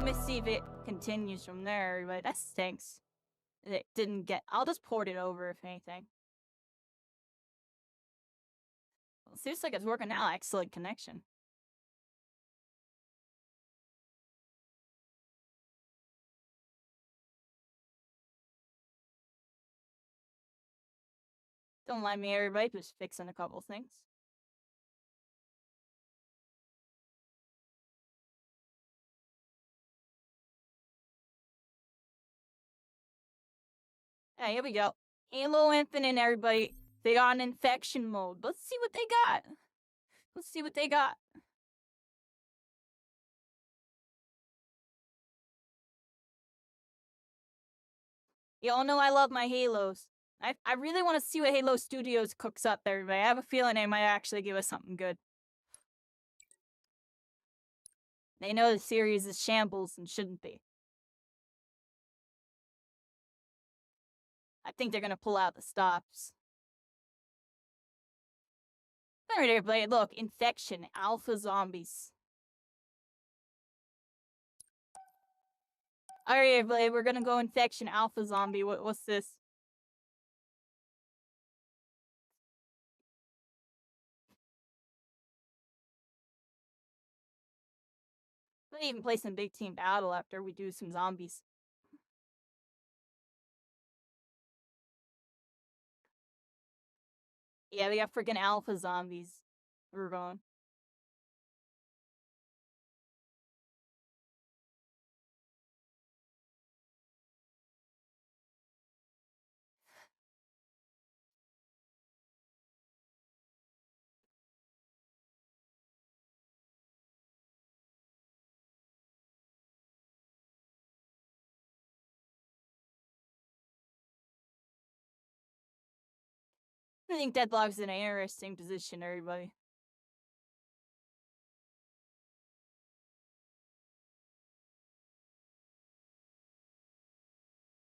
me see if it continues from there, but that stinks. It didn't get... I'll just port it over, if anything. Well, it seems like it's working now. Excellent connection. Don't mind me, everybody. Just fixing a couple things. Hey, here we go. Halo Infinite, everybody. They got an infection mode. Let's see what they got. Let's see what they got. Y'all know I love my Halos. I really want to see what Halo Studios cooks up, everybody. I have a feeling they might actually give us something good. They know the series is shambles and shouldn't be. I think they're gonna pull out the stops. Alright, everybody, look. Infection. Alpha zombies. Alright, everybody, we're gonna go Infection. Alpha zombie. What's this? We'll even play some big team battle after we do some zombies. Yeah, we got freaking alpha zombies. We're going. I think Deadlock's in an interesting position, everybody.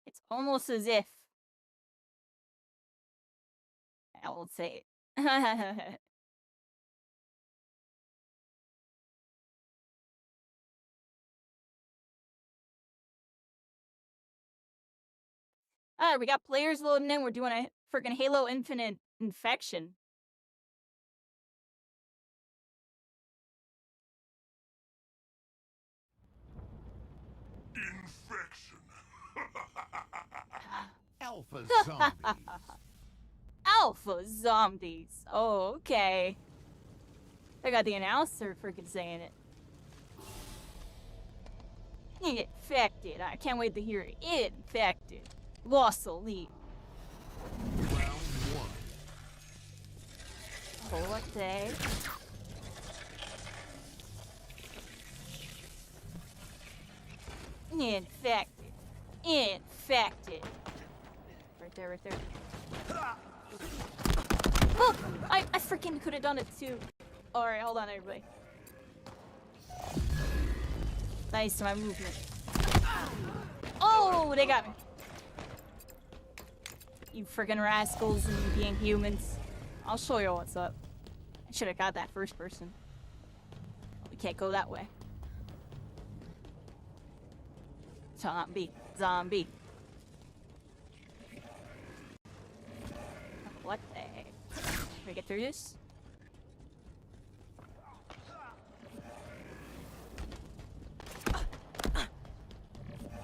It's almost as if... I won't say it. We got players loading in. We're doing a freaking Halo Infinite infection. Infection. Alpha zombies. Alpha zombies. Oh, okay. I got the announcer freaking saying it. Infected. I can't wait to hear it. Infected. Lost the lead. Round one. Oh, what the heck? Infected. Infected. Right there, right there. Oh! I freaking could have done it too. Alright, hold on, everybody. Nice to my movement. Oh, they got me. You freaking rascals and being humans. I'll show you what's up. I should have got that first person. We can't go that way. Zombie. Zombie. What the heck? Can we get through this?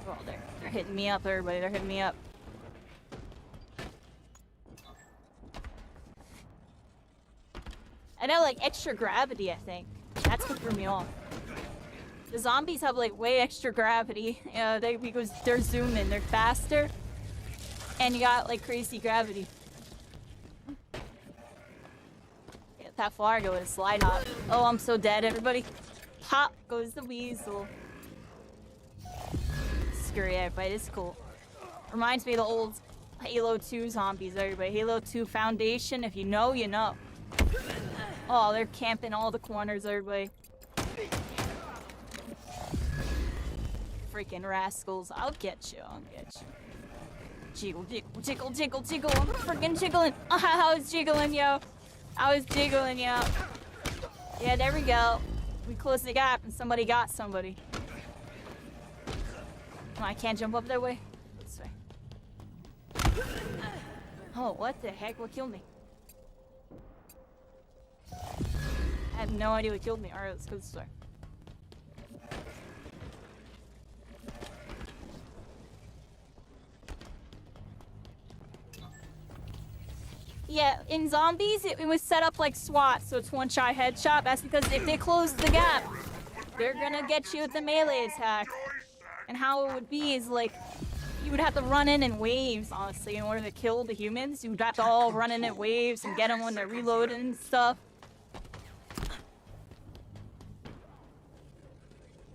Oh, they're hitting me up, everybody. They're hitting me up. I know, like, extra gravity, I think. That's what threw me off. The zombies have, like, way extra gravity. Because they're zooming. They're faster. And you got, like, crazy gravity. Get that far, go with a slide hop. Oh, I'm so dead, everybody. Pop goes the weasel. Screw yeah, but it's cool. Reminds me of the old Halo 2 zombies, everybody. Halo 2 Foundation, if you know, you know. Oh, they're camping all the corners, everybody. Freaking rascals. I'll get you, I'll get you. Jiggle, jiggle, jiggle, jiggle, jiggle. I'm freaking jiggling. I was jiggling, yo. I was jiggling, yo. Yeah, there we go. We closed the gap and somebody got somebody. Oh, I can't jump up that way. This way. Oh, what the heck? What killed me? I have no idea what killed me. Alright, let's go this way. Yeah, in zombies, it was set up like SWAT, so it's one-shot headshot. That's because if they close the gap, they're gonna get you with the melee attack. And how it would be is like, you would have to run in waves, honestly, in order to kill the humans. You would have to all run in waves and get them when they're reloading and stuff.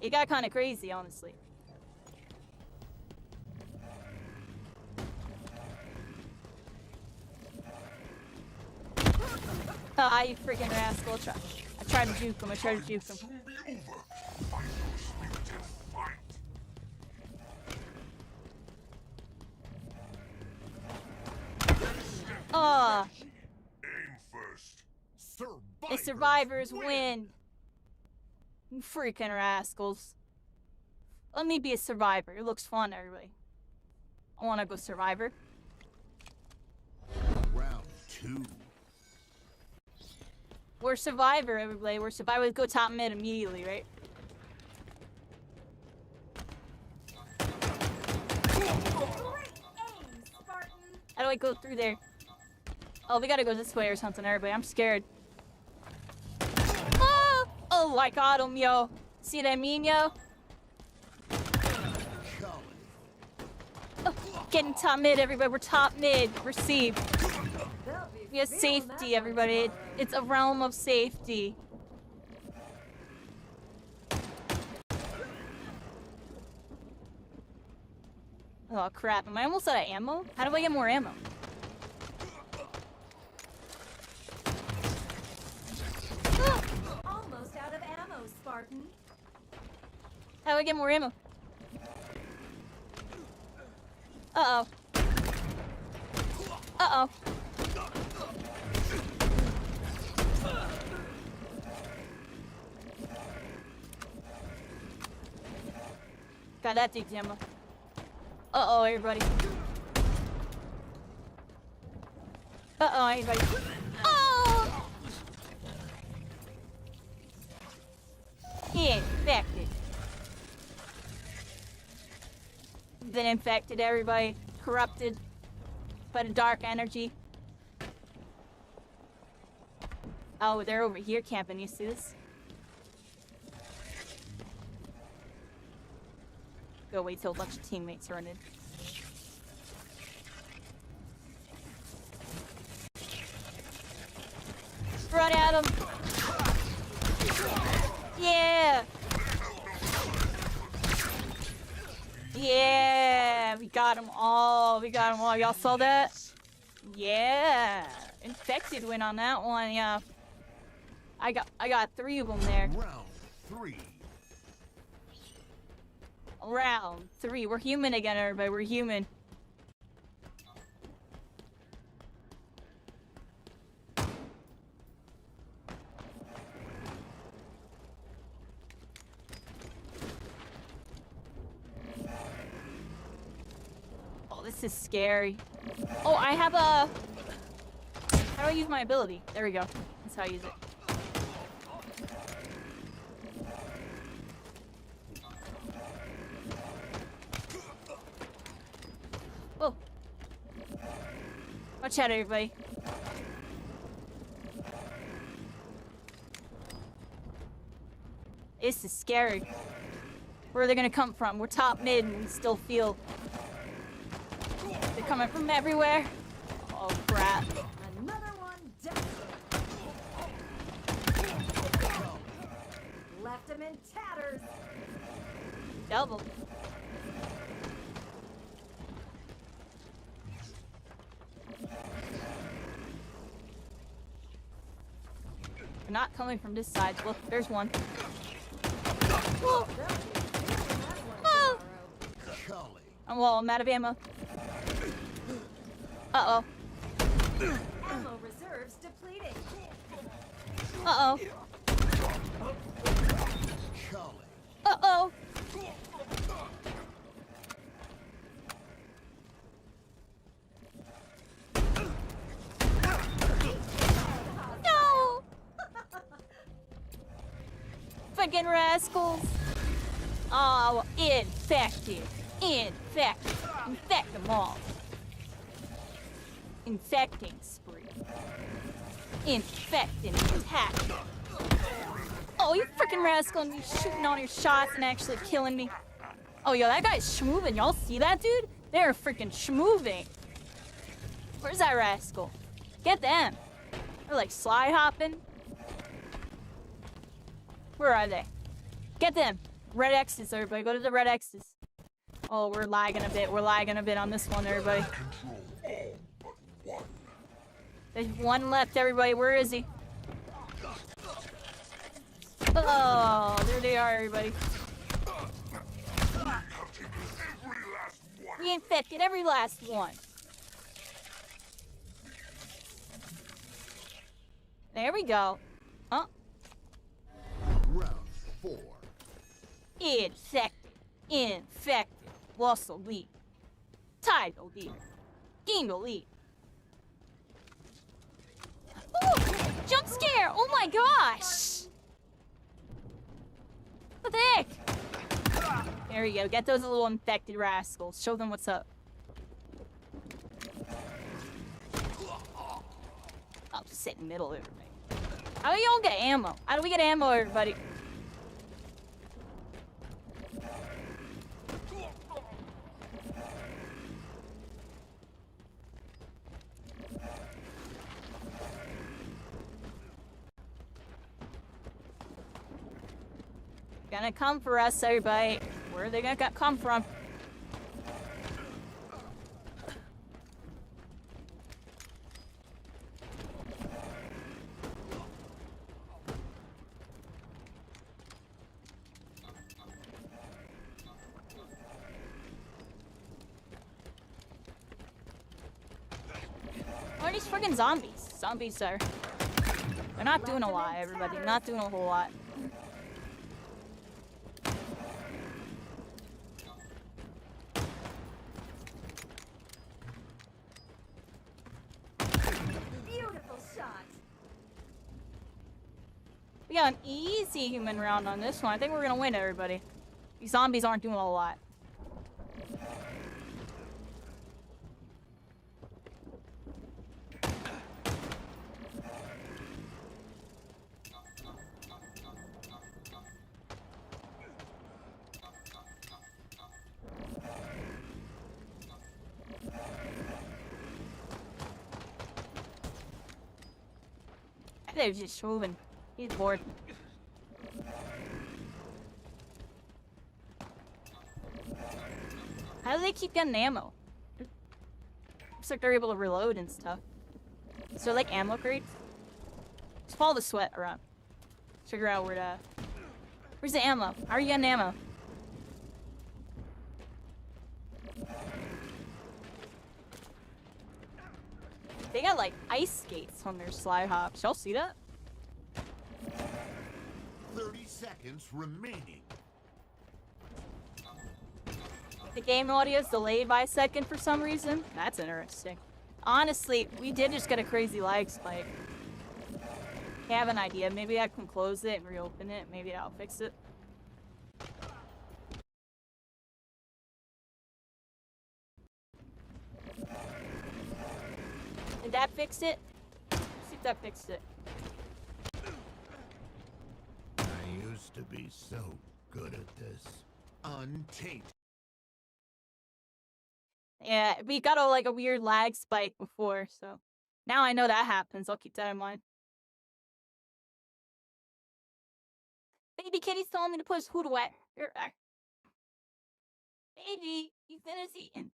It got kind of crazy, honestly. Ah, you freaking rascal. I tried to juke him. I tried to juke him. Ah. The survivors win. You freaking rascals. Let me be a survivor. It looks fun, everybody. I want to go survivor. Round 2. We're survivor, everybody. We're survivor. Go top mid immediately, right? How do I go through there? Oh, we gotta go this way or something, everybody. I'm scared. Oh! Oh, I got him, yo. See what I mean, yo? Oh, getting top mid, everybody. We're top mid. Receive. We have safety, everybody. It's a realm of safety. Oh, crap. Am I almost out of ammo? How do I get more ammo? Almost out of ammo, Spartan. How do I get more ammo? Uh-oh. Uh-oh. Got that dude's ammo. Uh-oh, everybody. Uh-oh, everybody. Oh! He infected. Been infected, everybody. Corrupted by the dark energy. Oh, they're over here camping. You see this? Go wait till a bunch of teammates run in. Run at him! Yeah! Yeah! We got them all. We got them all. Y'all saw that? Yeah! Infected win on that one, yeah. I got 3 of them there. Round 3. Round 3. We're human again, everybody. We're human. Oh, this is scary. Oh, I have a... How do I use my ability? There we go. That's how I use it. Whoa. Watch out, everybody. This is scary. Where are they gonna come from? We're top mid and we still feel... They're coming from everywhere. Oh, crap. Another one down. Left him in tatters. Double. They're not coming from this side. Look, there's one. Whoa. Oh. Well, I'm out of ammo. Uh-oh. Ammo reserves depleting. Uh-oh. Uh-oh. friggin' rascals. Oh, infected. Infected. Infect them all. Infecting spree. Infecting attack. Oh, you freaking rascal, and you shooting all your shots and actually killing me. Oh, yo, that guy's schmoving. Y'all see that, dude? They're freaking schmoving. Where's that rascal? Get them. They're like slide hopping. Where are they? Get them. Red X's, everybody. Go to the red X's. Oh, we're lagging a bit. We're lagging a bit on this one, everybody. There's one left, everybody. Where is he? Oh, there they are, everybody. We infected every last one. There we go. Huh? Round 4. Infected. Infected. Lost lead. Tied the lead. Gained the lead. Ooh! Jump scare! Oh my gosh! What the heck? There we go. Get those little infected rascals. Show them what's up. I'll just sit in the middle of everybody. How do y'all get ammo? How do we get ammo, everybody? Gonna come for us, everybody. Where are they gonna come from? Where are these friggin' zombies? Zombies are... They're not doing a lot, everybody. Not doing a whole lot. We got an easy human round on this one. I think we're gonna win, everybody. These zombies aren't doing a lot. They're just moving. He's bored. How do they keep getting ammo? Looks like they're able to reload and stuff. Is there like ammo crates? Just follow the sweat around. Figure out where to... Where's the ammo? How are you getting ammo? They got like ice skates on their slide hops. Y'all see that? 30 seconds remaining. The game audio is delayed by a second for some reason. That's interesting. Honestly, we did just get a crazy lag spike. I have an idea. Maybe I can close it and reopen it. Maybe that'll fix it. Did that fix it? Let's see if that fixed it. I used to be so good at this. Untainted. Yeah, we got a weird lag spike before, so now I know that happens. I'll keep that in mind. Baby kitty's telling me to push hood away. Baby, you finished eating.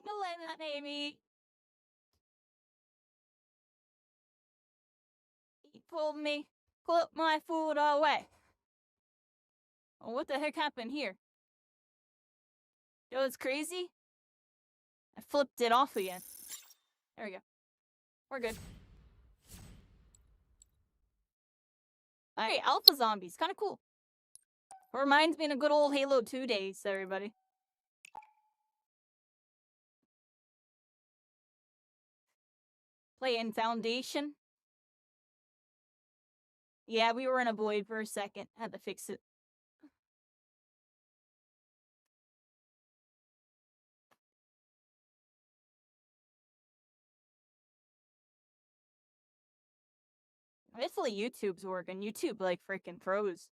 Milena, baby. He pulled me, put my food away. Oh, what the heck happened here? Yo, it's crazy. I flipped it off again. There we go. We're good. Alright, alpha zombies. Kind of cool. Reminds me of good old Halo 2 days, everybody. Playing Foundation. Yeah, we were in a void for a second. Had to fix it. Hopefully YouTube's working. YouTube, like, freaking froze.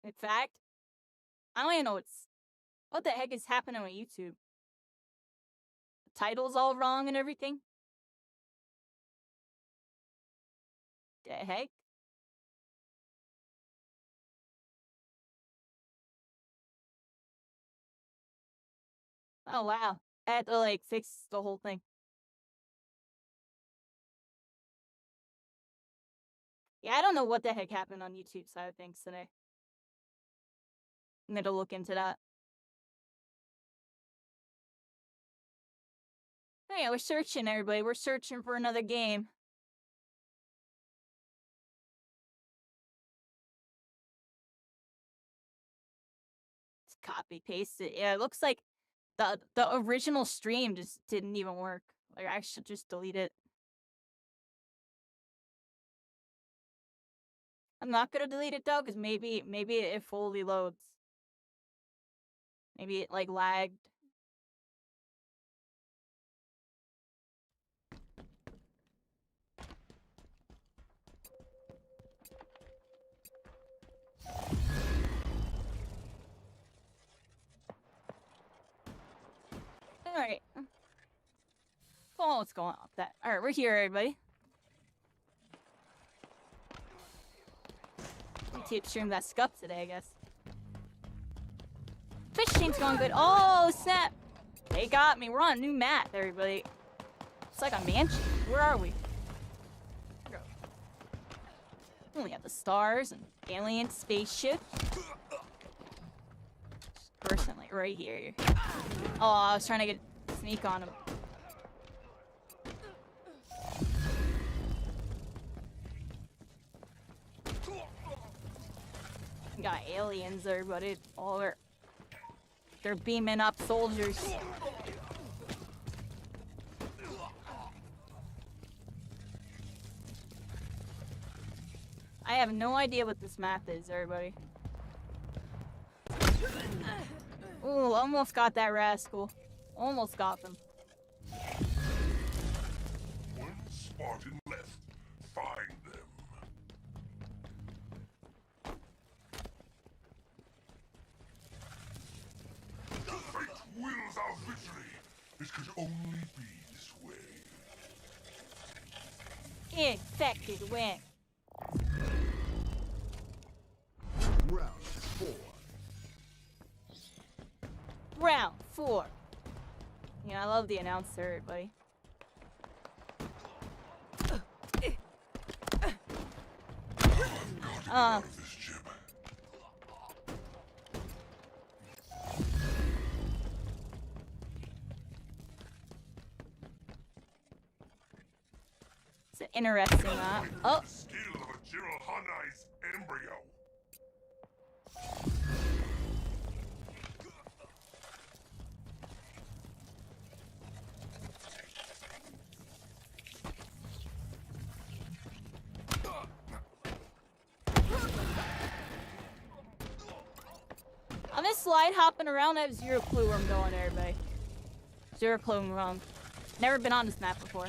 In fact, I don't even know what the heck is happening with YouTube. The title's all wrong and everything. The heck? Oh wow. I had to like fix the whole thing. Yeah, I don't know what the heck happened on YouTube side of things today. I'm gonna look into that. Oh yeah, we're searching, everybody. We're searching for another game. Let's copy paste it. Yeah, it looks like the original stream just didn't even work. Like I should just delete it. I'm not gonna delete it though, because maybe it fully loads. Maybe it like lagged. Alright. Oh, what's going on with that? Alright, we're here, everybody. YouTube stream that scuff today, I guess. Fish team's going good. Oh, snap! They got me. We're on a new map, everybody. It's like a mansion. Where are we? We have the stars and alien spaceship. Person, like, right here. Oh, I was trying to get sneak on him. Got aliens there, but they're beaming up soldiers. I have no idea what this map is, everybody. Ooh, almost got that rascal. Almost got them. One Spartan left. Find them. Fate wills our victory. This could only be this way. Infected win. Round 4. Round 4. Yeah, I love the announcer, everybody. This gym. It's an interesting map. Oh, Skill of a Jirohanai's embryo. I'm just slide hopping around. I have zero clue where I'm going, everybody. Zero clue I'm wrong. Never been on this map before.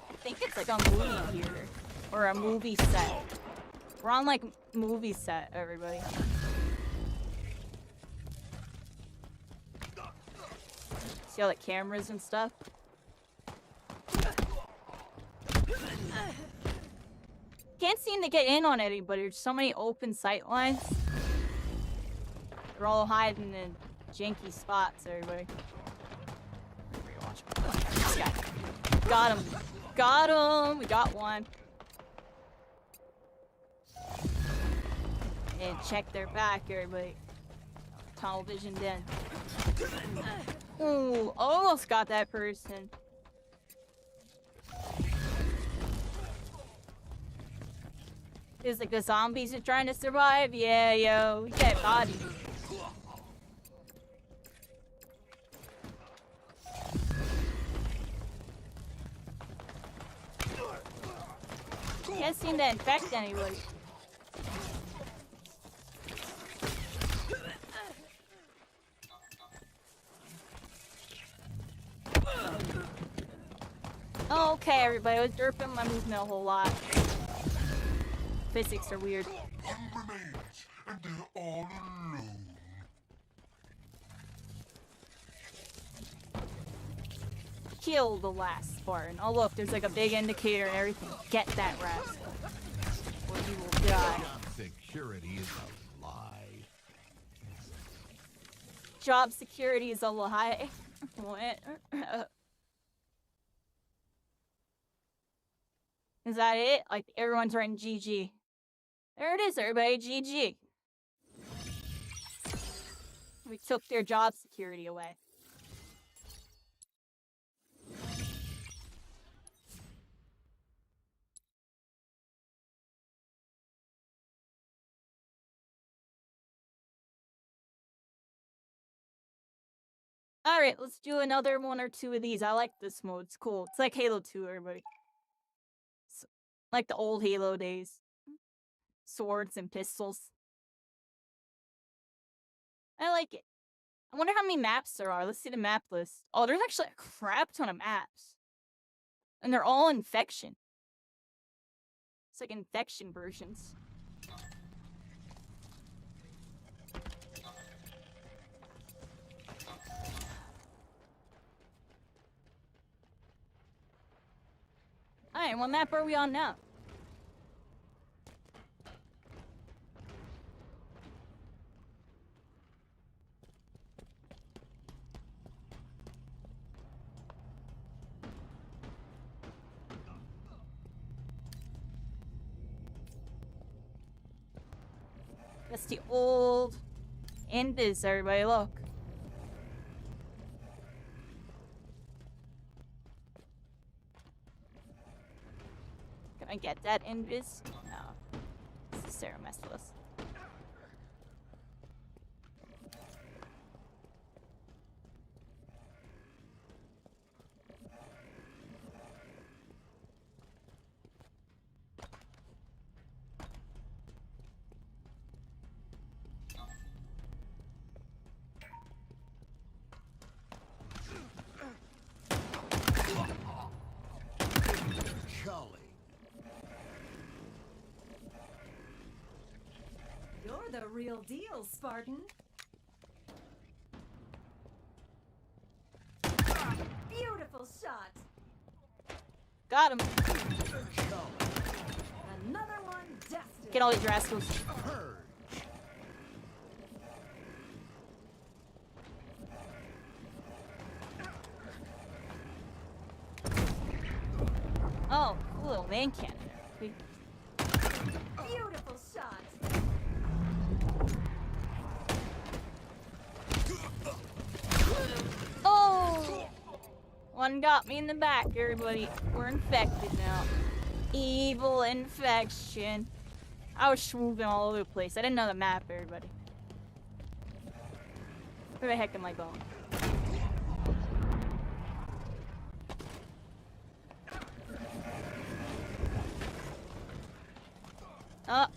I think it's like a movie here. Or a movie set. We're on like movie set, everybody. See all the cameras and stuff? Can't seem to get in on anybody. There's so many open sight lines. They're all hiding in janky spots, everybody. This guy. Got him. Got him. We got one. And check their back, everybody. Tunnel vision in. Ooh, almost got that person. Is like the zombies are trying to survive? Yeah, yo, we get body. Can't seem to infect anybody. Okay, everybody, I was derping my movement a whole lot. Physics are weird. One remains, and they're all alone. Kill the last Spartan. Oh look, there's like a big indicator and everything. Get that rascal, or you will die. Job security is a lie. Job security is a lie. What? Is that it? Like everyone's writing GG. There it is, everybody. GG. We took their job security away. Alright, let's do another one or two of these. I like this mode. It's cool. It's like Halo 2, everybody. It's like the old Halo days. Swords and pistols. I like it. I wonder how many maps there are. Let's see the map list. Oh, there's actually a crap ton of maps. And they're all infection. It's like infection versions. Alright, what map are we on now? That's the old Invis, everybody, look. Can I get that Invis? No. This is Sarah messed with us. Culling. You're the real deal, Spartan. Beautiful shot. Got him. Another one destined. Get all these rascals. Purge. Oh, cool little man cannon. We- Beautiful shot. Oh! One got me in the back, everybody. We're infected now. Evil infection. I was swooping all over the place. I didn't know the map, everybody. Where the heck am I going? Oh.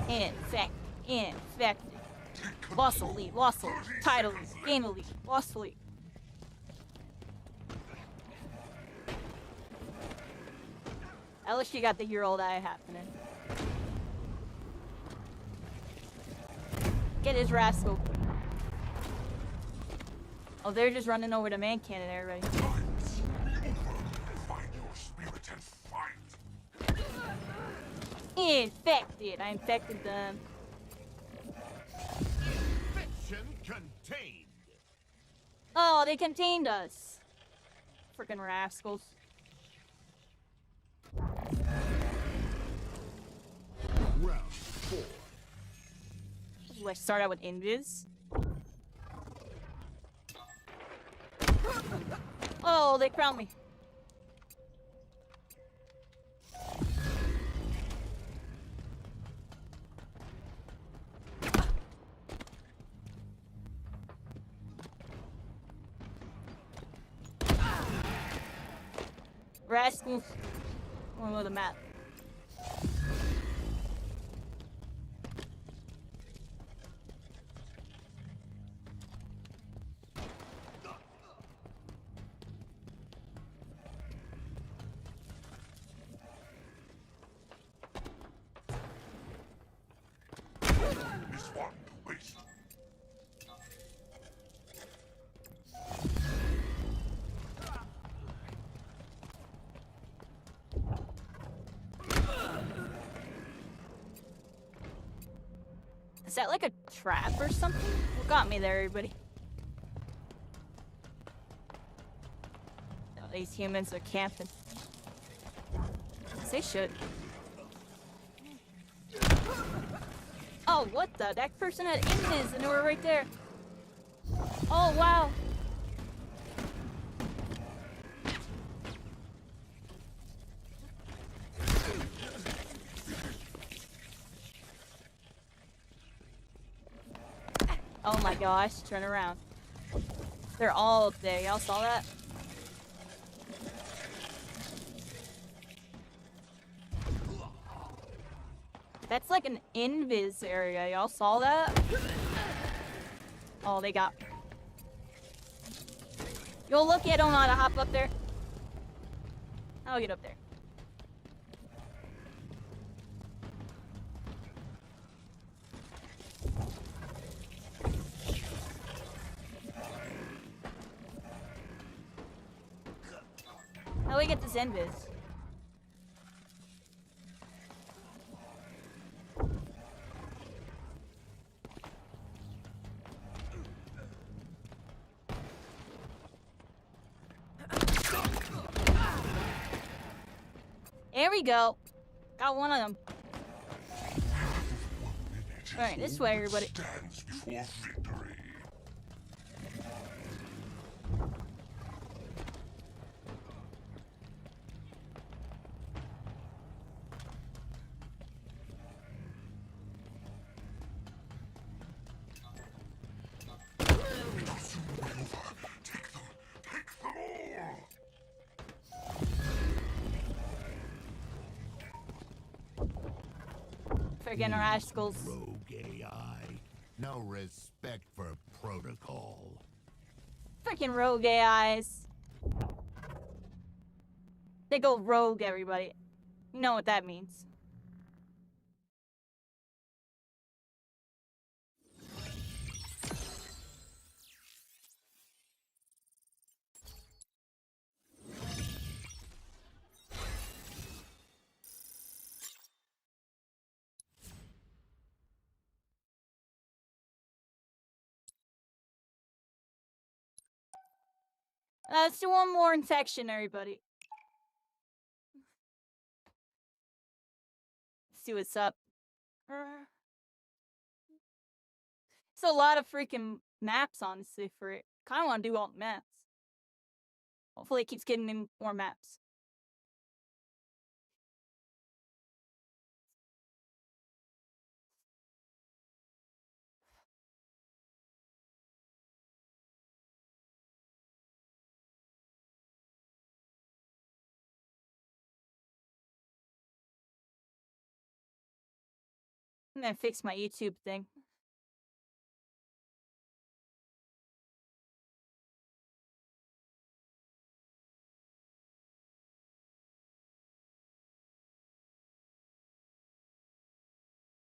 Infected. Lost the lead, lost the lead. Title lead, gain the lead, lost the lead. At least you got the year-old eye happening. Get his rascal. Oh, they're just running over the man cannon, everybody. Find your spirit and fight. Infected. I infected them. Infection contained. Oh, they contained us. Freaking rascals. Round 4. Do I start out with invis? Oh, they found me. Rascals. I don't know the map. This one to waste. Is that like a trap or something? What got me there, everybody? Oh, these humans are camping. Yes, they should. Oh, what the? That person had invis and they were right there. Oh, wow. Oh my gosh, turn around. They're all up there. Y'all saw that? That's like an invis area. Y'all saw that? Oh, they got... Yo, look, I don't know how to hop up there. I'll get up there. How do we get this invis? There we go. Got one of them. Alright, this way, everybody. Stands before victory. Take them all. Friggin' rascals. Rogue AI. No respect for protocol. Freaking rogue AIs. They go rogue, everybody. You know what that means. Let's do one more infection, everybody. See what's up. It's a lot of freaking maps, honestly, for it. Kind of want to do all the maps. Hopefully it keeps getting in more maps. I'm gonna fix my YouTube thing.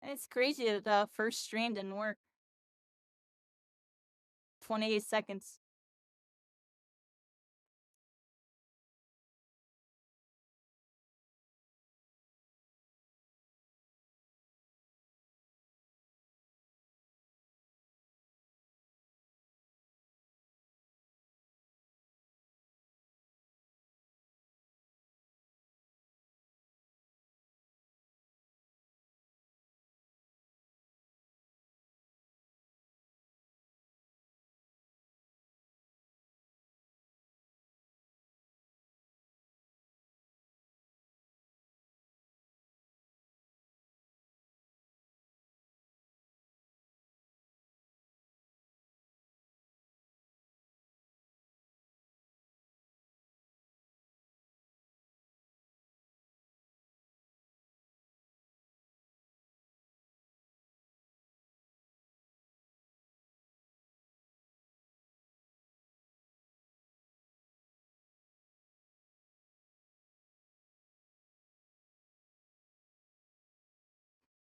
It's crazy that the first stream didn't work. 28 seconds.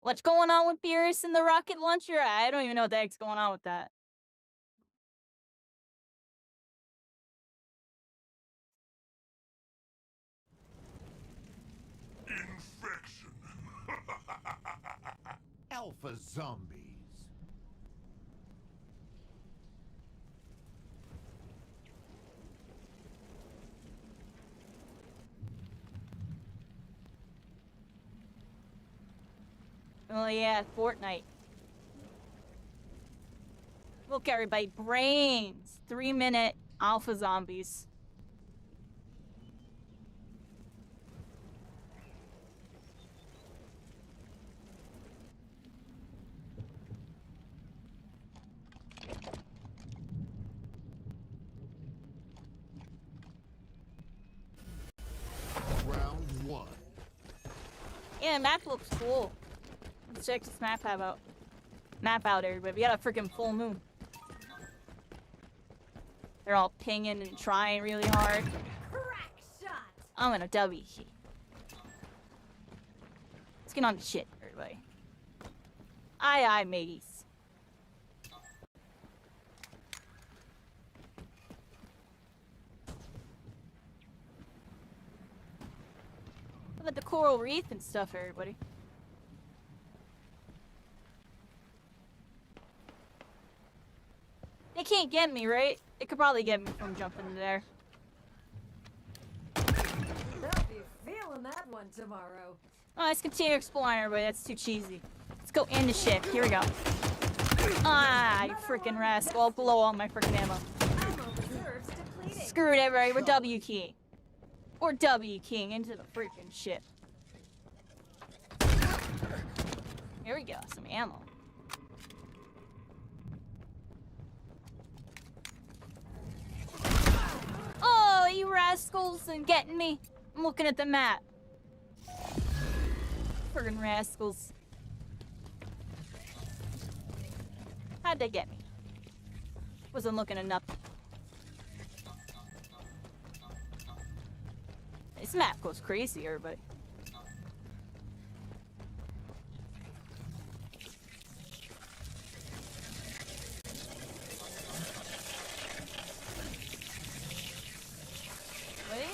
What's going on with Beerus and the rocket launcher? I don't even know what the heck's going on with that. Infection. Alpha zombies. Oh yeah, Fortnite. Look, everybody, brains. 3-minute alpha zombies. Round 1. Yeah, map looks cool. Let's check this map out. Everybody. We got a freaking full moon. They're all pinging and trying really hard. Crack shot. I'm gonna W key. Let's get on the shit, everybody. Aye, mateys. How about the coral reef and stuff, everybody? They can't get me, right? They could probably get me from jumping there. They'll be feeling that one tomorrow. Oh, let's continue exploring, everybody. That's too cheesy. Let's go in the ship. Here we go. Ah, you freaking rascal. I'll blow all my freaking ammo. Ammo reserves depleting. Screw it, everybody. We're W keying. Or W keying into the freaking ship. Here we go. Some ammo. Oh, you rascals and getting me. I'm looking at the map. Friggin' rascals. How'd they get me? Wasn't looking enough. This map goes crazy, everybody. Wait.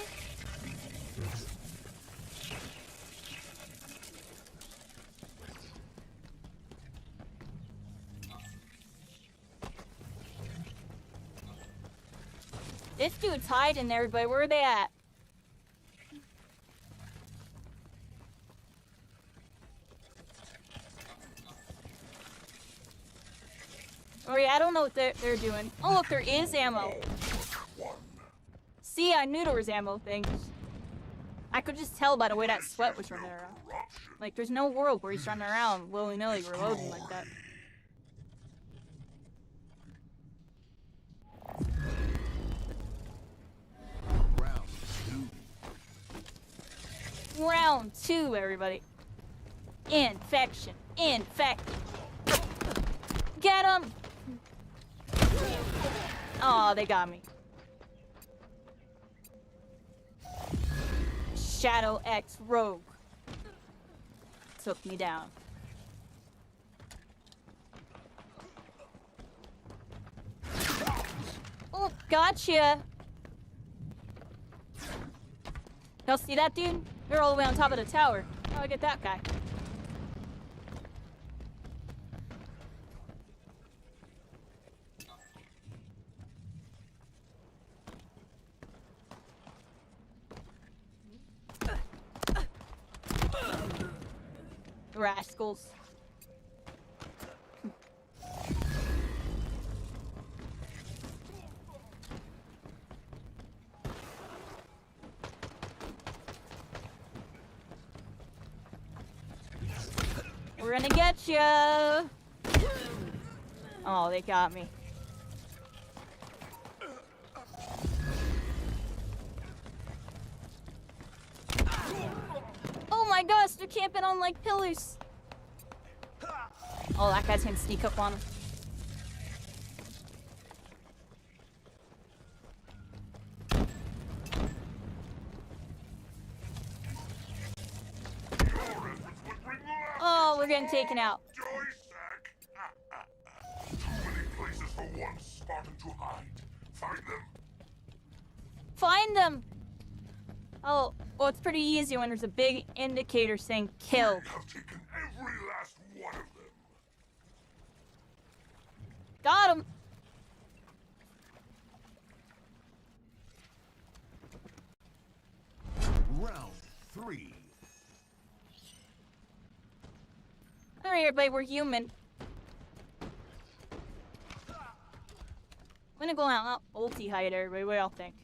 This dude's hiding there, everybody. Where are they at? Oh yeah, I don't know what they're doing. Oh look, there is ammo. See, I knew there was ammo things. I could just tell by the way that sweat was running around. Like, there's no world where he's running around willy-nilly reloading like that. Round 2. Round 2, everybody. Infection. Infected. Get him! Oh, they got me. Shadow X Rogue took me down. Oh, gotcha! Y'all see that dude? They're all the way on top of the tower. How do I get that guy? Rascals. We're gonna get you. Oh, they got me. Oh my gosh, they're camping on like pillars. Oh, that guy's gonna sneak up on him. Oh, we're getting taken out. Joy sack! Too many places for one Spartan to hide. Find them. Find them! Oh, well, it's pretty easy when there's a big indicator saying kill. We have taken every last one of them. Got him! Round 3. Alright, everybody, we're human. I'm gonna go out, ulti hide, everybody. What y'all think?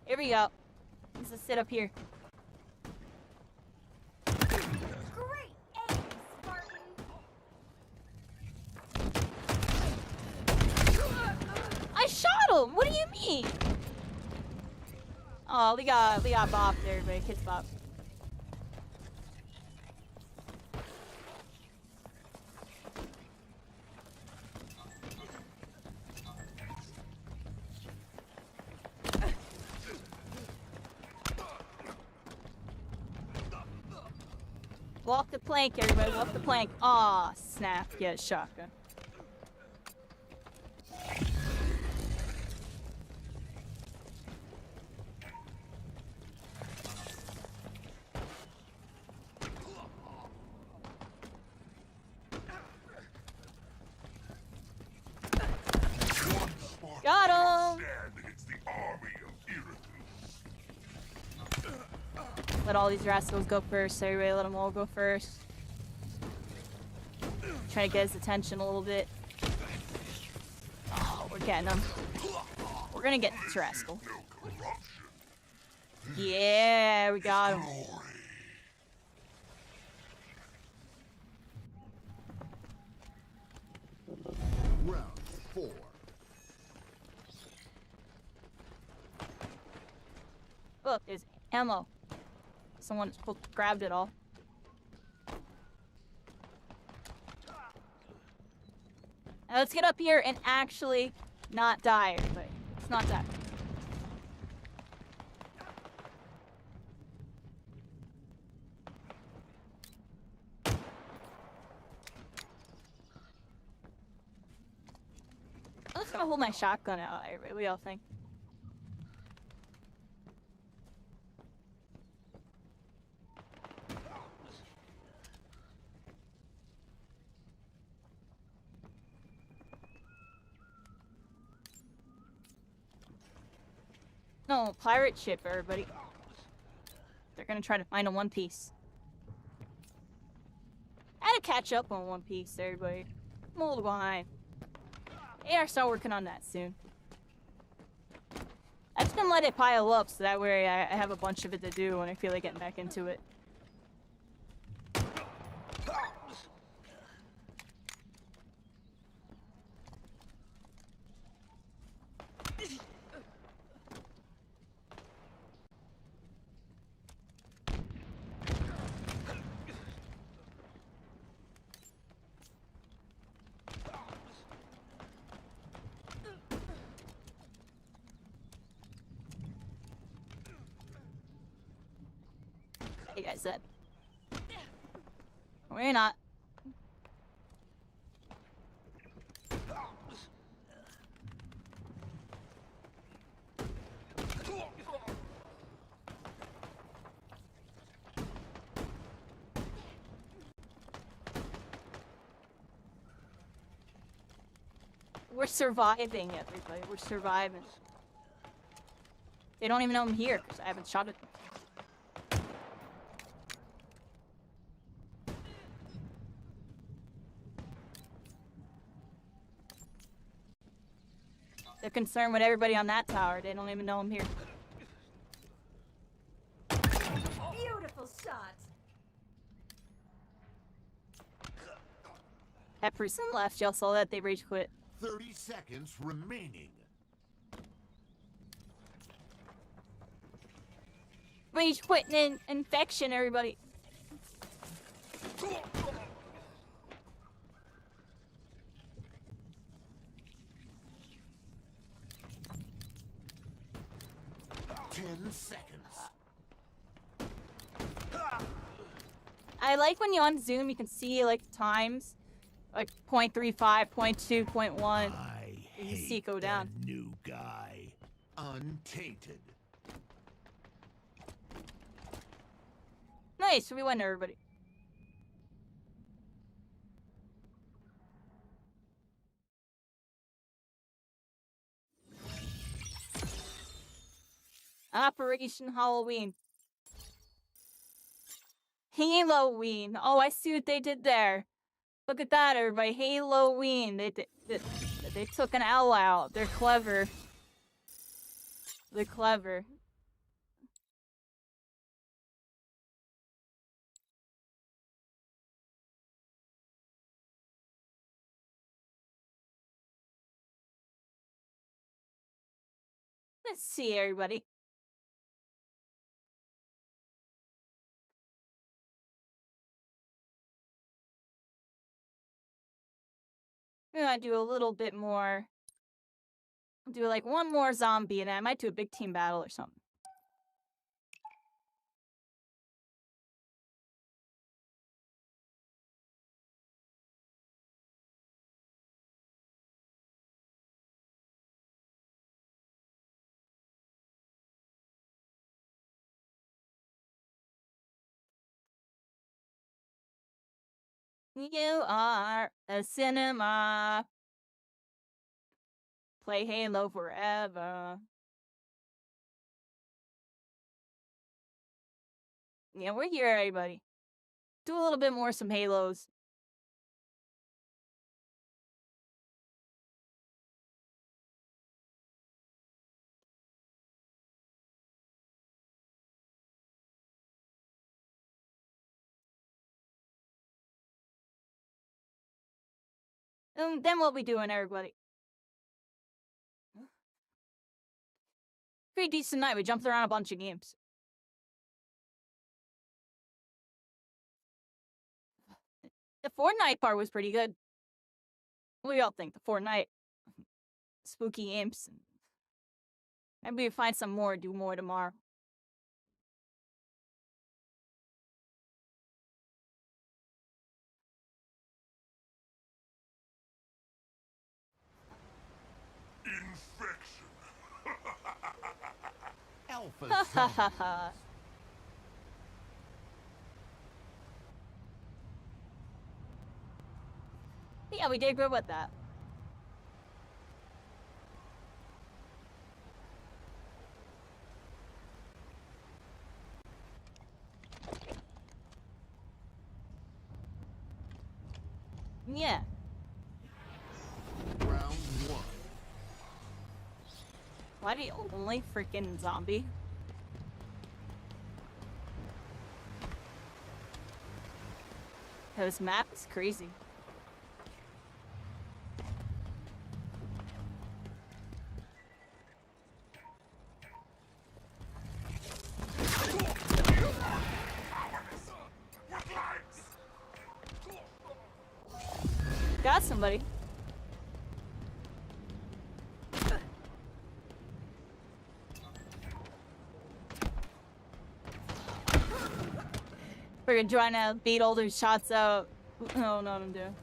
Here we go. Let's just sit up here. Great aim, Spartan! I shot him! What do you mean? Oh, we got bopped there, everybody. Kids bop. Walk the plank, everybody. Walk the plank. Aw, snap. Yeah, shotgun. Got him! Stand against the army of irritants. Let all these rascals go first. Everybody, let them all go first. Try to get his attention a little bit. Oh, we're getting him. We're gonna get this rascal. No corruption. Yeah, we got him. Glory. Round 4. Look, there's ammo. Someone grabbed it all. Now let's get up here and actually not die, everybody. Let's not die. I'm just gonna hold my shotgun out, everybody. What do y'all think? No, pirate ship, everybody. They're gonna try to find a One Piece. I had to catch up on One Piece, everybody. I'm a little behind. Yeah, I'll start working on that soon. I just gonna let it pile up so that way I have a bunch of it to do when I feel like getting back into it. Hey guys, that. We're not. We're surviving, everybody. We're surviving. They don't even know I'm here because I haven't shot at them. They're concerned with everybody on that tower. They don't even know I'm here. Beautiful shot! That person left. Y'all saw that. They rage quit. 30 seconds remaining. Rage quitting in infection, everybody. 10 seconds. I like when you on Zoom, you can see like times, like 0.35, 0.2, 0.1. I You see it hate go down. the new guy. Untainted. Nice, we won everybody. Operation Halloween. Halloween. Oh, I see what they did there. Look at that, everybody. Halloween. They took an L out. They're clever. They're clever. Let's see, everybody. We're gonna do a little bit more. Do like one more zombie, and I might do a big team battle or something. You are a cinema. Play Halo forever. Yeah, we're here, everybody. Do a little bit more some Halos. Then what we doing, everybody? Pretty decent night. We jumped around a bunch of games. The Fortnite part was pretty good. What do y'all think? The Fortnite spooky games. Maybe we find some more, do more tomorrow. Infection. Alpha Ha ha zombies. ha ha. Yeah, we did good with that. Yeah. Round 1. Why do you only freaking zombie? This map is crazy. Got somebody. We're trying to beat all those shots out. I don't know what I'm doing.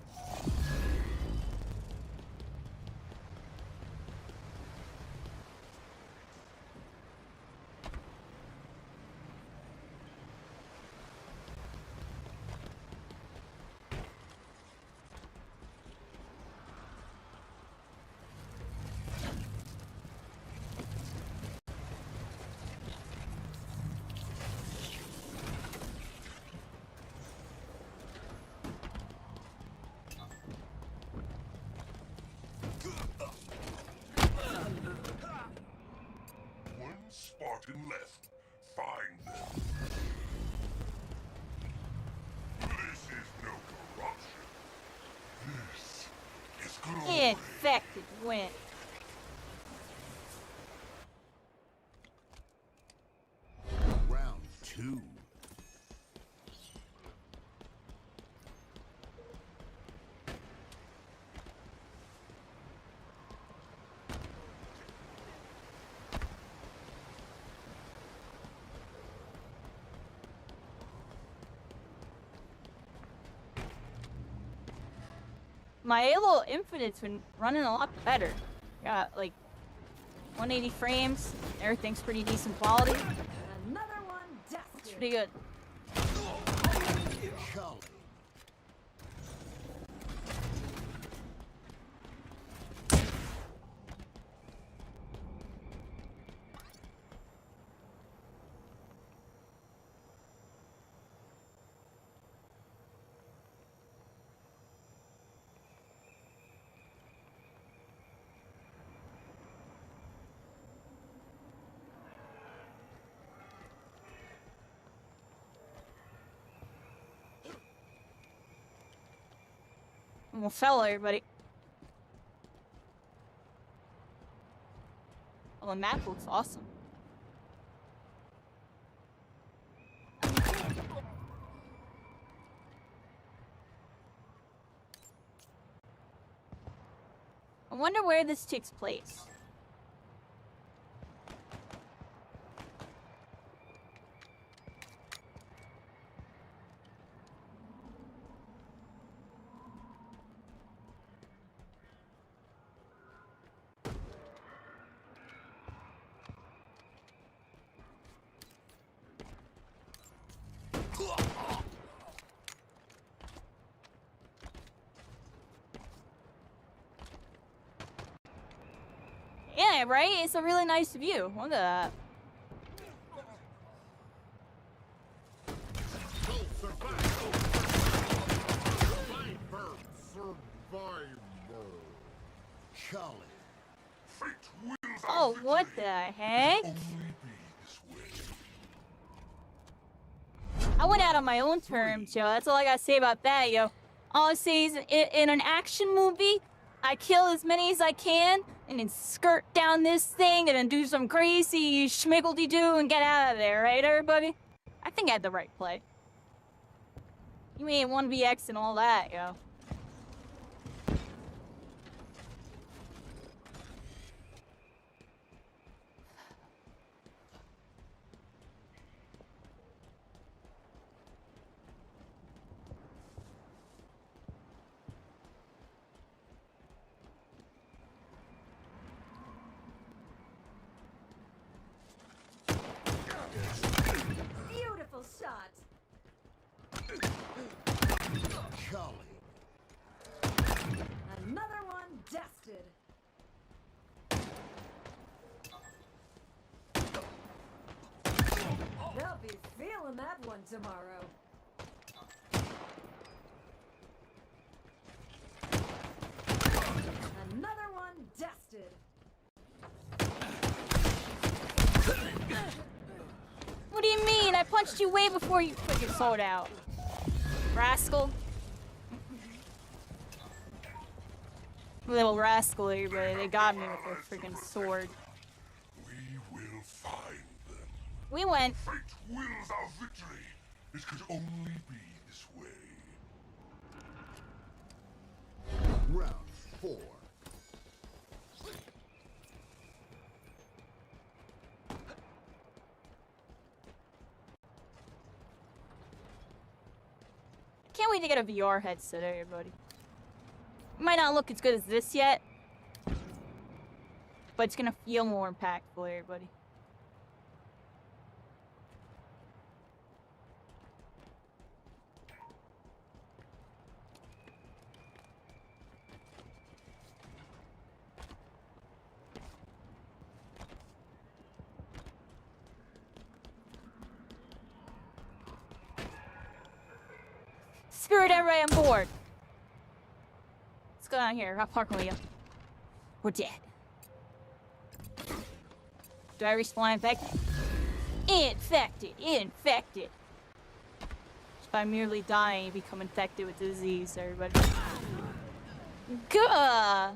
One Spartan left. Find them. This is no corruption. This is glory. Infected win. Round 2. my Halo Infinite's been running a lot better. Got like 180 frames. Everything's pretty decent quality. Another one It's dusted. pretty good. Charlie. Well, fell everybody. Oh, the map looks awesome. I wonder where this takes place. Yeah, right? It's a really nice view. Look at that. Charlie. Fate wills Oh, our what victory. the heck? Only be this way. I went out on my own terms, yo. That's all I gotta say about that, yo. All I say is, in an action movie, I kill as many as I can, and then skirt down this thing, and then do some crazy schmiggledy-doo and get out of there, right, everybody? I think I had the right play. You ain't 1vx and all that, yo. Beautiful shot. Charlie. Another one dusted. They'll be feeling that one tomorrow. Another one dusted. What do you mean? I punched you way before you freaking sold out. Rascal. Little rascal, everybody. They got me with their freaking sword. We will find them. We went. Fate wills our victory. It could only be this way. Round 4. Can't wait to get a VR headset, everybody. It might not look as good as this yet, but it's gonna feel more impactful, everybody. Screw it, everybody on board. Let's go down here. I'll park with you. We're dead. Do I respawn infected? Infected! Infected! Just by merely dying, you become infected with disease, everybody. Gah!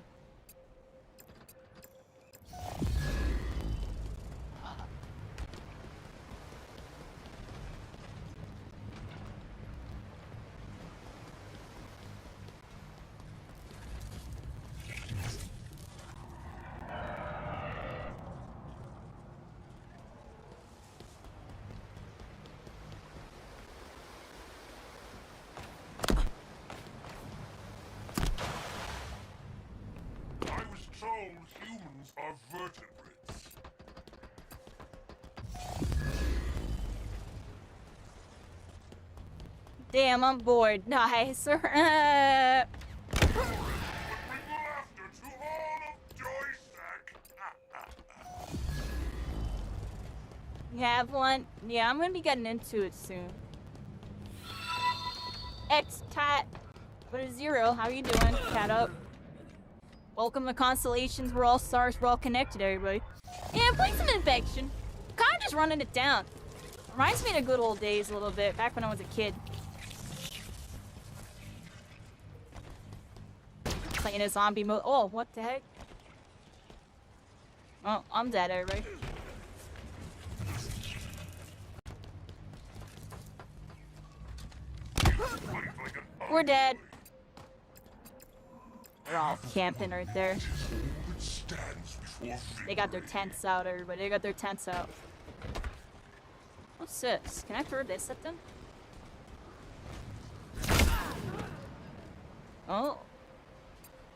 told humans are vertebrates. Damn, I'm bored. Nice. But bring laughter to all of Joystack. You have one? Yeah, I'm gonna be getting into it soon. X-Tat. What is Zero? How you doing? Cat up. Welcome to Constellations. We're all stars. We're all connected, everybody. Yeah, play some Infection. Kind of just running it down. Reminds me of the good old days a little bit, back when I was a kid. Playing a zombie mode. Oh, what the heck? Oh, I'm dead, everybody. We're dead. They're all camping right there. They got their tents out, everybody. They got their tents out. What's this? Can I throw this at them? Oh.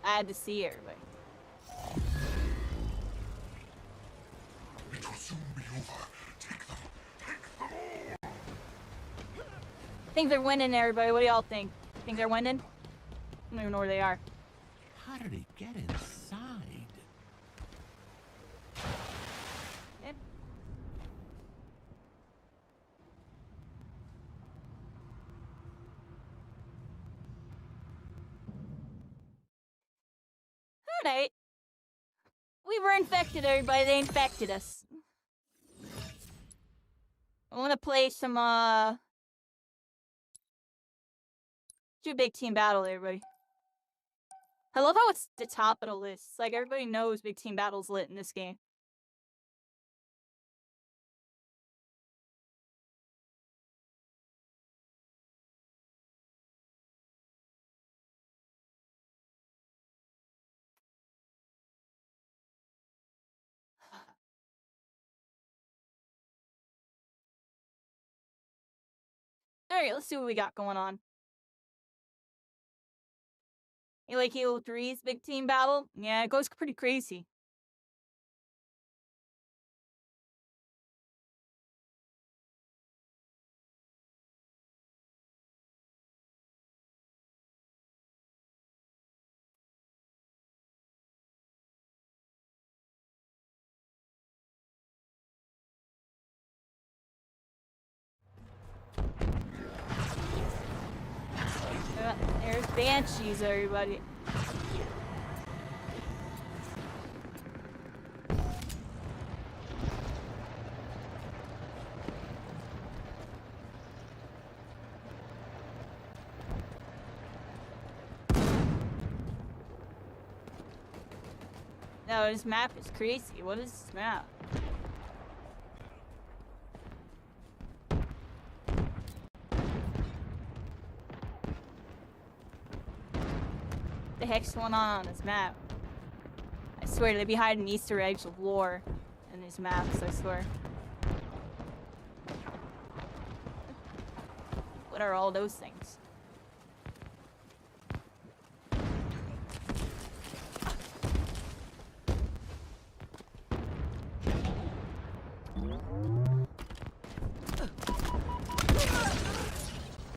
I had to see everybody. It will soon be over. Take them. Take them all. I think they're winning, everybody. What do y'all think? Think they're winning? I don't even know where they are. How did he get inside? Yep. Alright. We were infected, everybody. They infected us. I want to play some, do big team battle, everybody. I love how it's the top of the list. It's like everybody knows big team battle's lit in this game. Alright, let's see what we got going on. You like Halo 3's big team battle? Yeah, it goes pretty crazy. There's Banshees, everybody. No, this map is crazy. What is this map? What the heck's going on this map? I swear they be hiding Easter eggs of lore in these maps, I swear. What are all those things?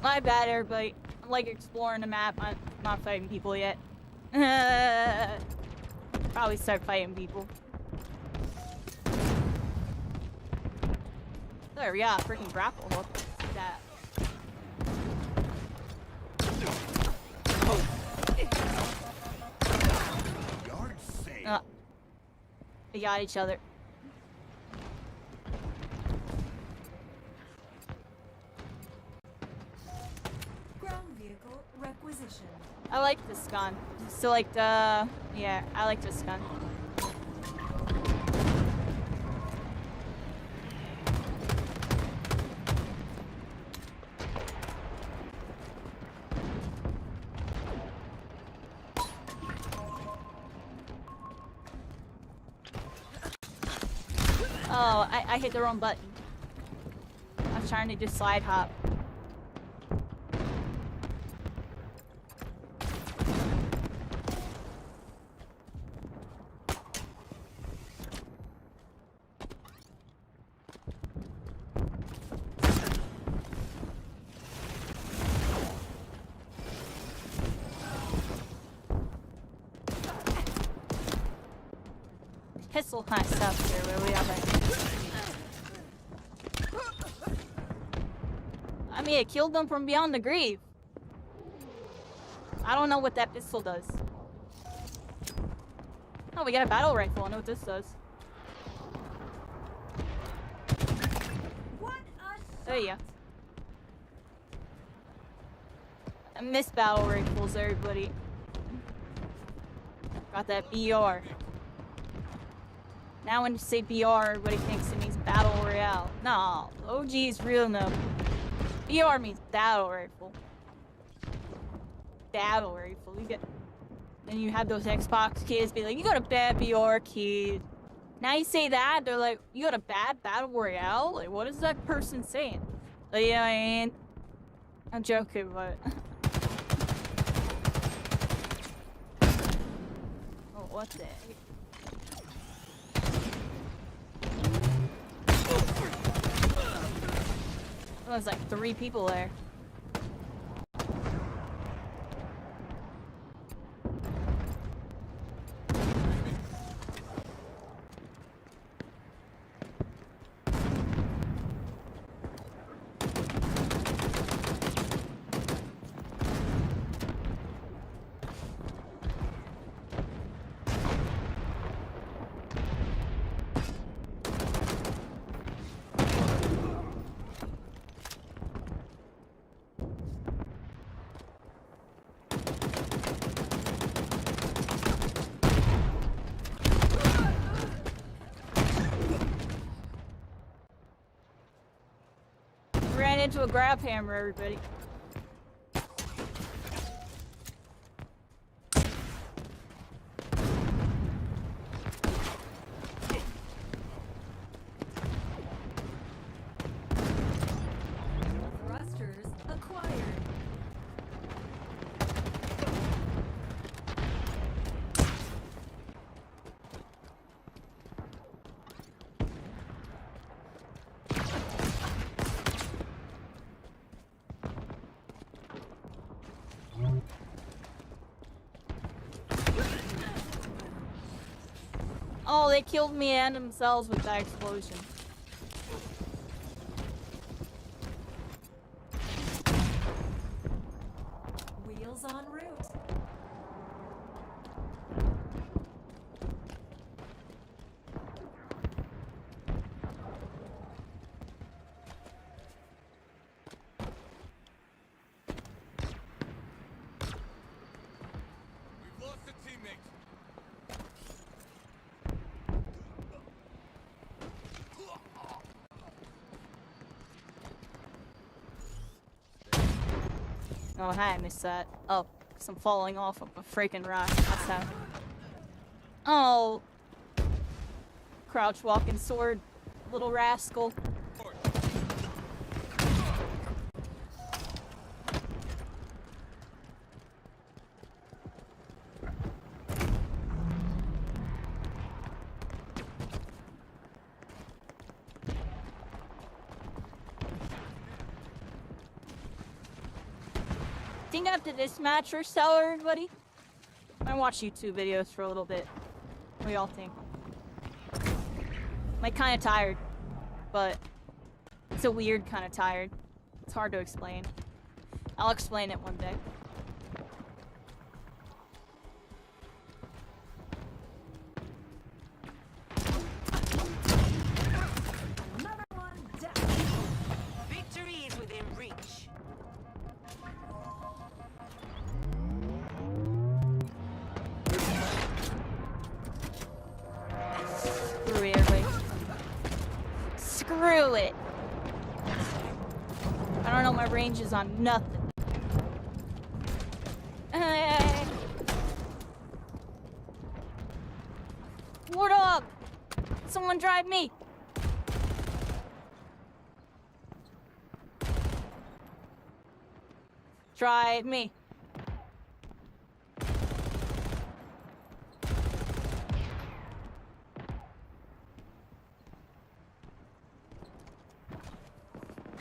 My bad, everybody. I'm like exploring the map. I'm not fighting people yet. Probably start fighting people. There we are, freaking grapple hook. Look at that. We got each other. Requisition. I like this gun. So like the yeah, I like this gun. Oh, I hit the wrong button. I was trying to just slide hop. pistol kind of stuff here where we have it. I mean, it killed them from beyond the grave. I don't know what that pistol does. Oh, we got a battle rifle. I know what this does. What a There you go. I miss battle rifles, everybody. Got that BR. Now when you say BR, everybody thinks it means Battle Royale. No, OG is real no. BR means Battle Rifle. Battle Rifle. You get. Then you have those Xbox kids be like, you got a bad BR, kid. Now you say that, they're like, you got a bad Battle Royale? Like, what is that person saying? Like, you know what I mean? I'm joking, but. Oh, what the heck? Oh, there's like 3 people there. Ran into a grab hammer, everybody. Thrusters acquired. Oh, they killed me and themselves with that explosion. Wheels en route. We've lost a teammate. Oh, hi, I missed that. Oh, because I'm falling off of a freaking rock. That's how. Oh. Crouch walking sword, little rascal. Think after this match or so, everybody? I watch YouTube videos for a little bit. What do y'all think? Like, kind of tired, but it's a weird kind of tired. It's hard to explain. I'll explain it one day. Another one down. Victory is within reach. Screw it, everybody. Screw it! I don't know my range is on nothing. What up? Someone drive me! Drive me.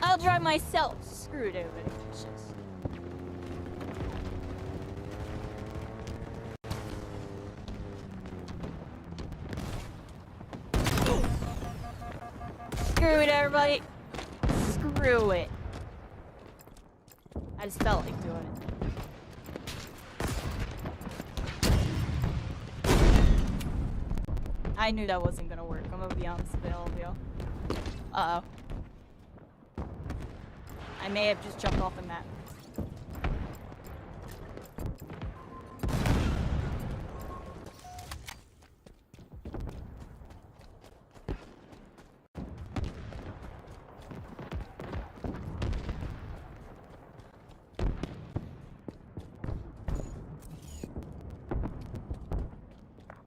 I'll drive myself. Screw it, everybody. It's just- Screw it, everybody. Screw it. I just felt like doing it. I knew that wasn't gonna work. I'm gonna be honest with all of you. Uh-oh. I may have just jumped off the map.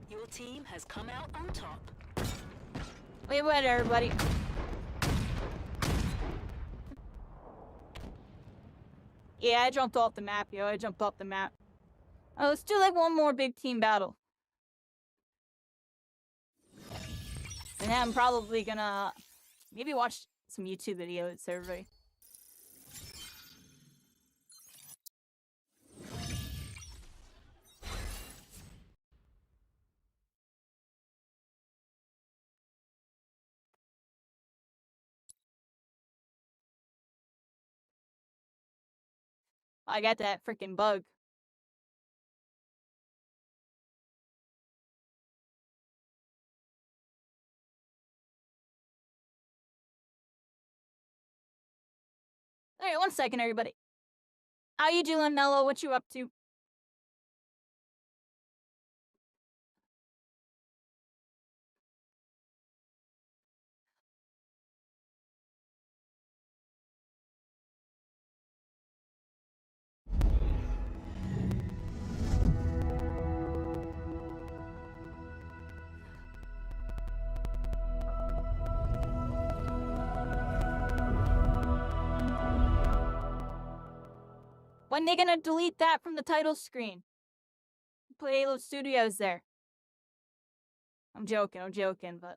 Your team has come out on top. Wait, wait, everybody. Yeah, I jumped off the map, yo. I jumped off the map. Oh, let's do like one more big team battle. And then I'm probably gonna maybe watch some YouTube videos, everybody. I got that freaking bug. Alright, 1 second, everybody. How you doing, Mello? What you up to? When they gonna delete that from the title screen? Put Halo Studios there. I'm joking, but...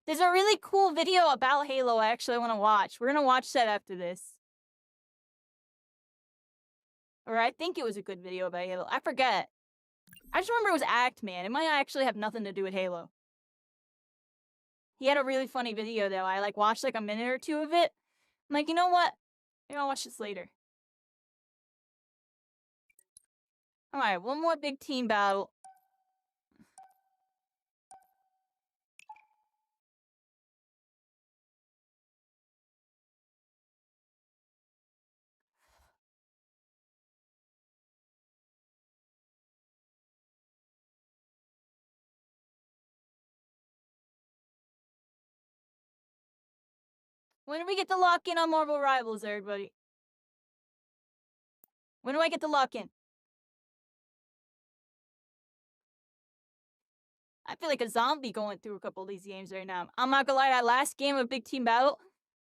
There's a really cool video about Halo I actually want to watch. We're gonna watch that after this. Or I think it was a good video about Halo. I forget. I just remember it was Act Man. It might actually have nothing to do with Halo. He had a really funny video though. I like watched like a minute or two of it. I'm like, you know what? Maybe I'll watch this later. Alright, one more big team battle. When do we get to lock in on Marvel Rivals, everybody? When do I get to lock in? I feel like a zombie going through a couple of these games right now. I'm not gonna lie, that last game of Big Team Battle,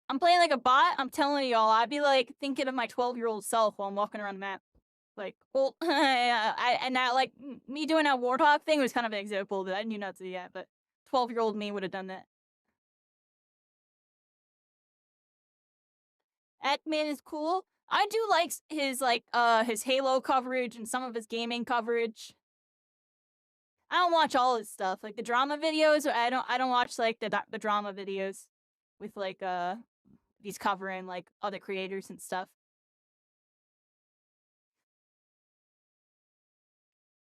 I'm playing like a bot. I'm telling y'all, I'd be like thinking of my 12-year-old self while I'm walking around the map. Like, well, and that, like, me doing that Warthog thing was kind of an example that I knew not to do that, but 12-year-old me would have done that. Eggman is cool. I do like his Halo coverage and some of his gaming coverage. I don't watch all his stuff, like the drama videos. I don't watch like the drama videos with like he's covering like other creators and stuff.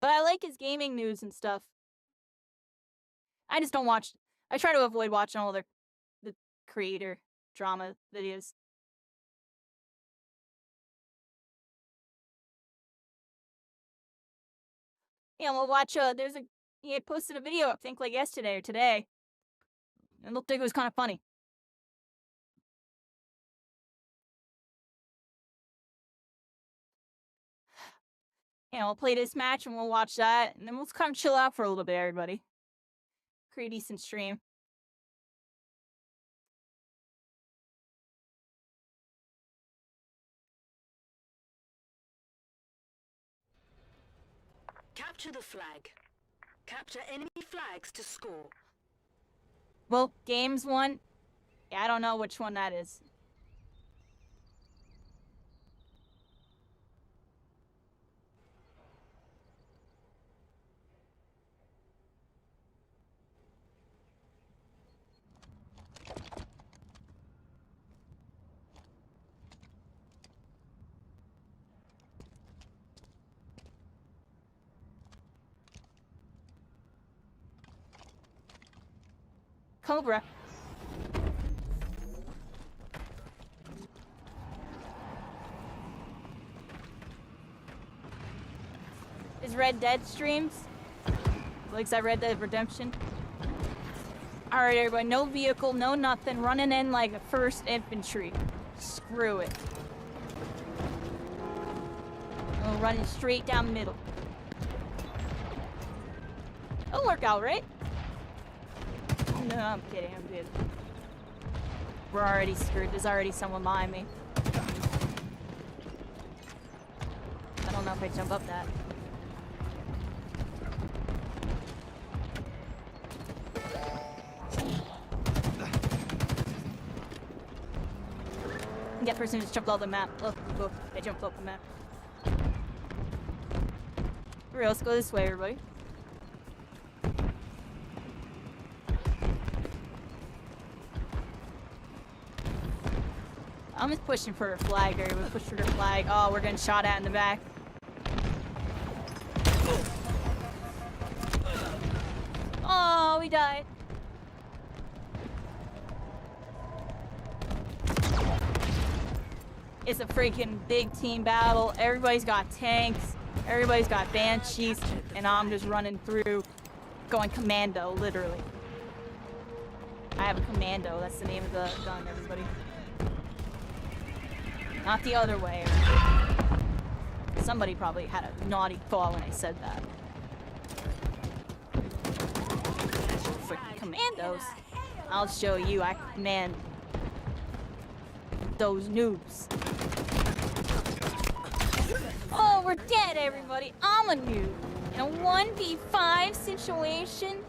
But I like his gaming news and stuff. I just don't watch. I try to avoid watching all the creator drama videos. Yeah, we'll watch. He had posted a video, I think, like yesterday or today. It looked like it was kind of funny. Yeah, we'll play this match and we'll watch that, and then we'll kind of chill out for a little bit, everybody. Pretty decent stream. Capture the flag. Capture enemy flags to score. Well, games one. Yeah, I don't know which one that is. Cobra. Is Red Dead streams? Likes that Red Dead Redemption. Alright, everybody, no vehicle, no nothing, running in like a first infantry. Screw it. Oh, running straight down middle. It'll work out, right? No, I'm kidding, I'm good. We're already screwed. There's already someone behind me. I don't know if I jump up that. Get person just jumped off the map. Look, look, they jumped off the map. For real, let's go this way, everybody. I'm just pushing for a flag, everybody. Push for the flag. Oh, we're getting shot at in the back. Oh, we died. It's a freaking big team battle. Everybody's got tanks. Everybody's got banshees. And I'm just running through, going commando, literally. I have a commando. That's the name of the gun, everybody. Not the other way. Somebody probably had a naughty thought when I said that. Freaking commandos. I'll show you. I command those noobs. Oh, we're dead, everybody. I'm a noob. In a 1v5 situation,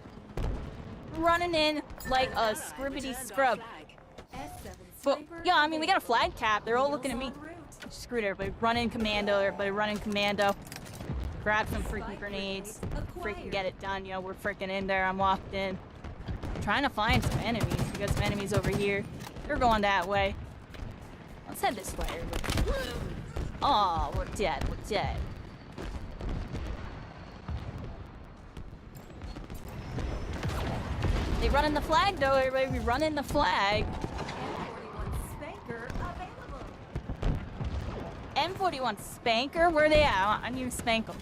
running in like a scribbity scrub. But, yeah, I mean, we got a flag cap. They're all looking at me. Screwed everybody. Run in commando, everybody. Run in commando. Grab some freaking grenades. Freaking get it done. You know, we're freaking in there. I'm locked in. Trying to find some enemies. We got some enemies over here. They're going that way. Let's head this way, everybody. Oh, we're dead. We're dead. They running the flag, though, everybody. We running the flag. M41 Spanker? Where are they at? I need to spank them.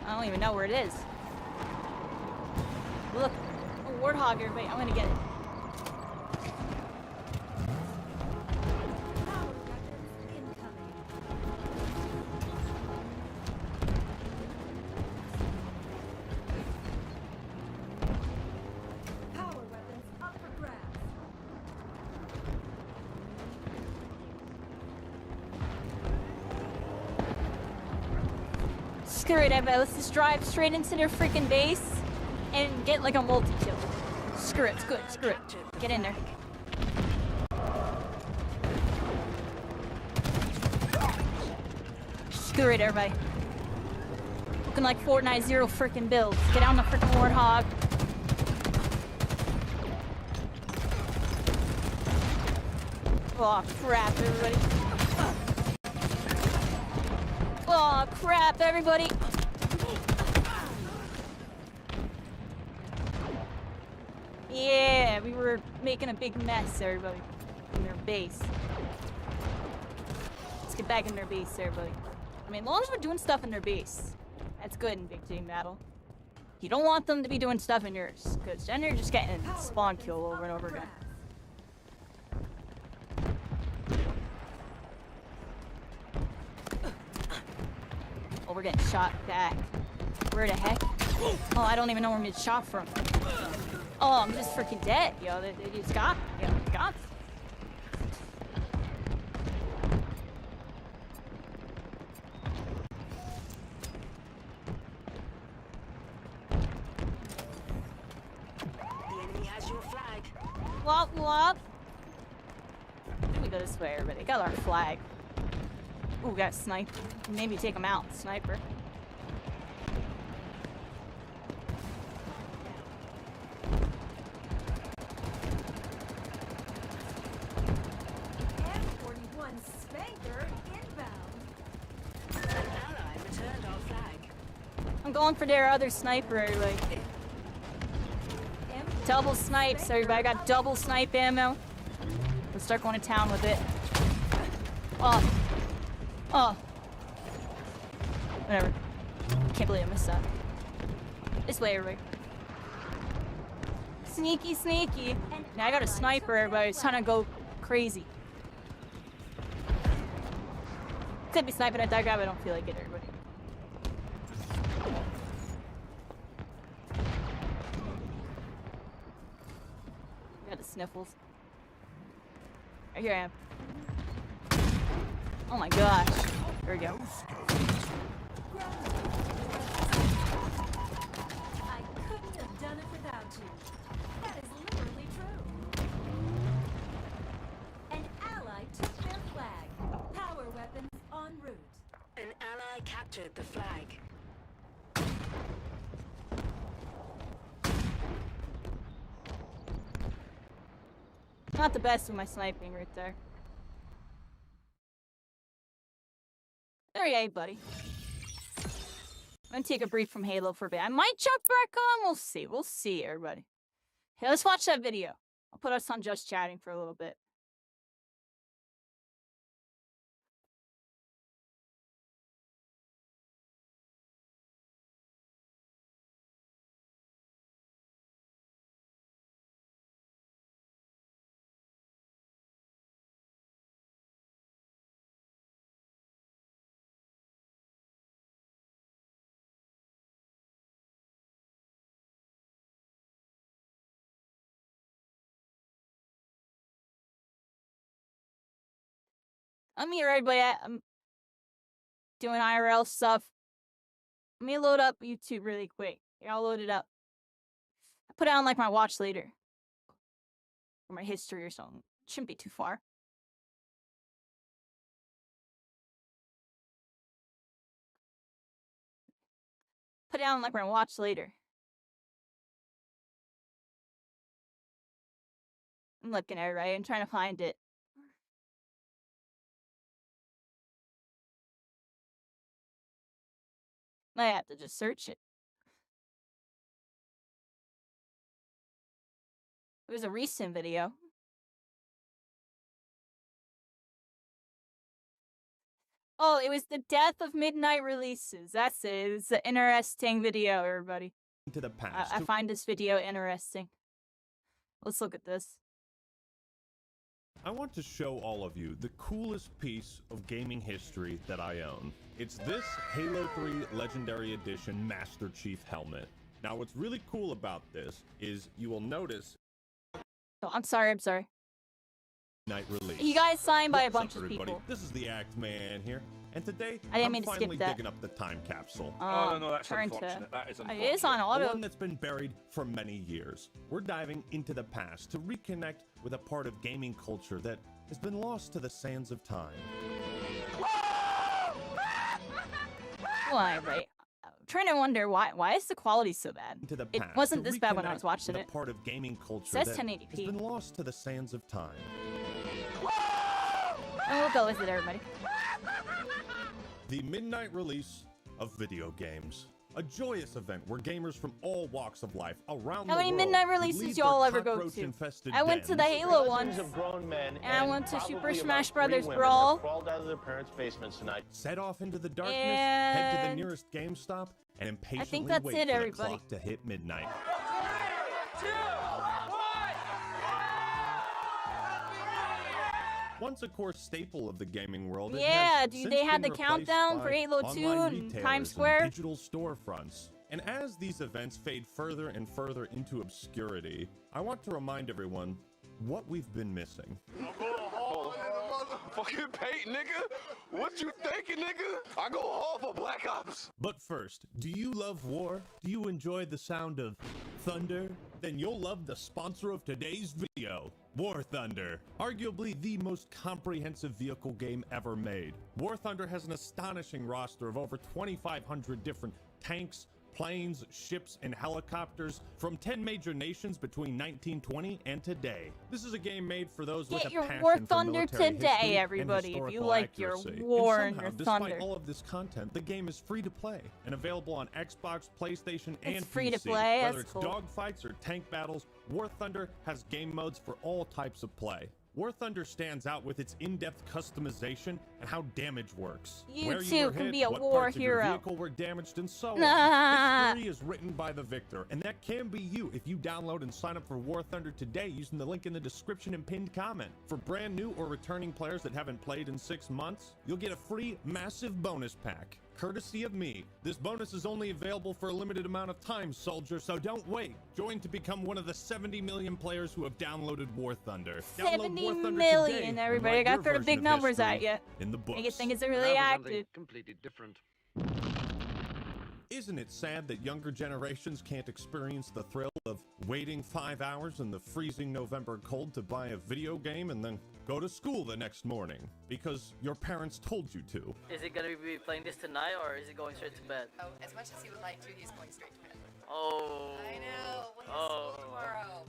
I don't even know where it is. Look. A Warthog, everybody. I'm gonna get it. Screw it, everybody. Let's just drive straight into their freaking base and get like a multi-kill. Screw it. Screw it. Screw it. Get in there. Screw it, everybody. Looking like Fortnite zero freaking builds. Get on the freaking Warthog. Oh crap, everybody. Oh crap, everybody! Yeah, we were making a big mess, everybody. In their base. Let's get back in their base, everybody. I mean, as long as we're doing stuff in their base, that's good in big team battle. You don't want them to be doing stuff in yours, because then you're just getting spawn kill over and over again. Oh, we're getting shot back. Where the heck? Oh, I don't even know where I'm getting shot from. Oh, I'm just freaking dead, yo. They just got me. Yo, they got me. The enemy has your flag. Wop, wop. We go this way, everybody. Got our flag. Ooh, we got a sniper. Maybe take him out. Sniper. M41 Spanker inbound. An ally returned our flag. I'm going for their other sniper, like. Double snipes, everybody. I got double snipe ammo. Let's start going to town with it. Oh. Oh. Whatever. Can't believe I missed that. This way, everybody. Sneaky, sneaky. Now I got a sniper, everybody. It's trying to go crazy. Could be sniping at that guy, but I don't feel like it, everybody. Got the sniffles. Right here I am. Oh my gosh. There we go. I couldn't have done it without you. That is literally true. An ally took their flag. Power weapons en route. An ally captured the flag. Not the best with my sniping right there. There you go, buddy. I'm gonna take a break from Halo for a bit. I might jump back on. We'll see. We'll see, everybody. Hey, let's watch that video. I'll put us on just chatting for a little bit. I'm here, everybody. I'm doing IRL stuff. Let me load up YouTube really quick. Here, I'll load it up. I put it on like my watch later. Or my history or something. Shouldn't be too far. Put it on like my watch later. I'm looking at it, right? I'm trying to find it. I have to just search it. It was a recent video. Oh, it was the death of midnight releases. That's it. It was an interesting video, everybody. To the past. I find this video interesting. Let's look at this. I want to show all of you the coolest piece of gaming history that I own. It's this Halo 3 Legendary Edition Master Chief helmet. Now, what's really cool about this is you will notice. Oh, I'm sorry. Night release. You guys signed by a What's bunch up, of everybody? people. This is the Act Man here, and today I didn't I'm mean to skip finally that. digging up the time capsule. Oh, no, that's turn to. unfortunate. That is It unfortunate. is on The auto. one that's been buried for many years. We're diving into the past to reconnect with a part of gaming culture that has been lost to the sands of time. Why, right? I'm trying to wonder why is the quality so bad? Into the It past wasn't to this bad when I reconnect was watching with it. a part of gaming culture Says that 1080p. has been lost to the sands of time. Oh, we'll go with it, everybody. The midnight release of video games. A joyous event where gamers from all walks of life around How the many world midnight leave releases their y'all ever go to? cockroach-infested I went to the dens. Halo one, Dozens of grown men and I went to Super probably Smash about 3 Brothers women Brawl. have crawled out of their parents' basements tonight. Set off into the darkness, head to the And nearest GameStop, and impatiently that's wait it, for the everybody. clock to hit midnight. Once a core staple of the gaming world, it Yeah, has dude, since they had been the countdown replaced for by Halo 2 online and retailers Times Square. and digital storefronts. And as these events fade further and further into obscurity, I want to remind everyone what we've been missing. Fucking paint, nigga. What you thinking, nigga? I go hard for Black Ops. But first, do you love war? Do you enjoy the sound of thunder? Then you'll love the sponsor of today's video, War Thunder. Arguably the most comprehensive vehicle game ever made. War Thunder has an astonishing roster of over 2,500 different tanks, planes, ships, and helicopters from 10 major nations between 1920 and today. This is a game made for those with Get a your passion War for Thunder military today, history everybody, and if you historical like your accuracy. war and and somehow, your despite thunder. all of this content, the game is free to play and available on Xbox, PlayStation, and It's free to PC. play, Whether that's it's cool. dogfights or tank battles, War Thunder has game modes for all types of play. War Thunder stands out with its in-depth customization and how damage works. You Where too were can hit, be a what war parts of your hero. vehicle were damaged, and so Nah. on. History is written by the victor, and that can be you if you download and sign up for War Thunder today using the link in the description and pinned comment. For brand new or returning players that haven't played in 6 months, you'll get a free massive bonus pack, courtesy of me. This bonus is only available for a limited amount of time, soldier, so don't wait. Join to become one of the 70 million players who have downloaded War Thunder. Download 70 War Thunder million, today and everybody. I write got your to throw version big of numbers history at you. in the books. Make it think it's really active. Completely different. Isn't it sad that younger generations can't experience the thrill of waiting 5 hours in the freezing November cold to buy a video game and then go to school the next morning because your parents told you to? Is he gonna be playing this tonight or is he going straight to bed? Oh, as much as he would like to, he's going straight to bed. Oh. I know. When Oh. school tomorrow.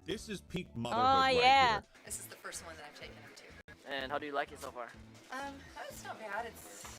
This is peak motherhood right yeah. here. This is the first one that I've taken him to. And how do you like it so far? It's not bad. It's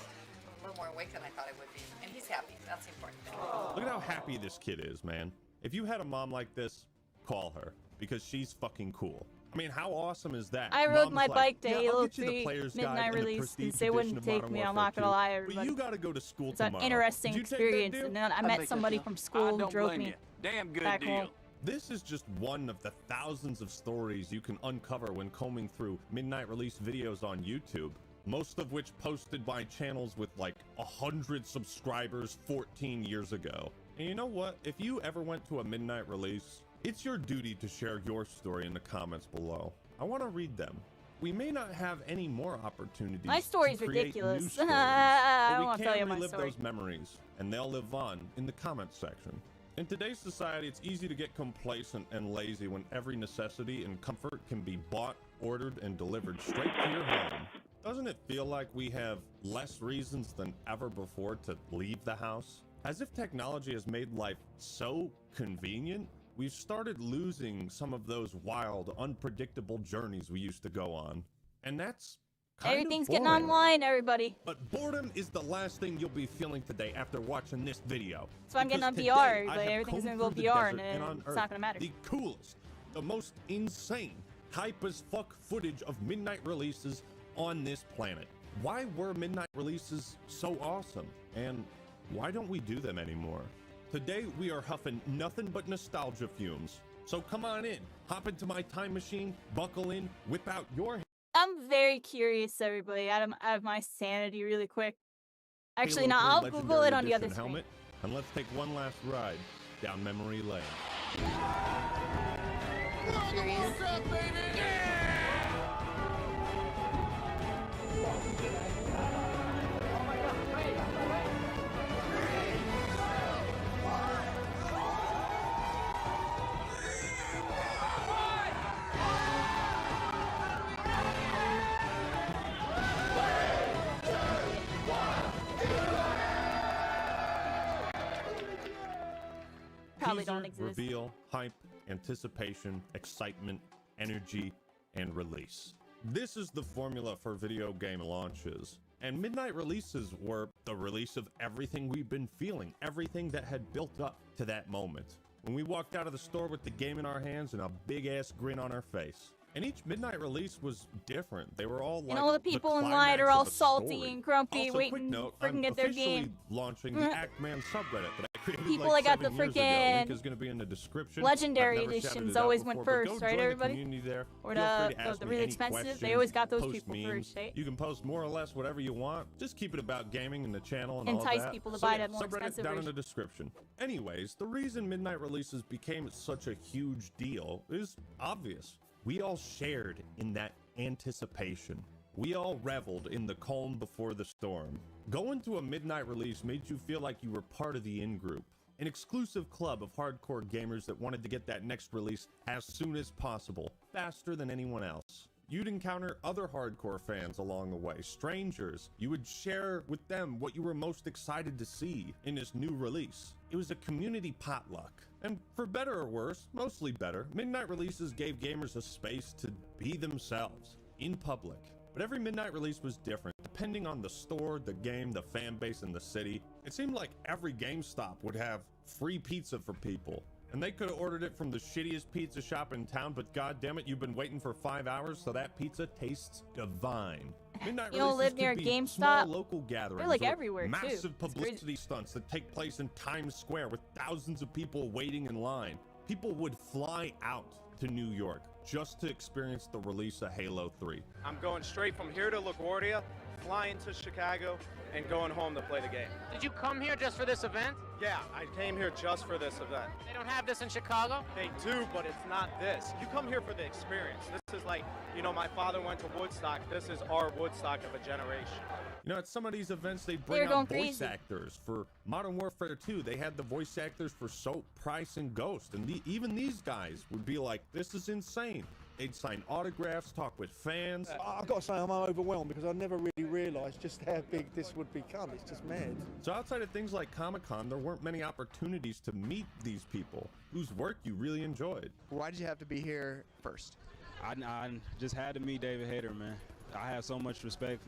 a little more awake than I thought it would be. And he's happy. That's the important thing. Look at how happy this kid is, man. If you had a mom like this, call her because she's fucking cool. I mean, how awesome is that? I rode Mom's my like, bike to "Yeah, I'll Halo get you the 3 player's guide midnight and the release prestige because they edition wouldn't of take Modern me. I'm Warfare not gonna 2, lie, but everybody. you gotta go to school It's an tomorrow. interesting Did you take that experience, deal? and then I met somebody from school who drove me Damn good back deal. home. This is just one of the thousands of stories you can uncover when combing through midnight release videos on YouTube, most of which posted by channels with like 100 subscribers 14 years ago. And you know what? If you ever went to a midnight release, it's your duty to share your story in the comments below. I want to read them. We may not have any more opportunities. My story's to create ridiculous. new stories, I but don't we want to can tell you my relive story. those memories, and they'll live on in the comments section. In today's society, it's easy to get complacent and lazy when every necessity and comfort can be bought, ordered, and delivered straight to your home. Doesn't it feel like we have less reasons than ever before to leave the house? As if technology has made life so convenient, we've started losing some of those wild, unpredictable journeys we used to go on. And that's kind Everything's of getting boring. online, everybody. But boredom is the last thing you'll be feeling today after watching this video. That's why I'm getting on Because VR, today I everybody. have Everything's combed gonna go through the VR, desert and on it's Earth not gonna matter. The coolest, the most insane, hype as fuck footage of midnight releases on this planet. Why were midnight releases so awesome? And why don't we do them anymore? Today we are huffing nothing but nostalgia fumes. So come on in, hop into my time machine, buckle in, whip out your I'm very curious, everybody. Out of my sanity, really quick. Actually, Halo no, 3 I'll Legendary Google it on the Edition other screen. helmet, and let's take one last ride down memory lane. Probably Teaser, don't exist. Reveal, hype, anticipation, excitement, energy, and release. This is the formula for video game launches. And midnight releases were the release of everything we've been feeling, everything that had built up to that moment. When we walked out of the store with the game in our hands and a big ass grin on our face. And each midnight release was different. They were all like And all the people in line climax are all of a salty story. and grumpy, Also, waiting, quick note, freaking I'm get their officially game. launching the Actman subreddit that I created People like that got 7 the years ago. freaking Link is going to be in the description. Legendary I've never shouted editions it out always before, went but first, go right, join the everybody? community there. Or Feel free to the ask me really any expensive? They questions, always got those post people memes. first, right? You can post more or less whatever you want. Just keep it about gaming and the channel and all Entice that. people to So buy yeah, that more subreddit expensive down in the version. description. Anyways, the reason midnight releases became such a huge deal is obvious. We all shared in that anticipation. We all reveled in the calm before the storm. Going to a midnight release made you feel like you were part of the in-group, an exclusive club of hardcore gamers that wanted to get that next release as soon as possible, faster than anyone else. You'd encounter other hardcore fans along the way, strangers. You would share with them what you were most excited to see in this new release. It was a community potluck. And for better or worse, mostly better, Midnight Releases gave gamers a space to be themselves in public. But every Midnight Release was different, depending on the store, the game, the fan base, and the city. It seemed like every GameStop would have free pizza for people. And they could have ordered it from the shittiest pizza shop in town, but goddammit, you've been waiting for 5 hours, so that pizza tastes divine. Midnight You don't Releases live near could a be GameStop? small local gatherings, They're like or everywhere, too. massive It's crazy. publicity stunts that take place in Times Square with thousands of people waiting in line. People would fly out to New York just to experience the release of Halo 3. I'm going straight from here to LaGuardia, flying to Chicago, and going home to play the game. Did you come here just for this event? Yeah, I came here just for this event. They don't have this in Chicago? They do, but it's not this. You come here for the experience. This is like, you know, my father went to Woodstock. This is our Woodstock of a generation. You know, at some of these events, they They're bring going out voice crazy. actors. For Modern Warfare 2, they had the voice actors for Soap, Price, and Ghost. And even these guys would be like, this is insane. They'd sign autographs, talk with fans. I've got to say I'm overwhelmed because I never really realised just how big this would become. It's just mad. So outside of things like Comic-Con, there weren't many opportunities to meet these people whose work you really enjoyed. Why did you have to be here first? I just had to meet David Hayter, man. I have so much respect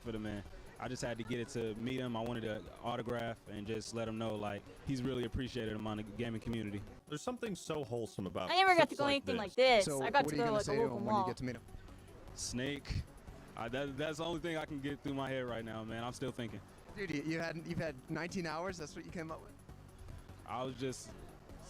for the man. I just had to get it to meet him. I wanted to autograph and just let him know, like, he's really appreciated among the gaming community. There's something so wholesome about I never got to trips go anything like this. So I got what to are you go gonna like a say to local him when you mall. get to meet him? Snake. That's the only thing I can get through my head right now, man. I'm still thinking. Dude, you've had 19 hours. That's what you came up with. I was just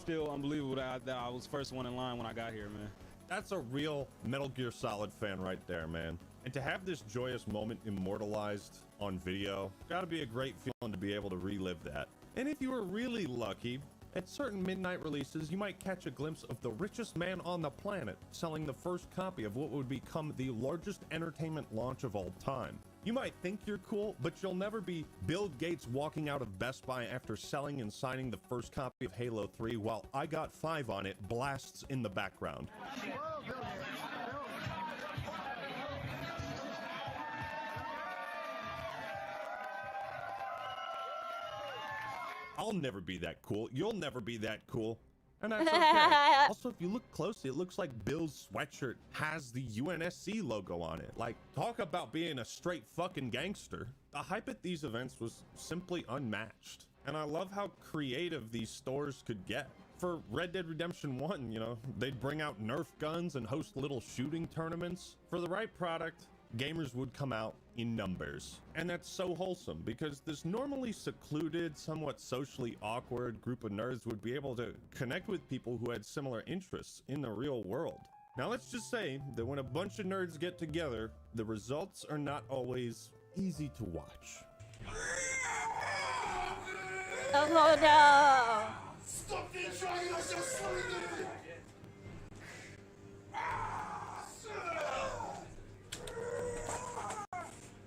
still unbelievable that I was first one in line when I got here, man. That's a real Metal Gear Solid fan right there, man. And to have this joyous moment immortalized on video, gotta be a great feeling to be able to relive that. And if you were really lucky, at certain Midnight Releases, you might catch a glimpse of the richest man on the planet selling the first copy of what would become the largest entertainment launch of all time. You might think you're cool, but you'll never be Bill Gates walking out of Best Buy after selling and signing the first copy of Halo 3 while I Got 5 on it blasts in the background. I'll never be that cool. You'll never be that cool. And that's okay. Also, if you look closely, it looks like Bill's sweatshirt has the UNSC logo on it. Like, talk about being a straight fucking gangster. The hype at these events was simply unmatched. And I love how creative these stores could get. For Red Dead Redemption 1, you know, they'd bring out Nerf guns and host little shooting tournaments. For the right product, gamers would come out in numbers. And that's so wholesome because this normally secluded, somewhat socially awkward group of nerds would be able to connect with people who had similar interests in the real world. Now let's just say that when a bunch of nerds get together, the results are not always easy to watch. Oh no! Stop being trying to just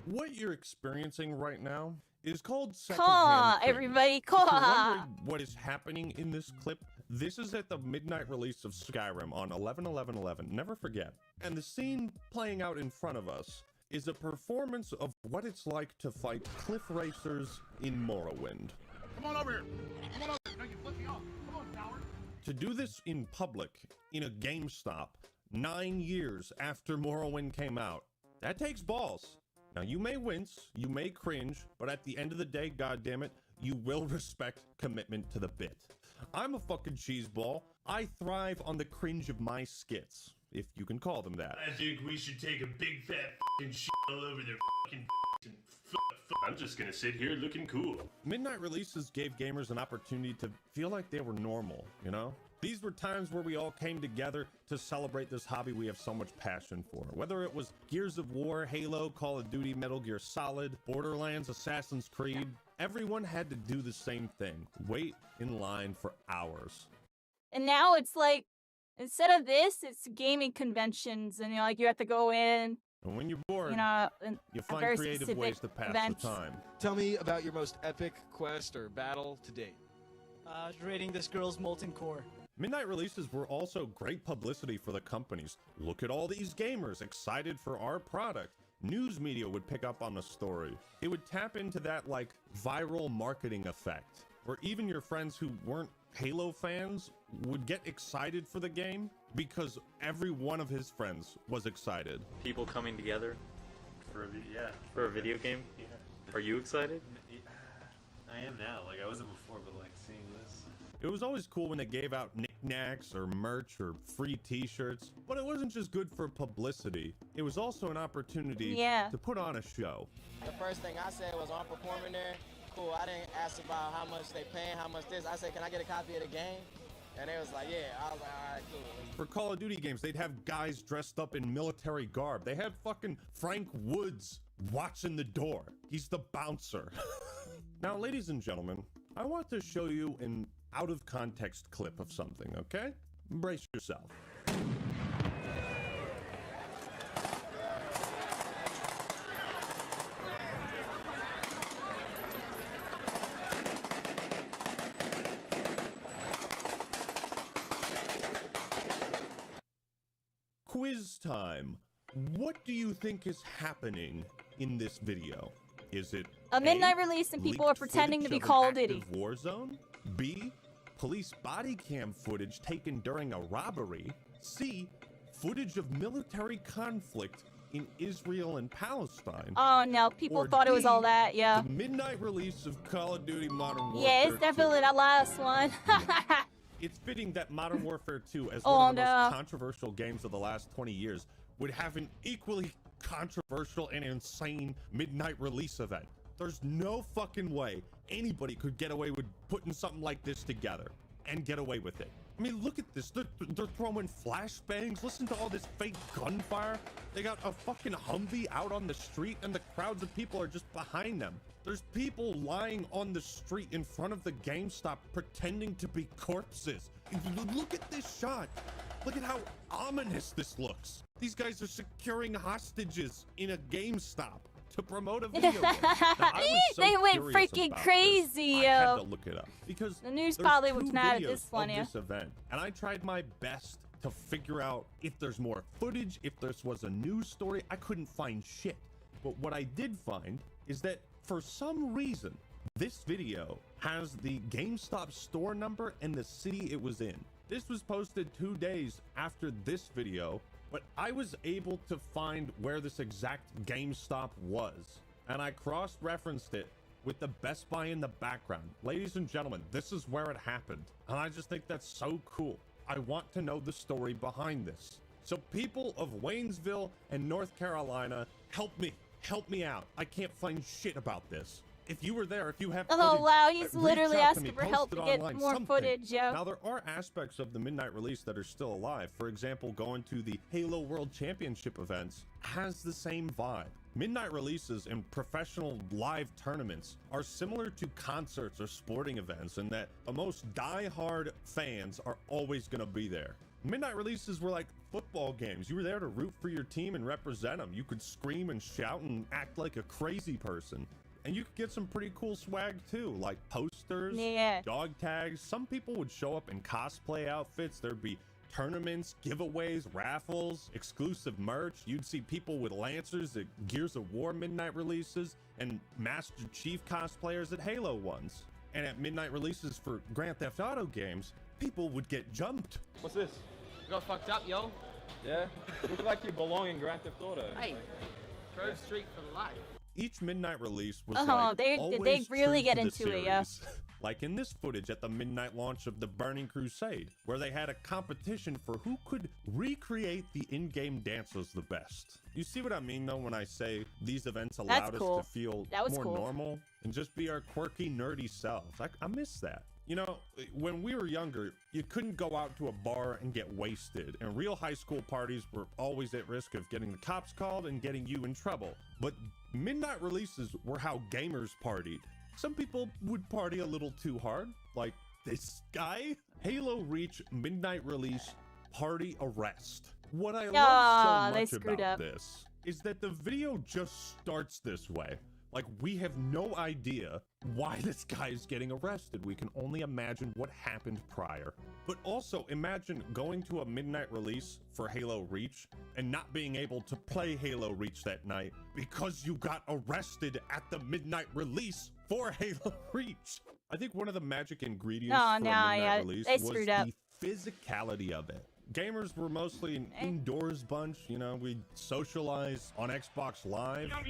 What you're experiencing right now is called Caw, secondhand cringe. everybody, If you're caw! wondering what is happening in this clip, this is at the midnight release of Skyrim on 11/11/11. Never forget. And the scene playing out in front of us is a performance of what it's like to fight cliff racers in Morrowind. Come on over here. Come on over here. No, you flipped me off. Come on, coward. To do this in public, in a GameStop, 9 years after Morrowind came out, that takes balls. Now, you may wince, you may cringe, but at the end of the day, goddammit, you will respect commitment to the bit. I'm a fucking cheeseball. I thrive on the cringe of my skits, if you can call them that. I think we should take a big fat fucking shit all over their fucking and I'm just gonna sit here looking cool. Midnight Releases gave gamers an opportunity to feel like they were normal, you know? These were times where we all came together to celebrate this hobby we have so much passion for. Whether it was Gears of War, Halo, Call of Duty, Metal Gear Solid, Borderlands, Assassin's Creed, everyone had to do the same thing. Wait in line for hours. And now it's like, instead of this, it's gaming conventions, and you have to go in. And when you're bored, you find very creative specific ways to pass events. the time. Tell me about your most epic quest or battle to date. Raiding this girl's molten core. Midnight releases were also great publicity for the companies. Look at all these gamers excited for our product. News media would pick up on the story. It would tap into that like viral marketing effect, where even your friends who weren't Halo fans would get excited for the game because every one of his friends was excited. People coming together for a video game. Yeah. Are you excited? I am now. Like I wasn't before, but like seeing this. It was always cool when they gave out knickknacks or merch or free t-shirts, but it wasn't just good for publicity. It was also an opportunity to put on a show. The first thing I said was, I'm performing there. Cool, I didn't ask about how much they paying, how much this. I said, can I get a copy of the game? And they was like, yeah. I was like, all right, cool. For Call of Duty games, they'd have guys dressed up in military garb. They had fucking Frank Woods watching the door. He's the bouncer. Now, ladies and gentlemen, I want to show you an out-of-context clip of something, okay? Brace yourself. Quiz time. What do you think is happening in this video? Is it a midnight release and people are pretending to be Call of Duty? Warzone? B, police body cam footage taken during a robbery? C, footage of military conflict in Israel and Palestine? Oh no, people thought it was all that, yeah. The midnight release of Call of Duty Modern Warfare. Yeah, it's definitely that last one. It's fitting that Modern Warfare 2, as one of the most controversial games of the last 20 years, would have an equally controversial and insane midnight release event. There's no fucking way anybody could get away with putting something like this together and get away with it. I mean, look at this. They're throwing flashbangs. Listen to all this fake gunfire. They got a fucking Humvee out on the street and the crowds of people are just behind them. There's people lying on the street in front of the GameStop pretending to be corpses. Look at this shot. Look at how ominous this looks. These guys are securing hostages in a GameStop to promote a video game. They went freaking crazy. I had to look it up because the news probably was not at this one. This event, and I tried my best to figure out if there's more footage, if this was a news story. I couldn't find shit. But what I did find is that for some reason, this video has the GameStop store number and the city it was in. This was posted 2 days after this video, but I was able to find where this exact GameStop was, and I cross-referenced it with the Best Buy in the background. Ladies and gentlemen, this is where it happened, and I just think that's so cool. I want to know the story behind this. So people of Waynesville and North Carolina, help me out. I can't find shit about this. If you were there, if you have footage, oh wow, he's literally reach out to asking me, for post help it to get online, more something. footage, yo. Now, there are aspects of the midnight release that are still alive. For example, going to the Halo World Championship events has the same vibe. Midnight releases and professional live tournaments are similar to concerts or sporting events in that the most die-hard fans are always going to be there. Midnight releases were like football games. You were there to root for your team and represent them. You could scream and shout and act like a crazy person. And you could get some pretty cool swag too, like posters, dog tags. Some people would show up in cosplay outfits. There'd be tournaments, giveaways, raffles, exclusive merch. You'd see people with Lancers at Gears of War midnight releases and Master Chief cosplayers at Halo ones. And at midnight releases for Grand Theft Auto games, people would get jumped. What's this? You got fucked up, yo. Yeah? Look like you belong in Grand Theft Auto. Hey, Grove Street for life. Each midnight release was they really get into it, yeah. Like in this footage at the midnight launch of the Burning Crusade, where they had a competition for who could recreate the in-game dances the best. You see what I mean though when I say these events allowed us to feel more normal and just be our quirky, nerdy selves. I miss that. You know, when we were younger, you couldn't go out to a bar and get wasted, and real high school parties were always at risk of getting the cops called and getting you in trouble. But midnight releases were how gamers partied. Some people would party a little too hard, like this guy. Halo Reach midnight release party arrest. What I love so much about this is that the video just starts this way. Like, we have no idea why this guy is getting arrested. We can only imagine what happened prior. But also, imagine going to a midnight release for Halo Reach and not being able to play Halo Reach that night because you got arrested at the midnight release for Halo Reach. I think one of the magic ingredients for a midnight release was the physicality of it. Gamers were mostly an indoors bunch, you know, we'd socialize on Xbox Live. But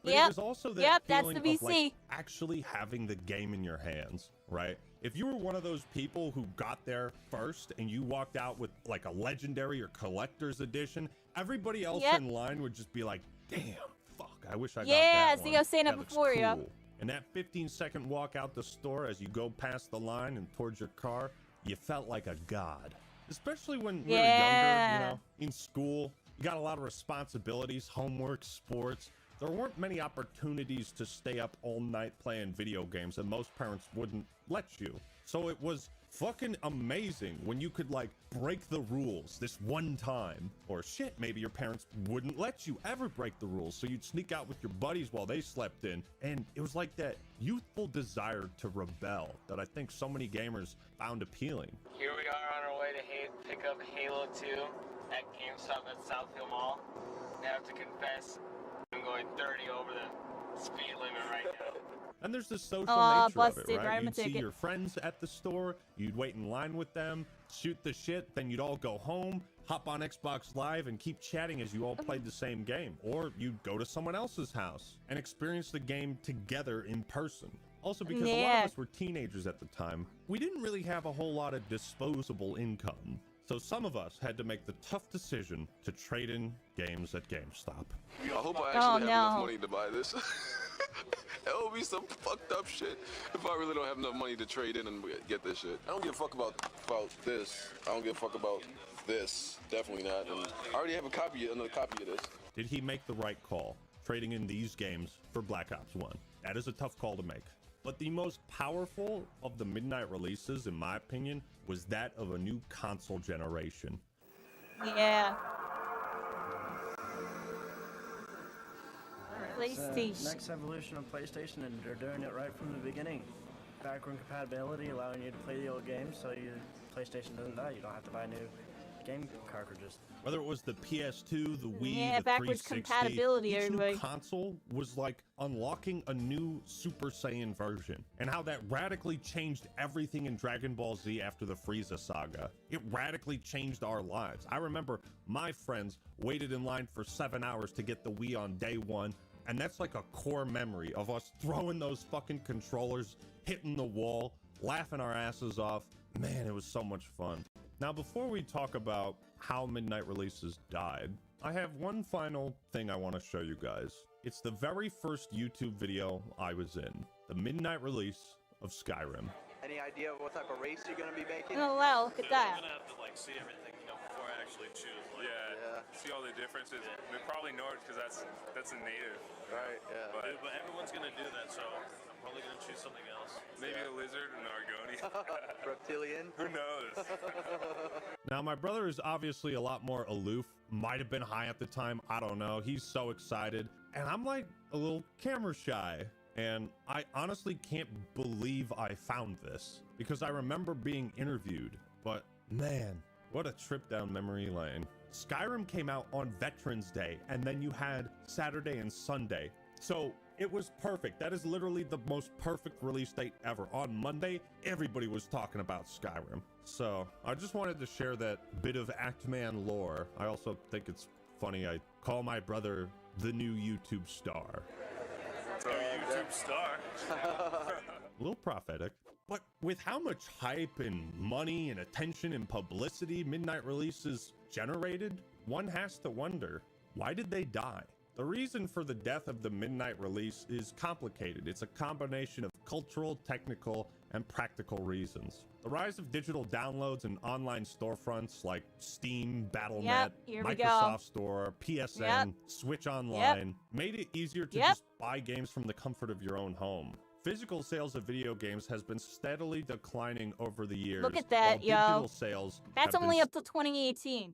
it was also that feeling of, like, actually having the game in your hands, right? If you were one of those people who got there first and you walked out with like a legendary or collector's edition, everybody else in line would just be like, damn, fuck, I wish I got that one. Yeah, see, I was saying it before, cool. And that 15-second walk out the store as you go past the line and towards your car, you felt like a god. Especially when we were younger, you know, in school. You got a lot of responsibilities, homework, sports. There weren't many opportunities to stay up all night playing video games, and most parents wouldn't let you. So it was fucking amazing when you could, like, break the rules this one time. Or shit, maybe your parents wouldn't let you ever break the rules, so you'd sneak out with your buddies while they slept in. And it was like that youthful desire to rebel that I think so many gamers found appealing. Here we are on our way to pick up Halo 2 at GameStop at Southfield Mall. I have to confess, I'm going 30 over the speed limit right now. And there's the social nature of it, right? Right, You'd see your friends at the store, you'd wait in line with them, shoot the shit, then you'd all go home, hop on Xbox Live, and keep chatting as you all played the same game. Or you'd go to someone else's house and experience the game together in person. Also, because a lot of us were teenagers at the time, we didn't really have a whole lot of disposable income. So some of us had to make the tough decision to trade in games at GameStop. I hope I actually have enough money to buy this. That would be some fucked up shit if I really don't have enough money to trade in and get this shit. I don't give a fuck about this. I don't give a fuck about this. Definitely not. And I already have another copy of this. Did he make the right call, trading in these games for Black Ops 1? That is a tough call to make. But the most powerful of the midnight releases, in my opinion, was that of a new console generation. Yeah. PlayStation. Next evolution of PlayStation, and they're doing it right from the beginning. Backward compatibility, allowing you to play the old games, so your PlayStation doesn't die. You don't have to buy new game cartridges. Whether it was the PS2, the Wii, Yeah, the backwards 360, compatibility, each everybody. new console was like unlocking a new Super Saiyan version, and how that radically changed everything in Dragon Ball Z after the Frieza saga. It radically changed our lives. I remember my friends waited in line for 7 hours to get the Wii on day one, and that's like a core memory of us throwing those fucking controllers, hitting the wall, laughing our asses off. Man, it was so much fun. Now, before we talk about how midnight releases died, I have one final thing I want to show you guys. It's the very first YouTube video I was in, the midnight release of Skyrim. Any idea of what type of race you're gonna be making? Oh wow, look at that. I'm gonna have to like see everything, you know, before I actually choose. Like, see all the differences. We probably know it because that's a native. Right. Yeah. But everyone's gonna do that, so I'm probably gonna choose something else. Maybe a lizard, an Argonian. Reptilian. Who knows? Now, my brother is obviously a lot more aloof, might have been high at the time, I don't know. He's so excited, and I'm like a little camera shy. And I honestly can't believe I found this, because I remember being interviewed, but man, what a trip down memory lane. Skyrim came out on Veterans Day, and then you had Saturday and Sunday. So it was perfect. That is literally the most perfect release date ever. On Monday, everybody was talking about Skyrim. So I just wanted to share that bit of Actman lore. I also think it's funny I call my brother the new YouTube star. YouTube star. A little prophetic. But with how much hype and money and attention and publicity midnight releases generated, one has to wonder, why did they die? The reason for the death of the midnight release is complicated. It's a combination of cultural, technical, and practical reasons. The rise of digital downloads and online storefronts like Steam, Battle.net, Microsoft Store, PSN, Switch Online made it easier to just buy games from the comfort of your own home. Physical sales of video games has been steadily declining over the years. Look at that, while digital yo. sales That's have only been up to 2018.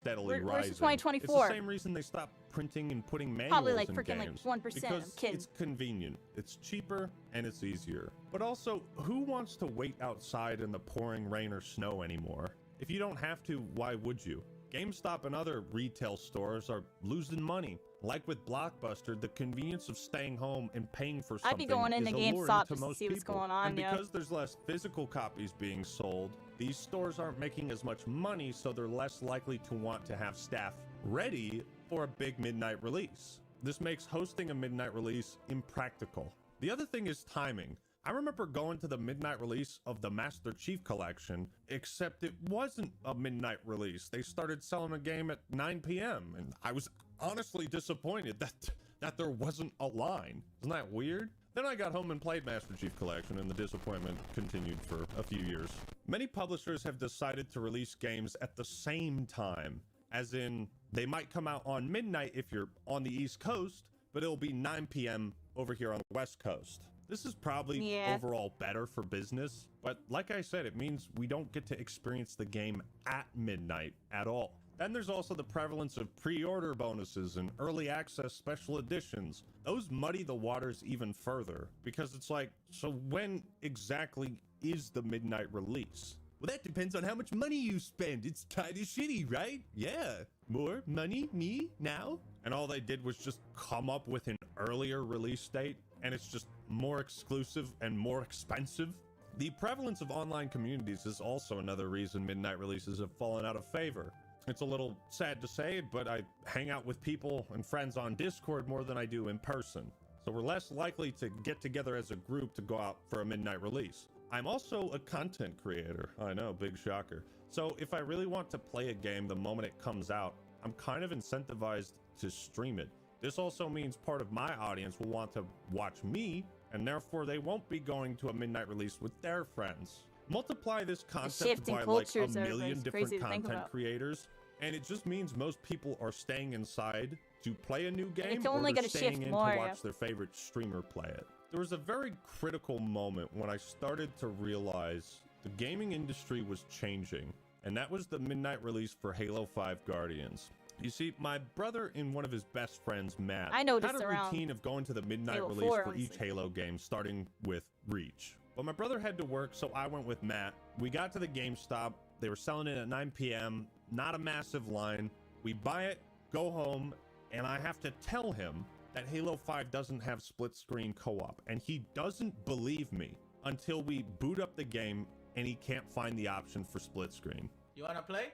steadily Where's rising. the 2024? It's the same reason they stopped printing and putting manuals Probably like in freaking games. like 1% Because of kids. it's convenient, it's cheaper, and it's easier. But also, who wants to wait outside in the pouring rain or snow anymore? If you don't have to, why would you? GameStop and other retail stores are losing money. Like with Blockbuster, the convenience of staying home and paying for something I'd be going into is alluring GameStop to just to most see what's people. going on, And yeah. because there's less physical copies being sold, these stores aren't making as much money, so they're less likely to want to have staff ready for a big midnight release. This makes hosting a midnight release impractical. The other thing is timing. I remember going to the midnight release of the Master Chief Collection, except it wasn't a midnight release. They started selling a game at 9 p.m. and I was honestly disappointed that there wasn't a line. Isn't that weird? Then I got home and played Master Chief Collection, and the disappointment continued for a few years. Many publishers have decided to release games at the same time, as in they might come out on midnight if you're on the East Coast, but it'll be 9 p.m. over here on the West Coast. This is probably overall better for business, but like I said, it means we don't get to experience the game at midnight at all. Then there's also the prevalence of pre-order bonuses and early access special editions. Those muddy the waters even further, because it's like, so when exactly is the midnight release? Well, that depends on how much money you spend. It's kind of shitty, right? Yeah. More money, me, now? And all they did was just come up with an earlier release date, and it's just more exclusive and more expensive. The prevalence of online communities is also another reason midnight releases have fallen out of favor. It's a little sad to say it, but I hang out with people and friends on Discord more than I do in person. So we're less likely to get together as a group to go out for a midnight release. I'm also a content creator. I know, big shocker. So if I really want to play a game the moment it comes out, I'm kind of incentivized to stream it. This also means part of my audience will want to watch me, and therefore they won't be going to a midnight release with their friends. Multiply this concept by like a million different content creators, and it just means most people are staying inside to play a new game, It's only or gonna they're staying shift in more, to watch their favorite streamer play it. There was a very critical moment when I started to realize the gaming industry was changing, and that was the midnight release for Halo 5 Guardians. You see, my brother and one of his best friends, Matt, I noticed had a around routine of going to the midnight Halo release 4, for each honestly. Halo game, starting with Reach. But my brother had to work, so I went with Matt. We got to the GameStop. They were selling it at 9 p.m. Not a massive line. We buy it, go home, and I have to tell him that Halo 5 doesn't have split screen co-op, and he doesn't believe me until we boot up the game and he can't find the option for split screen. You wanna play?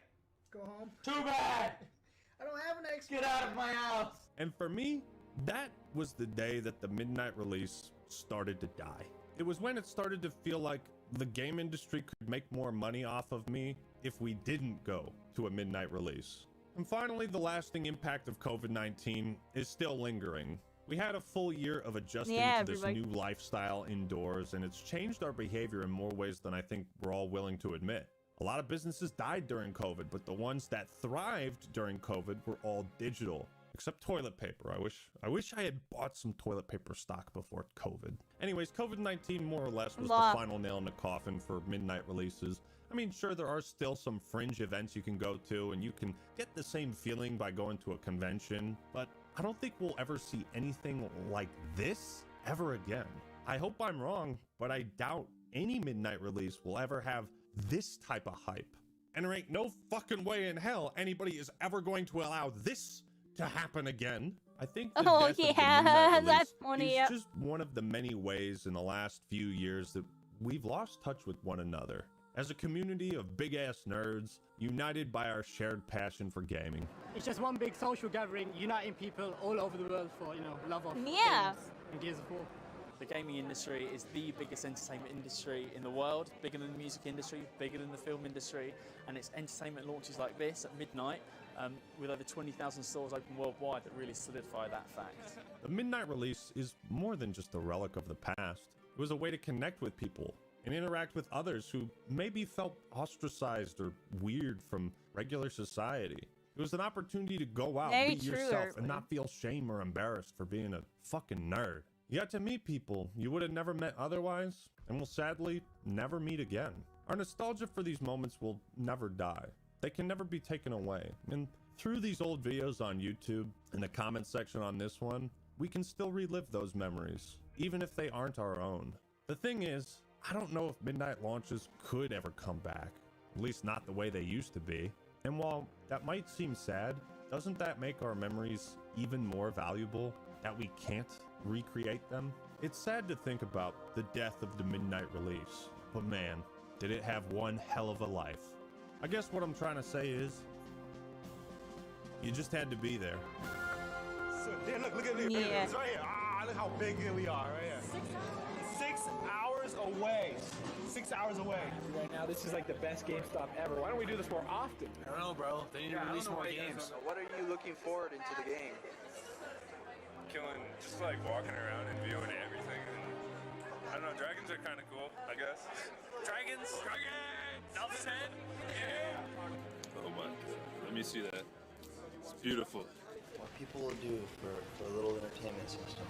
Go home. Too bad! I don't have an Xbox. Get out of my house! And for me, that was the day that the midnight release started to die. It was when it started to feel like the game industry could make more money off of me if we didn't go to a midnight release. And finally, the lasting impact of COVID-19 is still lingering. We had a full year of adjusting to this new lifestyle indoors, and it's changed our behavior in more ways than I think we're all willing to admit. A lot of businesses died during COVID, but the ones that thrived during COVID were all digital. Except toilet paper. I wish I had bought some toilet paper stock before COVID. Anyways, COVID-19 more or less was the final nail in the coffin for midnight releases. I mean, sure, there are still some fringe events you can go to, and you can get the same feeling by going to a convention, but I don't think we'll ever see anything like this ever again. I hope I'm wrong, but I doubt any midnight release will ever have this type of hype. And there ain't no fucking way in hell anybody is ever going to allow this to happen again. I think the death of the midnight release is just one of the many ways in the last few years that we've lost touch with one another. As a community of big-ass nerds, united by our shared passion for gaming. It's just one big social gathering, uniting people all over the world for, love of games and Gears of War. The gaming industry is the biggest entertainment industry in the world, bigger than the music industry, bigger than the film industry, and it's entertainment launches like this at midnight, with over 20,000 stores open worldwide, that really solidify that fact. The midnight release is more than just a relic of the past. It was a way to connect with people and interact with others who maybe felt ostracized or weird from regular society. It was an opportunity to go out, be yourself, and not feel shame or embarrassed for being a fucking nerd. You got to meet people you would have never met otherwise, and will sadly never meet again. Our nostalgia for these moments will never die. they can never be taken away. And through these old videos on YouTube, in the comment section on this one, we can still relive those memories, even if they aren't our own. The thing is, I don't know if midnight launches could ever come back, at least not the way they used to be. And while that might seem sad, doesn't that make our memories even more valuable, that we can't recreate them? It's sad to think about the death of the midnight release, but man, did it have one hell of a life. I guess what I'm trying to say is, you just had to be there. So, Dan, look at this. Yeah. It's right here. Ah, look how big we are right here. 6 hours away. 6 hours away. Right now, this is like the best GameStop ever. Why don't we do this more often? I don't know, bro. They need to release more games. What are you looking forward into the game? Killing, just like walking around and viewing everything. And, I don't know, dragons are kind of cool, I guess. Dragons! Dragons! Nelson! Yeah! Oh my god. Let me see that. It's beautiful. What people will do for a little entertainment system.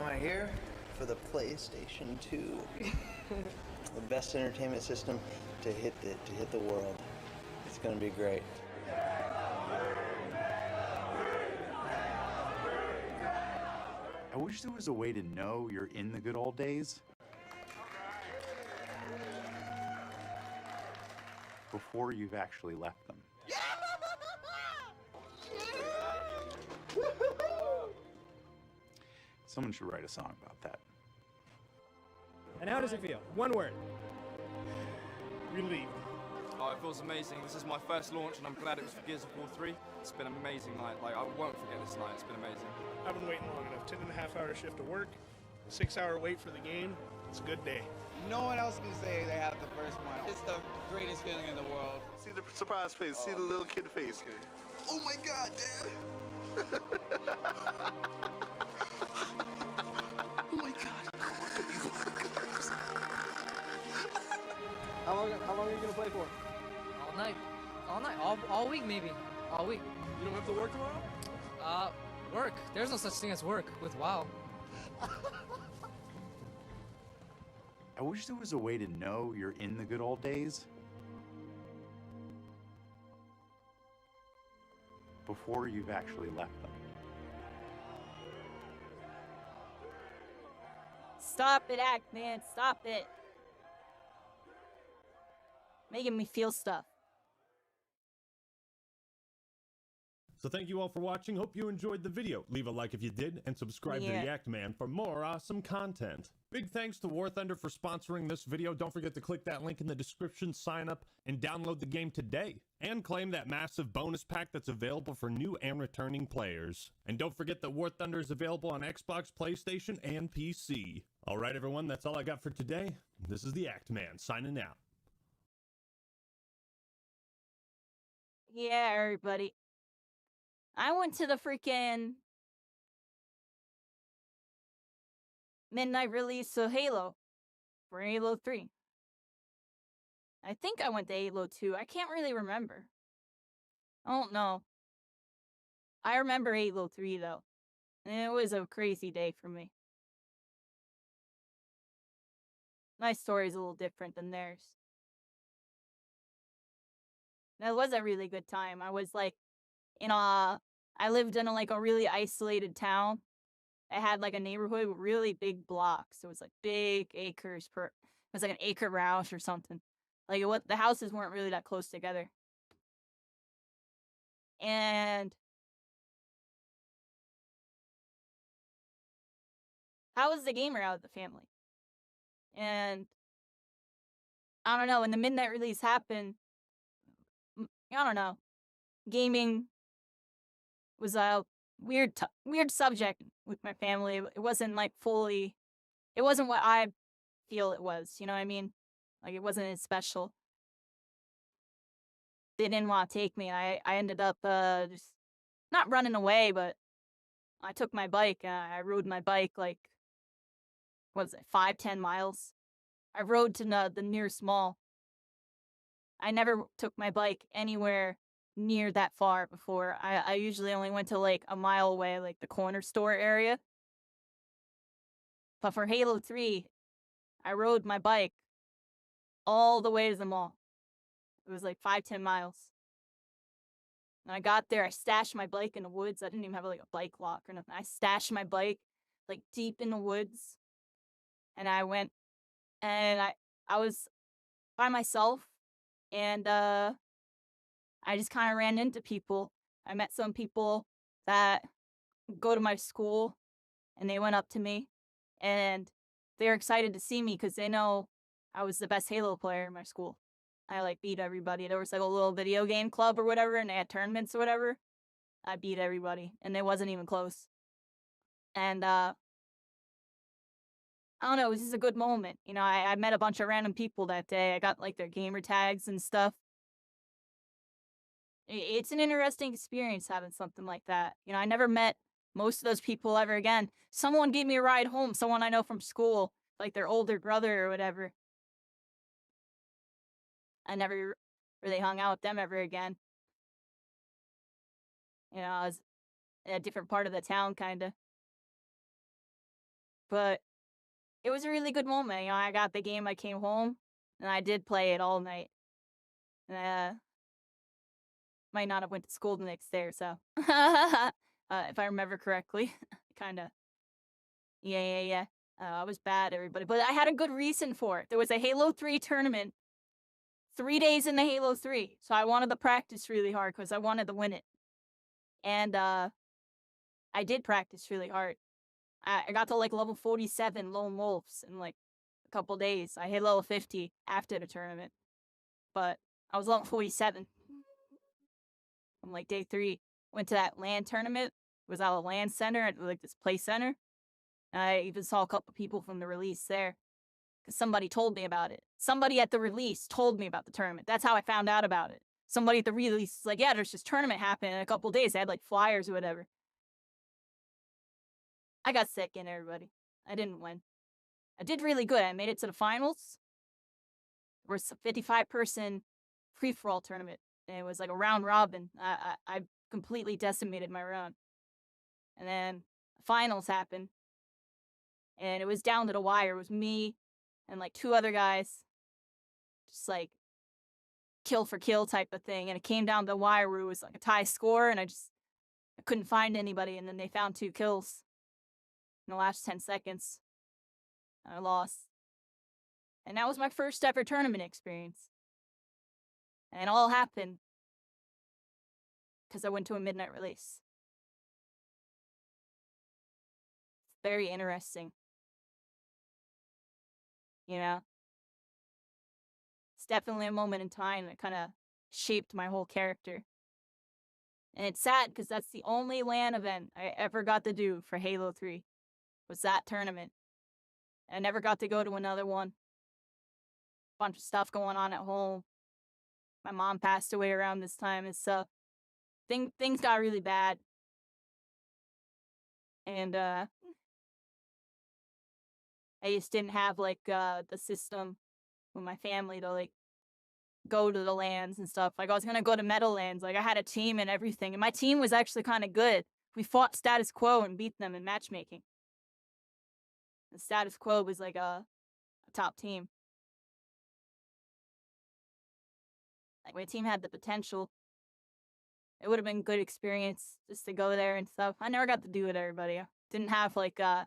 I'm here for the PlayStation 2. The best entertainment system to hit the world. It's gonna be great. I wish there was a way to know you're in the good old days before you've actually left them. Someone should write a song about that. And how does it feel? One word. Relieved. Oh, it feels amazing. This is my first launch, and I'm glad it was for Gears of War 3. It's been an amazing night. Like, I won't forget this night. It's been amazing. I've been waiting long enough. 10.5-hour shift to work, 6-hour wait for the game. It's a good day. No one else can say they have the first one. It's the greatest feeling in the world. See the surprise face. See the little kid face. Oh my God, Dad! Oh my God! How long are you gonna play for? All night. All night. All week, maybe. All week. You don't have to work tomorrow? Work. There's no such thing as work with WoW. I wish there was a way to know you're in the good old days before you've actually left them. Stop it, Act Man. Stop it. Making me feel stuff. So thank you all for watching. Hope you enjoyed the video. Leave a like if you did, and subscribe to the Act Man for more awesome content. Big thanks to War Thunder for sponsoring this video. Don't forget to click that link in the description, sign up, and download the game today. And claim that massive bonus pack that's available for new and returning players. And don't forget that War Thunder is available on Xbox, PlayStation, and PC. Alright everyone, that's all I got for today. This is the Act Man, signing out. Yeah, everybody. I went to the freaking midnight release of Halo for Halo 3. I think I went to Halo 2. I can't really remember. I don't know. I remember Halo 3 though. And it was a crazy day for me. My story's a little different than theirs. That was a really good time. I was like I lived in a really isolated town. I had like a neighborhood with really big blocks. It was like big acres per. It was like an acre house or something. Like the houses weren't really that close together. And I was the gamer out of the family. And I don't know, when the midnight release happened, I don't know, gaming was a weird subject with my family. It wasn't like it wasn't what I feel it was, you know what I mean? Like it wasn't as special. They didn't want to take me. I ended up just not running away, but I took my bike and I rode my bike like, what was it, 5-10 miles? I rode to the nearest mall. I never took my bike anywhere near that far before. I usually only went to like a mile away, like the corner store area. But for Halo 3, I rode my bike all the way to the mall. It was like 5-10 miles. And I got there, I stashed my bike in the woods. I didn't even have like a bike lock or nothing. I stashed my bike like deep in the woods. And I went and I was by myself and I just kind of ran into people. I met some people that go to my school and they went up to me and they're excited to see me because they know I was the best Halo player in my school. I like beat everybody. There was like a little video game club or whatever and they had tournaments or whatever. I beat everybody and it wasn't even close. And I don't know, it was just a good moment. You know, I met a bunch of random people that day. I got like their gamer tags and stuff. It's an interesting experience having something like that. You know, I never met most of those people ever again. Someone gave me a ride home, someone I know from school, like their older brother or whatever. I never really hung out with them ever again. You know, I was in a different part of the town, kind of. But it was a really good moment. You know, I got the game, I came home, and I did play it all night. Might not have went to school the next day or so. If I remember correctly. kind of. Yeah. I was bad, everybody. But I had a good reason for it. There was a Halo 3 tournament 3 days in the Halo 3. So I wanted to practice really hard because I wanted to win it. And I did practice really hard. I got to like level 47 Lone Wolves in like a couple days. I hit level 50 after the tournament. But I was level 47. On like day 3. Went to that LAN tournament. It was at a LAN center at like this play center. I even saw a couple people from the release there. Because somebody told me about it. Somebody at the release told me about the tournament. That's how I found out about it. Somebody at the release was like, yeah, there's this tournament happening in a couple days. They had like flyers or whatever. I got sick in everybody. I didn't win. I did really good. I made it to the finals. There was a 55-person free-for-all tournament. And it was like a round robin. I completely decimated my round. And then the finals happened. And it was down to the wire. It was me and like 2 other guys. Just like kill for kill type of thing. And it came down to the wire where it was like a tie score. And I couldn't find anybody. And then they found 2 kills in the last 10 seconds. And I lost. And that was my first ever tournament experience. And it all happened because I went to a midnight release. It's very interesting. You know? It's definitely a moment in time that kind of shaped my whole character. And it's sad because that's the only LAN event I ever got to do for Halo 3. Was that tournament. I never got to go to another one. Bunch of stuff going on at home. My mom passed away around this time and stuff. Things got really bad. And I just didn't have like the system with my family to like go to the LANs and stuff. Like I was gonna go to Meadowlands. Like I had a team and everything. And my team was actually kind of good. We fought Status Quo and beat them in matchmaking. The Status Quo was like a top team. Like my team had the potential. It would have been a good experience just to go there and stuff. I never got to do it, everybody. I didn't have like the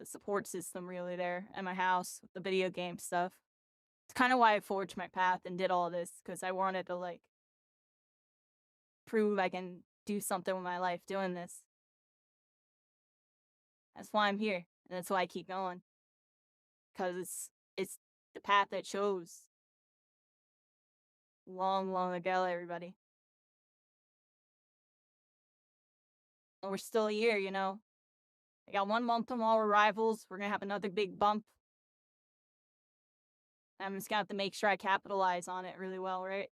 support system really there at my house with the video game stuff. It's kind of why I forged my path and did all this, because I wanted to like prove I can do something with my life doing this. That's why I'm here, and that's why I keep going. Because it's the path I chose. Long, long ago, everybody. And we're still here, you know. I got 1 month on all arrivals. We're gonna have another big bump. I'm just gonna have to make sure I capitalize on it really well, right?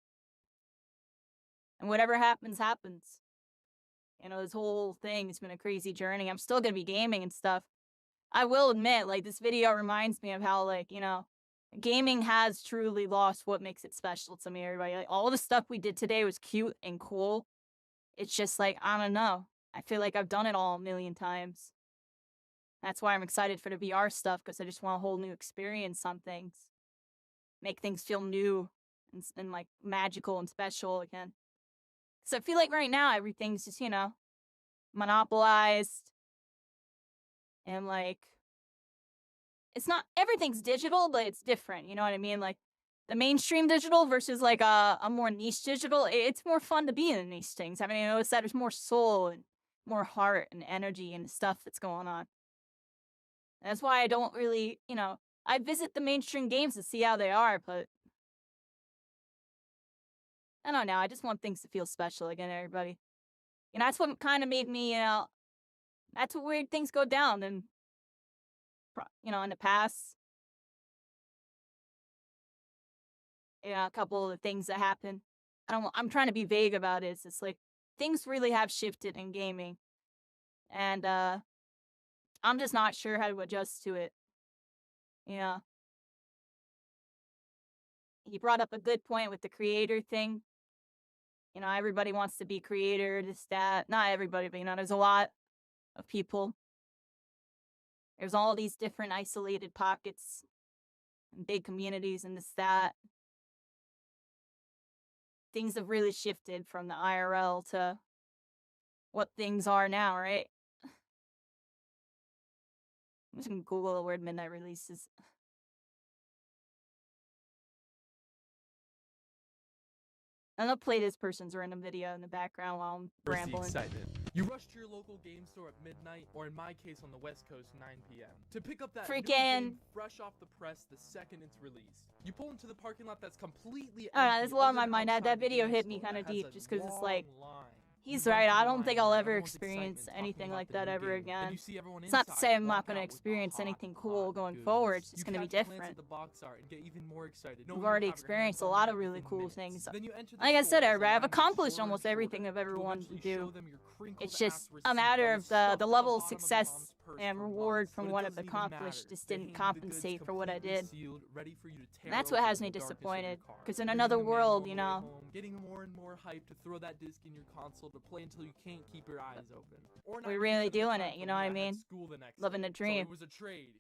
And whatever happens, happens. You know, this whole thing has been a crazy journey. I'm still gonna be gaming and stuff. I will admit, like, this video reminds me of how, like, you know, gaming has truly lost what makes it special to me, everybody. Like, all the stuff we did today was cute and cool. It's just like, I don't know. I feel like I've done it all a million times. That's why I'm excited for the VR stuff, because I just want a whole new experience on things. Make things feel new and like magical and special again. So I feel like right now everything's just, you know, monopolized and like it's not everything's digital, but it's different. You know what I mean? Like the mainstream digital versus like a more niche digital. It's more fun to be in these things. I mean, I noticed that there's more soul and more heart and energy and stuff that's going on. And that's why I don't really, you know, I visit the mainstream games to see how they are, but I don't know. I just want things to feel special again, everybody. And that's what kind of made me, you know, that's what weird things go down and, you know, in the past. Yeah, a couple of the things that happen. I'm trying to be vague about it. It's like things really have shifted in gaming. And I'm just not sure how to adjust to it. Yeah. He brought up a good point with the creator thing. You know, everybody wants to be creator, this, that. Not everybody, but, you know, there's a lot of people. There's all these different isolated pockets and big communities and this, that. Things have really shifted from the IRL to what things are now, right? I'm just gonna Google the word midnight releases. I'm gonna play this person's random video in the background while I'm rambling. Excitement. You rush to your local game store at midnight, or in my case on the West Coast, 9 p.m. to pick up that new game fresh off the press the second it's released. You pull into the parking lot that's completely I don't know, there's a lot on my mind. That video hit me kind of deep just because it's like, he's right. I don't think I'll ever experience anything like that ever again. It's not to say I'm not going to experience anything cool going forward. It's going to be different. We've already experienced a lot of really cool things. Like I said, I've accomplished almost everything I've ever wanted to do. It's just a matter of the level of success and reward from what I've accomplished just didn't compensate for what I did. And that's what has me disappointed. Because in another world, you know, getting more and more hyped to throw that disc in your console to play until you can't keep your eyes open. we're really doing it, you know what I mean? Living the dream.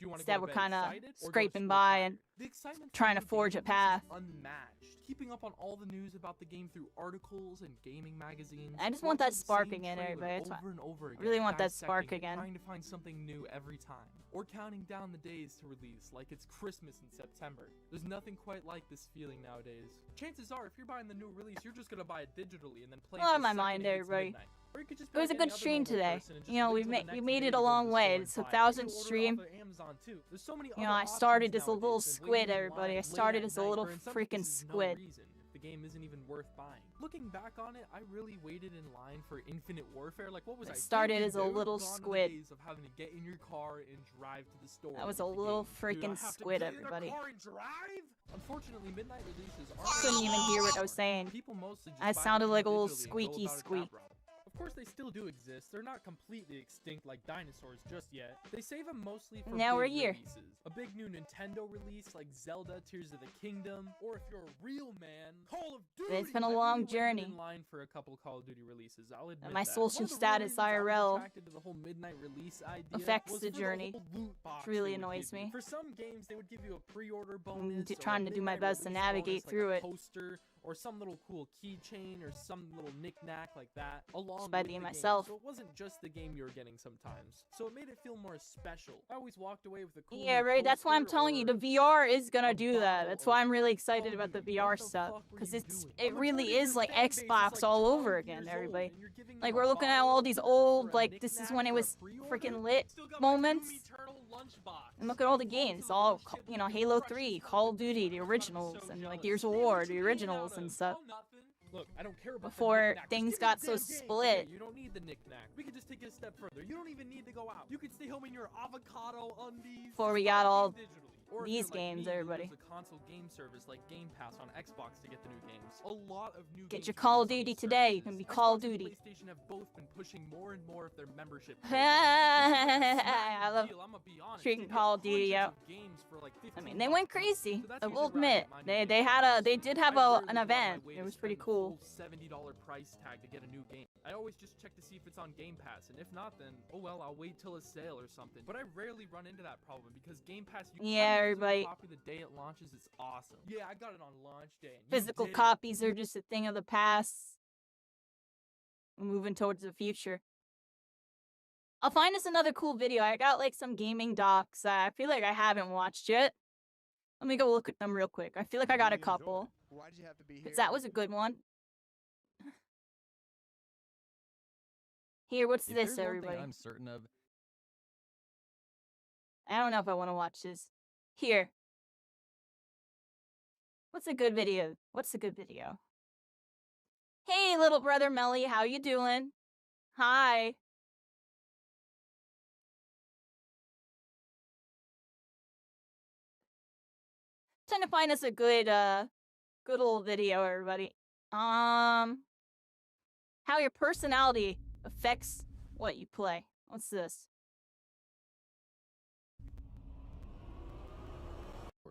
Instead, we're kind of scraping by and trying to forge a path. Unmatched. Keeping up on all the news about the game through articles and gaming magazines. I just want that spark again, everybody. That's why I really want that spark again. Trying to find something new every time. Or counting down the days to release like it's Christmas in September. There's nothing quite like this feeling nowadays. Chances are, if you're buying the new release, you're just gonna buy it digitally and then play it on my mind, everybody. It was a good stream today. You know, we made it a long way. It's 1,000 stream. You know, I started as a little squid, everybody. I started as a little freaking squid. The game isn't even worth buying. Looking back on it, I really waited in line for Infinite Warfare. Like, what was I started as a little squid. Of having to get in your car and drive to the store. That was a little freaking squid, everybody. Unfortunately, midnight releases couldn't even hear what I was saying. I sounded like a little squeaky squeak. Of course, they still do exist. They're not completely extinct like dinosaurs just yet. They save them mostly for now we're big here. Releases. A big new Nintendo release like Zelda Tears of the Kingdom, or if you're a real man, Call of Duty. It's been a long journey. In line for a couple Call of Duty releases. I'll admit my that. social status IRL To the whole midnight release idea affects the journey. It really annoys me. For some games, they would give you a pre-order bonus. Trying to do my best to navigate through it. Poster, or some little cool keychain, or some little knick-knack like that, along by with the game. myself. So it wasn't just the game you were getting sometimes. So it made it feel more special. I always walked away with a cool yeah, right. That's why I'm telling you, the VR is gonna do that. That's why I'm really excited about the VR stuff, because it really is like Xbox all over again, everybody. Like we're looking at all these old, like this is when it was freaking lit moments. And look at all the games, all, you know, Halo 3, Call of Duty, the originals, and like Gears of War, the originals and stuff. Look, I don't care about before things got so split. You don't need the knick-knack. We can just take it a step further. You don't even need to go out. You can stay home in your avocado undies. Before we got all these games, everybody. A console game service like Game Pass on Xbox to get the new games. A lot of new Get your Call of Duty today. You can be Call of Duty. PlayStation have both been pushing more and more of their membership. I love treating Call of Duty out. I mean, they went crazy. I will admit, they did have an event. It was pretty cool. $70 price tag to get a new game. I always just check to see if it's on Game Pass, and if not, then oh well, I'll wait till a sale or something. But I rarely run into that problem because Game Pass. Yeah, everybody. Copy the day it launches is awesome. Yeah, I got it on launch day. And you Physical did it. copies are just a thing of the past. We're moving towards the future. I'll find us another cool video. I got like some gaming docs I feel like I haven't watched yet. Let me go look at them real quick. I feel like I got a couple. Why'd you have to be here? Because that was a good one. Here, what's this, everybody? I'm certain of. I don't know if I want to watch this. Here. What's a good video? What's a good video? Hey, little brother Melly, how you doing? Hi. Trying to find us a good, good old video, everybody. How your personality affects what you play. What's this?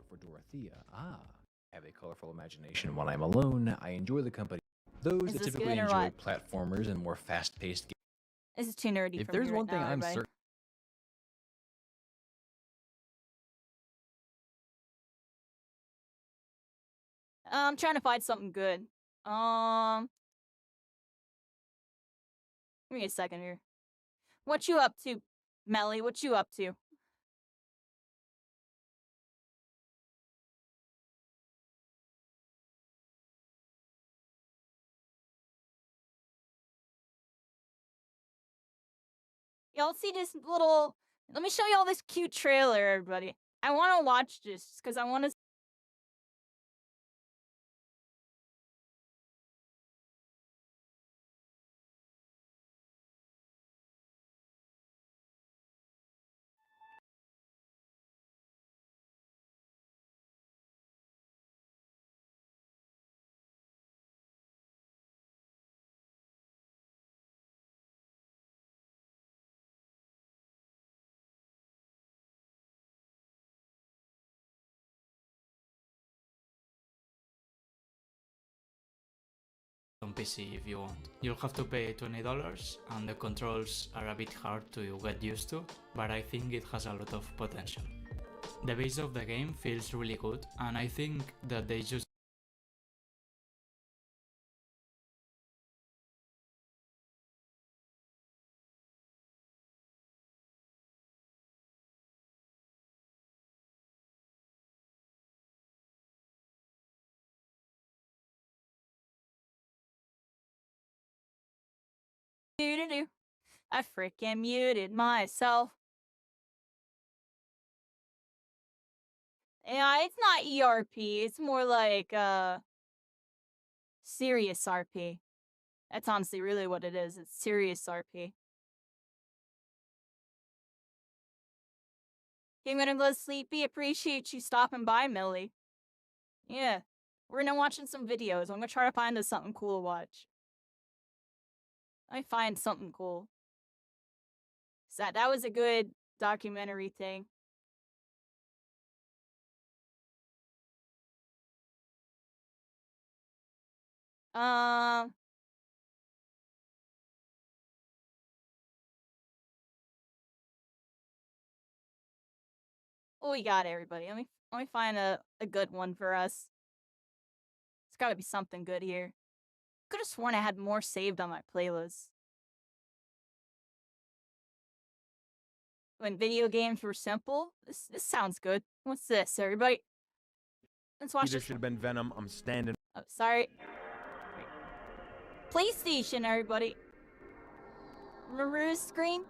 For Dorothea. I have a colorful imagination when I'm alone. I enjoy the company. Those Is that this typically good or enjoy what? platformers and more fast-paced games. This is too nerdy If for there's me one right thing now, I'm everybody. certain. I'm trying to find something good. Give me a second here. What you up to, Melly? What you up to? Y'all see this little... Let me show y'all this cute trailer, everybody. I want to watch this, because I want to... On PC if you want. You'll have to pay $20 and the controls are a bit hard to get used to, but I think it has a lot of potential. The base of the game feels really good and I think that they just Do-do-do. I freaking muted myself. Yeah, it's not ERP. It's more like, serious RP. That's honestly really what it is. It's serious RP. I'm gonna go sleepy. Appreciate you stopping by, Millie. Yeah. We're gonna watching some videos. I'm gonna try to find us something cool to watch. I find something cool. So that was a good documentary thing. What we got, everybody? Let me find a good one for us. It's gotta be something good here. Could have sworn I had more saved on my playlist. When video games were simple? This sounds good. What's this, everybody? Let's watch Peter this. should have been Venom. I'm standing. Oh, sorry. PlayStation, everybody. Remember this screen?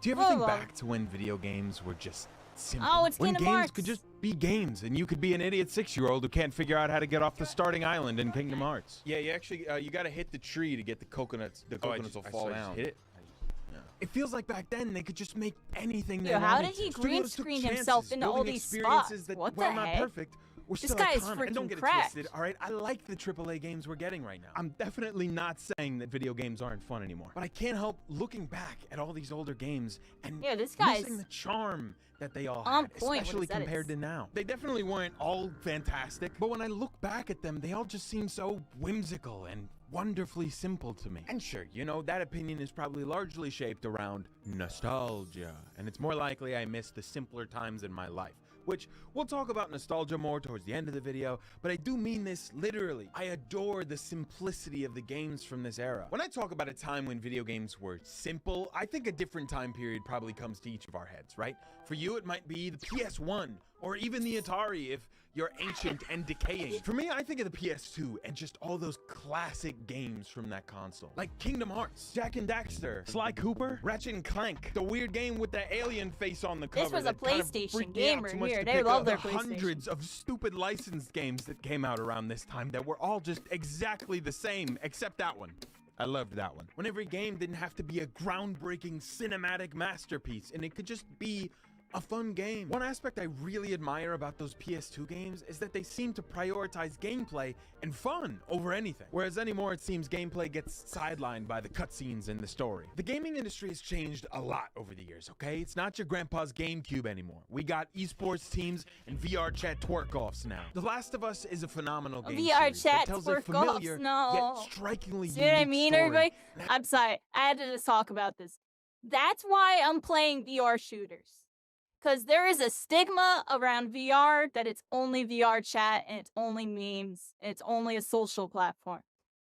Do you ever think back to when video games were just simple? Oh, it's when Kingdom games Hearts. could just be games, and you could be an idiot 6-year-old who can't figure out how to get off the starting island in Kingdom Hearts. Yeah, you actually you got to hit the tree to get the coconuts. The coconuts will fall down. Hit it. It feels like back then they could just make anything they Yo, how wanted did he to. green Studios took screen chances, himself into all building these experiences spots? that, What while the not heck? perfect, were This still guy is iconic. And don't freaking get it cracked. twisted, all right? I like the AAA games we're getting right now. I'm definitely not saying that video games aren't fun anymore, but I can't help looking back at all these older games and this guy's missing the charm that they all on had, point with especially his edits. compared to now. They definitely weren't all fantastic, but when I look back at them, they all just seem so whimsical and wonderfully simple to me. And sure, you know, that opinion is probably largely shaped around nostalgia, and it's more likely I miss the simpler times in my life, which we'll talk about nostalgia more towards the end of the video, but I do mean this literally. I adore the simplicity of the games from this era. When I talk about a time when video games were simple, I think a different time period probably comes to each of our heads, right? For you, it might be the PS1, or even the Atari if you're ancient and decaying. For me, I think of the PS2 and just all those classic games from that console. Like Kingdom Hearts, Jak and Daxter, Sly Cooper, Ratchet and Clank, the weird game with the alien face on the cover. This was a that kind of PlayStation freaked me out gamer too much here. to They pick love up. their The PlayStation. hundreds of stupid licensed games that came out around this time that were all just exactly the same, except that one. I loved that one. When every game didn't have to be a groundbreaking cinematic masterpiece, and it could just be a fun game. One aspect I really admire about those PS2 games is that they seem to prioritize gameplay and fun over anything. Whereas anymore, it seems gameplay gets sidelined by the cutscenes and the story. The gaming industry has changed a lot over the years, okay? It's not your grandpa's GameCube anymore. We got esports teams and VR chat twerk-offs now. The Last of Us is a phenomenal game VR series that chat tells a twerk-offs, familiar no. yet strikingly See what I unique mean, story. everybody? I'm sorry. I had to just talk about this. That's why I'm playing VR shooters. Because there is a stigma around VR that it's only VR chat and it's only memes. And it's only a social platform.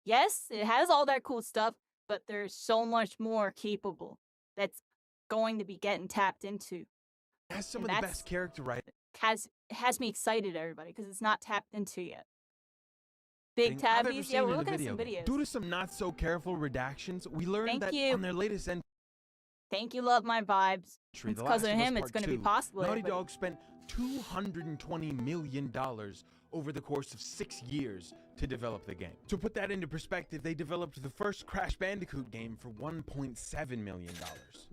Yes, it has all that cool stuff, but there's so much more capable that's going to be getting tapped into. It has some And of the that's- best character writing. Has me excited, everybody, because it's not tapped into yet. Big I've ever tabbies. seen Yeah, we're in a looking at video some game. videos. Due to some not so careful redactions, we learned Thank that you. on their latest entry, Thank you, love my vibes. It's The because Last of of Us him, it's Part going to be 2, possible. Naughty everybody. Dog spent $220 million over the course of 6 years to develop the game. To put that into perspective, they developed the first Crash Bandicoot game for $1.7 million.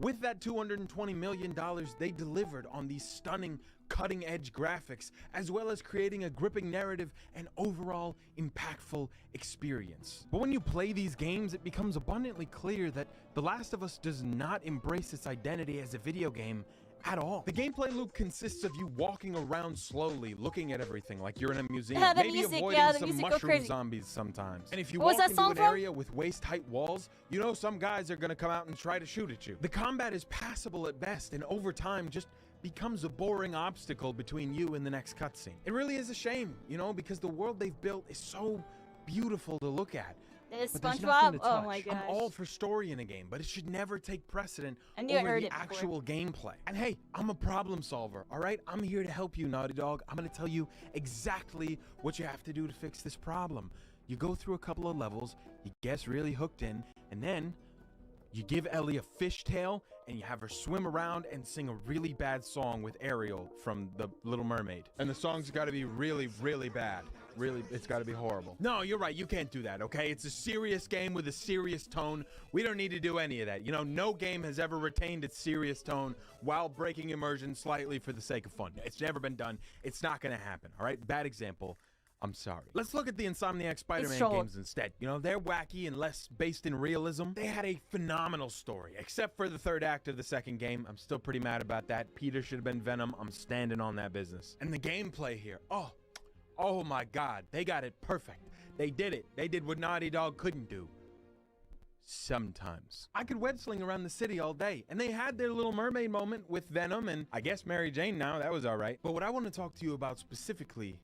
With that $220 million, they delivered on these stunning, cutting-edge graphics, as well as creating a gripping narrative and overall impactful experience. But when you play these games, it becomes abundantly clear that The Last of Us does not embrace its identity as a video game at all. The gameplay loop consists of you walking around slowly, looking at everything like you're in a museum, Yeah, the maybe music, avoiding yeah, the some music go mushroom crazy. zombies sometimes. And if you What was walk that into song an from? area with waist-height walls, you know some guys are gonna come out and try to shoot at you. The combat is passable at best, and over time just becomes a boring obstacle between you and the next cutscene. It really is a shame, you know, because the world they've built is so beautiful to look at. There's But there's SpongeBob. nothing to Oh touch. my gosh. I'm all for story in a game, but it should never take precedent I knew I over heard the it before. actual gameplay. And hey, I'm a problem solver, all right? I'm here to help you, Naughty Dog. I'm gonna tell you exactly what you have to do to fix this problem. You go through a couple of levels, you get really hooked in, and then you give Ellie a fishtail, and you have her swim around and sing a really bad song with Ariel from The Little Mermaid. And the song's gotta be really, really bad. Really, it's gotta be horrible. No, you're right, you can't do that, okay? It's a serious game with a serious tone. We don't need to do any of that. You know, no game has ever retained its serious tone while breaking immersion slightly for the sake of fun. It's never been done. It's not gonna happen, all right? Bad example. I'm sorry. Let's look at the Insomniac Spider-Man short. games instead. You know, they're wacky and less based in realism. They had a phenomenal story, except for the third act of the second game. I'm still pretty mad about that. Peter should have been Venom. I'm standing on that business. And the gameplay here, oh my God, they got it perfect. They did it. They did what Naughty Dog couldn't do. Sometimes. I could web sling around the city all day, and they had their Little Mermaid moment with Venom and I guess Mary Jane now. That was all right. But what I want to talk to you about specifically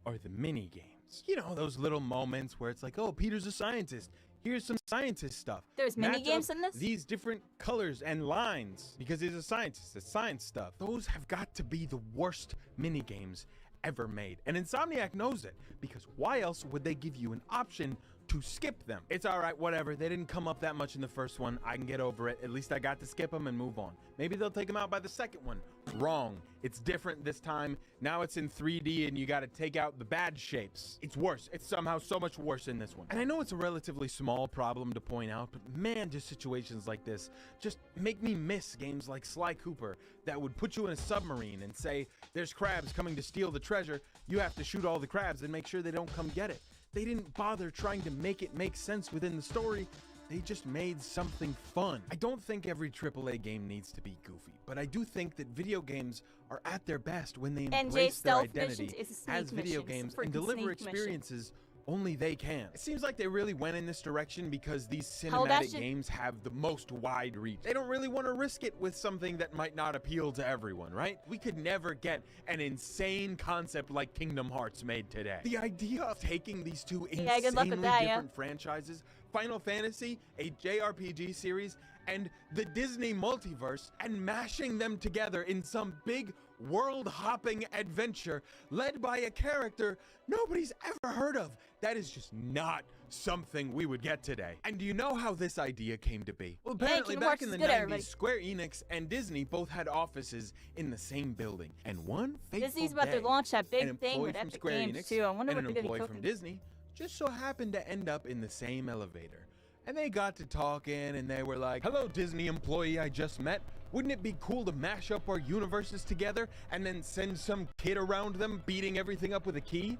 are the mini games. You know, those little moments where it's like, oh, Peter's a scientist. Here's some scientist stuff. There's mini Match games up in this? These different colors and lines because he's a scientist. It's science stuff. Those have got to be the worst mini games ever made. And Insomniac knows it because why else would they give you an option to skip them? It's all right, whatever. They didn't come up that much in the first one. I can get over it. At least I got to skip them and move on. Maybe they'll take them out by the second one Wrong. It's different this time. Now it's in 3D and you gotta take out the bad shapes. It's worse. It's somehow so much worse in this one. And I know it's a relatively small problem to point out, but man, just situations like this just make me miss games like Sly Cooper that would put you in a submarine and say, there's crabs coming to steal the treasure. You have to shoot all the crabs and make sure they don't come get it. They didn't bother trying to make it make sense within the story. They just made something fun. I don't think every AAA game needs to be goofy, but I do think that video games are at their best when they embrace their identity as video games and deliver experiences only they can. It seems like they really went in this direction because these cinematic games have the most wide reach. They don't really want to risk it with something that might not appeal to everyone, right? We could never get an insane concept like Kingdom Hearts made today. The idea of taking these two insanely different franchises, Final Fantasy, a JRPG series, and the Disney multiverse, and mashing them together in some big world-hopping adventure led by a character nobody's ever heard of. That is just not something we would get today. And do you know how this idea came to be? Well, apparently back in the 90s, Square Enix and Disney both had offices in the same building. And one fateful Disney's about to day, launch that big an thing employee with from Epic Square Games Enix too. I wonder and what an they're gonna be employee from cooking. Disney just so happened to end up in the same elevator. And they got to talking and they were like, hello, Disney employee I just met. Wouldn't it be cool to mash up our universes together and then send some kid around them beating everything up with a key?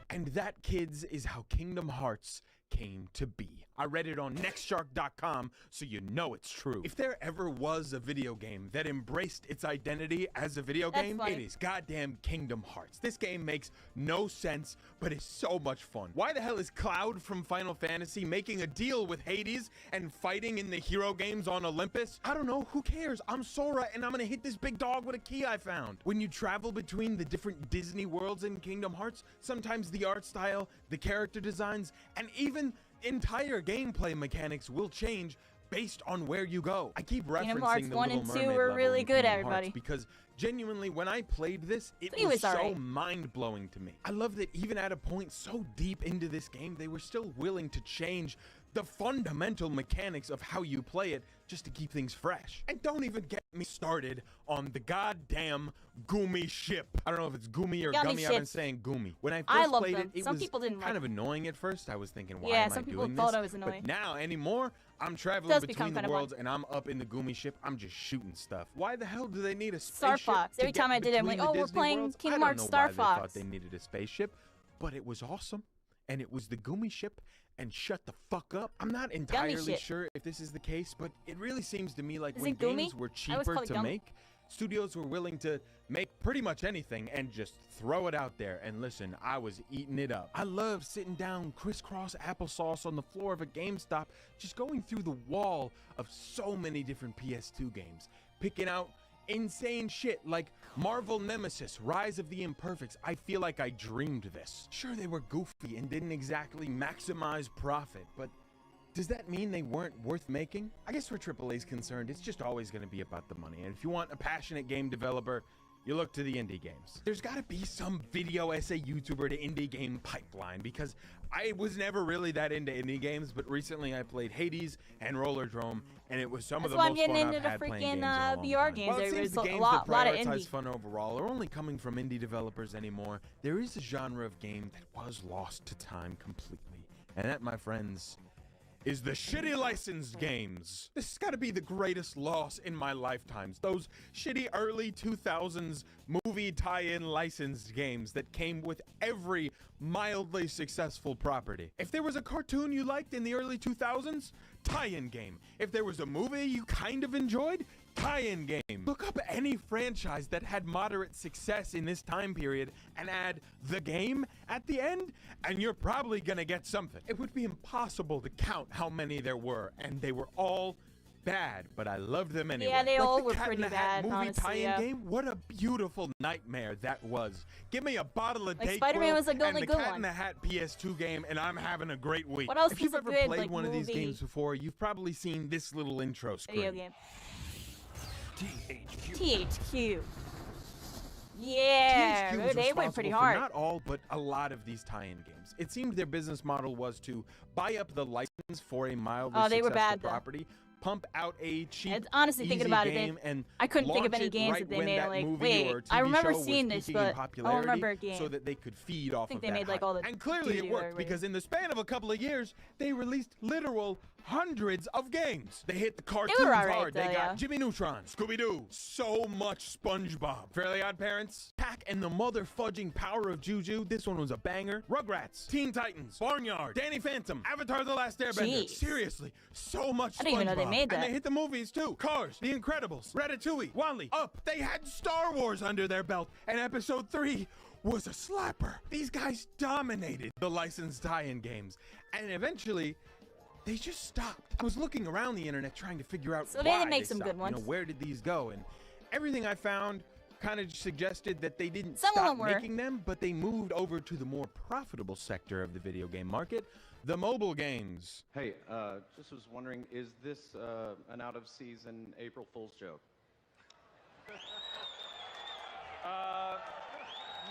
And that, kids, is how Kingdom Hearts came to be. I read it on nextshark.com, so you know it's true. If there ever was a video game that embraced its identity as a video game, it is goddamn Kingdom Hearts. This game makes no sense, but it's so much fun. Why the hell is Cloud from Final Fantasy making a deal with Hades and fighting in the hero games on Olympus? I don't know, who cares? I'm Sora and I'm gonna hit this big dog with a key I found. When you travel between the different Disney worlds in Kingdom Hearts, sometimes the art style, the character designs, and even entire gameplay mechanics will change based on where you go. I keep referencing the Little Mermaid level in Kingdom Hearts because genuinely, when I played this, it was so mind-blowing to me. I love that even at a point so deep into this game, they were still willing to change the fundamental mechanics of how you play it just to keep things fresh. And don't even get me started on the goddamn Goomy ship. I don't know if it's Goomy or Gummy. I've been saying Goomy. When I first played it, it was kind of annoying at first. I was thinking, why am I doing this? I was annoying. But now, anymore, I'm traveling between the worlds and I'm up in the Goomy ship. I'm just shooting stuff. Why the hell do they need a spaceship? Star Fox. Every time I did it, I'm like, oh, we're playing Kingdom Hearts Star Fox. I thought they needed a spaceship, but it was awesome. And it was the Goomy ship. And shut the fuck up. I'm not entirely sure if this is the case, but it really seems to me like when games were cheaper to make, studios were willing to make pretty much anything and just throw it out there. And listen, I was eating it up. I love sitting down crisscross applesauce on the floor of a GameStop, just going through the wall of so many different PS2 games, picking out insane shit like Marvel Nemesis, Rise of the Imperfects. I feel like I dreamed this. Sure, they were goofy and didn't exactly maximize profit, but does that mean they weren't worth making? I guess where AAA's concerned, it's just always going to be about the money. And if you want a passionate game developer, you look to the indie games. There's got to be some video essay YouTuber to indie game pipeline because I was never really that into indie games, but recently I played Hades and Rollerdrome, and it was some of the most fun I've had playing games in a long VR time. games. While it seems the games that prioritize fun overall are only coming from indie developers anymore, there is a genre of game that was lost to time completely, and that, my friends, is the shitty licensed games. This has got to be the greatest loss in my lifetimes. Those shitty early 2000s movie tie-in licensed games that came with every mildly successful property. If there was a cartoon you liked in the early 2000s, tie-in game. If there was a movie you kind of enjoyed, tie-in game. Look up any franchise that had moderate success in this time period and add the game at the end, and you're probably gonna get something. It would be impossible to count how many there were, and they were all bad, but I loved them anyway. Yeah, they like all the were Cat pretty in the Hat bad, movie honestly, tie-in game. What a beautiful nightmare that was. Give me a bottle of Like, Dayquil Spider-Man was, like, the only and the good Cat one. in the Hat PS2 game, and I'm having a great week. What else if you've was ever good, played like, one of these movie? games before, you've probably seen this little intro screen. Video game. THQ. Yeah, THQ was they went responsible pretty for hard. not all, but a lot of these tie-in games. It seemed their business model was to buy up the license for a mildly Oh, they were successful bad, though. property, pump out a cheap, It's honestly easy thinking about game it, and I couldn't think of launch any it games right that they when made. that Like, movie wait, or I TV remember show was seeing this, peaking in but I popularity don't remember a game. so that they could feed off think of they that made, like, hype. all the And clearly it doo-doo worked already. because in the span of a couple of years, they released literal hundreds of games. They hit the cartoons alright, hard. They though, got yeah. Jimmy Neutron, Scooby-Doo, so much SpongeBob. Fairly Odd Parents, Pac and the Mother Fudging Power of Juju. This one was a banger. Rugrats, Teen Titans, Barnyard, Danny Phantom, Avatar: The Last Airbender. Jeez. Seriously, so much SpongeBob. I didn't even know they made And that. they hit the movies too. Cars, The Incredibles, Ratatouille, Wall-E, Up. They had Star Wars under their belt, and Episode 3 was a slapper. These guys dominated the licensed tie-in games, and eventually they just stopped. I was looking around the internet trying to figure out So they why did make they some stopped. good ones. You know, where did these go? And everything I found kind of suggested that they didn't Some of stop them were. making them, but they moved over to the more profitable sector of the video game market, the mobile games. Hey, just was wondering, is this an out-of-season April Fool's joke?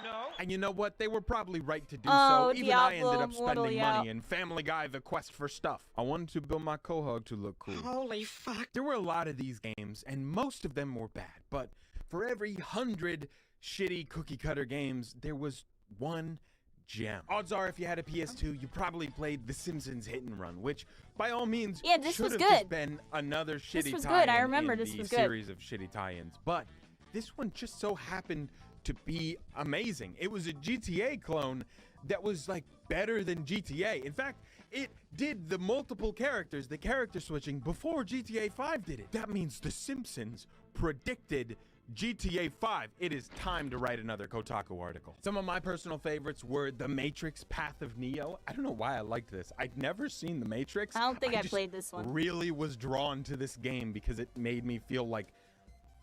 No. And you know what? They were probably right to do Oh, so. Even I Diablo ended up Immortal, spending yeah. money in Family Guy: The Quest for Stuff. I wanted to build my Quahog to look cool. Holy fuck. There were a lot of these games, and most of them were bad. But for every 100 shitty cookie-cutter games, there was one gem. Odds are, if you had a PS2, you probably played The Simpsons Hit and Run, which, by all means, Yeah, this should was have good. just been another shitty This was tie-in good. I remember in this the was good. series of shitty tie-ins. But this one just so happened to be amazing. It was a GTA clone that was like better than GTA. In fact, it did the multiple characters, the character switching before GTA 5 did it. That means The Simpsons predicted GTA 5. It is time to write another Kotaku article. Some of my personal favorites were The Matrix: Path of Neo. I don't know why I liked this. I'd never seen The Matrix. I don't think I just played this one. Really was drawn to this game because it made me feel like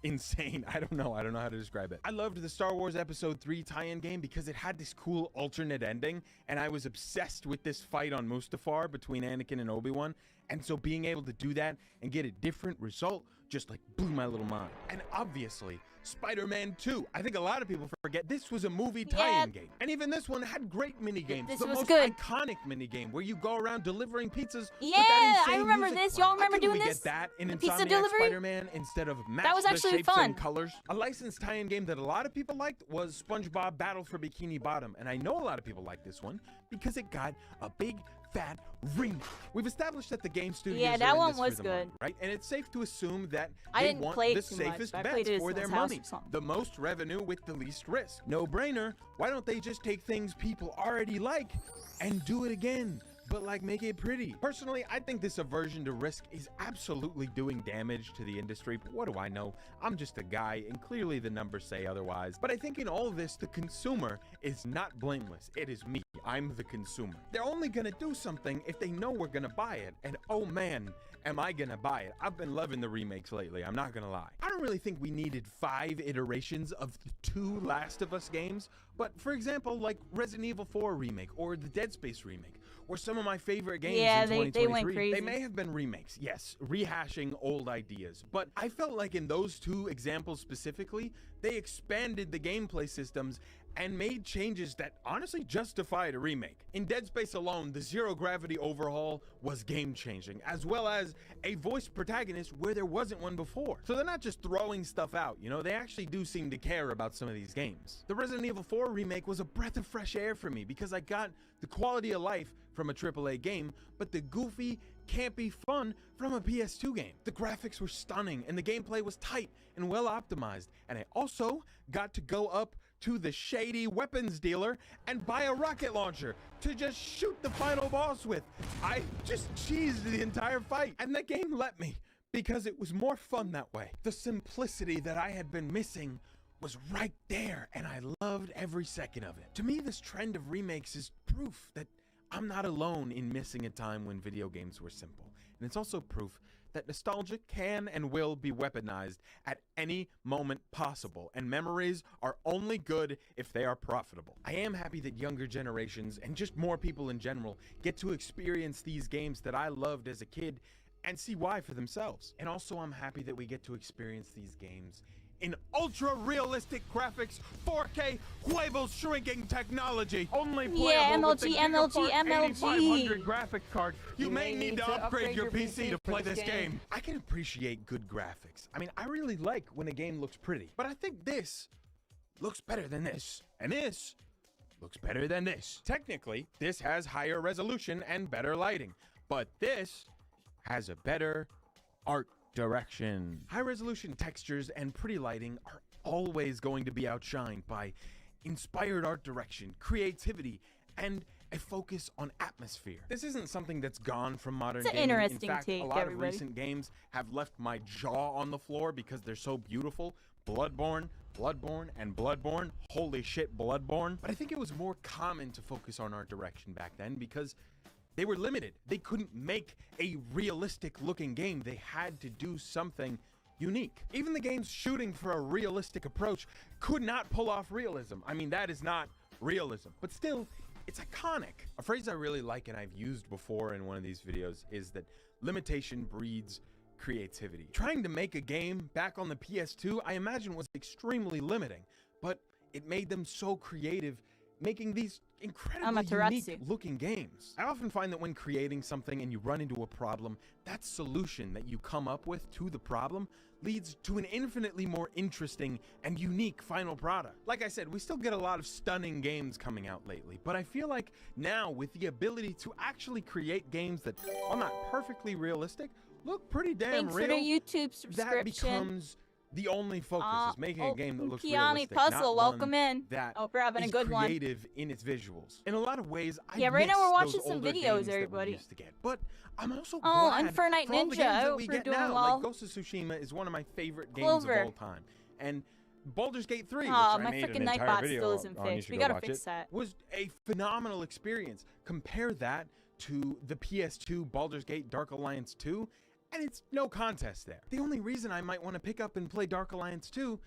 insane. I don't know how to describe it. I loved the Star Wars Episode 3 tie-in game because it had this cool alternate ending, and I was obsessed with this fight on Mustafar between Anakin and Obi-Wan, and so being able to do that and get a different result just like blew my little mind. And obviously, Spider-Man 2. I think a lot of people forget this was a movie tie-in game. And even this one had great mini-games. This the was most good. iconic mini-game where you go around delivering pizzas with Yeah, that I insane remember music. this. Y'all Why remember couldn't doing we this? get that in The pizza Insomniac delivery? Spider-Man instead of match was the actually shapes fun. and colors? A licensed tie-in game that a lot of people liked was SpongeBob Battle for Bikini Bottom. And I know a lot of people like this one because it got a big fat ring. We've established that the game studios Yeah, are that in one this for was the good. money, right? And it's safe to assume that I they didn't want play the too much, safest but I bets played it at for their someone's house money. or something. The most revenue with the least risk. No brainer. Why don't they just take things people already like and do it again? But like make it pretty. Personally, I think this aversion to risk is absolutely doing damage to the industry, but what do I know? I'm just a guy, and clearly the numbers say otherwise. But I think in all of this, the consumer is not blameless. It is me. I'm the consumer. They're only gonna do something if they know we're gonna buy it, and oh man, am I gonna buy it. I've been loving the remakes lately, I'm not gonna lie. I don't really think we needed 5 iterations of the 2 Last of Us games, but for example, like Resident Evil 4 remake, or the Dead Space remake, or some of my favorite games Yeah, in they 2023. went crazy. They may have been remakes, yes, rehashing old ideas, but I felt like in those 2 examples specifically, they expanded the gameplay systems and made changes that honestly justified a remake. In Dead Space alone, the zero gravity overhaul was game-changing, as well as a voice protagonist where there wasn't one before. So they're not just throwing stuff out, you know, they actually do seem to care about some of these games. The Resident Evil 4 remake was a breath of fresh air for me because I got the quality of life from a AAA game, but the goofy, campy fun from a PS2 game. The graphics were stunning and the gameplay was tight and well optimized, and I also got to go up to the shady weapons dealer and buy a rocket launcher to just shoot the final boss with. I just cheesed the entire fight, and the game let me because it was more fun that way. The simplicity that I had been missing was right there, and I loved every second of it. To me, this trend of remakes is proof that I'm not alone in missing a time when video games were simple, and it's also proof that nostalgia can and will be weaponized at any moment possible, and memories are only good if they are profitable. I am happy that younger generations, and just more people in general, get to experience these games that I loved as a kid and see why for themselves. And also I'm happy that we get to experience these games in ultra-realistic graphics, 4K Huevo shrinking technology. Only playable Yeah, with the MLG, Gigafart 8500 MLG. graphics card. You may need to upgrade your PC to play this game. I can appreciate good graphics. I mean, I really like when a game looks pretty, but I think this looks better than this, and this looks better than this. Technically, this has higher resolution and better lighting, but this has a better art direction. High resolution textures and pretty lighting are always going to be outshined by inspired art direction, creativity, and a focus on atmosphere. This isn't something that's gone from modern It's an gaming. interesting In fact, take, a lot everybody. of recent games have left my jaw on the floor because they're so beautiful. Bloodborne, and Bloodborne. Holy shit, Bloodborne. But I think it was more common to focus on art direction back then because they were limited. They couldn't make a realistic looking game. They had to do something unique. Even the games shooting for a realistic approach could not pull off realism. I mean, that is not realism, but still, it's iconic. A phrase I really like and I've used before in one of these videos is that limitation breeds creativity. Trying to make a game back on the PS2, I imagine, was extremely limiting, but it made them so creative, making these incredibly unique looking games. I often find that when creating something and you run into a problem, that solution that you come up with to the problem leads to an infinitely more interesting and unique final product. Like I said, we still get a lot of stunning games coming out lately, but I feel like now with the ability to actually create games that, while not perfectly realistic, look pretty damn Thanks real, for the YouTube subscription. that becomes the only focus, is making a game that looks Kiani realistic, Puzzle, not welcome one in. that Hope you're having a is good one. creative in its visuals. In a lot of ways, I Yeah, right now miss we're watching those some older videos, games that we everybody. used to get, but I'm also Oh, glad and Fortnite for all the Ninja, games I that hope we you're get doing now. well. Like Ghost of Tsushima is one of my favorite games Clover. of all time, and Baldur's Gate 3, Aw, which my I made frickin' an entire Nightbot video still isn't on, you fixed. should We go gotta watch fix it, that. was a phenomenal experience. Compare that to the PS2 Baldur's Gate Dark Alliance 2, and it's no contest there. The only reason I might want to pick up and play Dark Alliance 2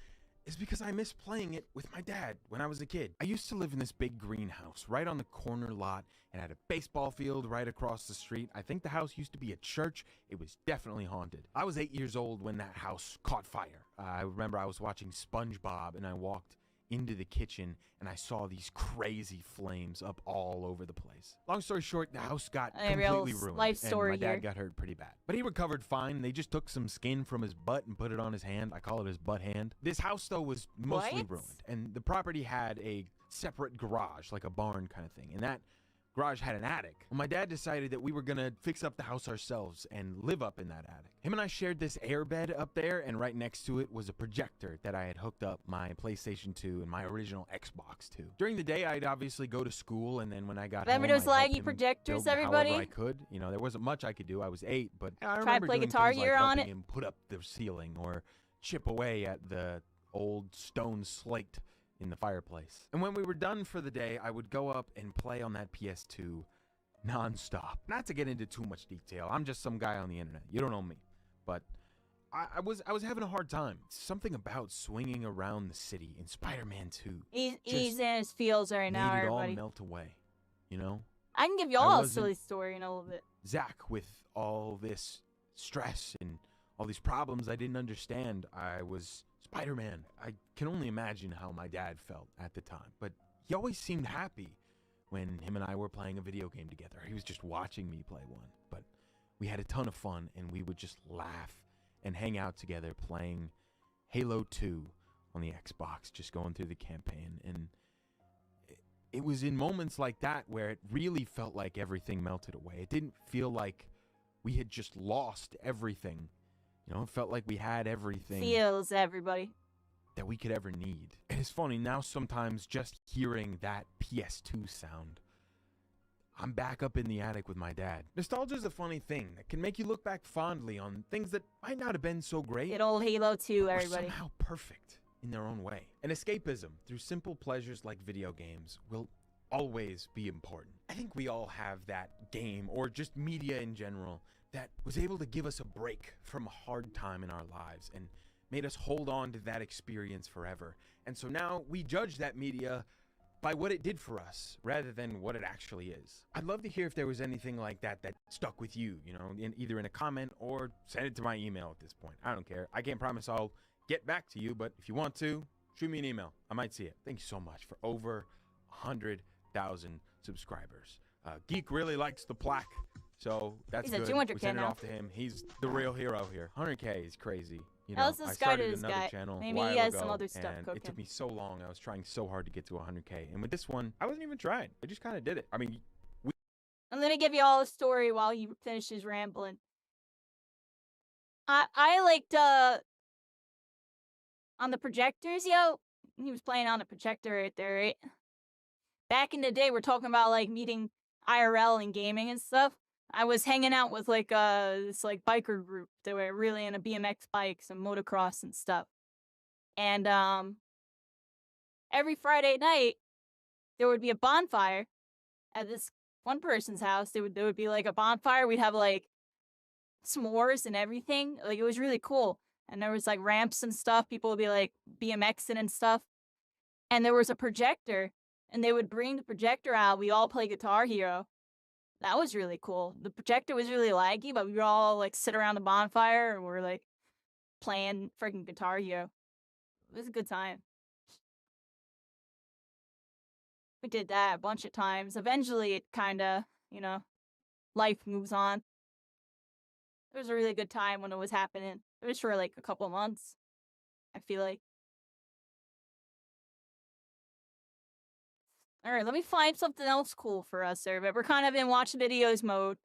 is because I miss playing it with my dad when I was a kid. I used to live in this big greenhouse right on the corner lot and had a baseball field right across the street. I think the house used to be a church. It was definitely haunted. I was 8 years old when that house caught fire. I remember I was watching SpongeBob and I walked into the kitchen and I saw these crazy flames up all over the place. Long story short, the house got completely ruined life story and my here. dad got hurt pretty bad. But he recovered fine. They just took some skin from his butt and put it on his hand. I call it his butt hand. This house though was mostly What? ruined, and the property had a separate garage, like a barn kind of thing, and that garage had an attic. Well, my dad decided that we were gonna fix up the house ourselves and live up in that attic. Him and I shared this airbed up there, and right next to it was a projector that I had hooked up my PlayStation 2 and my original Xbox to. During the day, I'd obviously go to school, and then when I got Remember home, those I'd help laggy him projectors, build everybody? however I could. You know, there wasn't much I could do. I was 8, but I Try remember play doing Guitar things like Hero on helping it. him put up the ceiling or chip away at the old stone slate in the fireplace. And when we were done for the day, I would go up and play on that PS2 non-stop. Not to get into too much detail, I'm just some guy on the internet. You don't know me. But I was having a hard time. Something about swinging around the city in Spider-Man 2. He's in his feels right now, made it all everybody. melt away, you know? I can give you I all a wasn't silly story in a little bit. Zach, with all this stress and all these problems I didn't understand, I was Spider-Man. I can only imagine how my dad felt at the time, but he always seemed happy when him and I were playing a video game together. He was just watching me play one, but we had a ton of fun, and we would just laugh and hang out together playing Halo 2 on the Xbox, just going through the campaign. And it was in moments like that where it really felt like everything melted away. It didn't feel like we had just lost everything. You know, it felt like we had everything Feels, everybody. that we could ever need. And it's funny, now sometimes just hearing that PS2 sound, I'm back up in the attic with my dad. Nostalgia's a funny thing that can make you look back fondly on things that might not have been so great. Good old Halo 2, or everybody. somehow perfect in their own way. And escapism through simple pleasures like video games will always be important. I think we all have that game, or just media in general, that was able to give us a break from a hard time in our lives and made us hold on to that experience forever. And so now we judge that media by what it did for us rather than what it actually is. I'd love to hear if there was anything like that that stuck with you, you know, either in a comment or send it to my email at this point. I don't care. I can't promise I'll get back to you, but if you want to, shoot me an email. I might see it. Thank you so much for over 100,000 subscribers. Geek really likes the plaque, so that's He's good. at 200K we send it now. off to him. He's the real hero here. 100K is crazy. You know, How's this I guy started to this another guy? channel Maybe a while he has ago, some other stuff and cooking. it took me so long. I was trying so hard to get to 100K, and with this one, I wasn't even trying. I just kind of did it. I mean, I'm gonna give you all a story while he finishes rambling. I liked on the projectors, yo. He was playing on a projector right there, right? Back in the day, we're talking about like meeting IRL and gaming and stuff. I was hanging out with like this like biker group that were really into BMX bikes and motocross and stuff. And every Friday night there would be a bonfire at this one person's house. There would be like a bonfire. We'd have like s'mores and everything. Like it was really cool. And there was like ramps and stuff. People would be like BMXing and stuff. And there was a projector, and they would bring the projector out. We all play Guitar Hero. That was really cool. The projector was really laggy, but we would all like sit around the bonfire and we're like playing freaking Guitar Hero. It was a good time. We did that a bunch of times. Eventually, it kind of, you know, life moves on. It was a really good time when it was happening. It was for like a couple months, I feel like. Alright, let me find something else cool for us there, but we're kind of in watch videos mode.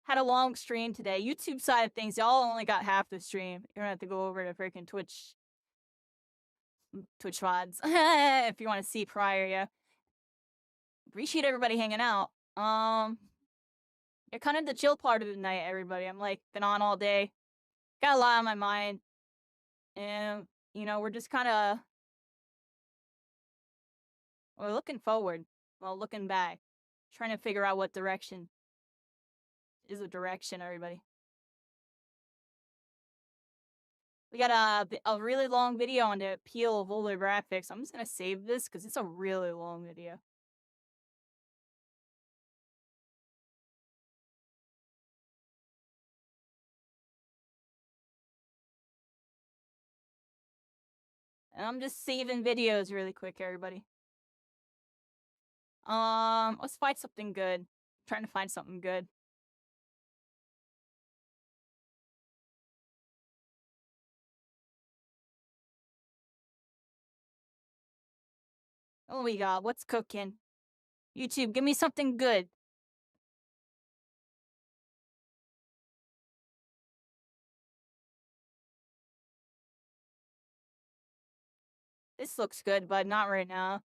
Had a long stream today. YouTube side of things, y'all only got half the stream. You're gonna have to go over to freaking Twitch VODs if you want to see prior, yeah. Appreciate everybody hanging out. You're kind of the chill part of the night, everybody. I'm like, been on all day. Got a lot on my mind. And, you know, we're just kind of... We're looking forward. Well, looking back. Trying to figure out what direction is the direction, everybody. We got a really long video on the appeal of older graphics. I'm just going to save this because it's a really long video. And I'm just saving videos really quick, everybody. Let's find something good. I'm trying to find something good. Oh my god, what's cooking? YouTube, give me something good. This looks good, but not right now.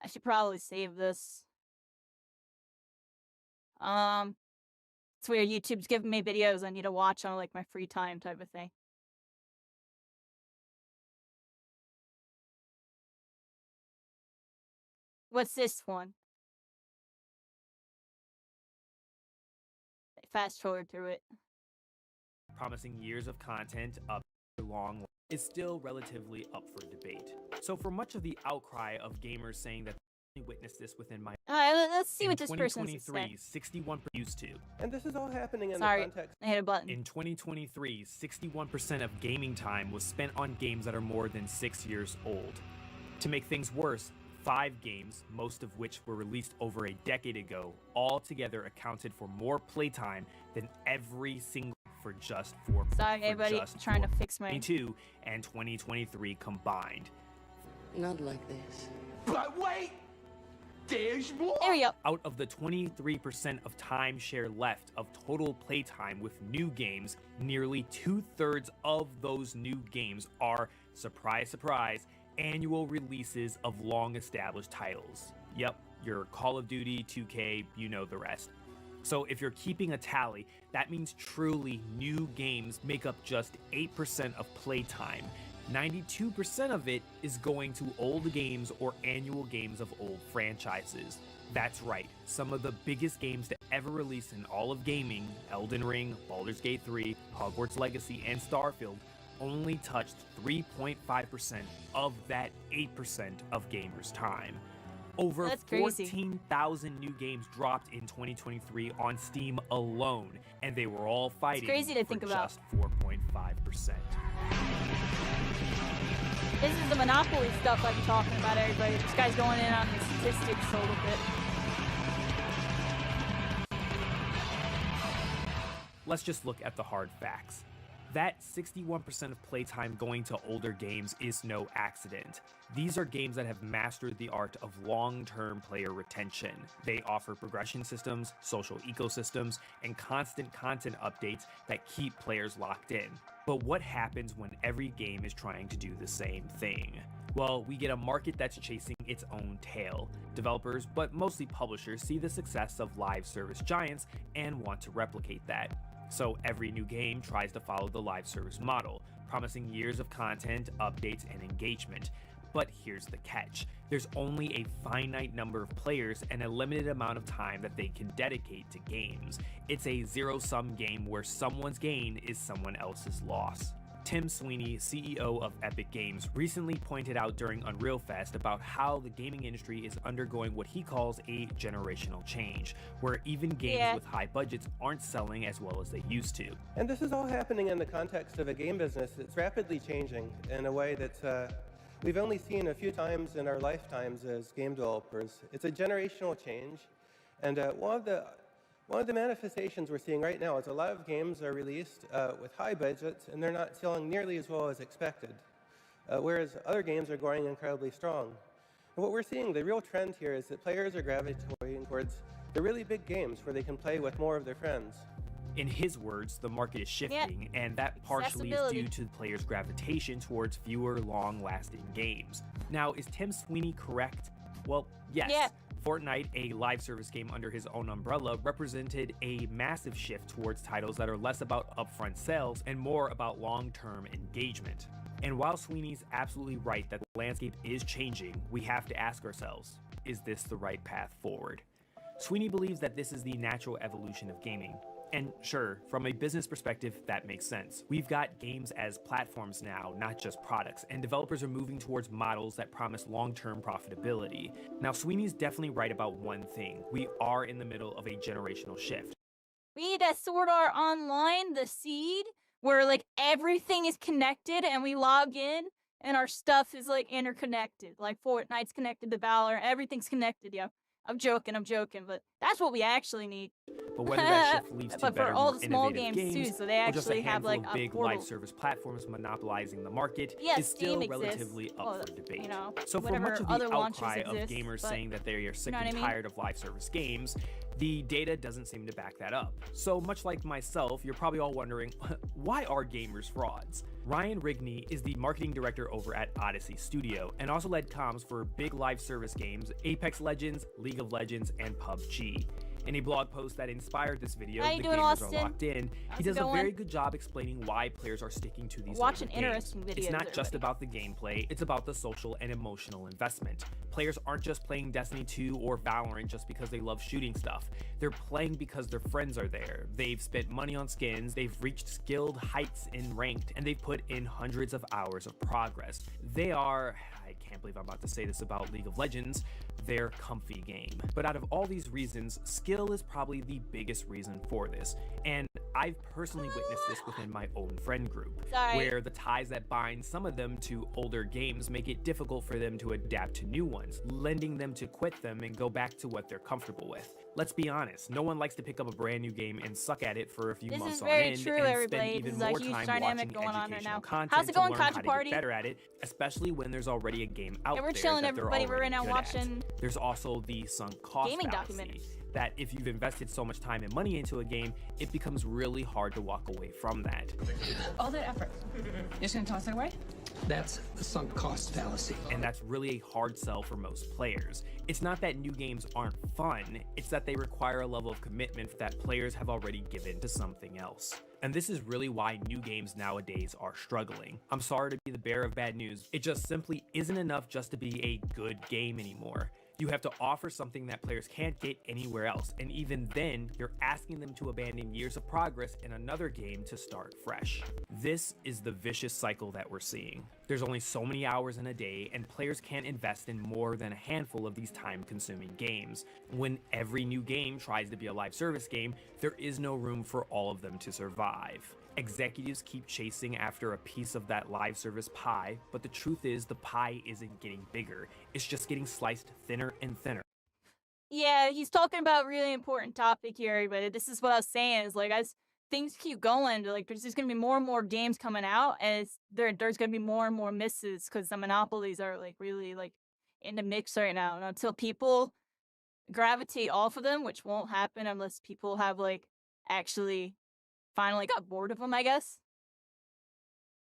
I should probably save this. It's weird. YouTube's giving me videos I need to watch on like my free time type of thing. What's this one? Fast forward through it. Promising years of content up long is still relatively up for debate. So for much of the outcry of gamers saying that I witnessed this within my Let's see what this person says. 61% used to. And this is all happening in Sorry, the context. I hit a button. In 2023, 61% of gaming time was spent on games that are more than 6 years old. To make things worse, 5 games, most of which were released over a decade ago, altogether accounted for more playtime than every single for just four. Sorry, everybody, trying to fix my 2022 and 2023 combined. Not like this. But wait! There's more! There we go. Out of the 23% of time share left of total playtime with new games, nearly 2/3 of those new games are, surprise, surprise, annual releases of long-established titles. Yep, your Call of Duty, 2K, you know the rest. So if you're keeping a tally, that means truly new games make up just 8% of playtime. 92% of it is going to old games or annual games of old franchises. That's right, some of the biggest games to ever release in all of gaming, Elden Ring, Baldur's Gate 3, Hogwarts Legacy, and Starfield, only touched 3.5% of that 8% of gamers' time. Over That's crazy. 14,000 new games dropped in 2023 on Steam alone, and they were all fighting crazy to for think about. just 4.5%. This is the monopoly stuff I've been talking about, everybody. This guy's going in on the statistics a little bit. Let's just look at the hard facts. That 61% of playtime going to older games is no accident. These are games that have mastered the art of long-term player retention. They offer progression systems, social ecosystems, and constant content updates that keep players locked in. But what happens when every game is trying to do the same thing? Well, we get a market that's chasing its own tail. Developers, but mostly publishers, see the success of live service giants and want to replicate that. So every new game tries to follow the live service model, promising years of content, updates, and engagement. But here's the catch. There's only a finite number of players and a limited amount of time that they can dedicate to games. It's a zero-sum game where someone's gain is someone else's loss. Tim Sweeney, CEO of Epic Games, recently pointed out during Unreal Fest about how the gaming industry is undergoing what he calls a generational change, where even games with high budgets aren't selling as well as they used to. And this is all happening in the context of a game business that's rapidly changing in a way that we've only seen a few times in our lifetimes as game developers. It's a generational change, and one of the manifestations we're seeing right now is a lot of games are released with high budgets, and they're not selling nearly as well as expected, whereas other games are going incredibly strong. And what we're seeing, the real trend here, is that players are gravitating towards the really big games where they can play with more of their friends. In his words, the market is shifting, and that partially is due to players' gravitation towards fewer long-lasting games. Now, is Tim Sweeney correct? Well, yes. Yeah. Fortnite, a live service game under his own umbrella, represented a massive shift towards titles that are less about upfront sales and more about long-term engagement. And while Sweeney's absolutely right that the landscape is changing, we have to ask ourselves, is this the right path forward? Sweeney believes that this is the natural evolution of gaming. And sure, from a business perspective, that makes sense. We've got games as platforms now, not just products, and developers are moving towards models that promise long-term profitability. Now, Sweeney's definitely right about one thing. We are in the middle of a generational shift. We need a Sword Art Online, the seed, where like everything is connected and we log in and our stuff is like interconnected. Like Fortnite's connected to Valor, everything's connected, yo. I'm joking, but that's what we actually need. But whether that shift leads to but better, for all more the small innovative games too, so they or just actually a have like handful of a big portal. live service platforms monopolizing the market Yeah, is still Steam relatively exists. up Well, for debate. you know, So for whatever much of other the launches outcry of exist, gamers but- saying that they are sick know what and I mean? tired of live service games, the data doesn't seem to back that up. So much like myself, you're probably all wondering, why are gamers frauds? Ryan Rigney is the marketing director over at Odyssey Studio and also led comms for big live service games Apex Legends, League of Legends, and PUBG. In a blog post that inspired this video, How you The doing, Gamers Austin? Are Locked In, How's he it does a going? very good job explaining why players are sticking to these Watching older games. interesting It's videos, not just everybody. about the gameplay, it's about the social and emotional investment. Players aren't just playing Destiny 2 or Valorant just because they love shooting stuff. They're playing because their friends are there. They've spent money on skins, they've reached skilled heights in ranked, and they've put in hundreds of hours of progress. They are, I can't believe I'm about to say this about League of Legends, their comfy game. But out of all these reasons, skill is probably the biggest reason for this. And I've personally witnessed this within my own friend group, where the ties that bind some of them to older games make it difficult for them to adapt to new ones, lending them to quit them and go back to what they're comfortable with. Let's be honest, no one likes to pick up a brand new game and suck at it for a few This months is on very end true, and everybody. spend This even is a more huge time dynamic watching going on right educational now. content How's it to going, learn how Kachi to Party? get better at it, especially when there's already a game out we're there chilling, that they're everybody. We're already right now good at. watching There's also the sunk cost gaming fallacy, documentaries. that if you've invested so much time and money into a game, it becomes really hard to walk away from that. All that effort, you're just gonna toss it away? That's the sunk cost fallacy. And that's really a hard sell for most players. It's not that new games aren't fun, it's that they require a level of commitment that players have already given to something else. And this is really why new games nowadays are struggling. I'm sorry to be the bearer of bad news, it just simply isn't enough just to be a good game anymore. You have to offer something that players can't get anywhere else, and even then, you're asking them to abandon years of progress in another game to start fresh. This is the vicious cycle that we're seeing. There's only so many hours in a day, and players can't invest in more than a handful of these time-consuming games. When every new game tries to be a live service game, there is no room for all of them to survive. Executives keep chasing after a piece of that live service pie, but the truth is the pie isn't getting bigger. It's just getting sliced thinner and thinner. Yeah, he's talking about a really important topic here, but this is what I was saying is like as things keep going, like there's just gonna be more and more games coming out, and there's gonna be more and more misses because the monopolies are like really like in the mix right now. And until people gravitate off of them, which won't happen unless people have like actually finally got bored of them, I guess,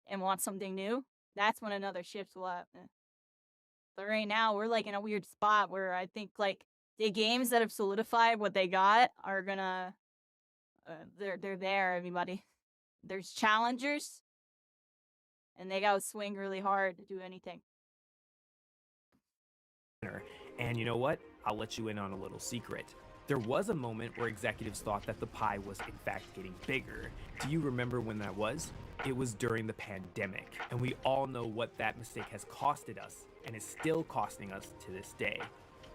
and want something new, that's when another shift will happen. But right now, we're like in a weird spot where I think like the games that have solidified what they got are gonna, they're there, everybody. There's challengers, and they gotta swing really hard to do anything. And you know what? I'll let you in on a little secret. There was a moment where executives thought that the pie was in fact getting bigger. Do you remember when that was? It was during the pandemic, and we all know what that mistake has costed us, and is still costing us to this day.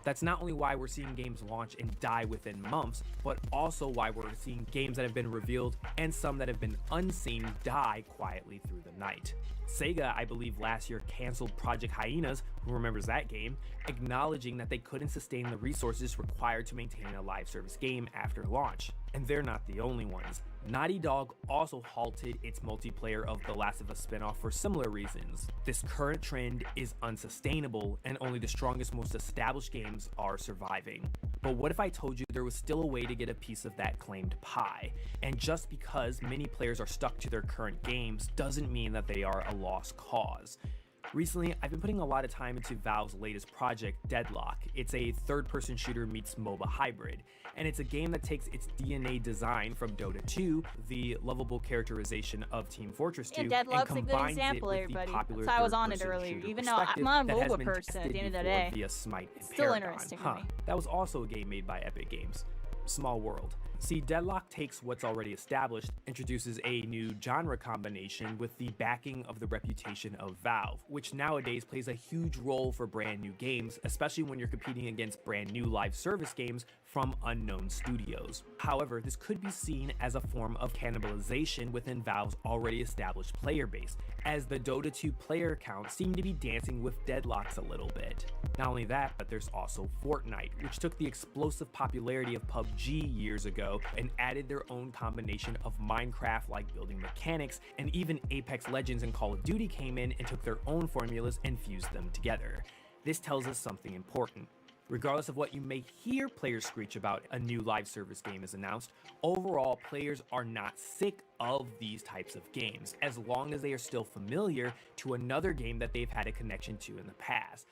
That's not only why we're seeing games launch and die within months, but also why we're seeing games that have been revealed and some that have been unseen die quietly through the night. Sega, I believe last year, canceled Project Hyenas, who remembers that game, acknowledging that they couldn't sustain the resources required to maintain a live service game after launch. And they're not the only ones. Naughty Dog also halted its multiplayer of The Last of Us spinoff for similar reasons. This current trend is unsustainable, and only the strongest, most established games are surviving. But what if I told you there was still a way to get a piece of that claimed pie? And just because many players are stuck to their current games doesn't mean that they are a lost cause. Recently, I've been putting a lot of time into Valve's latest project, Deadlock. It's a third-person shooter meets MOBA hybrid, and it's a game that takes its DNA design from Dota 2, the lovable characterization of Team Fortress 2, Deadlock's and a good combines example, it with the everybody. popular That's why I was on it third-person earlier, shooter even though I'm perspective not a that has MOBA been person at tested the end of the before day. via Smite and Still Paragon. interesting to me. That was also a game made by Epic Games. Small world. See, Deadlock takes what's already established, introduces a new genre combination with the backing of the reputation of Valve, which nowadays plays a huge role for brand new games, especially when you're competing against brand new live service games from unknown studios. However, this could be seen as a form of cannibalization within Valve's already established player base, as the Dota 2 player count seemed to be dancing with Deadlock's a little bit. Not only that, but there's also Fortnite, which took the explosive popularity of PUBG years ago and added their own combination of Minecraft-like building mechanics, and even Apex Legends and Call of Duty came in and took their own formulas and fused them together. This tells us something important. Regardless of what you may hear players screech about a new live service game is announced, overall players are not sick of these types of games, as long as they are still familiar to another game that they've had a connection to in the past.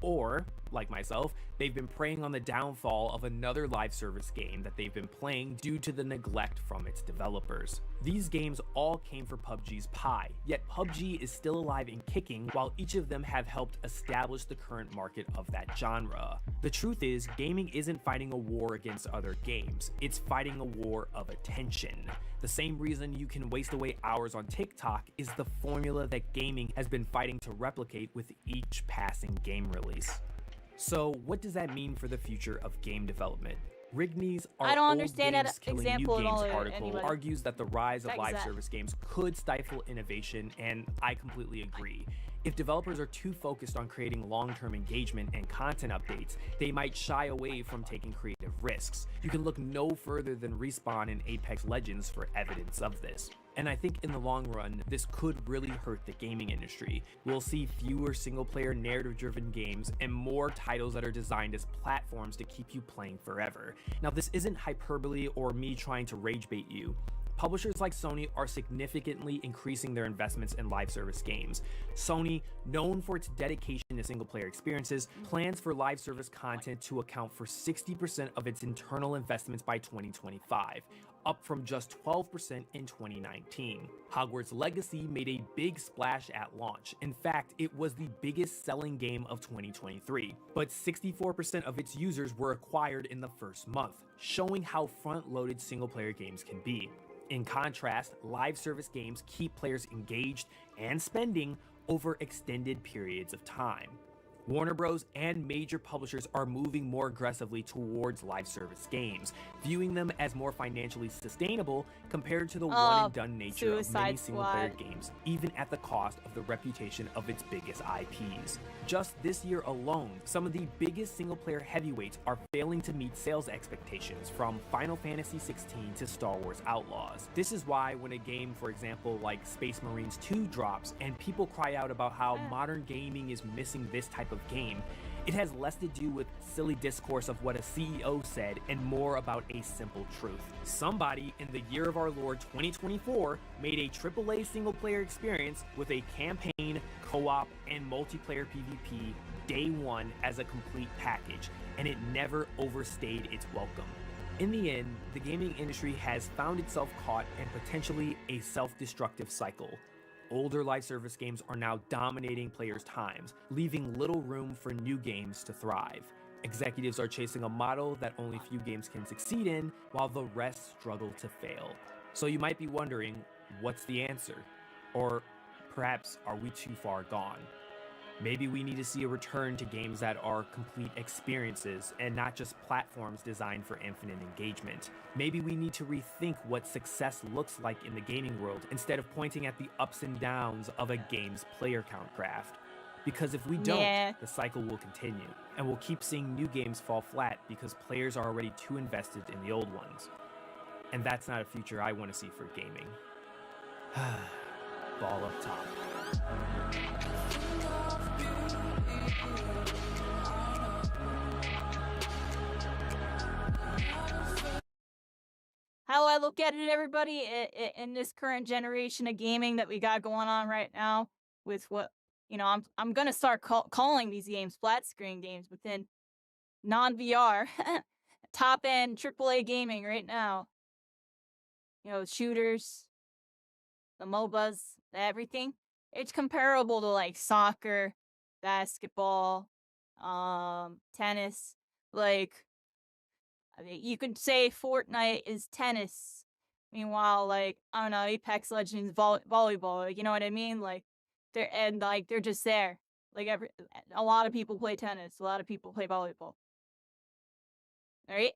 Or, like myself, they've been preying on the downfall of another live service game that they've been playing due to the neglect from its developers. These games all came for PUBG's pie, yet PUBG is still alive and kicking, while each of them have helped establish the current market of that genre. The truth is, gaming isn't fighting a war against other games, it's fighting a war of attention. The same reason you can waste away hours on TikTok is the formula that gaming has been fighting to replicate with each passing game release. So what does that mean for the future of game development? Rigne's I don't Old understand Games that Killing example New at all, Games article anybody. argues that the rise of That live exact- service games could stifle innovation, and I completely agree. If developers are too focused on creating long-term engagement and content updates, they might shy away from taking creative risks. You can look no further than Respawn and Apex Legends for evidence of this. And I think in the long run, this could really hurt the gaming industry. We'll see fewer single-player narrative-driven games and more titles that are designed as platforms to keep you playing forever. Now, this isn't hyperbole or me trying to rage bait you. Publishers like Sony are significantly increasing their investments in live service games. Sony, known for its dedication to single-player experiences, plans for live service content to account for 60% of its internal investments by 2025, up from just 12% in 2019. Hogwarts Legacy made a big splash at launch. In fact, it was the biggest selling game of 2023, but 64% of its users were acquired in the first month, showing how front-loaded single-player games can be. In contrast, live service games keep players engaged and spending over extended periods of time. Warner Bros. And major publishers are moving more aggressively towards live service games, viewing them as more financially sustainable compared to the one-and-done nature of many single-player games, even at the cost of the reputation of its biggest IPs. Just this year alone, some of the biggest single-player heavyweights are failing to meet sales expectations, from Final Fantasy XVI to Star Wars Outlaws. This is why when a game, for example, like Space Marines 2 drops, and people cry out about how modern gaming is missing this type of game, it has less to do with silly discourse of what a CEO said and more about a simple truth. Somebody in the year of our Lord 2024 made a AAA single-player experience with a campaign, co-op, and multiplayer PvP day one as a complete package, and it never overstayed its welcome. In the end, the gaming industry has found itself caught in potentially a self-destructive cycle. Older live service games are now dominating players' times, leaving little room for new games to thrive. Executives are chasing a model that only few games can succeed in, while the rest struggle to fail. So you might be wondering, what's the answer? Or perhaps, are we too far gone? Maybe we need to see a return to games that are complete experiences and not just platforms designed for infinite engagement. Maybe we need to rethink what success looks like in the gaming world instead of pointing at the ups and downs of a game's player count graph. Because if we don't, the cycle will continue, and we'll keep seeing new games fall flat because players are already too invested in the old ones. And that's not a future I want to see for gaming. Ball up top. How I look at it, everybody, in this current generation of gaming that we got going on right now, with what, you know, I'm gonna start calling these games flat screen games within non-VR, top end AAA gaming right now. You know, shooters, the MOBAs, everything. It's comparable to like soccer, basketball, tennis. Like, I mean, you could say Fortnite is tennis. Meanwhile, like, I don't know, Apex Legends volleyball. You know what I mean? Like, they're just there. Like, a lot of people play tennis. A lot of people play volleyball. All right.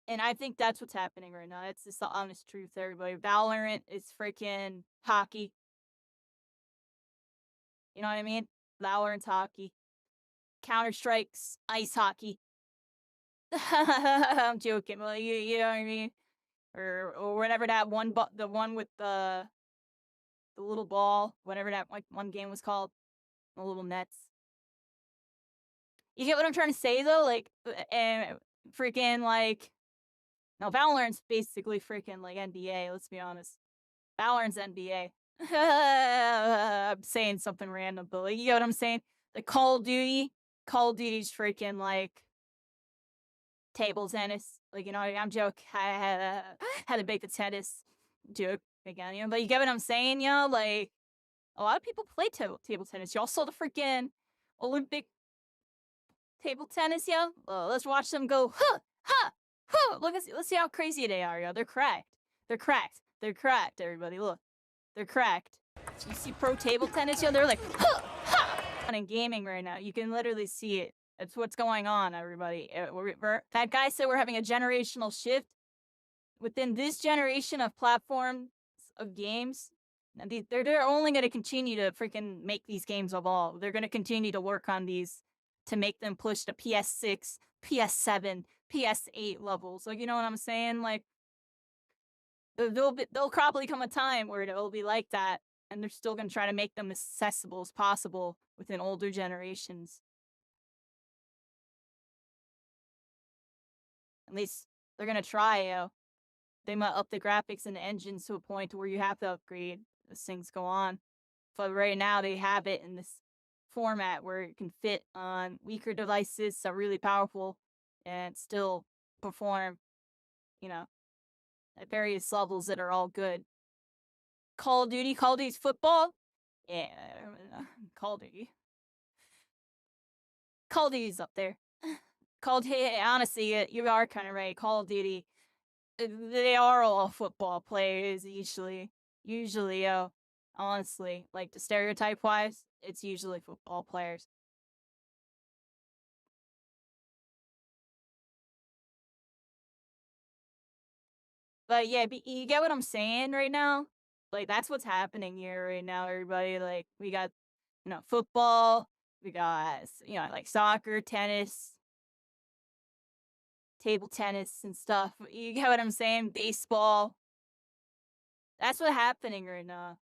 And I think that's what's happening right now. It's just the honest truth, everybody. Valorant is freaking hockey. You know what I mean? Valorant's hockey. Counter-Strike's ice hockey. I'm joking. Well, you know what I mean? Or whatever that one, the one with the little ball, whatever that one game was called, the little nets. You get what I'm trying to say, though? Like, freaking, like, no, Valorant's basically freaking, like, NBA, let's be honest. Valorant's NBA. I'm saying something random, but, like, you get what I'm saying? Like, Call of Duty's freaking, like, table tennis. Like, you know, I'm joking. I had to make the tennis joke again, you know, but you get what I'm saying, you know? Like, a lot of people play table tennis. Y'all saw the freaking Olympic table tennis, yo? Let's watch them go, huh, huh, huh. Let's see how crazy they are, yo. They're cracked. They're cracked. They're cracked, everybody. Look. They're cracked. You see pro table tennis, yo? They're like, huh, ha! In gaming right now, you can literally see it. That's what's going on, everybody. That guy said we're having a generational shift within this generation of platforms of games. And they're only going to continue to freaking make these games evolve. They're going to continue to work on these to make them push to PS6, PS7, PS8 levels. Like, you know what I'm saying? Like, there'll probably come a time where it'll be like that, and they're still going to try to make them as accessible as possible within older generations. At least they're going to try, yo. they might up the graphics and the engines to a point where you have to upgrade as things go on. But right now they have it in this format where it can fit on weaker devices that are really powerful and still perform, you know, at various levels that are all good. Call of Duty's football? Yeah, Call of Duty. Call of Duty's up there. Honestly, you are kind of right. Call of Duty, they are all football players usually. Honestly, like the stereotype wise, it's usually football players. But yeah, you get what I'm saying right now? Like, that's what's happening here right now, everybody. Like, we got, football, we got, like soccer, tennis, table tennis and stuff. You get what I'm saying? Baseball. That's what's happening right now.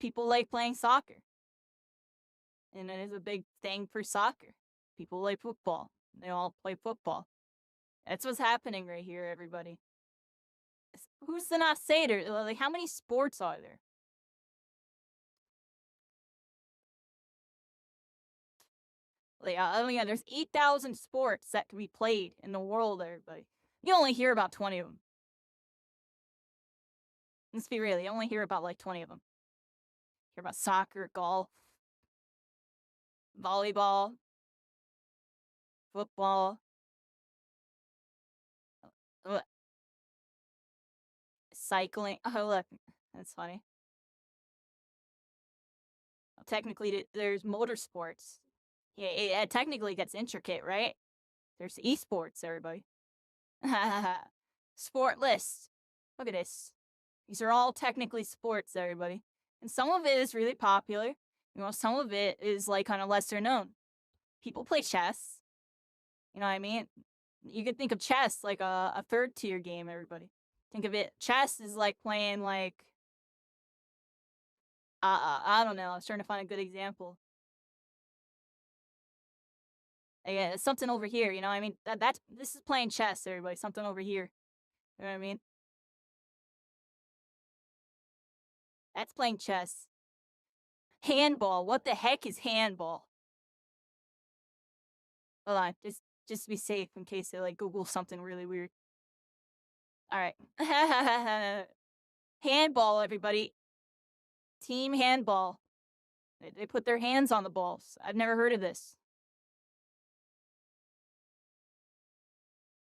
People like playing soccer. And it is a big thing for soccer. People like football. They all play football. That's what's happening right here, everybody. Who's to not say it? Like, how many sports are there? Like, there's 8,000 sports that can be played in the world, everybody. You only hear about 20 of them. Let's be real, you only hear about, like, 20 of them. Hear about soccer, golf, volleyball, football, cycling. Oh, look, that's funny. Well, technically, there's motorsports. Yeah, it technically gets intricate, right? There's esports, everybody. Sport list. Look at this. These are all technically sports, everybody. And some of it is really popular. Some of it is, like, kind of lesser known. People play chess. You know what I mean? You could think of chess like a third tier game, everybody. Think of it. Chess is like playing, like, I don't know. I was trying to find a good example. Yeah, something over here, you know what I mean? This is playing chess, everybody. Something over here. You know what I mean? That's playing chess. Handball. What the heck is handball? Hold on. Just to be safe in case they, like, Google something really weird. Alright. Handball, everybody. Team handball. They put their hands on the balls. I've never heard of this.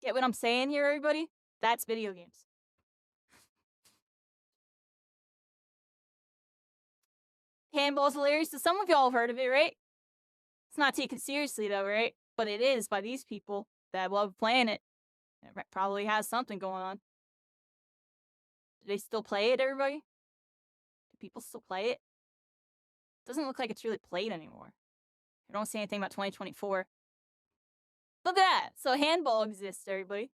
Get what I'm saying here, everybody? That's video games. Handball's hilarious. So some of y'all have heard of it, right? It's not taken seriously, though, right? But it is by these people that love playing it. It probably has something going on. Do they still play it, everybody? Do people still play it? Doesn't look like it's really played anymore. I don't see anything about 2024. Look at that! So handball exists, everybody.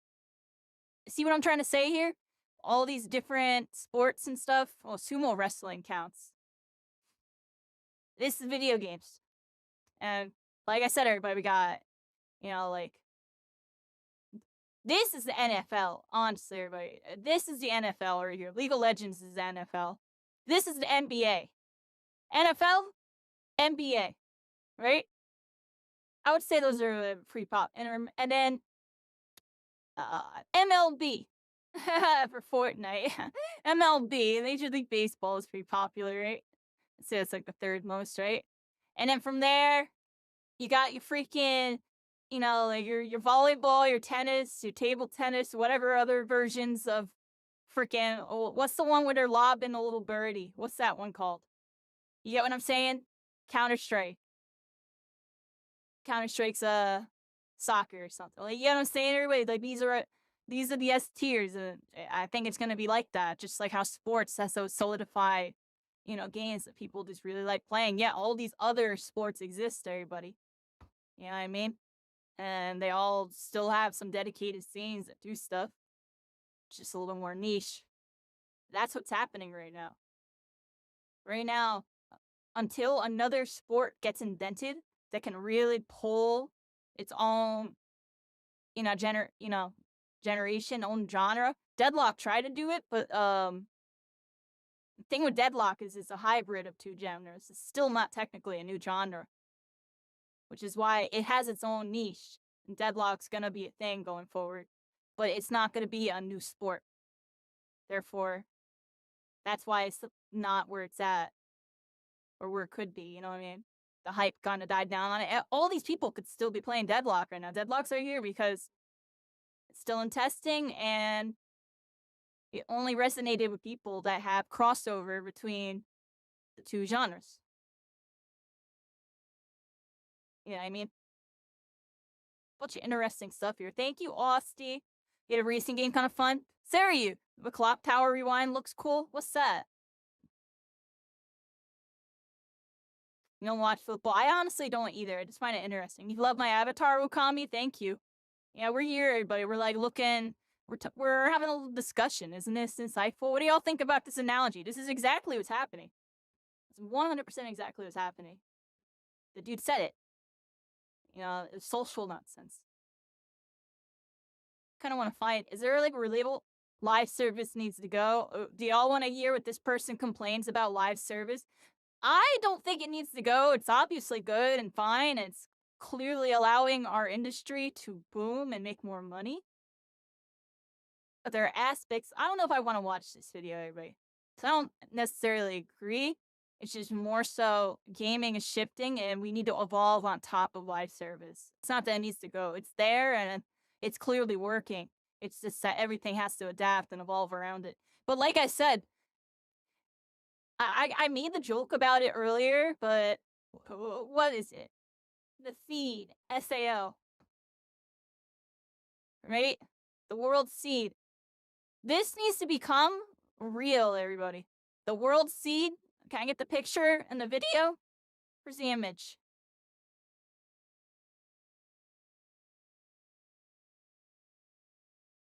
See what I'm trying to say here? All these different sports and stuff. Well, sumo wrestling counts. This is video games. And like I said, everybody, we got, like, this is the NFL, honestly, everybody. This is the NFL right here. League of Legends is the NFL. This is the NBA. NFL, NBA, right? I would say those are pretty pop. And then MLB for Fortnite. MLB, Major League Baseball is pretty popular, right? I'd say it's like the third most, right? And then from there, you got your freaking, like your volleyball, your tennis, your table tennis, whatever other versions of freaking, what's the one where they're lobbing a little birdie? What's that one called? You get what I'm saying? Counter-Strike. Counter-Strike's soccer or something. Like, you know what I'm saying, everybody? Like, these are the S tiers, and I think it's gonna be like that. Just like how sports has those solidified, games that people just really like playing. Yeah, all these other sports exist, everybody. You know what I mean? And they all still have some dedicated scenes that do stuff. Just a little more niche. That's what's happening right now. Right now, until another sport gets invented that can really pull its own, generation, own genre. Deadlock tried to do it, but the thing with Deadlock is it's a hybrid of two genres. It's still not technically a new genre, which is why it has its own niche. And Deadlock's gonna be a thing going forward, but it's not gonna be a new sport. Therefore, that's why it's not where it's at, or where it could be, you know what I mean? The hype kind of died down on it. All these people could still be playing Deadlock right now. Deadlocks are here because it's still in testing, and it only resonated with people that have crossover between the two genres. You know what I mean? Bunch of interesting stuff here. Thank you, Austy. You had a racing game kind of fun. Sarah, you. The clock tower rewind looks cool. What's that? You don't watch football? I honestly don't either. I just find it interesting. You love my avatar, Ukami? Thank you. Yeah, we're here, everybody. We're like looking. We're having a little discussion. Isn't this insightful? What do y'all think about this analogy? This is exactly what's happening. It's 100% exactly what's happening. The dude said it. You know, it's social nonsense. Kind of want to find. Is there like a relatable live service needs to go? Do y'all want to hear what this person complains about live service? I don't think it needs to go. It's obviously good and fine. It's clearly allowing our industry to boom and make more money. But there are aspects. I don't know if I want to watch this video, everybody. So I don't necessarily agree. It's just more so gaming is shifting and we need to evolve on top of live service. It's not that it needs to go. It's there and it's clearly working. It's just that everything has to adapt and evolve around it. But like I said, I made the joke about it earlier, but what is it? The seed, SAO. Right? The world seed. This needs to become real, everybody. The world seed. Can I get the picture and the video? Where's the image?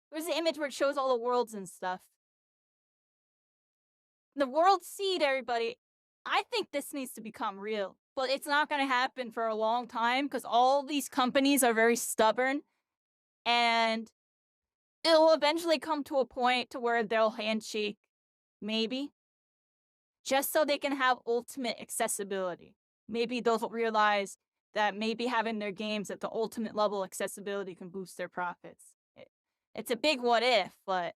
Where's the image where it shows all the worlds and stuff? The world seed, everybody. I think this needs to become real. But it's not going to happen for a long time because all these companies are very stubborn. And it'll eventually come to a point to where they'll handshake. Maybe. Just so they can have ultimate accessibility. Maybe they'll realize that maybe having their games at the ultimate level accessibility can boost their profits. It's a big what if, but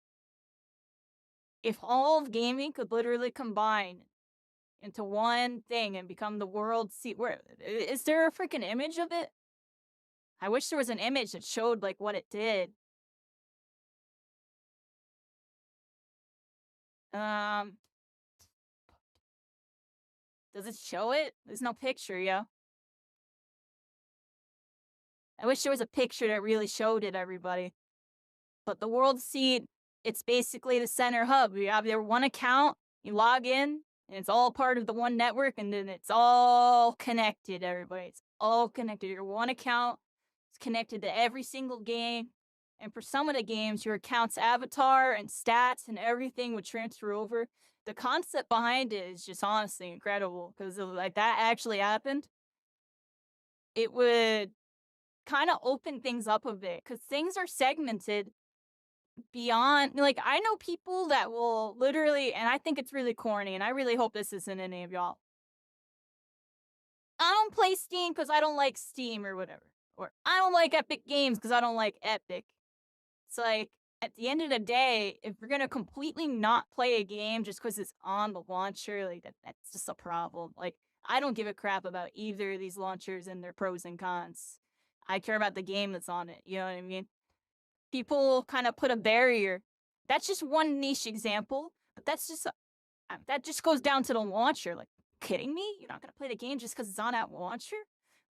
if all of gaming could literally combine into one thing and become the world seed, where is there a freaking image of it? I wish there was an image that showed like what it did. Does it show it? There's no picture, yo. I wish there was a picture that really showed it, everybody. But the world seed, it's basically the center hub. You have your one account, you log in, and it's all part of the one network, and then it's all connected, everybody. It's all connected. Your one account is connected to every single game. And for some of the games, your account's avatar and stats and everything would transfer over. The concept behind it is just honestly incredible because like that actually happened. It would kind of open things up a bit because things are segmented beyond. Like I know people that will literally, and I think it's really corny, and I really hope this isn't any of y'all. I don't play Steam because I don't like Steam or whatever, or I don't like Epic Games because I don't like Epic. It's like, at the end of the day, if we're going to completely not play a game just because it's on the launcher, like that's just a problem. Like, I don't give a crap about either of these launchers and their pros and cons. I care about the game that's on it, you know what I mean? People kind of put a barrier. That's just one niche example, but that's just, that just goes down to the launcher. Like, kidding me? You're not going to play the game just because it's on that launcher?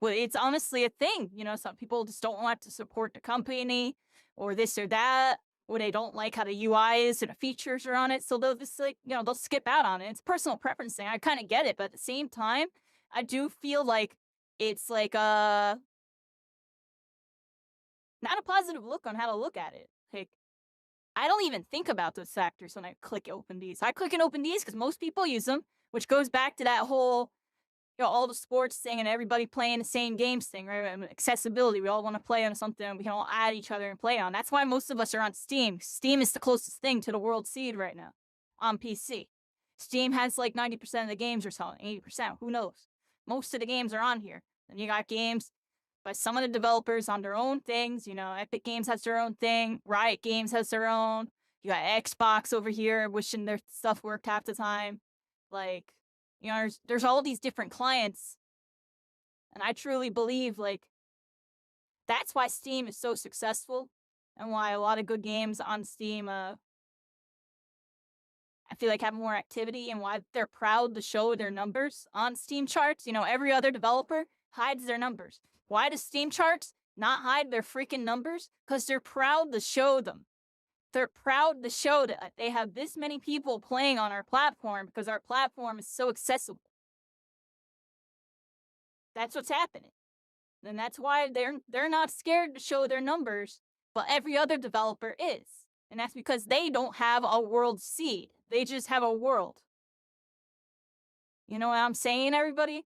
Well, it's honestly a thing. You know, some people just don't want to support the company or this or that, or they don't like how the UI is and the features are on it. So they'll just like, you know, they'll skip out on it. It's personal preference thing. I kind of get it. But at the same time, I do feel like it's like not a positive look on how to look at it. Like, I don't even think about those factors when I click open these. I click and open these because most people use them, which goes back to that whole, you know, all the sports thing and everybody playing the same games thing, right? And accessibility. We all want to play on something we can all add each other and play on. That's why most of us are on Steam. Steam is the closest thing to the world seed right now on PC. Steam has like 90% of the games or something, 80%, who knows? Most of the games are on here. And you got games by some of the developers on their own things. You know, Epic Games has their own thing. Riot Games has their own. You got Xbox over here wishing their stuff worked half the time. Like, you know, there's all these different clients. And I truly believe, like, that's why Steam is so successful and why a lot of good games on Steam, I feel like have more activity and why they're proud to show their numbers on Steam charts. You know, every other developer hides their numbers. Why does Steam charts not hide their freaking numbers? Because they're proud to show them. They're proud to show that they have this many people playing on our platform because our platform is so accessible. That's what's happening. And that's why they're not scared to show their numbers, but every other developer is. And that's because they don't have a world seed. They just have a world. You know what I'm saying, everybody?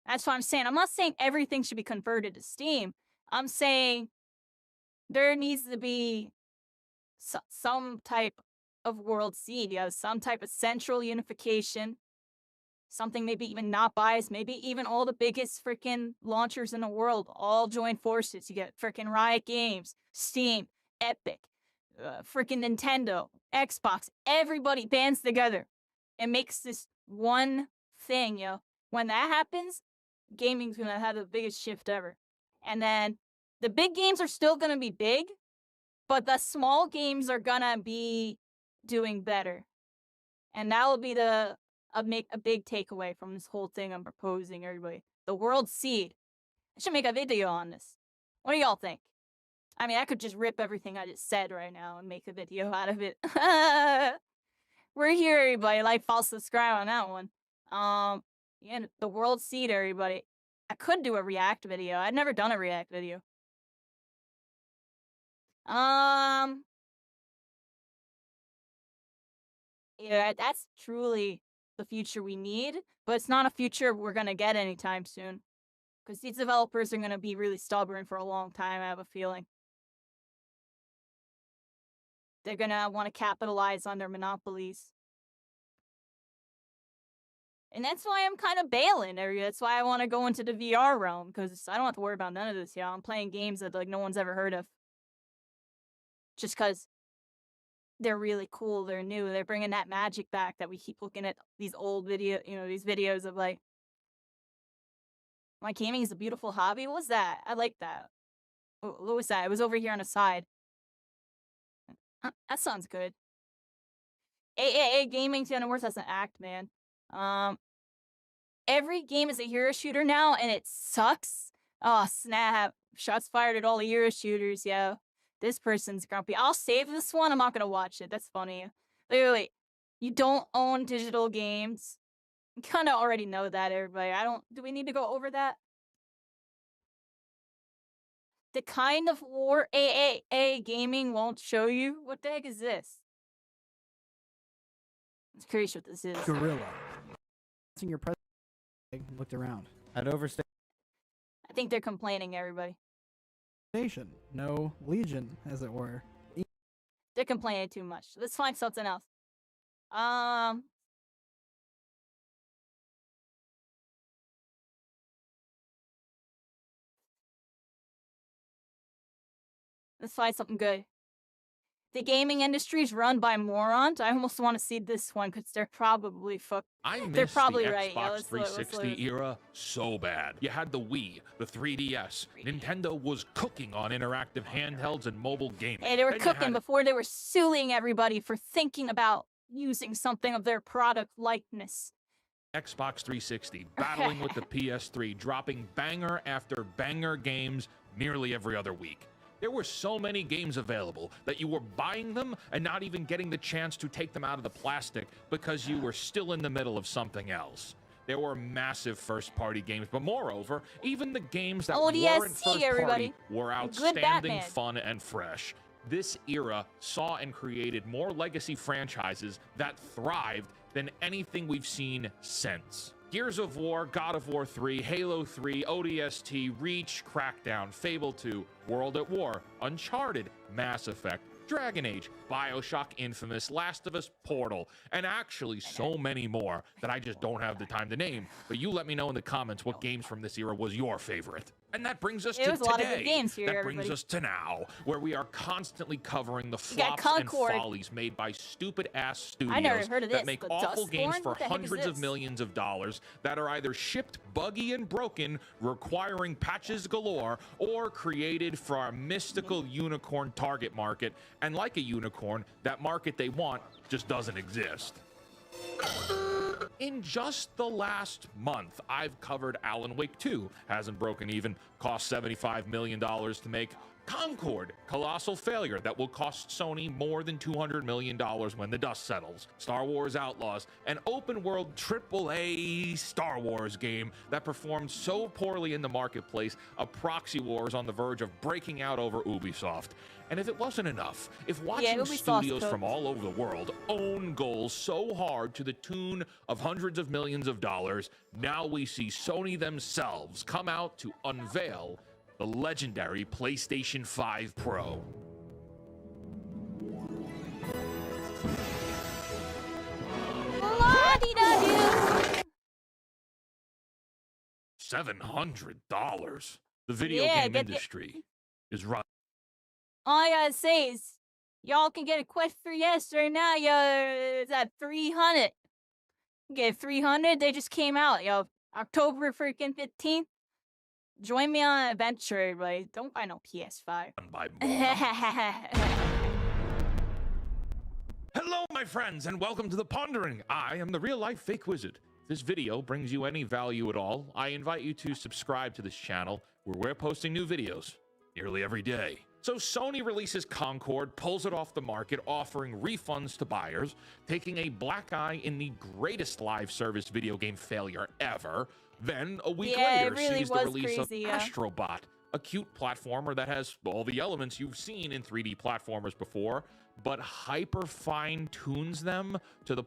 That's what I'm saying. I'm not saying everything should be converted to Steam. I'm saying there needs to be some type of world seed. Yeah, some type of central unification. Something maybe even not biased. Maybe even all the biggest freaking launchers in the world all join forces. You get freaking Riot Games, Steam, Epic, freaking Nintendo, Xbox. Everybody bands together and makes this one thing, yo. When that happens, gaming's gonna have the biggest shift ever. And then the big games are still gonna be big, but the small games are gonna be doing better. And that will be a big takeaway from this whole thing I'm proposing, everybody. The world seed. I should make a video on this. What do y'all think? I mean, I could just rip everything I just said right now and make a video out of it. We're here, everybody. Like, follow, subscribe on that one. Yeah, the world seed, everybody. I could do a react video. I've never done a react video. Yeah, that's truly the future we need, but it's not a future we're gonna get anytime soon. Because these developers are gonna be really stubborn for a long time, I have a feeling. They're gonna want to capitalize on their monopolies. And that's why I'm kind of bailing. That's why I want to go into the VR realm, because I don't have to worry about none of this, yeah. I'm playing games that like no one's ever heard of. Just because they're really cool, they're new, they're bringing that magic back that we keep looking at these old these videos of like, my gaming is a beautiful hobby. What was that? I like that. What was that? It was over here on the side. That sounds good. Gaming's getting worse as an act, man. Every game is a hero shooter now, and it sucks. Oh, snap. Shots fired at all the hero shooters, yo. This person's grumpy. I'll save this one. I'm not gonna watch it. That's funny. Wait. You don't own digital games. You kind of already know that, everybody. Do we need to go over that? The kind of war AAA gaming won't show you? What the heck is this? I'm curious what this is. Gorilla. In your presence, looked around. I'd overstay. I think they're complaining, everybody. Nation, no legion, as it were. They're complaining too much. Let's find something else. Let's find something good. The gaming industry is run by morons. I almost want to see this one because they're probably they're probably the right. Xbox 360 era so bad. You had the Wii, the 3DS. Nintendo was cooking on interactive handhelds and mobile gaming. Hey, they were Then you cooking had before they were suing everybody for thinking about using something of their product likeness. Xbox 360 battling with the PS3, dropping banger after banger games nearly every other week. There were so many games available that you were buying them and not even getting the chance to take them out of the plastic because you were still in the middle of something else. There were massive first-party games, but moreover, even the games that weren't first-party were outstanding, fun, and fresh. This era saw and created more legacy franchises that thrived than anything we've seen since. Gears of War, God of War 3, Halo 3, ODST, Reach, Crackdown, Fable 2, World at War, Uncharted, Mass Effect, Dragon Age, BioShock Infamous, Last of Us, Portal, and actually so many more that I just don't have the time to name. But you let me know in the comments what games from this era was your favorite. And that brings us to It was today. a lot of good games here, that brings everybody. us to now, where we are constantly covering the got flops and Concord. follies made by stupid-ass I studios never heard of that this, make but awful games Dustborn? for What the heck is hundreds of this? millions of dollars that are either shipped buggy and broken, requiring patches galore, or created for our mystical unicorn target market. And like a unicorn, that market they want just doesn't exist. In just the last month, I've covered Alan Wake 2, hasn't broken even, cost $75 million to make. Concord, colossal failure that will cost Sony more than $200 million when the dust settles. Star Wars Outlaws, an open-world AAA Star Wars game that performed so poorly in the marketplace, a proxy war is on the verge of breaking out over Ubisoft. And if it wasn't enough, if watching Ubisoft's studios cooked. from all over the world own goals so hard to the tune of hundreds of millions of dollars, now we see Sony themselves come out to unveil the legendary PlayStation 5 Pro. La-dee-da-doo. $700. The video Yeah, game get the- industry is run. All I gotta say is, y'all can get a Quest 3S right now, yo. It's at 300. Get 300. They just came out, yo. October freaking 15th. Join me on an adventure, everybody. Don't buy no PS5. By Hello, my friends, and welcome to The Pondering. I am the real-life fake wizard. If this video brings you any value at all, I invite you to subscribe to this channel, where we're posting new videos nearly every day. So Sony releases Concord, pulls it off the market, offering refunds to buyers, taking a black eye in the greatest live service video game failure ever. Then, a week Yeah, it later, really sees the was release crazy, of yeah. Astrobot, a cute platformer that has all the elements you've seen in 3D platformers before, but hyper fine-tunes them to the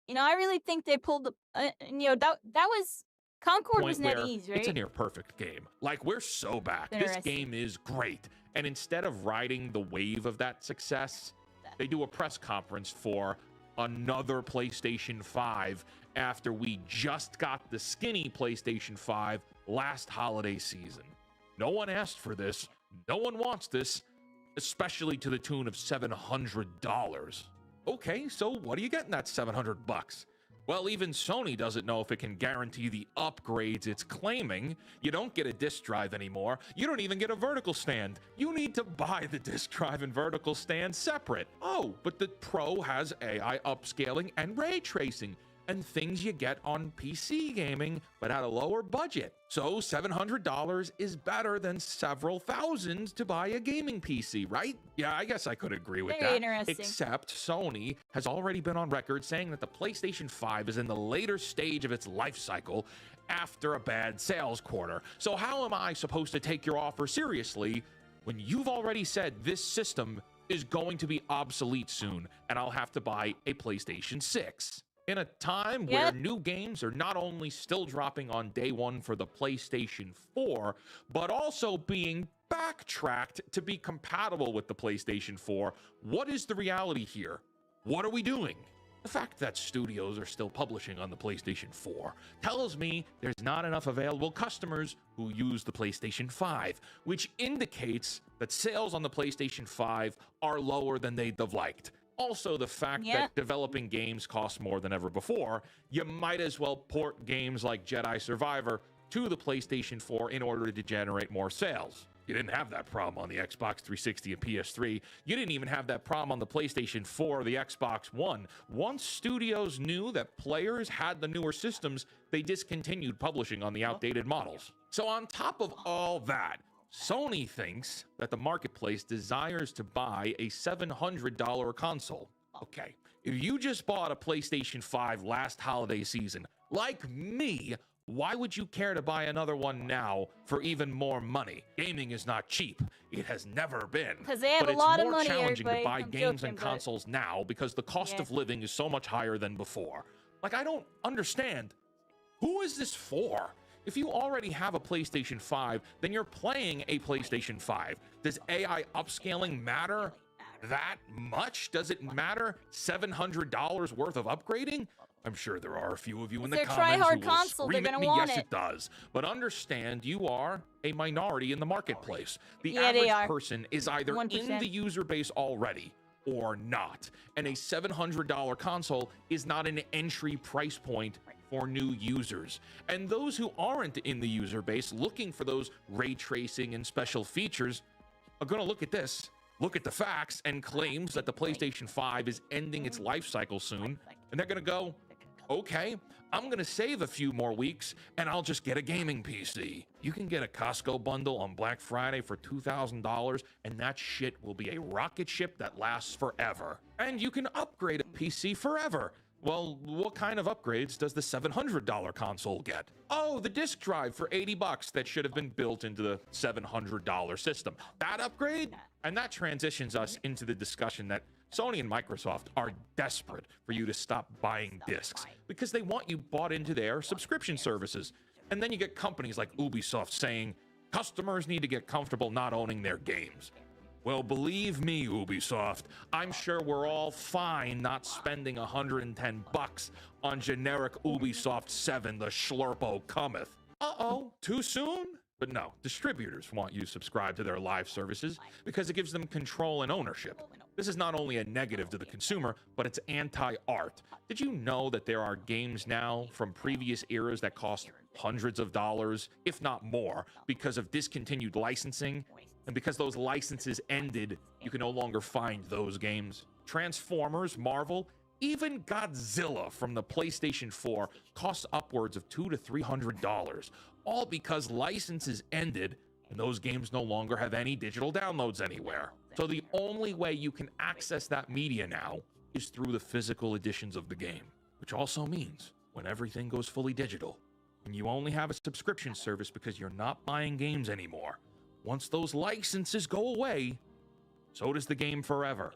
You know, I really think they pulled the. That was Concord point was net where ease, right? it's a near perfect game. Like, we're so back. This Interesting. game is great. And instead of riding the wave of that success, they do a press conference for another PlayStation 5 after we just got the skinny PlayStation 5 last holiday season. No one asked for this. No one wants this, especially to the tune of $700. Okay, so what do you get in that $700? Well, even Sony doesn't know if it can guarantee the upgrades it's claiming. You don't get a disk drive anymore. You don't even get a vertical stand. You need to buy the disk drive and vertical stand separate. Oh, but the Pro has AI upscaling and ray tracing, and things you get on PC gaming, but at a lower budget. So $700 is better than several thousands to buy a gaming PC, right? Yeah, I guess I could agree with Very that. interesting. Except Sony has already been on record saying that the PlayStation 5 is in the later stage of its life cycle after a bad sales quarter. So how am I supposed to take your offer seriously when you've already said this system is going to be obsolete soon and I'll have to buy a PlayStation 6? In a time where Yep. new games are not only still dropping on day one for the PlayStation 4, but also being backtracked to be compatible with the PlayStation 4, what is the reality here? What are we doing? The fact that studios are still publishing on the PlayStation 4 tells me there's not enough available customers who use the PlayStation 5, which indicates that sales on the PlayStation 5 are lower than they'd have liked. Also, the fact Yeah. that developing games cost more than ever before, you might as well port games like Jedi Survivor to the PlayStation 4 in order to generate more sales. You didn't have that problem on the Xbox 360 and PS3. You didn't even have that problem on the PlayStation 4 or the Xbox One. Once studios knew that players had the newer systems, they discontinued publishing on the outdated models. So on top of all that, Sony thinks that the marketplace desires to buy a $700 console. Okay, if you just bought a PlayStation 5 last holiday season, like me, why would you care to buy another one now for even more money? Gaming is not cheap. It has never been. 'Cause they have But a lot of it's more money, challenging to everybody. buy I'm games joking, and but- consoles now because the cost Yeah. of living is so much higher than before. Like, I don't understand Who is this for? If you already have a PlayStation 5, then you're playing a PlayStation 5. Does AI upscaling matter that much? Does it matter $700 worth of upgrading? I'm sure there are a few of you in the comments who will scream at me, yes it does. But understand, you are a minority in the marketplace. The average person is either 1%. in the user base already or not. And a $700 console is not an entry price point for new users. And those who aren't in the user base looking for those ray tracing and special features are gonna look at this, look at the facts and claims that the PlayStation 5 is ending its life cycle soon, and they're gonna go, okay, I'm gonna save a few more weeks and I'll just get a gaming PC. You can get a Costco bundle on Black Friday for $2,000 and that shit will be a rocket ship that lasts forever. And you can upgrade a PC forever. Well, what kind of upgrades does the $700 console get? Oh, the disk drive for 80 bucks that should have been built into the $700 system. That upgrade? And that transitions us into the discussion that Sony and Microsoft are desperate for you to stop buying discs because they want you bought into their subscription services. And then you get companies like Ubisoft saying customers need to get comfortable not owning their games. Well, believe me, Ubisoft, I'm sure we're all fine not spending 110 bucks on generic Ubisoft 7, the Schlurpo cometh. Uh-oh, too soon? But no, distributors want you subscribed to their live services because it gives them control and ownership. This is not only a negative to the consumer, but it's anti-art. Did you know that there are games now from previous eras that cost hundreds of dollars, if not more, because of discontinued licensing? And because those licenses ended, you can no longer find those games. Transformers, Marvel, even Godzilla from the PlayStation 4 costs upwards of $200 to $300, all because licenses ended and those games no longer have any digital downloads anywhere. So the only way you can access that media now is through the physical editions of the game, which also means when everything goes fully digital, and you only have a subscription service because you're not buying games anymore, once those licenses go away, so does the game forever.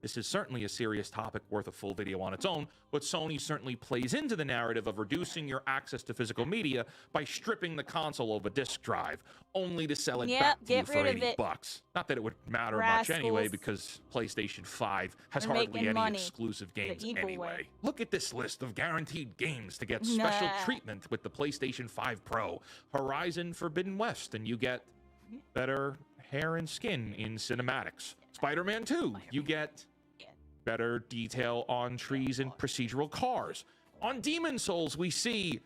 This is certainly a serious topic worth a full video on its own, but Sony certainly plays into the narrative of reducing your access to physical media by stripping the console of a disc drive, only to sell it back to you for 80 bucks. Not that it would matter much anyway, because PlayStation 5 has hardly any exclusive games anyway. Look at this list of guaranteed games to get special treatment with the PlayStation 5 Pro. Horizon Forbidden West, and you get better hair and skin in cinematics. Spider-Man 2, you get better detail on trees and procedural cars. On Demon Souls, we see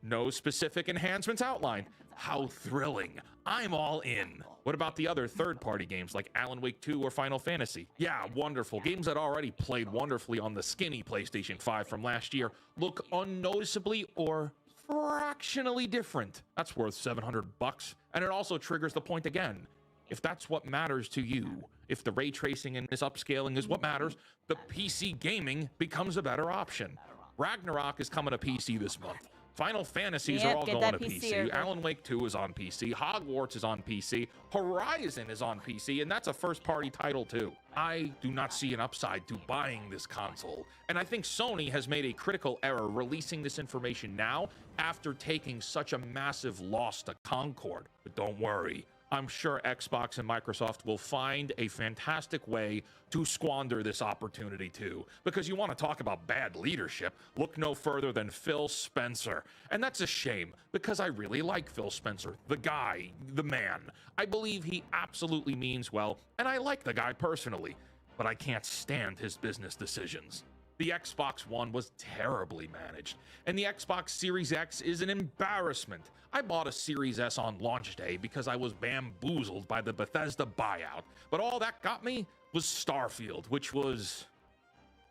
no specific enhancements outlined. How thrilling. I'm all in. What about the other third-party games like Alan Wake 2 or Final Fantasy? Yeah, wonderful. Games that already played wonderfully on the skinny PlayStation 5 from last year look unnoticeably or fractionally different. That's worth 700 bucks. And it also triggers the point again. If that's what matters to you, if the ray tracing and this upscaling is what matters, the PC gaming becomes a better option. Ragnarok is coming to PC this month. Final Fantasies are all going to PC. Alan Wake 2 is on PC. Hogwarts is on PC. Horizon is on PC, and that's a first-party title too. I do not see an upside to buying this console, and I think Sony has made a critical error releasing this information now after taking such a massive loss to Concord. But don't worry. I'm sure Xbox and Microsoft will find a fantastic way to squander this opportunity too. Because you want to talk about bad leadership, look no further than Phil Spencer. And that's a shame, because I really like Phil Spencer, the guy, the man. I believe he absolutely means well, and I like the guy personally, but I can't stand his business decisions. The Xbox One was terribly managed, and the Xbox Series X is an embarrassment. I bought a Series S on launch day because I was bamboozled by the Bethesda buyout, but all that got me was Starfield, which was,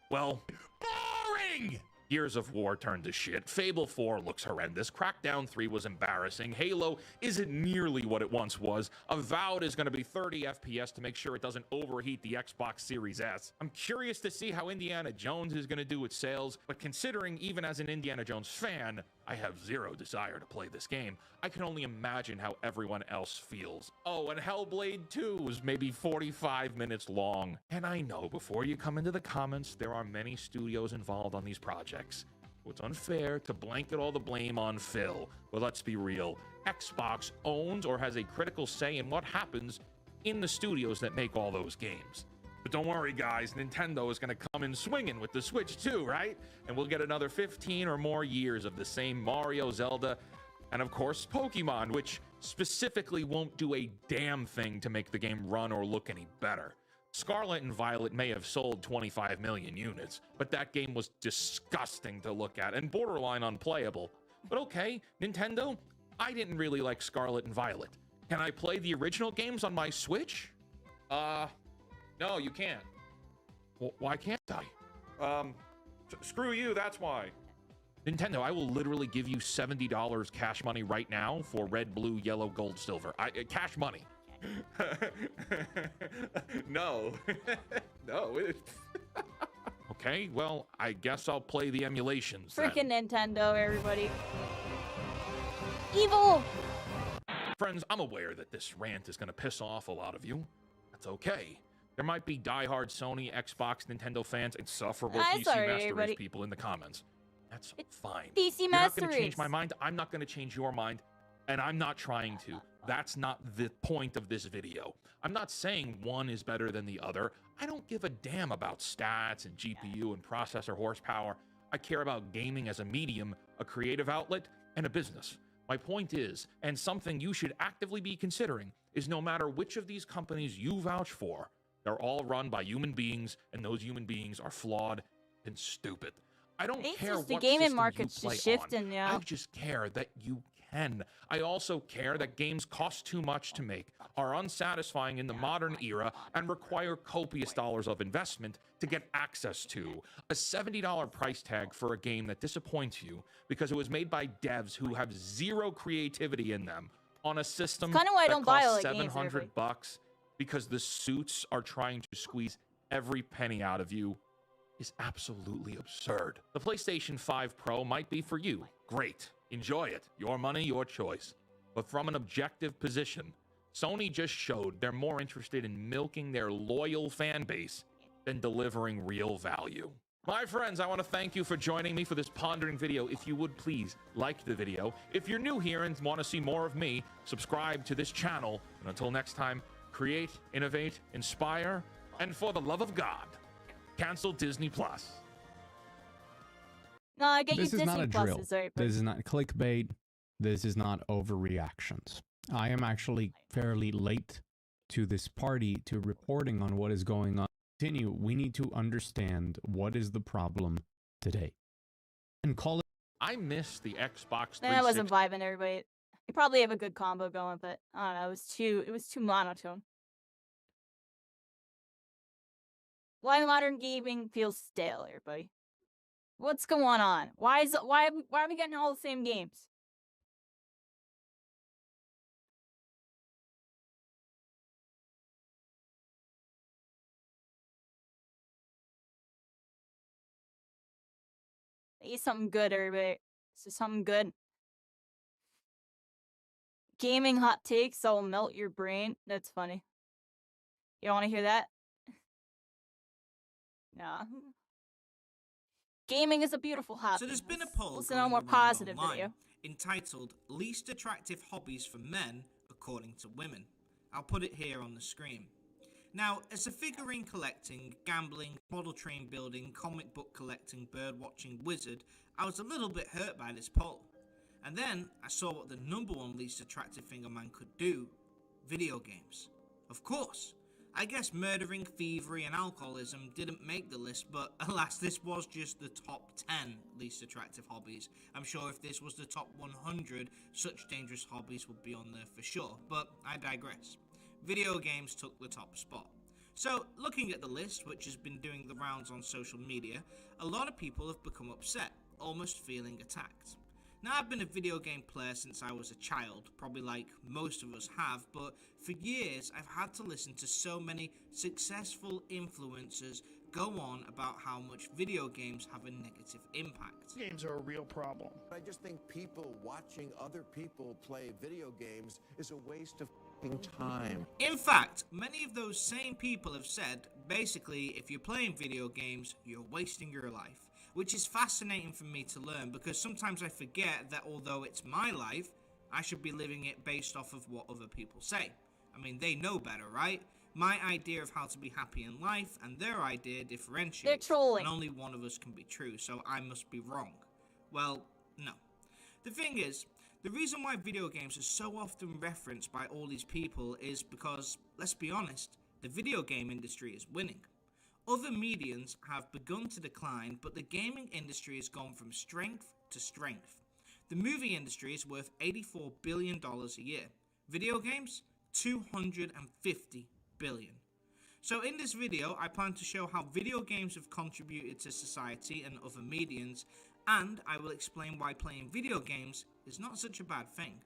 well, boring! Gears of War turned to shit. Fable 4 looks horrendous. Crackdown 3 was embarrassing. Halo isn't nearly what it once was. Avowed is going to be 30 FPS to make sure it doesn't overheat the Xbox Series S. I'm curious to see how Indiana Jones is going to do with sales, but considering even as an Indiana Jones fan, I have zero desire to play this game. I can only imagine how everyone else feels. Oh, and Hellblade 2 was maybe 45 minutes long. And I know before you come into the comments, there are many studios involved on these projects. So it's unfair to blanket all the blame on Phil. But let's be real. Xbox owns or has a critical say in what happens in the studios that make all those games. But don't worry, guys, Nintendo is going to come in swinging with the Switch too, right? And we'll get another 15 or more years of the same Mario, Zelda, and of course Pokemon, which specifically won't do a damn thing to make the game run or look any better. Scarlet and Violet may have sold 25 million units, but that game was disgusting to look at and borderline unplayable. But okay, Nintendo, I didn't really like Scarlet and Violet. Can I play the original games on my Switch? No, you can't. Why can't I? Screw you, that's why. Nintendo, I will literally give you $70 cash money right now for red, blue, yellow, gold, silver. Cash money. No. No. Okay, well, I guess I'll play the emulations then. Freaking Nintendo, everybody. Evil! Friends, I'm aware that this rant is going to piss off a lot of you. That's okay. There might be diehard Sony, Xbox, Nintendo fans, insufferable PC Master Race people in the comments. That's fine. PC You're Master not going to change Race. my mind. I'm not going to change your mind. And I'm not trying to. That's not the point of this video. I'm not saying one is better than the other. I don't give a damn about stats and GPU and processor horsepower. I care about gaming as a medium, a creative outlet, and a business. My point is, and something you should actively be considering, is no matter which of these companies you vouch for, they're all run by human beings, and those human beings are flawed and stupid. I don't care what the gaming systems market's you play just shifting, on. yeah. I just care that you can. I also care that games cost too much to make, are unsatisfying in the modern era, and require copious dollars of investment to get access to. A $70 price tag for a game that disappoints you because it was made by devs who have zero creativity in them on a system It's kinda why I that don't buy all costs the games, $700 because the suits are trying to squeeze every penny out of you is absolutely absurd. The PlayStation 5 Pro might be for you. Great. Enjoy it. Your money, your choice. But from an objective position, Sony just showed they're more interested in milking their loyal fan base than delivering real value. My friends, I want to thank you for joining me for this pondering video. If you would please like the video. If you're new here and want to see more of me, subscribe to this channel. And until next time, create, innovate, inspire, and for the love of God, cancel Disney Plus. No, I get This you is not Disney a Plus drill. is very This is not clickbait. This is not overreactions. I am actually fairly late to this party to reporting on what is going on. Continue. We need to understand what is the problem today. And call it. I miss the Xbox 360. I wasn't vibing, everybody. You probably have a good combo going, but I don't know. It was too monotone. Why modern gaming feels stale, everybody? What's going on? Why are we getting all the same games? Say something good, everybody. Say something good. Gaming hot takes that will melt your brain. That's funny. You don't want to hear that? Nah. Gaming is a beautiful hobby. So there's been a poll Listen to a going more around positive online video. entitled Least Attractive Hobbies for Men According to Women. I'll put it here on the screen. Now, as a figurine collecting, gambling, model train building, comic book collecting, bird watching wizard, I was a little bit hurt by this poll. And then I saw what the number one least attractive thing a man could do: video games. Of course. I guess murdering, thievery, and alcoholism didn't make the list, but alas, this was just the top 10 least attractive hobbies. I'm sure if this was the top 100, such dangerous hobbies would be on there for sure, but I digress. Video games took the top spot. So, looking at the list, which has been doing the rounds on social media, a lot of people have become upset, almost feeling attacked. Now, I've been a video game player since I was a child, probably like most of us have, but for years I've had to listen to so many successful influencers go on about how much video games have a negative impact. Games are a real problem. I just think people watching other people play video games is a waste of time. In fact, many of those same people have said, basically, if you're playing video games, you're wasting your life. which is fascinating for me to learn because sometimes I forget that although it's my life, I should be living it based off of what other people say. I mean, they know better, right? My idea of how to be happy in life and their idea differentiates. They're trolling. And only one of us can be true, so I must be wrong. Well, no. The thing is, the reason why video games are so often referenced by all these people is because, let's be honest, the video game industry is winning. Other mediums have begun to decline, but the gaming industry has gone from strength to strength. The movie industry is worth $84 billion a year. Video games, $250 billion. So in this video, I plan to show how video games have contributed to society and other mediums, and I will explain why playing video games is not such a bad thing.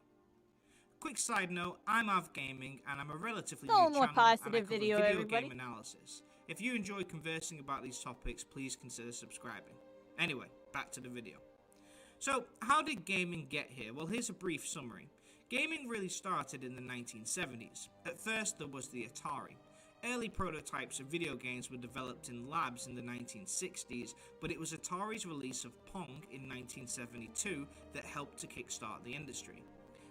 Quick side note, I'm Av Gaming, and I'm a relatively new channel, and I cover video, video everybody. game analysis. If you enjoy conversing about these topics, please consider subscribing. Anyway, back to the video. So, how did gaming get here? Well, here's a brief summary. Gaming really started in the 1970s. At first, there was the Atari. Early prototypes of video games were developed in labs in the 1960s, but it was Atari's release of Pong in 1972 that helped to kickstart the industry.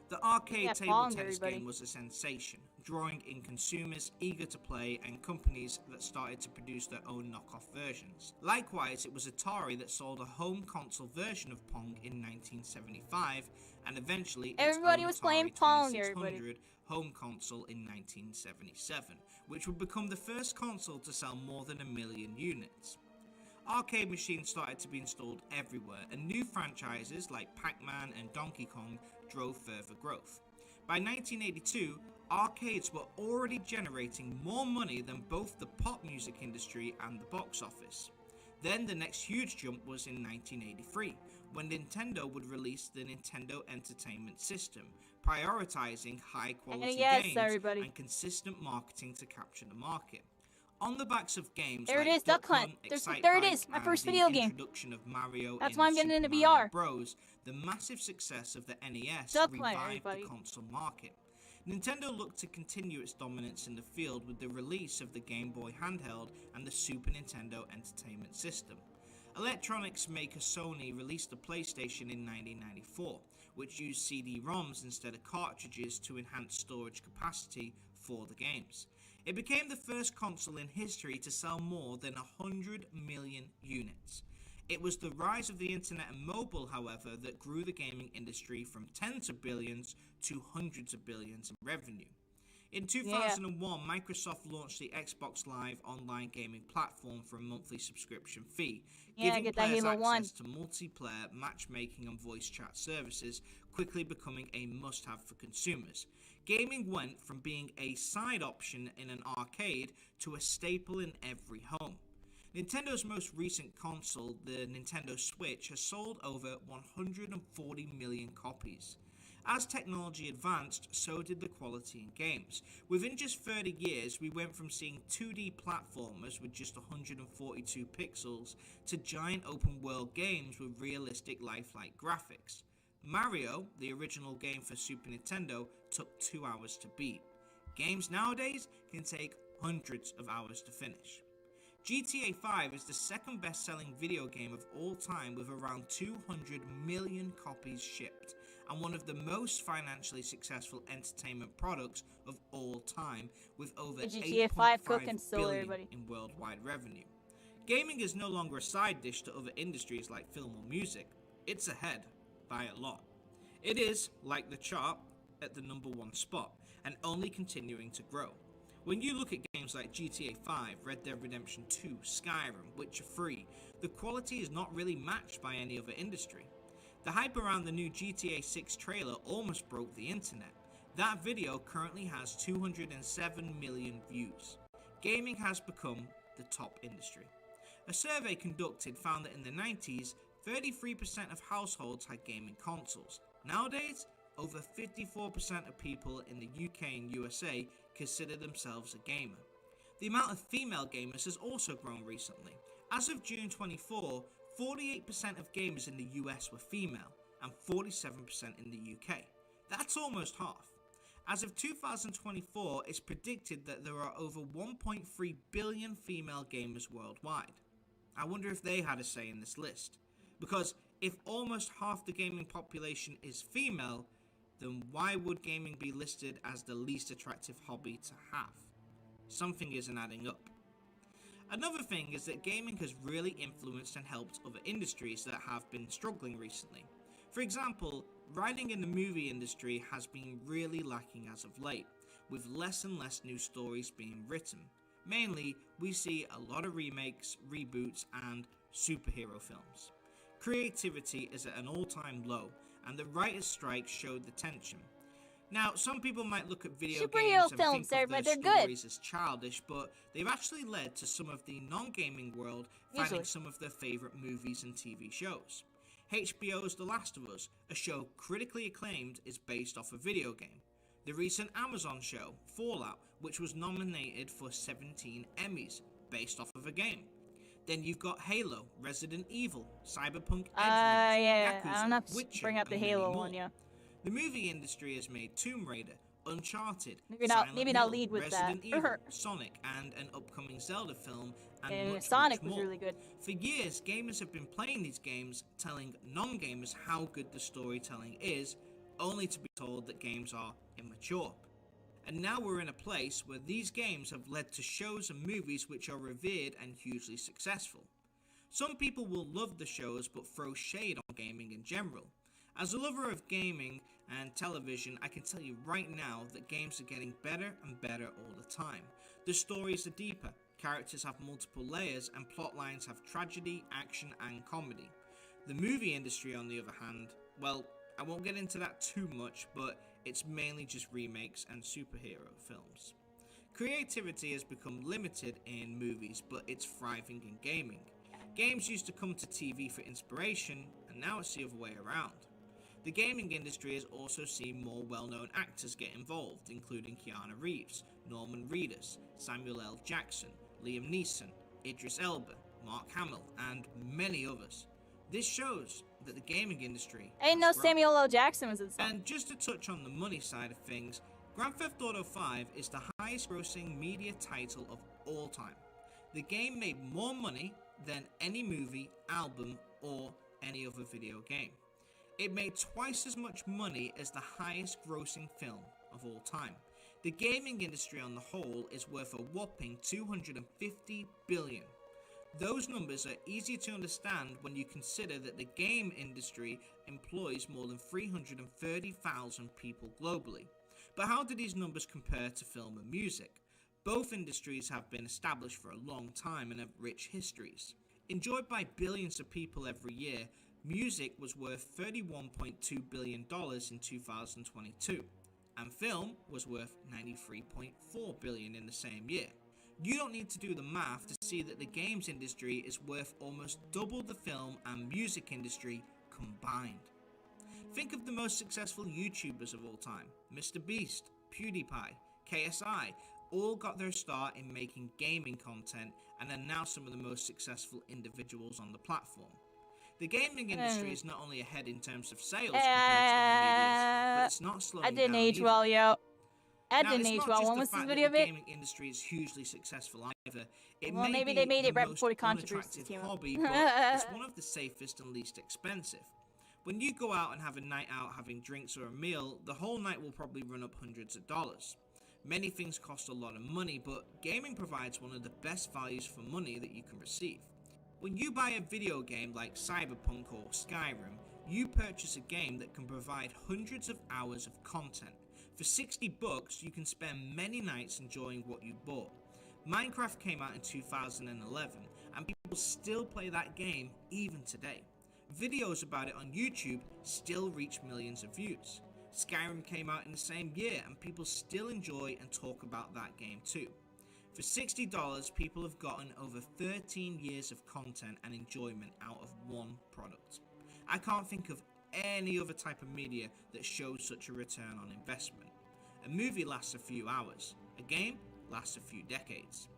The arcade table tennis game was a sensation, drawing in consumers eager to play and companies that started to produce their own knockoff versions. Likewise, it was Atari that sold a home console version of Pong in 1975, and eventually everybody was playing Pong, home console in 1977, which would become the first console to sell more than 1 million units. Arcade machines started to be installed everywhere, and new franchises like Pac-Man and Donkey Kong drove further growth. By 1982, arcades were already generating more money than both the pop music industry and the box office. Then the next huge jump was in 1983, when Nintendo would release the Nintendo Entertainment System, prioritizing high-quality games and consistent marketing to capture the market. On the backs of games there like it is, Duck Hunt. There it is, my first video game. Of Mario That's why I'm getting into Mario VR. Bros, the massive success of the NES Duck revived Hunt, the console market. Nintendo looked to continue its dominance in the field with the release of the Game Boy handheld and the Super Nintendo Entertainment System. Electronics maker Sony released the PlayStation in 1994, which used CD-ROMs instead of cartridges to enhance storage capacity for the games. It became the first console in history to sell more than 100 million units. It was the rise of the internet and mobile, however, that grew the gaming industry from tens of billions to hundreds of billions in revenue. In 2001, Microsoft launched the Xbox Live online gaming platform for a monthly subscription fee, giving players access to multiplayer, matchmaking and voice chat services, quickly becoming a must-have for consumers. Gaming went from being a side option in an arcade to a staple in every home. Nintendo's most recent console, the Nintendo Switch, has sold over 140 million copies. As technology advanced, so did the quality in games. Within just 30 years, we went from seeing 2D platformers with just 142 pixels to giant open-world games with realistic lifelike graphics. Mario, the original game for Super Nintendo, took 2 hours to beat. Games nowadays can take hundreds of hours to finish. GTA 5 is the second best-selling video game of all time with around 200 million copies shipped, and one of the most financially successful entertainment products of all time, with over $8.5 billion in worldwide revenue. Gaming is no longer a side dish to other industries like film or music. It's ahead by a lot. It is, like the chart, at the #1 spot, and only continuing to grow. When you look at games like GTA 5, Red Dead Redemption 2, Skyrim, Witcher 3, the quality is not really matched by any other industry. The hype around the new GTA 6 trailer almost broke the internet. That video currently has 207 million views. Gaming has become the top industry. A survey conducted found that in the 90s, 33% of households had gaming consoles. Nowadays, over 54% of people in the UK and USA consider themselves a gamer. The amount of female gamers has also grown recently. As of June 24, 48% of gamers in the US were female and 47% in the UK. That's almost half. As of 2024, it's predicted that there are over 1.3 billion female gamers worldwide. I wonder if they had a say in this list. Because if almost half the gaming population is female, then why would gaming be listed as the least attractive hobby to have? Something isn't adding up. Another thing is that gaming has really influenced and helped other industries that have been struggling recently. For example, writing in the movie industry has been really lacking as of late, with less and less new stories being written. Mainly, we see a lot of remakes, reboots, and superhero films. Creativity is at an all-time low, and the writers' strike showed the tension. Now, some people might look at video games and films, think of but their they're good. stories as childish, but they've actually led to some of the non-gaming world finding some of their favorite movies and TV shows. HBO's The Last of Us, a show critically acclaimed, is based off a video game. The recent Amazon show, Fallout, which was nominated for 17 Emmys, based off of a game. Then you've got Halo, Resident Evil, Cyberpunk Edge Runners, Yeah, Yakuza, I don't have to Witcher, bring up the and many Halo more. one, yeah. The movie industry has made Tomb Raider, Uncharted, Maybe Silent not Hill, lead with Resident that. Evil, Sonic, and an upcoming Zelda film, and much, Sonic much was more. really good. For years, gamers have been playing these games, telling non-gamers how good the storytelling is, only to be told that games are immature. And now we're in a place where these games have led to shows and movies which are revered and hugely successful. Some people will love the shows but throw shade on gaming in general. As a lover of gaming and television, I can tell you right now that games are getting better and better all the time. The stories are deeper, characters have multiple layers, and plot lines have tragedy, action, and comedy. The movie industry, on the other hand, well, I won't get into that too much, but it's mainly just remakes and superhero films. Creativity has become limited in movies, but it's thriving in gaming. Games used to come to TV for inspiration, and now it's the other way around. The gaming industry has also seen more well-known actors get involved, including Keanu Reeves, Norman Reedus, Samuel L. Jackson, Liam Neeson, Idris Elba, Mark Hamill, and many others. This shows that the gaming industry I didn't know has grown. Samuel L. Jackson was in the song. And just to touch on the money side of things, Grand Theft Auto 5 is the highest grossing media title of all time. The game made more money than any movie, album, or any other video game. It made twice as much money as the highest grossing film of all time. The gaming industry on the whole is worth a whopping $250 billion. Those numbers are easy to understand when you consider that the game industry employs more than 330,000 people globally. But how do these numbers compare to film and music? Both industries have been established for a long time and have rich histories. Enjoyed by billions of people every year, music was worth $31.2 billion in 2022, and film was worth $93.4 billion in the same year. You don't need to do the math to see that the games industry is worth almost double the film and music industry combined. Think of the most successful YouTubers of all time. Mr. Beast, PewDiePie, KSI, all got their start in making gaming content and are now some of the most successful individuals on the platform. The gaming industry is not only ahead in terms of sales compared to other medias, but it's not slowing I didn't down age either. well, yo. I Now, didn't it's age not well. just When the was this fact video that the made? gaming industry is hugely successful either. It Well, may maybe be they made the it right most before the controversy unattractive came out. hobby, but it's one of the safest and least expensive. When you go out and have a night out having drinks or a meal, the whole night will probably run up hundreds of dollars. Many things cost a lot of money, but gaming provides one of the best values for money that you can receive. When you buy a video game like Cyberpunk or Skyrim, you purchase a game that can provide hundreds of hours of content. For $60, you can spend many nights enjoying what you bought. Minecraft came out in 2011, and people still play that game even today. Videos about it on YouTube still reach millions of views. Skyrim came out in the same year, and people still enjoy and talk about that game too. For $60, people have gotten over 13 years of content and enjoyment out of one product. I can't think of any other type of media that shows such a return on investment. A movie lasts a few hours. A game lasts a few decades.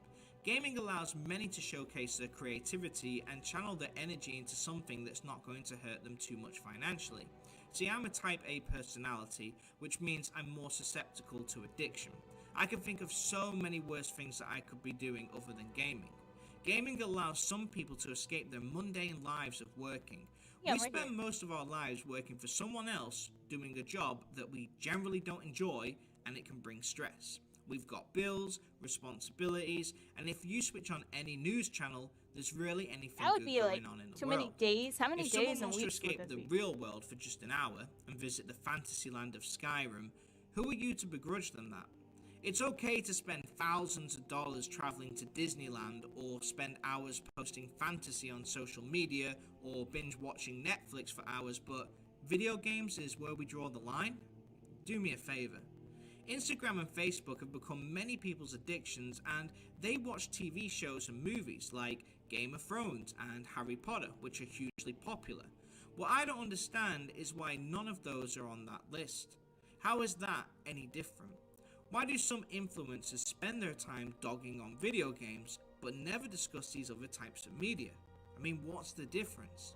Gaming allows many to showcase their creativity and channel their energy into something that's not going to hurt them too much financially. See, I'm a type A personality, which means I'm more susceptible to addiction. I can think of so many worse things that I could be doing other than gaming. Gaming allows some people to escape their mundane lives of working. Yeah, We right spend most of our lives working for someone else, doing a job that we generally don't enjoy, and it can bring stress. We've got bills, responsibilities, and if you switch on any news channel, there's rarely anything That would good be going like on in the too world. many days. How many If days someone and wants to weeks would escape this the be? real world for just an hour and visit the fantasy land of Skyrim, who are you to begrudge them that? It's okay to spend thousands of dollars traveling to Disneyland or spend hours posting fantasy on social media or binge watching Netflix for hours, but video games is where we draw the line? Do me a favor. Instagram and Facebook have become many people's addictions, and they watch TV shows and movies like Game of Thrones and Harry Potter, which are hugely popular. What I don't understand is why none of those are on that list. How is that any different? Why do some influencers spend their time dogging on video games, but never discuss these other types of media? I mean, what's the difference?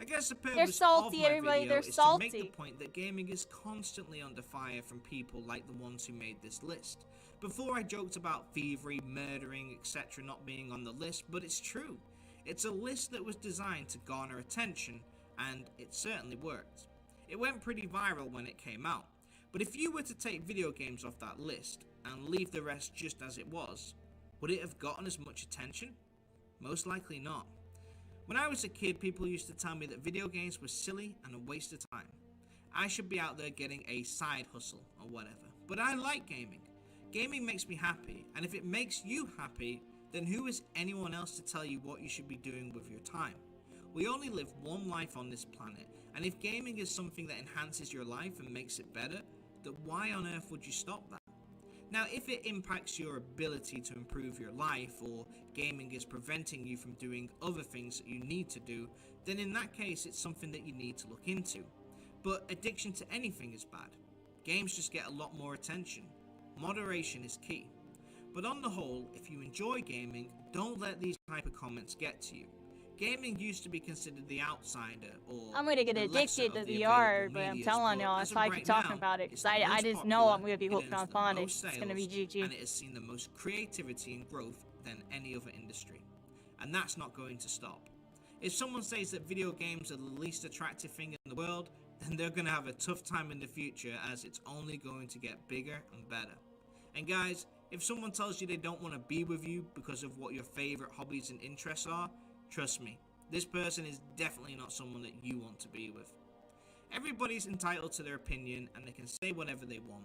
I guess the purpose salty, of my everybody, video they're is to make salty. the point that gaming is constantly under fire from people like the ones who made this list. Before I joked about thievery, murdering, etc. not being on the list, but it's true. It's a list that was designed to garner attention, and it certainly worked. It went pretty viral when it came out, but if you were to take video games off that list and leave the rest just as it was, would it have gotten as much attention? Most likely not. When I was a kid, people used to tell me that video games were silly and a waste of time. I should be out there getting a side hustle or whatever. But I like gaming. Gaming makes me happy, and if it makes you happy, then who is anyone else to tell you what you should be doing with your time? We only live one life on this planet, and if gaming is something that enhances your life and makes it better, then why on earth would you stop that? Now, if it impacts your ability to improve your life, or gaming is preventing you from doing other things that you need to do, then in that case it's something that you need to look into. But addiction to anything is bad. Games just get a lot more attention. Moderation is key. But on the whole, if you enjoy gaming, don't let these type of comments get to you. Gaming used to be considered the outsider, or I'm gonna get the lesser addicted to of the VR, available but I'm medias, telling but y'all, as if of I right keep talking now, about it, it's because the I most just know popular, I'm gonna be it hooked earns on the fun. most It's gonna be sales, GG. and it has seen the most creativity and growth than any other industry. And that's not going to stop. If someone says that video games are the least attractive thing in the world, then they're going to have a tough time in the future, as it's only going to get bigger and better. And guys, if someone tells you they don't want to be with you because of what your favorite hobbies and interests are, trust me, this person is definitely not someone that you want to be with. Everybody's entitled to their opinion and they can say whatever they want,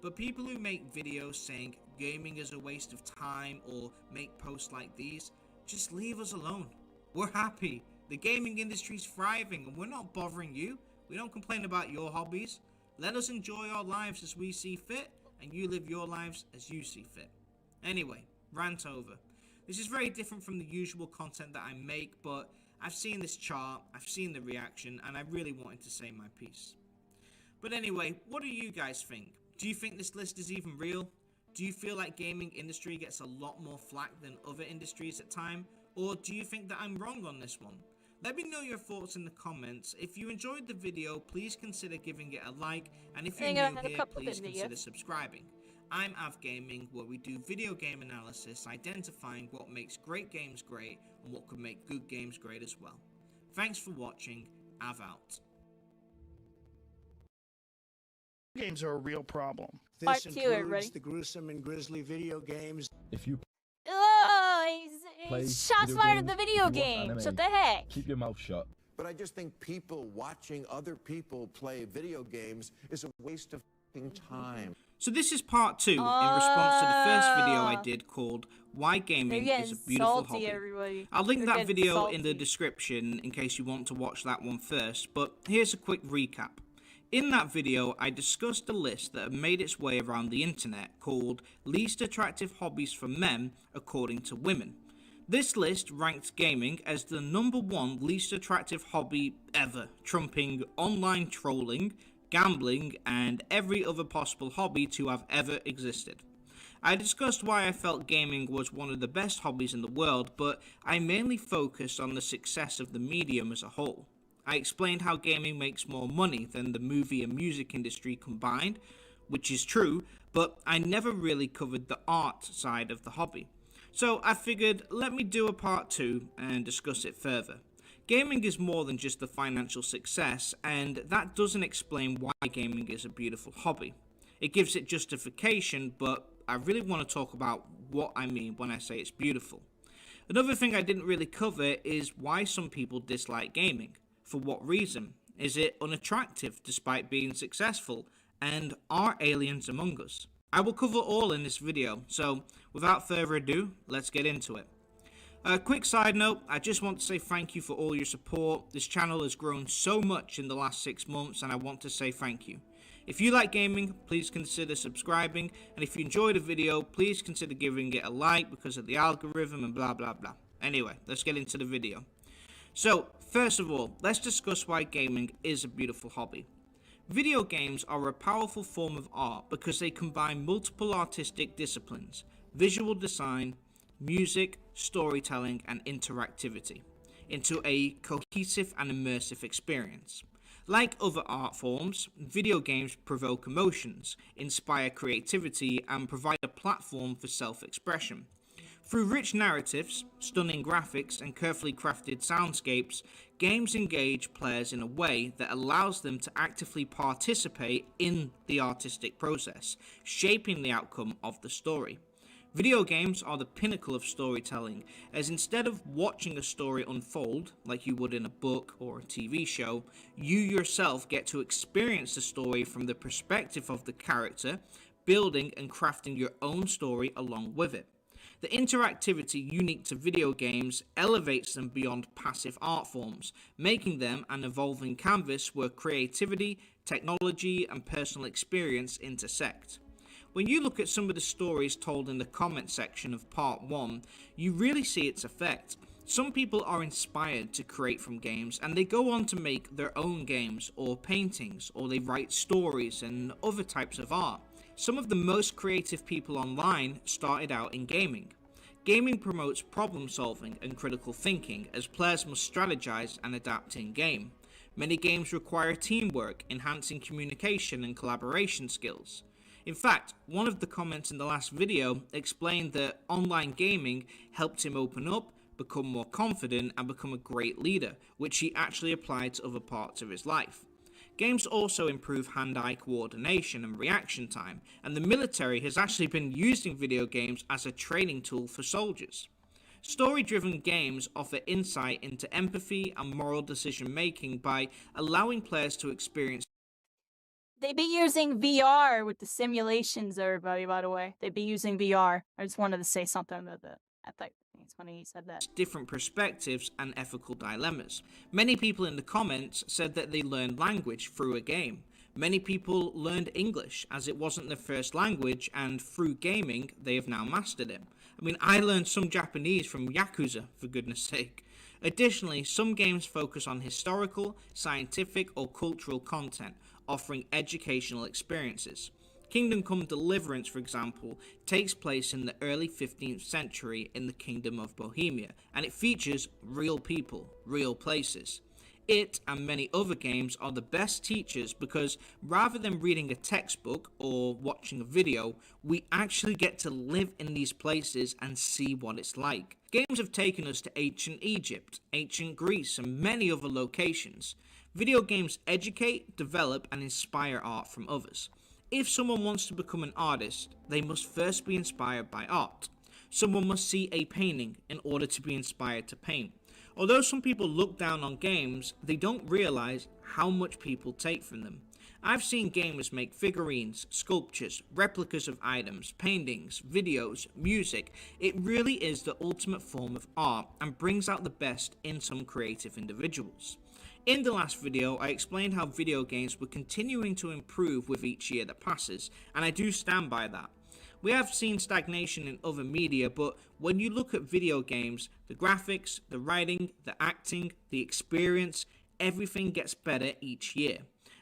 but people who make videos saying gaming is a waste of time or make posts like these, just leave us alone. We're happy. The gaming industry's thriving and we're not bothering you. We don't complain about your hobbies. Let us enjoy our lives as we see fit, and you live your lives as you see fit. Anyway, rant over. This is very different from the usual content that I make, but I've seen this chart, I've seen the reaction, and I really wanted to say my piece. But anyway, what do you guys think? Do you think this list is even real? Do you feel like gaming industry gets a lot more flack than other industries at time? Or do you think that I'm wrong on this one? Let me know your thoughts in the comments. If you enjoyed the video, please consider giving it a like, and if you're new here, please consider subscribing. I'm Av Gaming, where we do video game analysis, identifying what makes great games great and what could make good games great as well. Thanks for watching. Av out. Games are a real problem. Part This 2, includes everybody. the gruesome and grisly video games. If you Oh, play he's shots video fired at games, the if you video watch games. anime, What the heck? keep your mouth shut. But I just think people watching other people play video games is a waste of f***ing time. So this is part 2 in response to the first video I did called Why Gaming They're is a getting Beautiful salty, Hobby. everybody. I'll link They're that getting video in salty. the description in case you want to watch that one first, but here's a quick recap. In that video, I discussed a list that had made its way around the internet called Least Attractive Hobbies for Men According to Women. This list ranked gaming as the #1 least attractive hobby ever, trumping online trolling, gambling, and every other possible hobby to have ever existed. I discussed why I felt gaming was one of the best hobbies in the world, but I mainly focused on the success of the medium as a whole. I explained how gaming makes more money than the movie and music industry combined, which is true, but I never really covered the art side of the hobby. So I figured, let me do a part 2 and discuss it further. Gaming is more than just the financial success, and that doesn't explain why gaming is a beautiful hobby. It gives it justification, but I really want to talk about what I mean when I say it's beautiful. Another thing I didn't really cover is why some people dislike gaming. For what reason? Is it unattractive despite being successful? And are aliens among us? I will cover all in this video, so without further ado, let's get into it. A quick side note, I just want to say thank you for all your support. This channel has grown so much in the last 6 months and I want to say thank you. If you like gaming, please consider subscribing, and if you enjoyed the video, please consider giving it a like because of the algorithm and blah blah blah. Anyway, let's get into the video. So, first of all, let's discuss why gaming is a beautiful hobby. Video games are a powerful form of art because they combine multiple artistic disciplines: visual design, music, storytelling, and interactivity into a cohesive and immersive experience. Like other art forms, video games provoke emotions, inspire creativity, and provide a platform for self-expression. Through rich narratives, stunning graphics, and carefully crafted soundscapes, games engage players in a way that allows them to actively participate in the artistic process, shaping the outcome of the story. Video games are the pinnacle of storytelling, as instead of watching a story unfold, like you would in a book or a TV show, you yourself get to experience the story from the perspective of the character, building and crafting your own story along with it. The interactivity unique to video games elevates them beyond passive art forms, making them an evolving canvas where creativity, technology, and personal experience intersect. When you look at some of the stories told in the comment section of part 1, you really see its effect. Some people are inspired to create from games and they go on to make their own games or paintings, or they write stories and other types of art. Some of the most creative people online started out in gaming. Gaming promotes problem solving and critical thinking as players must strategize and adapt in game. Many games require teamwork, enhancing communication and collaboration skills. In fact, one of the comments in the last video explained that online gaming helped him open up, become more confident, and become a great leader, which he actually applied to other parts of his life. Games also improve hand-eye coordination and reaction time, and the military has actually been using video games as a training tool for soldiers. Story-driven games offer insight into empathy and moral decision-making by allowing players to experience. They be using VR with the simulations, everybody, by the way. They be using VR. I just wanted to say something about that. I think it's funny he said that. Different perspectives and ethical dilemmas. Many people in the comments said that they learned language through a game. Many people learned English as it wasn't their first language, and through gaming they have now mastered it. I mean, I learned some Japanese from Yakuza, for goodness sake. Additionally, some games focus on historical, scientific, or cultural content, offering educational experiences. Kingdom Come Deliverance, for example, takes place in the early 15th century in the Kingdom of Bohemia, and it features real people, real places. It and many other games are the best teachers because rather than reading a textbook or watching a video, we actually get to live in these places and see what it's like. Games have taken us to ancient Egypt, ancient Greece, and many other locations. Video games educate, develop, and inspire art from others. If someone wants to become an artist, they must first be inspired by art. Someone must see a painting in order to be inspired to paint. Although some people look down on games, they don't realize how much people take from them. I've seen gamers make figurines, sculptures, replicas of items, paintings, videos, music. It really is the ultimate form of art and brings out the best in some creative individuals. In the last video, I explained how video games were continuing to improve with each year that passes, and I do stand by that. We have seen stagnation in other media, but when you look at video games, the graphics, the writing, the acting, the experience, everything gets better each year.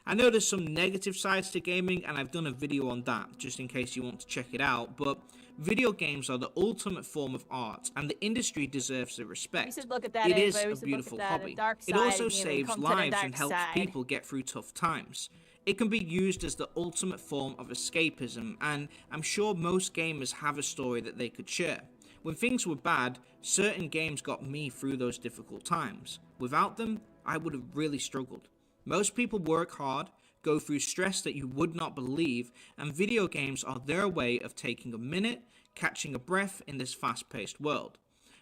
I know there's some negative sides to gaming, and I've done a video on that, just in case you want to check it out, but video games are the ultimate form of art, and the industry deserves the respect. We should look at that. It is anyway. a beautiful hobby. Dark It side also of gaming. saves Come to the lives dark and helps side. people get through tough times. It can be used as the ultimate form of escapism, and I'm sure most gamers have a story that they could share. When things were bad, certain games got me through those difficult times. Without them, I would have really struggled. Most people work hard, go through stress that you would not believe, and video games are their way of taking a minute, catching a breath in this fast-paced world.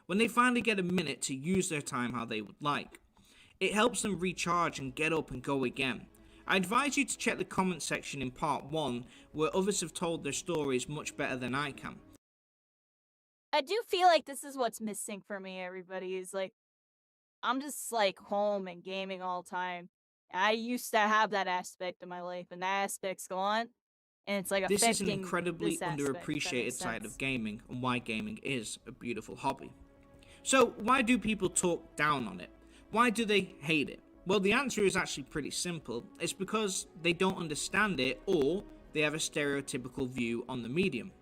When they finally get a minute to use their time how they would like, it helps them recharge and get up and go again. I advise you to check the comment section in part 1, where others have told their stories much better than I can. I do feel like this is what's missing for me, everybody, is like, I'm just like home and gaming all the time. I used to have that aspect of my life, and that aspect's gone. And it's like This affecting is an incredibly this aspect, if that underappreciated makes side sense. of gaming, and why gaming is a beautiful hobby. So why do people talk down on it? Why do they hate it? Well, the answer is actually pretty simple. It's because they don't understand it, or they have a stereotypical view on the medium.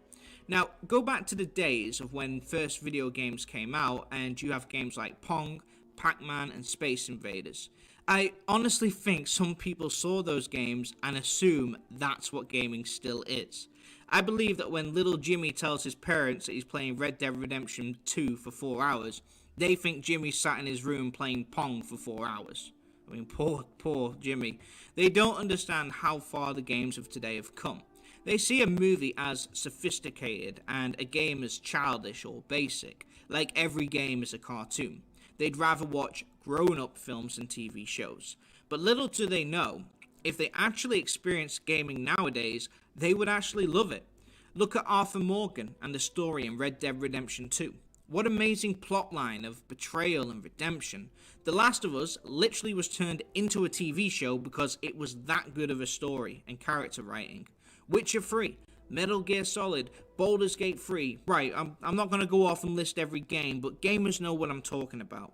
Now, go back to the days of when first video games came out, and you have games like Pong, Pac-Man, and Space Invaders. I honestly think some people saw those games and assume that's what gaming still is. I believe that when little Jimmy tells his parents that he's playing Red Dead Redemption 2 for 4 hours, they think Jimmy sat in his room playing Pong for 4 hours. I mean, poor Jimmy. They don't understand how far the games of today have come. They see a movie as sophisticated and a game as childish or basic, like every game is a cartoon. They'd rather watch grown-up films and TV shows. But little do they know, if they actually experienced gaming nowadays, they would actually love it. Look at Arthur Morgan and the story in Red Dead Redemption 2. What amazing plotline of betrayal and redemption. The Last of Us literally was turned into a TV show because it was that good of a story and character writing. Witcher 3, Metal Gear Solid, Baldur's Gate 3. Right, I'm not going to go off and list every game, but gamers know what I'm talking about.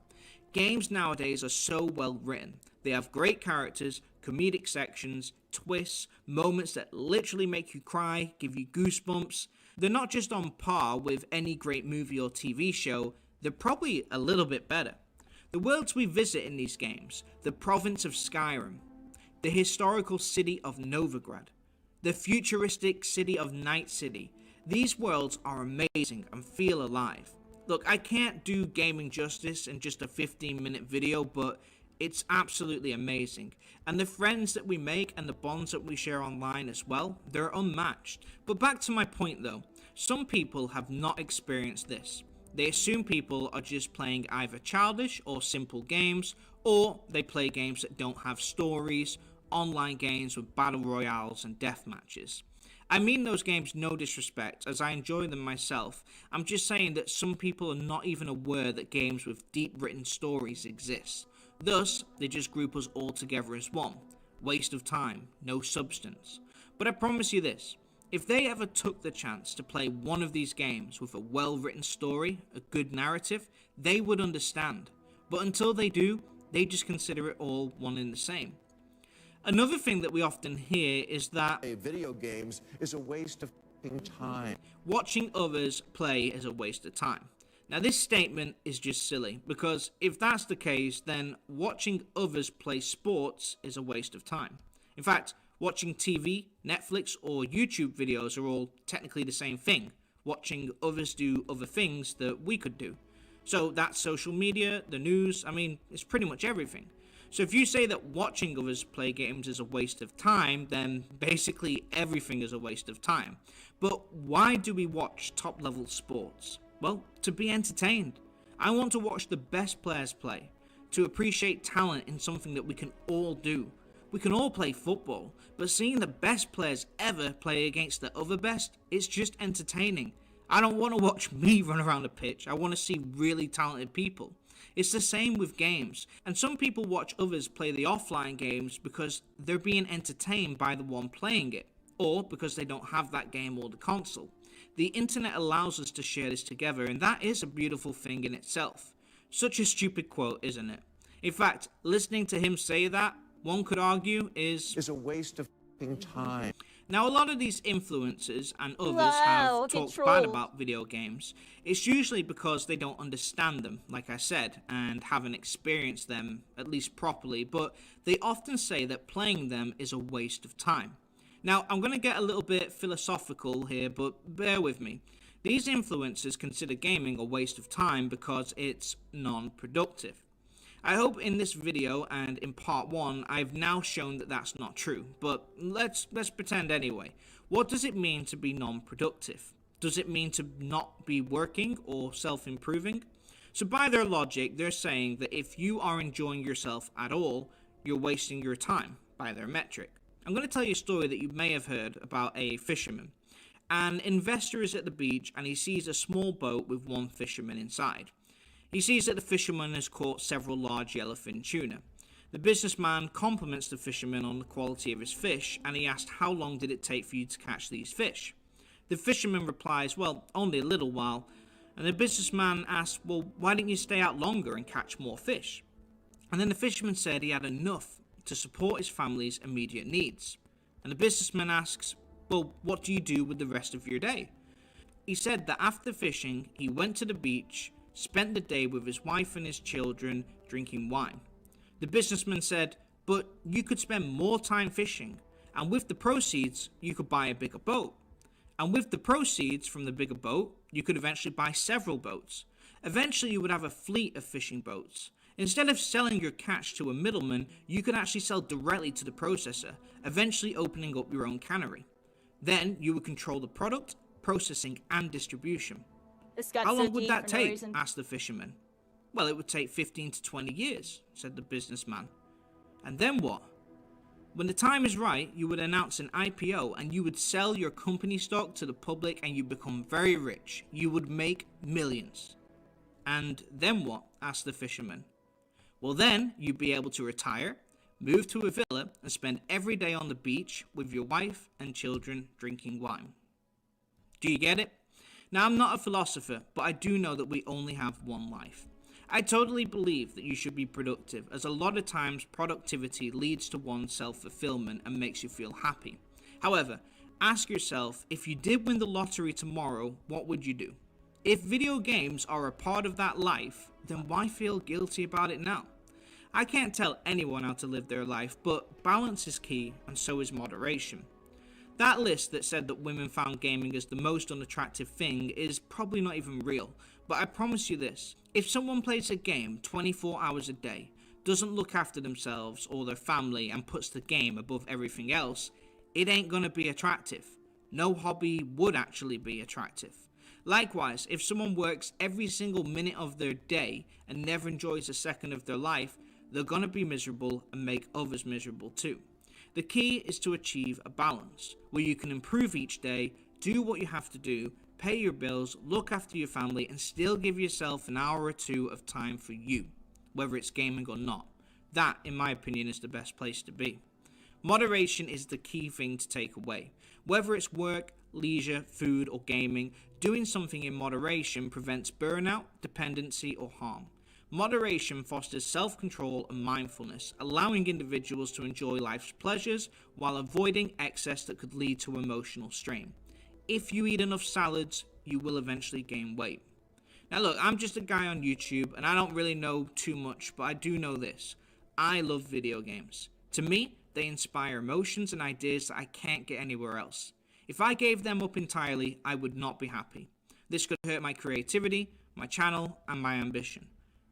Games nowadays are so well written. They have great characters, comedic sections, twists, moments that literally make you cry, give you goosebumps. They're not just on par with any great movie or TV show, they're probably a little bit better. The worlds we visit in these games, the province of Skyrim, the historical city of Novigrad, the futuristic city of Night City, these worlds are amazing and feel alive. Look, I can't do gaming justice in just a 15-minute video, but it's absolutely amazing. And the friends that we make and the bonds that we share online as well, they're unmatched. But back to my point though, some people have not experienced this. They assume people are just playing either childish or simple games, or they play games that don't have stories, online games with battle royales and death matches. I mean those games no disrespect, as I enjoy them myself. I'm just saying that some people are not even aware that games with deep written stories exist. Thus, they just group us all together as one. Waste of time, no substance. But I promise you this, if they ever took the chance to play one of these games with a well-written story, a good narrative, they would understand. But until they do, they just consider it all one and the same. Another thing that we often hear is that video games is a waste of time. Watching others play is a waste of time. Now this statement is just silly, because if that's the case, then watching others play sports is a waste of time. In fact, watching TV, Netflix, or YouTube videos are all technically the same thing, watching others do other things that we could do. So that's social media, the news, I mean, it's pretty much everything. So if you say that watching others play games is a waste of time, then basically everything is a waste of time. But why do we watch top-level sports? Well, to be entertained. I want to watch the best players play, to appreciate talent in something that we can all do. We can all play football, but seeing the best players ever play against the other best, it's just entertaining. I don't want to watch me run around a pitch, I want to see really talented people. It's the same with games, and some people watch others play the offline games because they're being entertained by the one playing it, or because they don't have that game or the console. The internet allows us to share this together, and that is a beautiful thing in itself. Such a stupid quote, isn't it? In fact, listening to him say that, one could argue, is a waste of time. Now, a lot of these influencers and others have talked bad about video games. It's usually because they don't understand them, like I said, and haven't experienced them, at least properly, but they often say that playing them is a waste of time. Now, I'm going to get a little bit philosophical here, but bear with me. These influencers consider gaming a waste of time because it's non-productive. I hope in this video and in part 1 I've now shown that that's not true, but let's pretend anyway. What does it mean to be non-productive? Does it mean to not be working or self-improving? So by their logic, they're saying that if you are enjoying yourself at all, you're wasting your time by their metric. I'm going to tell you a story that you may have heard about a fisherman. An investor is at the beach and he sees a small boat with one fisherman inside. He sees that the fisherman has caught several large yellowfin tuna. The businessman compliments the fisherman on the quality of his fish, and he asks, how long did it take for you to catch these fish? The fisherman replies, well, only a little while. And the businessman asks, well, why didn't you stay out longer and catch more fish? And then the fisherman said he had enough to support his family's immediate needs. And the businessman asks, well, what do you do with the rest of your day? He said that after fishing, he went to the beach, spent the day with his wife and his children drinking wine. The businessman said, but you could spend more time fishing, and with the proceeds, you could buy a bigger boat. And with the proceeds from the bigger boat, you could eventually buy several boats. Eventually, you would have a fleet of fishing boats. Instead of selling your catch to a middleman, you could actually sell directly to the processor, eventually opening up your own cannery. Then, you would control the product, processing, and distribution. This got How so long would deep that for no take? reason. Asked the fisherman. Well, it would take 15 to 20 years, said the businessman. And then what? When the time is right, you would announce an IPO and you would sell your company stock to the public and you become very rich. You would make millions. And then what? Asked the fisherman. Well, then you'd be able to retire, move to a villa, and spend every day on the beach with your wife and children drinking wine. Do you get it? Now, I'm not a philosopher, but I do know that we only have one life. I totally believe that you should be productive, as a lot of times productivity leads to one's self-fulfillment and makes you feel happy. However, ask yourself, if you did win the lottery tomorrow, what would you do? If video games are a part of that life, then why feel guilty about it now? I can't tell anyone how to live their life, but balance is key, and so is moderation. That list that said that women found gaming as the most unattractive thing is probably not even real, but I promise you this, if someone plays a game 24 hours a day, doesn't look after themselves or their family and puts the game above everything else, it ain't gonna be attractive. No hobby would actually be attractive. Likewise, if someone works every single minute of their day and never enjoys a second of their life, they're gonna be miserable and make others miserable too. The key is to achieve a balance, where you can improve each day, do what you have to do, pay your bills, look after your family, and still give yourself an hour or two of time for you, whether it's gaming or not. That, in my opinion, is the best place to be. Moderation is the key thing to take away. Whether it's work, leisure, food, or gaming, doing something in moderation prevents burnout, dependency, or harm. Moderation fosters self-control and mindfulness, allowing individuals to enjoy life's pleasures while avoiding excess that could lead to emotional strain. If you eat enough salads, you will eventually gain weight. Now look, I'm just a guy on YouTube and I don't really know too much, but I do know this. I love video games. To me, they inspire emotions and ideas that I can't get anywhere else. If I gave them up entirely, I would not be happy. This could hurt my creativity, my channel, and my ambition.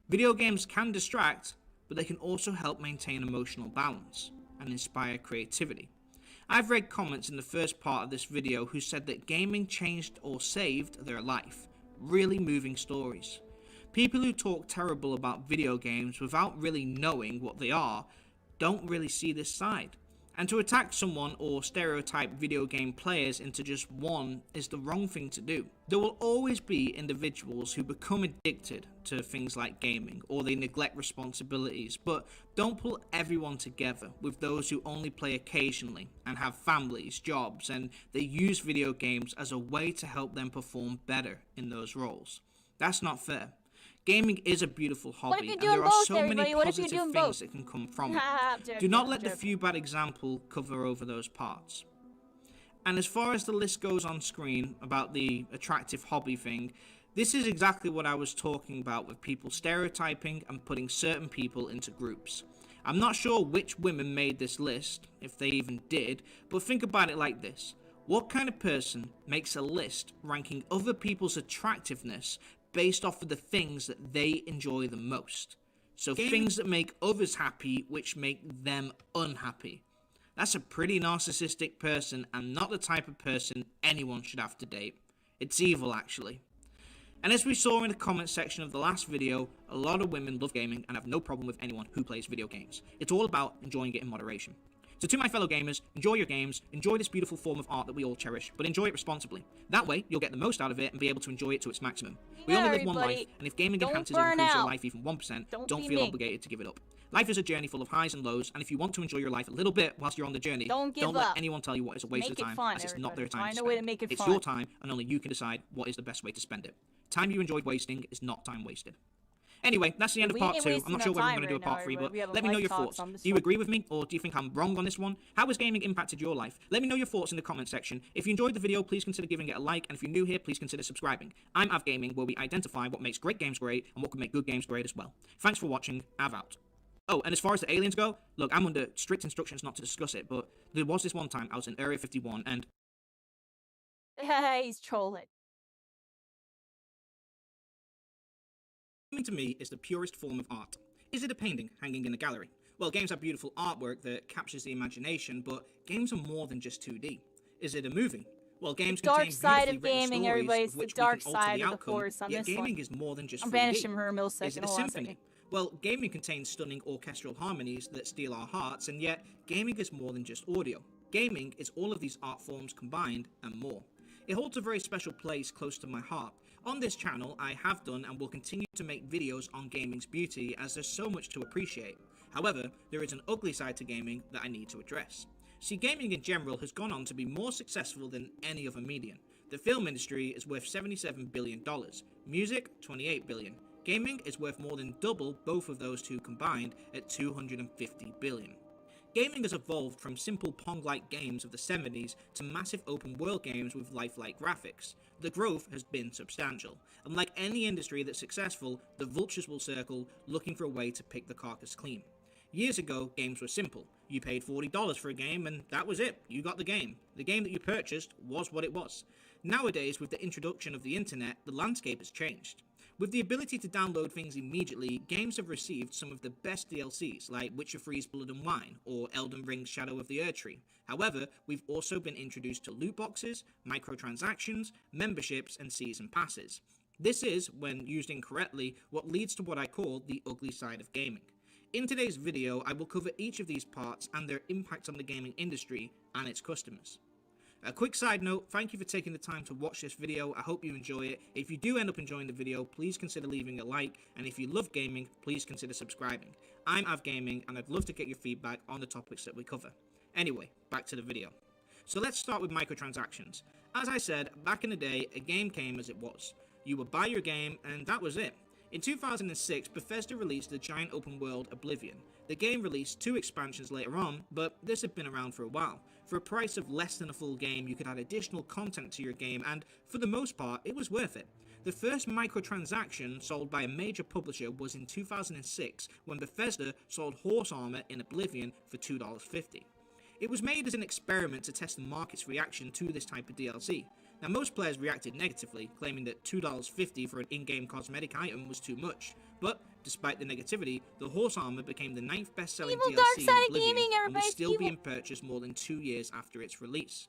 Video games can distract, but they can also help maintain emotional balance and inspire creativity. I've read comments in the first part of this video who said that gaming changed or saved their life. Really moving stories. People who talk terrible about video games without really knowing what they are don't really see this side. And to attack someone or stereotype video game players into just one is the wrong thing to do. There will always be individuals who become addicted to things like gaming or they neglect responsibilities, but don't pull everyone together with those who only play occasionally and have families, jobs, and they use video games as a way to help them perform better in those roles. That's not fair. Gaming is a beautiful hobby, and there are so many positive things that can come from it. Do not let the few bad examples cover over those parts. And as far as the list goes on screen about the attractive hobby thing, this is exactly what I was talking about with people stereotyping and putting certain people into groups. I'm not sure which women made this list, if they even did, but think about it like this. What kind of person makes a list ranking other people's attractiveness based off of the things that they enjoy the most? So things that make others happy, which make them unhappy. That's a pretty narcissistic person and not the type of person anyone should have to date. It's evil, actually. And as we saw in the comment section of the last video, a lot of women love gaming and have no problem with anyone who plays video games. It's all about enjoying it in moderation. So to my fellow gamers, enjoy your games, enjoy this beautiful form of art that we all cherish, but enjoy it responsibly. That way, you'll get the most out of it and be able to enjoy it to its maximum. We only live one life, and if gaming enhances or improves your life even 1%, don't feel obligated to give it up. Life is a journey full of highs and lows, and if you want to enjoy your life a little bit whilst you're on the journey, don't let anyone tell you what is a waste of time, as it's not their time to spend. It's your time, and only you can decide what is the best way to spend it. Time you enjoyed wasting is not time wasted. Anyway, that's the end of part 2. I'm not sure whether I'm going to do a part 3, but let me know your thoughts. Do you agree with me, or do you think I'm wrong on this one? How has gaming impacted your life? Let me know your thoughts in the comment section. If you enjoyed the video, please consider giving it a like, and if you're new here, please consider subscribing. I'm AvGaming, where we identify what makes great games great, and what can make good games great as well. Thanks for watching. Av out. Oh, and as far as the aliens go, look, I'm under strict instructions not to discuss it, but there was this one time I was in Area 51, and... He's trolling. Gaming to me is the purest form of art. Is it a painting hanging in a gallery? Well, games have beautiful artwork that captures the imagination, but games are more than just 2D. Is it a movie? Well, games contain beautifully written stories of which we can alter the outcome, yet gaming is more than just 3D. I'm banishing her a millisecond. Is it a symphony? Well, gaming contains stunning orchestral harmonies that steal our hearts, and yet gaming is more than just audio. Gaming is all of these art forms combined and more. It holds a very special place close to my heart. On this channel, I have done and will continue to make videos on gaming's beauty, as there's so much to appreciate. However, there is an ugly side to gaming that I need to address. See, gaming in general has gone on to be more successful than any other medium. The film industry is worth $77 billion, music $28 billion. Gaming is worth more than double both of those two combined at $250 billion. Gaming has evolved from simple Pong-like games of the 70s to massive open-world games with lifelike graphics. The growth has been substantial, and like any industry that's successful, the vultures will circle looking for a way to pick the carcass clean. Years ago, games were simple. You paid $40 for a game and that was it, you got the game. The game that you purchased was what it was. Nowadays, with the introduction of the internet, the landscape has changed. With the ability to download things immediately, games have received some of the best DLCs, like Witcher 3's Blood and Wine, or Elden Ring's Shadow of the Erdtree. However, we've also been introduced to loot boxes, microtransactions, memberships, and season passes. This is, when used incorrectly, what leads to what I call the ugly side of gaming. In today's video, I will cover each of these parts and their impact on the gaming industry and its customers. A quick side note, thank you for taking the time to watch this video. I hope you enjoy it. If you do end up enjoying the video, please consider leaving a like, and if you love gaming, please consider subscribing. I'm AvGaming, and I'd love to get your feedback on the topics that we cover. Anyway, back to the video. So let's start with microtransactions. As I said, back in the day, a game came as it was. You would buy your game, and that was it. In 2006, Bethesda released the giant open world Oblivion. The game released 2 expansions later on, but this had been around for a while. For a price of less than a full game, you could add additional content to your game, and for the most part, it was worth it. The first microtransaction sold by a major publisher was in 2006, when Bethesda sold horse armor in Oblivion for $2.50. It was made as an experiment to test the market's reaction to this type of DLC. Now, most players reacted negatively, claiming that $2.50 for an in-game cosmetic item was too much. But, despite the negativity, the horse armor became the 9th best-selling DLC in Oblivion and was still being purchased more than 2 years after its release.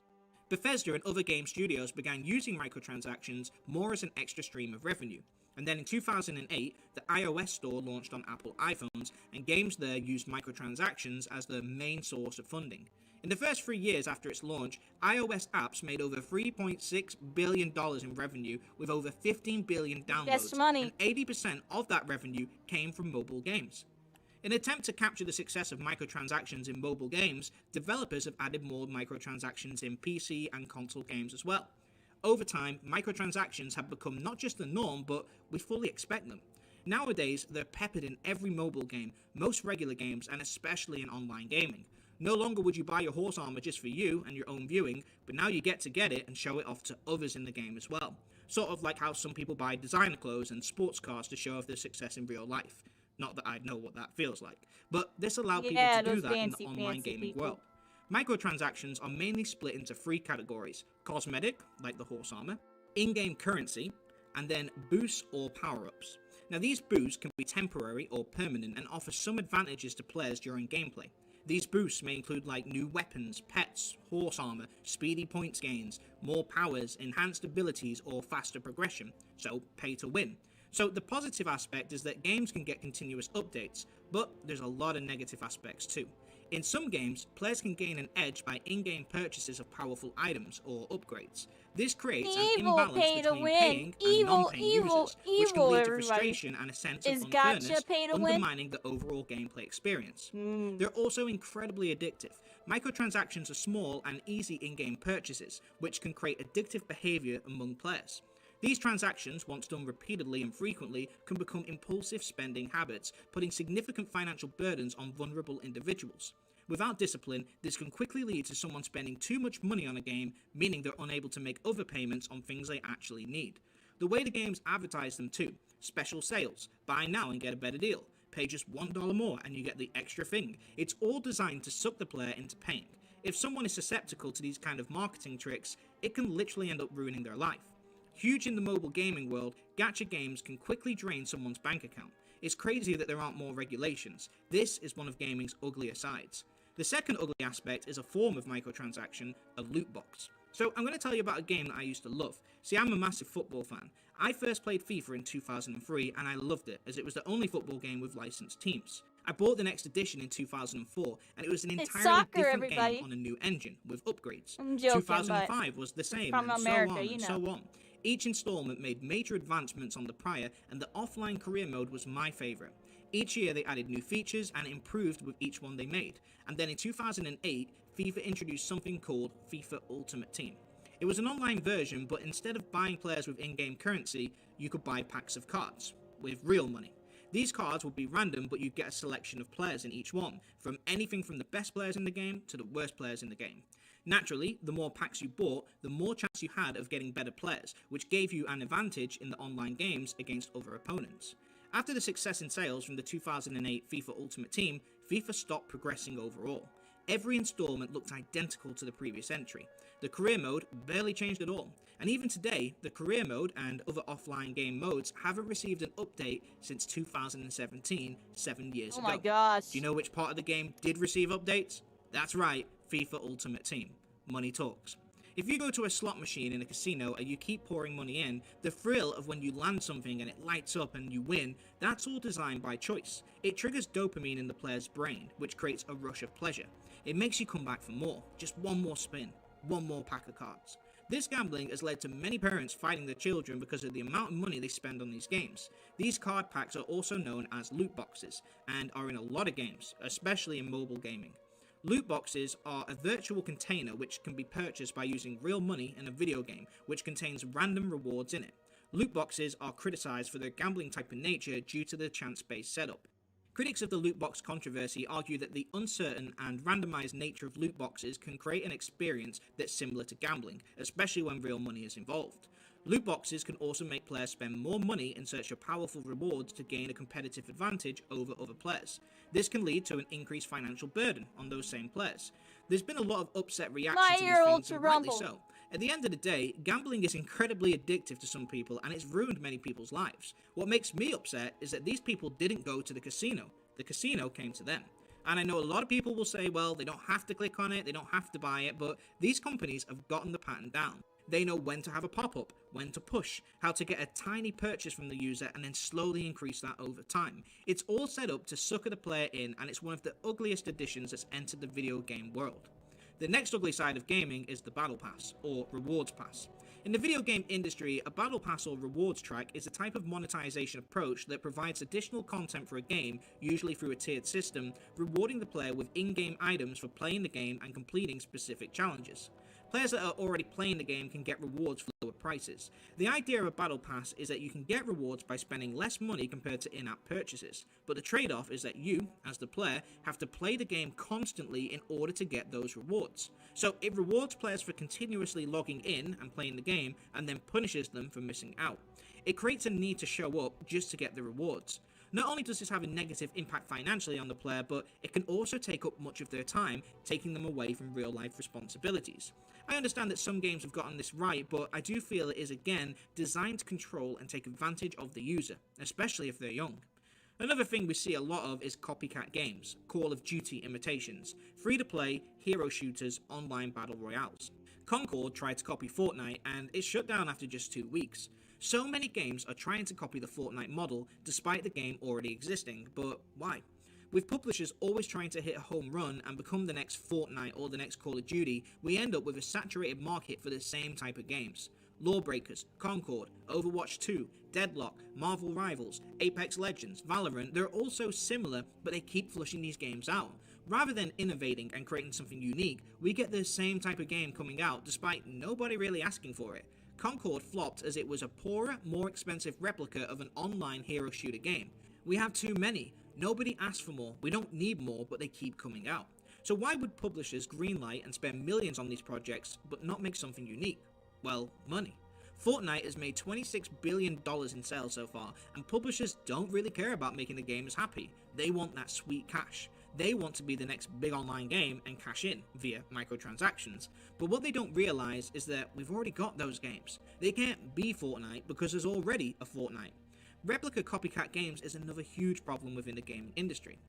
Bethesda and other game studios began using microtransactions more as an extra stream of revenue. And then in 2008, the iOS store launched on Apple iPhones, and games there used microtransactions as the main source of funding. In the first 3 years after its launch, iOS apps made over $3.6 billion in revenue with over 15 billion downloads, and 80% of that revenue came from mobile games. In an attempt to capture the success of microtransactions in mobile games, developers have added more microtransactions in PC and console games as well. Over time, microtransactions have become not just the norm, but we fully expect them. Nowadays, they're peppered in every mobile game, most regular games, and especially in online gaming. No longer would you buy your horse armor just for you and your own viewing, but now you get to get it and show it off to others in the game as well. Sort of like how some people buy designer clothes and sports cars to show off their success in real life. Not that I know what that feels like, but this allowed people to do that in the online gaming world. Microtransactions are mainly split into 3 categories: cosmetic, like the horse armor, in-game currency, and then boosts or power-ups. Now these boosts can be temporary or permanent and offer some advantages to players during gameplay. These boosts may include like new weapons, pets, horse armor, speedy points gains, more powers, enhanced abilities, or faster progression, so pay to win. So the positive aspect is that games can get continuous updates, but there's a lot of negative aspects too. In some games, players can gain an edge by in-game purchases of powerful items or upgrades. This creates an imbalance between paying and non-paying users, which can lead to frustration and a sense of unfairness, undermining the overall gameplay experience. They're also incredibly addictive. Microtransactions are small and easy in-game purchases, which can create addictive behavior among players. These transactions, once done repeatedly and frequently, can become impulsive spending habits, putting significant financial burdens on vulnerable individuals. Without discipline, this can quickly lead to someone spending too much money on a game, meaning they're unable to make other payments on things they actually need. The way the games advertise them too: special sales, buy now and get a better deal, pay just $1 more and you get the extra thing. It's all designed to suck the player into paying. If someone is susceptible to these kind of marketing tricks, it can literally end up ruining their life. Huge in the mobile gaming world, gacha games can quickly drain someone's bank account. It's crazy that there aren't more regulations. This is one of gaming's uglier sides. The second ugly aspect is a form of microtransaction, a loot box. So I'm going to tell you about a game that I used to love. See, I'm a massive football fan. I first played FIFA in 2003 and I loved it, as it was the only football game with licensed teams. I bought the next edition in 2004, and it was an entirely different game on a new engine, with upgrades. I'm joking, 2005 was the same, from and America, so on you and know. so on. Each installment made major advancements on the prior, and the offline career mode was my favourite. Each year they added new features and improved with each one they made. And then in 2008, FIFA introduced something called FIFA Ultimate Team. It was an online version, but instead of buying players with in-game currency, you could buy packs of cards with real money. These cards would be random, but you'd get a selection of players in each one, from anything from the best players in the game to the worst players in the game. Naturally, the more packs you bought, the more chance you had of getting better players, which gave you an advantage in the online games against other opponents. After the success in sales from the 2008 FIFA Ultimate Team, FIFA stopped progressing overall. Every installment looked identical to the previous entry. The career mode barely changed at all, and even today, the career mode and other offline game modes haven't received an update since 2017, 7 years ago. Oh my gosh. Do you know which part of the game did receive updates? That's right, FIFA Ultimate Team. Money talks. If you go to a slot machine in a casino and you keep pouring money in, the thrill of when you land something and it lights up and you win, that's all designed by choice. It triggers dopamine in the player's brain, which creates a rush of pleasure. It makes you come back for more, just one more spin, one more pack of cards. This gambling has led to many parents fighting their children because of the amount of money they spend on these games. These card packs are also known as loot boxes, and are in a lot of games, especially in mobile gaming. Loot boxes are a virtual container which can be purchased by using real money in a video game, which contains random rewards in it. Loot boxes are criticized for their gambling type of nature due to the chance-based setup. Critics of the loot box controversy argue that the uncertain and randomized nature of loot boxes can create an experience that's similar to gambling, especially when real money is involved. Loot boxes can also make players spend more money in search of powerful rewards to gain a competitive advantage over other players. This can lead to an increased financial burden on those same players. There's been a lot of upset reaction to these things, and rightly so. At the end of the day, gambling is incredibly addictive to some people and it's ruined many people's lives. What makes me upset is that these people didn't go to the casino. The casino came to them. And I know a lot of people will say, well, they don't have to click on it, they don't have to buy it, but these companies have gotten the pattern down. They know when to have a pop-up, when to push, how to get a tiny purchase from the user and then slowly increase that over time. It's all set up to sucker the player in, and it's one of the ugliest additions that's entered the video game world. The next ugly side of gaming is the Battle Pass, or Rewards Pass. In the video game industry, a Battle Pass or rewards track is a type of monetization approach that provides additional content for a game, usually through a tiered system, rewarding the player with in-game items for playing the game and completing specific challenges. Players that are already playing the game can get rewards for lower prices. The idea of a Battle Pass is that you can get rewards by spending less money compared to in-app purchases, but the trade-off is that you, as the player, have to play the game constantly in order to get those rewards. So it rewards players for continuously logging in and playing the game, and then punishes them for missing out. It creates a need to show up just to get the rewards. Not only does this have a negative impact financially on the player, but it can also take up much of their time, taking them away from real-life responsibilities. I understand that some games have gotten this right, but I do feel it is again designed to control and take advantage of the user, especially if they're young. Another thing we see a lot of is copycat games, Call of Duty imitations, free-to-play, hero shooters, online battle royales. Concord tried to copy Fortnite and it shut down after just 2 weeks. So many games are trying to copy the Fortnite model despite the game already existing, but why? With publishers always trying to hit a home run and become the next Fortnite or the next Call of Duty, we end up with a saturated market for the same type of games. Lawbreakers, Concord, Overwatch 2, Deadlock, Marvel Rivals, Apex Legends, Valorant, they're all so similar, but they keep flushing these games out. Rather than innovating and creating something unique, we get the same type of game coming out despite nobody really asking for it. Concord flopped as it was a poorer, more expensive replica of an online hero shooter game. We have too many. Nobody asked for more. We don't need more, but they keep coming out. So why would publishers greenlight and spend millions on these projects but not make something unique? Well, money. Fortnite has made $26 billion in sales so far, and publishers don't really care about making the gamers happy. They want that sweet cash. They want to be the next big online game and cash in via microtransactions. But what they don't realize is that we've already got those games. They can't be Fortnite because there's already a Fortnite. Replica copycat games is another huge problem within the gaming industry.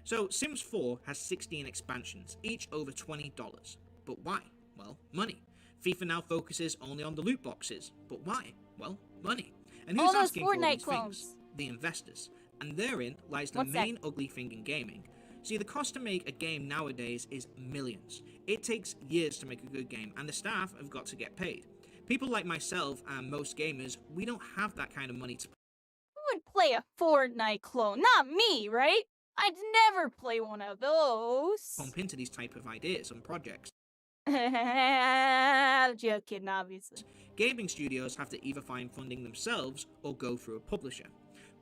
So Sims 4 has 16 expansions, each over $20. But why? Well, money. FIFA now focuses only on the loot boxes. But why? Well, money. And who's All those asking for Fortnite these clones. things? The investors. And therein lies the What's that? main ugly thing in gaming. See, the cost to make a game nowadays is millions. It takes years to make a good game, and the staff have got to get paid. People like myself and most gamers, we don't have that kind of money to Who would play a Fortnite clone? Not me, right? I'd never play one of those. pump into these type of ideas and projects. I'm joking, obviously. Gaming studios have to either find funding themselves or go through a publisher.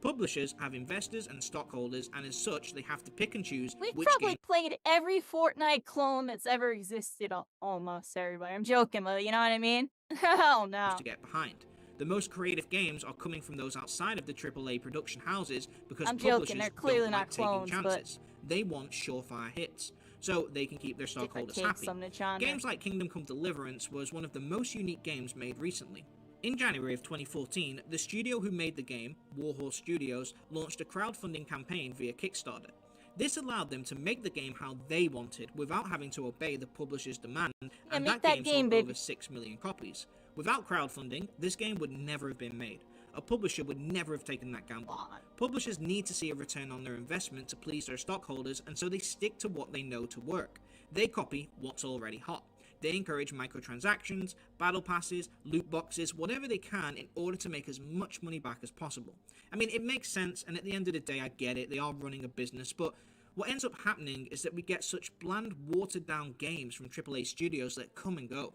Publishers have investors and stockholders, and as such, they have to pick and choose We've which probably game played every Fortnite clone that's ever existed. Almost everybody. I'm joking, but you know what I mean? Hell no. to get behind. The most creative games are coming from those outside of the AAA production houses because I'm publishers joking, they're clearly don't not like taking clones, chances. They want surefire hits, so they can keep their stockholders kids, happy. some genre. Games like Kingdom Come Deliverance was one of the most unique games made recently. In January of 2014, the studio who made the game, Warhorse Studios, launched a crowdfunding campaign via Kickstarter. This allowed them to make the game how they wanted without having to obey the publisher's demand, and make that that game sold game, over 6 million copies. Without crowdfunding, this game would never have been made. A publisher would never have taken that gamble. Publishers need to see a return on their investment to please their stockholders, and so they stick to what they know to work. They copy what's already hot. They encourage microtransactions, battle passes, loot boxes, whatever they can in order to make as much money back as possible. I mean, it makes sense, and at the end of the day, I get it, they are running a business, but what ends up happening is that we get such bland, watered-down games from AAA studios that come and go.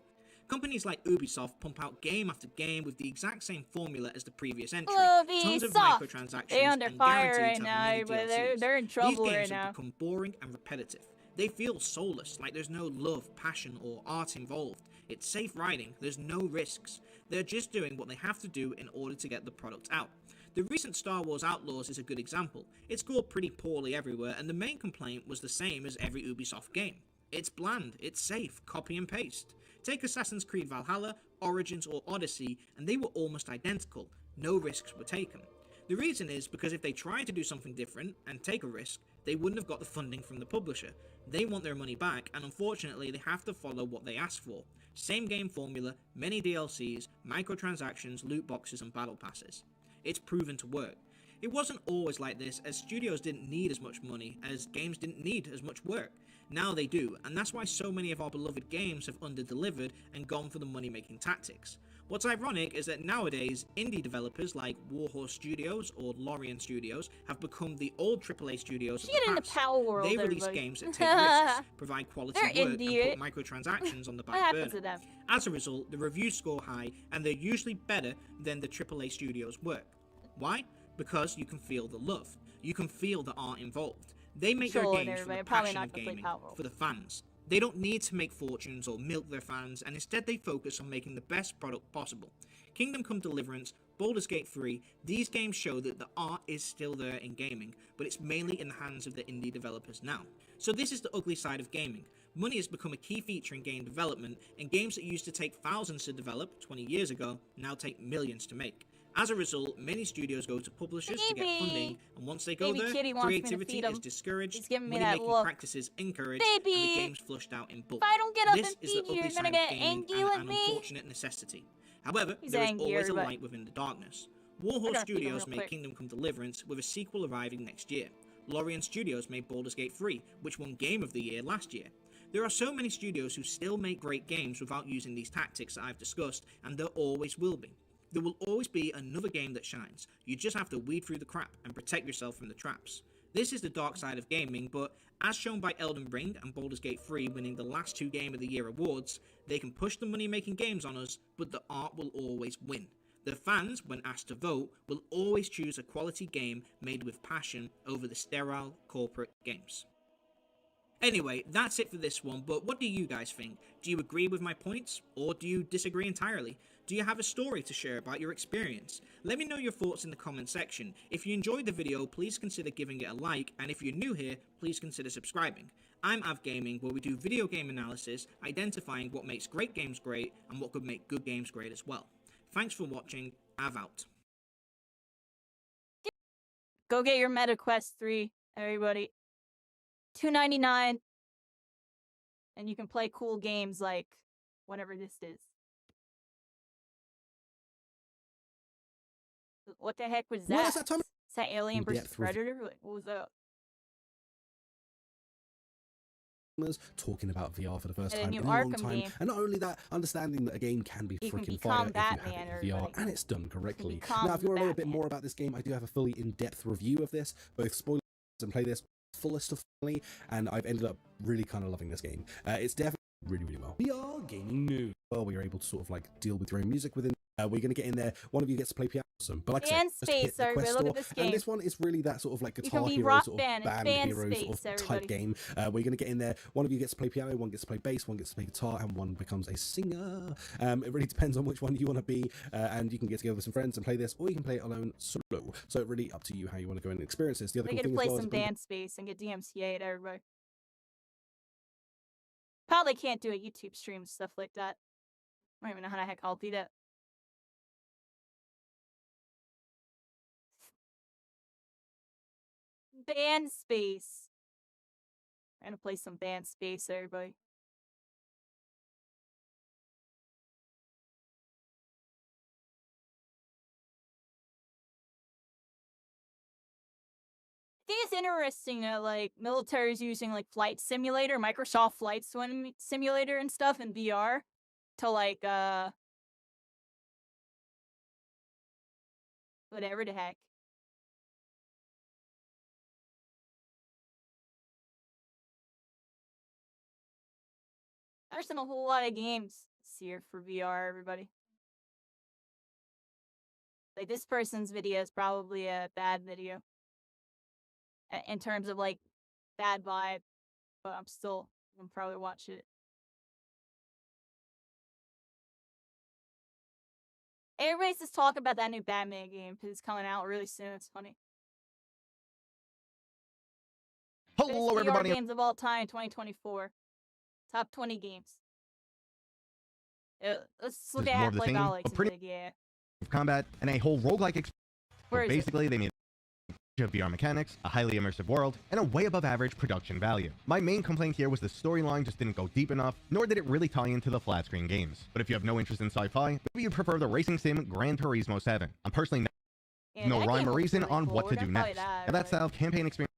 Companies like Ubisoft pump out game after game with the exact same formula as the previous entry. Tons of microtransactions They're under and fire guaranteed right to now, have many but DLCs. they're in trouble These games right now. have become boring and repetitive. They feel soulless, like there's no love, passion, or art involved. It's safe riding, there's no risks. They're just doing what they have to do in order to get the product out. The recent Star Wars Outlaws is a good example. It scored pretty poorly everywhere, and the main complaint was the same as every Ubisoft game. It's bland, it's safe, copy and paste. Take Assassin's Creed Valhalla, Origins, or Odyssey, and they were almost identical. No risks were taken. The reason is because if they tried to do something different and take a risk, they wouldn't have got the funding from the publisher. They want their money back, and unfortunately they have to follow what they ask for. Same game formula, many DLCs, microtransactions, loot boxes, and battle passes. It's proven to work. It wasn't always like this, as studios didn't need as much money, as games didn't need as much work. Now they do, and that's why so many of our beloved games have under-delivered and gone for the money-making tactics. What's ironic is that nowadays, indie developers like Warhorse Studios or Lorien Studios have become the old AAA studios of Get the into past. Power World, They release everybody. games that take risks, provide quality They're work, indie, and put microtransactions on the What back happened burner. to them? As a result, the reviews score high, and they're usually better than the AAA studios' work. Why? Because you can feel the love. You can feel the art involved. They make their Trolling games for the everybody, probably passion not of gonna play gaming, Power World. for the fans. They don't need to make fortunes or milk their fans, and instead they focus on making the best product possible. Kingdom Come Deliverance, Baldur's Gate 3, these games show that the art is still there in gaming, but it's mainly in the hands of the indie developers now. So this is the ugly side of gaming. Money has become a key feature in game development, and games that used to take thousands to develop 20 years ago now take millions to make. As a result, many studios go to publishers to get funding, and once they go there, creativity is discouraged, money-making practices encouraged, and the game's flushed out in bulk. If I don't get up This and is the feed you, ugly you're side gonna of get gaming angry and with an me? unfortunate necessity. However, He's there is angry, always a but- light within the darkness. I Warhorse gotta feed him Studios real made quick. Kingdom Come Deliverance, with a sequel arriving next year. Lorien Studios made Baldur's Gate 3, which won Game of the Year last year. There are so many studios who still make great games without using these tactics that I've discussed, and there always will be. There will always be another game that shines. You just have to weed through the crap and protect yourself from the traps. This is the dark side of gaming, but as shown by Elden Ring and Baldur's Gate 3 winning the last 2 Game of the Year awards, they can push the money-making games on us, but the art will always win. The fans, when asked to vote, will always choose a quality game made with passion over the sterile corporate games. Anyway, that's it for this one, but what do you guys think? Do you agree with my points, or do you disagree entirely? Do you have a story to share about your experience? Let me know your thoughts in the comment section. If you enjoyed the video, please consider giving it a like, and if you're new here, please consider subscribing. I'm Av Gaming, where we do video game analysis, identifying what makes great games great, and what could make good games great as well. Thanks for watching, Av out. Go get your MetaQuest 3, everybody. $2.99, and you can play cool games like whatever this is. What the heck was that? What is that, Tommy? Is that Alien vs. In-depth review. Predator? What was that? Talking about VR for the first And a time new in a long Arkham time, game. and not only that, understanding that a game can be You can freaking become fire if Batman, you have it in VR, everybody. and it's done correctly. become Now, if you want to know a bit Batman. more about this game, I do have a fully in-depth review of this, both spoilers and play this fullest of fully, and I've ended up really kind of loving this game. It's definitely really well. VR gaming news. Well, we are able to sort of like deal with your own music within. We're going to get in there. One of you gets to play piano. But like I said, Band just hit Space, the everybody, quest look at store, this game. and this one is really that sort of like You Guitar can be Hero rock sort of band. It's band Band hero Space, sort of everybody. type game. We're going to get in there. One of you gets to play piano, one gets to play bass, one gets to play guitar, and one becomes a singer. It really depends on which one you want to be, and you can get together with some friends and play this, or you can play it alone solo. So it really up to you how you want to go and experience this. The other They cool get to thing play as well some is Band Space and get DMCA'd, everybody. Probably can't do a YouTube stream and stuff like that. I don't even know how the heck I'll do that. Band Space. I'm gonna play some Band Space, everybody. I think it's interesting that like military's using like Flight Simulator, Microsoft Flight Simulator and stuff in VR to like whatever the heck. There's been a whole lot of games this year for VR, everybody. Like this person's video is probably a bad video in terms of like bad vibe, but I'm gonna probably watch it. Everybody's just talking about that new Batman game because it's coming out really soon. It's funny. Hello, Best everybody. VR games of all time in 2024. Top 20 games. Let's look There's at more of the like same, Alex but and pretty- like, yeah. combat, and a whole roguelike experience. Where is it? Basically, they made of VR mechanics, a highly immersive world, and a way above average production value. My main complaint here was the storyline just didn't go deep enough, nor did it really tie into the flat screen games. But if you have no interest in sci-fi, maybe you'd prefer the racing sim Gran Turismo 7. I'm personally Yeah, no that rhyme game or looks reason really on cool. what We're to gonna do play next. that, And that right? style of campaign experience,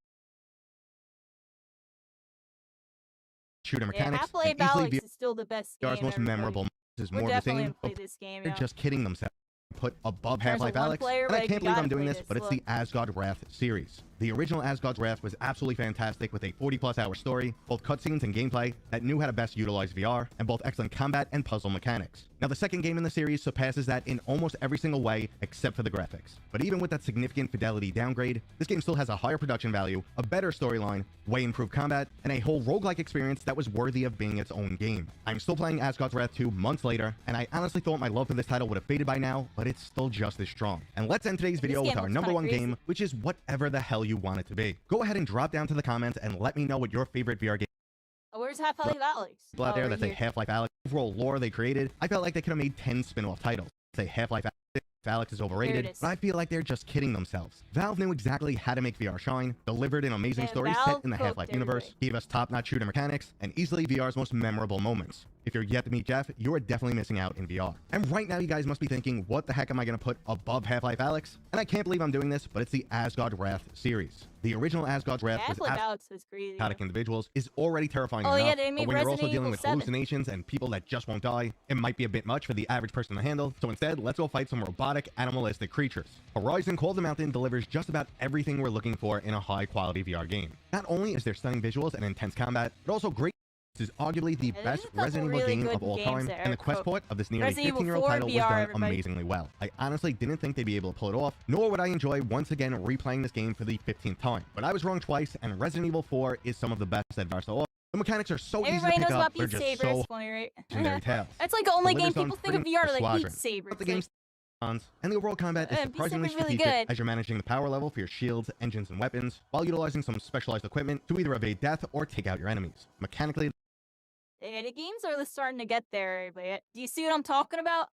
shooter Yeah, mechanics, Half-Life and easily Alyx is still the best game. VR's most everybody. memorable is We're more of the definitely same. gonna play this game. They're Yeah. just kidding themselves. Put above There's a Half-Life one Alyx, player, and I but can't you believe I'm gotta doing play this, this, but it's look. the Asgard Wrath series. The original Asgard's Wrath was absolutely fantastic with a 40+ hour story, both cutscenes and gameplay that knew how to best utilize VR, and both excellent combat and puzzle mechanics. Now, the second game in the series surpasses that in almost every single way except for the graphics. But even with that significant fidelity downgrade, this game still has a higher production value, a better storyline, way improved combat, and a whole roguelike experience that was worthy of being its own game. I'm still playing Asgard's Wrath 2 months later, and I honestly thought my love for this title would have faded by now, but it's still just as strong. And let's end today's video with our number one game, which is whatever the hell you want it to be. Go ahead and drop down to the comments and let me know what your favorite VR game Oh, where's Half-Life Alex? people out there that's a Half-Life Alex overall lore they created. I felt like they could have made 10 spin-off titles. Say Half-Life Alex is overrated, but I feel like they're just kidding themselves. Valve knew exactly how to make VR shine, delivered an amazing story set in the Half-Life universe, gave us top-notch shooter mechanics, and easily VR's most memorable moments. If you're yet to meet Jeff, you are definitely missing out in VR. And right now you guys must be thinking, what the heck am I going to put above Half-Life Alex? And I can't believe I'm doing this, but it's the Asgard Wrath series. The original Asgard's Wrath Half-Life Alex was crazy. Psychotic individuals is already terrifying enough, but when you're also dealing with hallucinations and people that just won't die, it might be a bit much for the average person to handle, so instead, let's go fight some robotic, animalistic creatures. Horizon Call of the Mountain delivers just about everything we're looking for in a high-quality VR game. Not only is there stunning visuals and intense combat, but also great. This is arguably the best Resident Evil game of all time, and the quest port of this nearly 15-year-old title was done amazingly well. I honestly didn't think they'd be able to pull it off, nor would I enjoy once again replaying this game for the 15th time. But I was wrong twice, and Resident Evil 4 is some of the best that VR still offers. The mechanics are so easy to pick up, they're just so legendary tales. That's like the only game people think of VR like Beat Saber. The game's and the overall combat is surprisingly strategic as you're managing the power level for your shields, engines, and weapons, while utilizing some specialized equipment to either evade death or take out your enemies. Mechanically, yeah, the games are starting to get there, but do you see what I'm talking about?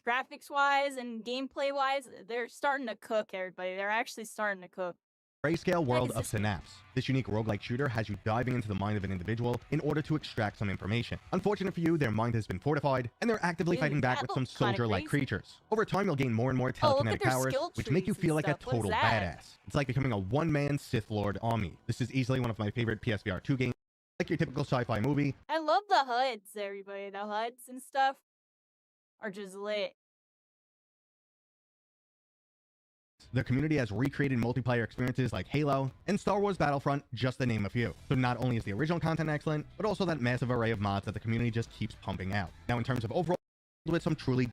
Graphics-wise and gameplay-wise, they're starting to cook, everybody. They're actually starting to cook. Grayscale World of Synapse. This unique roguelike shooter has you diving into the mind of an individual in order to extract some information. Unfortunate for you, their mind has been fortified, and they're actively fighting back with some soldier-like creatures. Over time, you'll gain more and more telekinetic powers, which make you feel like a total badass. It's like becoming a one-man Sith Lord army. This is easily one of my favorite PSVR 2 games. Like your typical sci-fi movie. I love the HUDs, everybody. The HUDs and stuff are just lit. The community has recreated multiplayer experiences like Halo and Star Wars Battlefront, just to name a few. So not only is the original content excellent, but also that massive array of mods that the community just keeps pumping out. Now in terms of overall, with some truly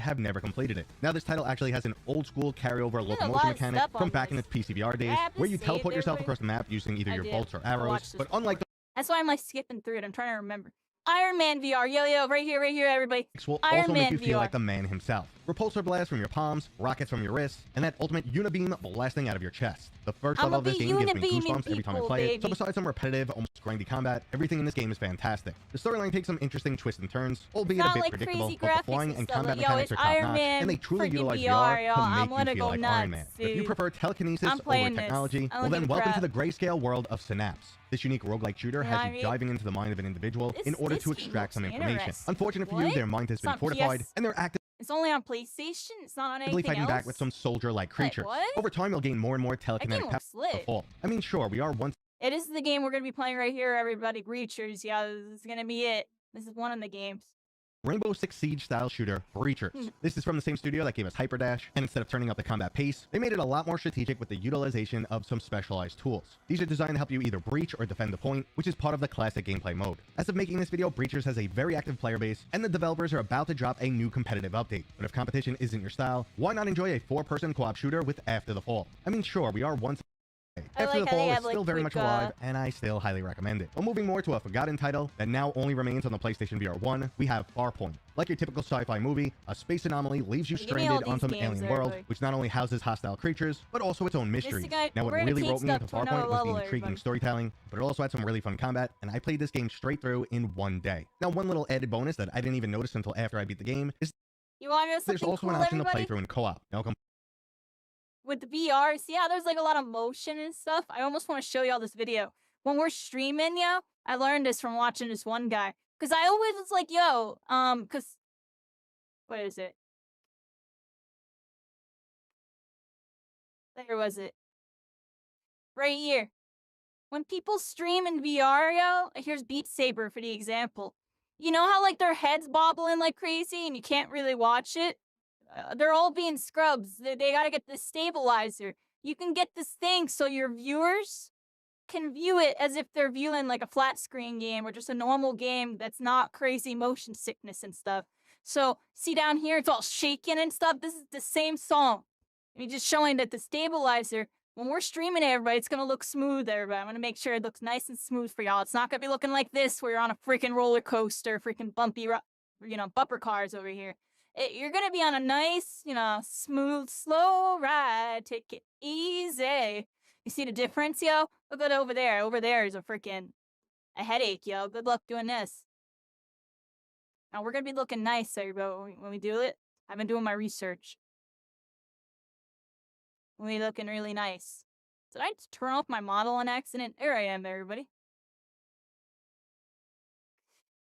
have never completed it. Now this title actually has an old school carryover locomotion mechanic from back in its PCVR days, where you teleport yourself across the map using either your bolts or arrows, but unlike that's why I'm like skipping through it. I'm trying to remember. Iron Man VR, yo, right here, everybody. Will also make you feel like the man himself. Repulsor blasts from your palms, rockets from your wrists, and that ultimate unibeam blasting out of your chest. The first level of this game gives me goosebumps every time I play it, so besides some repetitive, almost grindy combat, everything in this game is fantastic. The storyline takes some interesting twists and turns, albeit a bit predictable, but the flying and combat mechanics are top-notch, and they truly utilize VR to make you feel like Iron Man. If you prefer telekinesis over technology, well then welcome to the Grayscale World of Synapse. This unique roguelike shooter has you diving into the mind of an individual in order to extract some information. Unfortunate for you, their mind has been fortified, and they're active. It's only on PlayStation? It's not on anything fighting else? back with some soldier-like creatures. Over time, you'll gain more and more telekinetic power. I mean, sure, we are once. It is the game we're going to be playing right here, everybody. Breachers, yeah, this is going to be it. This is one of the games. Rainbow Six Siege style shooter, Breachers. This is from the same studio that gave us Hyperdash, and instead of turning up the combat pace, they made it a lot more strategic with the utilization of some specialized tools. These are designed to help you either breach or defend the point, which is part of the classic gameplay mode. As of making this video, Breachers has a very active player base, and the developers are about to drop a new competitive update. But if competition isn't your style, why not enjoy a 4-person co-op shooter with After the Fall? I mean, sure, we are once. After the Fall is still very much alive, and I still highly recommend it. But moving more to a forgotten title that now only remains on the PlayStation VR 1, we have Farpoint. Like your typical sci-fi movie, a space anomaly leaves you stranded on some alien world, which not only houses hostile creatures, but also its own mysteries. Now what really wrote me into Farpoint was the intriguing storytelling, but it also had some really fun combat, and I played this game straight through in one day. Now one little added bonus that I didn't even notice until after I beat the game is there's also an option to play through in co-op. Now with the VR, see how there's like a lot of motion and stuff? I almost want to show y'all this video. When we're streaming, yo, I learned this from watching this one guy. Because I always was like, yo, what is it? There was it. Right here. When people stream in VR, yo, here's Beat Saber for the example. You know how like their heads bobbling like crazy and you can't really watch it? They're all being scrubs. They gotta get the stabilizer. you can get this thing so your viewers can view it as if they're viewing like a flat screen game or just a normal game that's not crazy motion sickness and stuff. So see down here, it's all shaking and stuff. This is the same song. I mean, just showing that the stabilizer, when we're streaming it, everybody, it's gonna look smooth, everybody. I'm gonna make sure it looks nice and smooth for y'all. It's not gonna be looking like this, where you're on a freaking roller coaster, freaking bumpy, bumper cars over here. You're gonna be on a nice, smooth, slow ride. Take it easy. You see the difference, yo? Look at over there. Over there is a headache, yo. Good luck doing this. Now we're gonna be looking nice, everybody, when we do it. I've been doing my research. We looking really nice. Did I turn off my model on accident? There I am, everybody.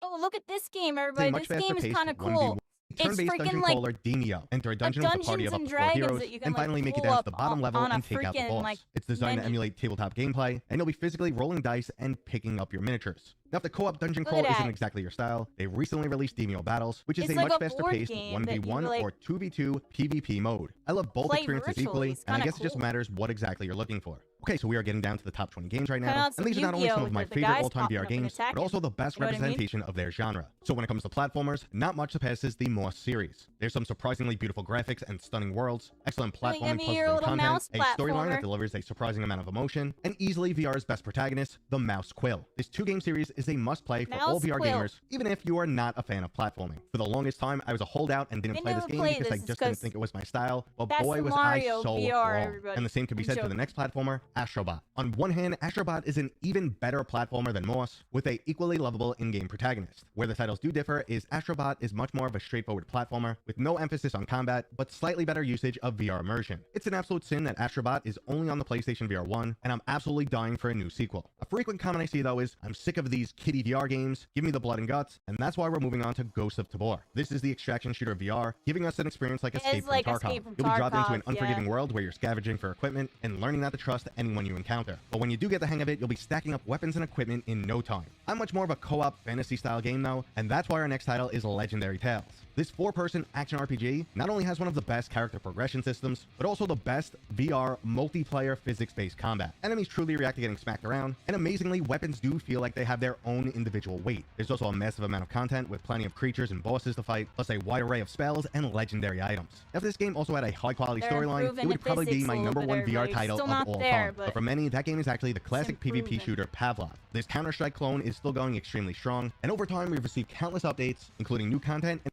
Oh, look at this game, everybody. This game is kind of cool. It's Turn-based freaking dungeon like crawler Denia. Enter a dungeon with a party of up to 4 heroes, and finally make it down to the bottom level and take out the boss. It's designed to emulate tabletop gameplay, and you'll be physically rolling dice and picking up your miniatures. Now, if the co-op dungeon crawl isn't exactly your style, they recently released Demio Battles, which is a much faster-paced 1v1 or 2v2 PvP mode. I love both experiences equally, and I guess it just matters what exactly you're looking for. Okay, so we are getting down to the top 20 games right now, and these are not only some of my favorite all-time VR games, but also the best representation of their genre. So when it comes to platformers, not much surpasses the Moss series. There's some surprisingly beautiful graphics and stunning worlds, excellent platforming puzzles and content, a storyline that delivers a surprising amount of emotion, and easily VR's best protagonist, the Mouse Quill. This 2-game series is a must-play for all VR gamers, even if you are not a fan of platforming. For the longest time, I was a holdout and didn't play this game because I just didn't think it was my style, but boy was I so wrong. And the same could be said for the next platformer, Astrobot. On one hand, Astrobot is an even better platformer than Moss, with a equally lovable in-game protagonist. Where the titles do differ is Astrobot is much more of a straightforward platformer, with no emphasis on combat, but slightly better usage of VR immersion. It's an absolute sin that Astrobot is only on the PlayStation VR 1, and I'm absolutely dying for a new sequel. A frequent comment I see though is, I'm sick of these kiddie VR games, give me the blood and guts, and that's why we're moving on to Ghost of Tabor. This is the extraction shooter VR, giving us an experience like Escape from Tarkov. You'll be dropped into an unforgiving world where you're scavenging for equipment and learning not to trust anyone you encounter. But when you do get the hang of it, you'll be stacking up weapons and equipment in no time. I'm much more of a co-op fantasy style game though, and that's why our next title is Legendary Tales. This 4-person action RPG not only has one of the best character progression systems, but also the best VR multiplayer physics-based combat. Enemies truly react to getting smacked around, and amazingly, weapons do feel like they have their own individual weight. There's also a massive amount of content with plenty of creatures and bosses to fight, plus a wide array of spells and legendary items. Now, if this game also had a high-quality storyline, it would probably be my #1 VR title of all time. But for many, that game is actually the classic PvP shooter Pavlov. This Counter-Strike clone is still going extremely strong, and over time, we've received countless updates, including new content and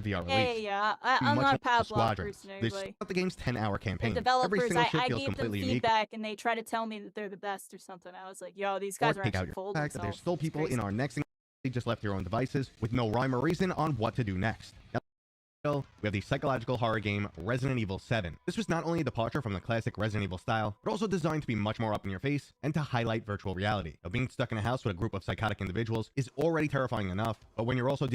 VR release. I'm not a Pavlov person, This is the game's 10-hour campaign. The developers, Every single ship I feels gave them completely unique. feedback, and they try to tell me that they're the best or something. I was like, yo, these guys are Take out actually your full fact that there's still people in our next they just left their own devices with no rhyme or reason on what to do next. We have the psychological horror game Resident Evil 7. This was not only a departure from the classic Resident Evil style, but also designed to be much more up in your face and to highlight virtual reality. Now, being stuck in a house with a group of psychotic individuals is already terrifying enough, but when you're also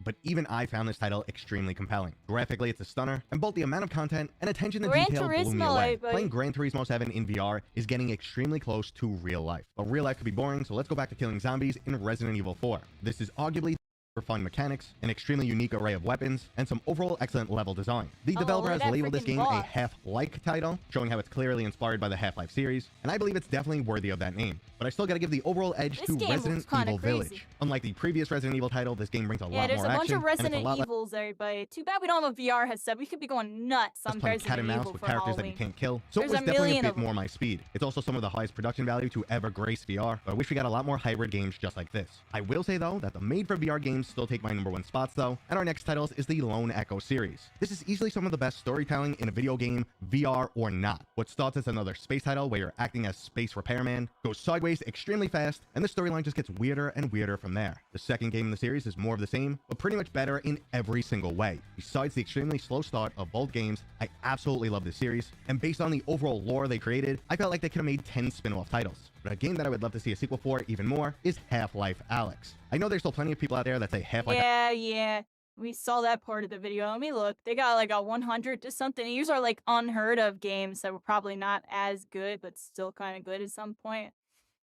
but even I found this title extremely compelling. Graphically, it's a stunner, and both the amount of content and attention to detail blew me away. Playing Gran Turismo 7 in VR is getting extremely close to real life. But real life could be boring, so let's go back to killing zombies in Resident Evil 4. This is arguably refined mechanics, an extremely unique array of weapons, and some overall excellent level design. The developer has labeled this game a Half-like title, showing how it's clearly inspired by the Half-Life series, and I believe it's definitely worthy of that name. But I still gotta give the overall edge to Resident Evil Village. Unlike the previous Resident Evil title, this game brings a lot more action. Yeah, there's a bunch of Resident Evils, everybody. Too bad we don't have a VR headset. We could be going nuts on Resident cat and mouse Evil with for characters Halloween. that you can't kill, so it was definitely a bit more my speed. It's also some of the highest production value to ever grace VR, but I wish we got a lot more hybrid games just like this. I will say though that the made-for-VR games still take my #1 spots though, and our next titles is the Lone Echo series. This is easily some of the best storytelling in a video game, VR or not. What starts as another space title where you're acting as space repairman, goes sideways extremely fast, and the storyline just gets weirder and weirder from there. The second game in the series is more of the same, but pretty much better in every single way. Besides the extremely slow start of both games, I absolutely love this series, and based on the overall lore they created, I felt like they could have made 10 spin-off titles. But a game that I would love to see a sequel for even more is Half-Life Alyx. I know there's still plenty of people out there that say Half-Life Yeah. We saw that part of the video. Let me look. They got like a 100 to something. These are like unheard of games that were probably not as good, but still kind of good at some point.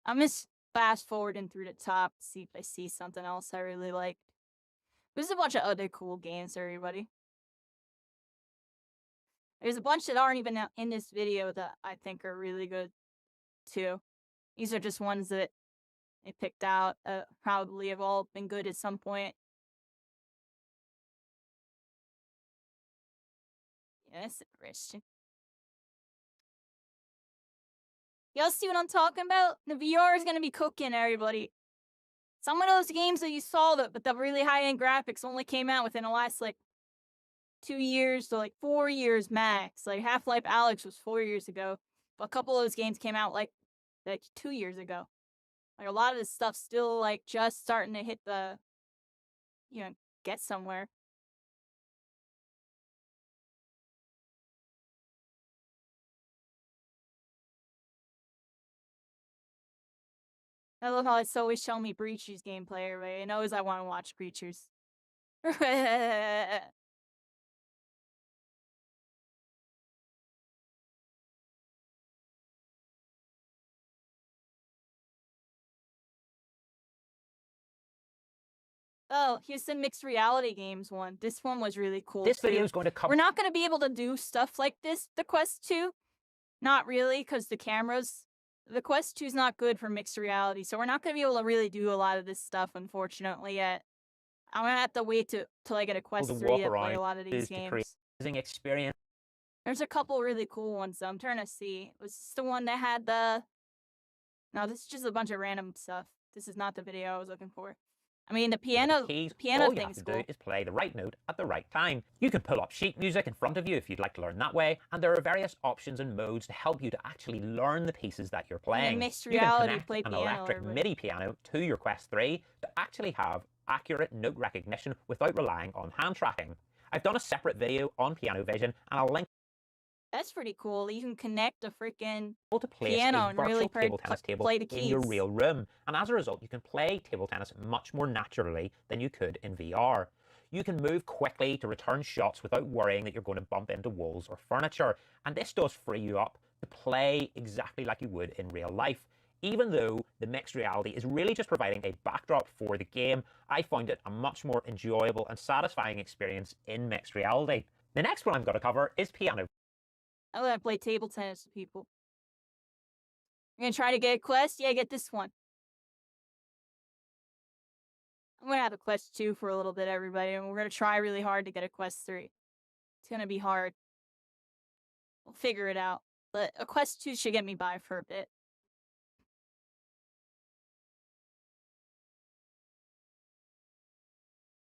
I'm just fast forwarding through the top to see if I see something else I really liked. There's a bunch of other cool games, everybody. There's a bunch that aren't even in this video that I think are really good, too. These are just ones that I picked out. Probably have all been good at some point. Yeah, that's interesting. Y'all see what I'm talking about? The VR is gonna be cooking, everybody. Some of those games that you saw, but the really high-end graphics only came out within the last, like, 2 years to, like, 4 years max. Like, Half-Life Alyx was 4 years ago. But a couple of those games came out, like 2 years ago. Like, a lot of this stuff's still, like, just starting to hit the, get somewhere. I love how it's always showing me Breacher's gameplay, everybody. It knows I want to watch Breacher's. Oh, here's some mixed reality games one. This one was really cool. This too. video is going to cover. We're not going to be able to do stuff like this, the Quest 2. Not really, because the Quest 2 is not good for mixed reality, so we're not going to be able to really do a lot of this stuff, unfortunately, yet. I'm going to have to wait till I get a Quest 3 to play a lot of these games. Experience. There's a couple really cool ones, though. I'm trying to see. Was this the one that had the... No, this is just a bunch of random stuff. This is not the video I was looking for. I mean, the piano All you thing's have to cool. do is play the right note at the right time. You can pull up sheet music in front of you if you'd like to learn that way, and there are various options and modes to help you to actually learn the pieces that you're playing. Mixed You can reality, connect play an piano, electric everybody. MIDI piano to your Quest 3 to actually have accurate note recognition without relying on hand tracking. I've done a separate video on Piano Vision, and I'll link That's pretty cool. You can connect a freaking to place piano a and virtual really table tennis table play the in your keys. real room. And as a result, you can play table tennis much more naturally than you could in VR. You can move quickly to return shots without worrying that you're going to bump into walls or furniture. And this does free you up to play exactly like you would in real life. Even though the mixed reality is really just providing a backdrop for the game, I found it a much more enjoyable and satisfying experience in mixed reality. The next one I'm going to cover is Piano. I'm gonna play table tennis with people. You're gonna try to get a Quest? Yeah, get this one. I'm gonna have a Quest 2 for a little bit, everybody, and we're gonna try really hard to get a Quest 3. It's gonna be hard. We'll figure it out. But a Quest 2 should get me by for a bit.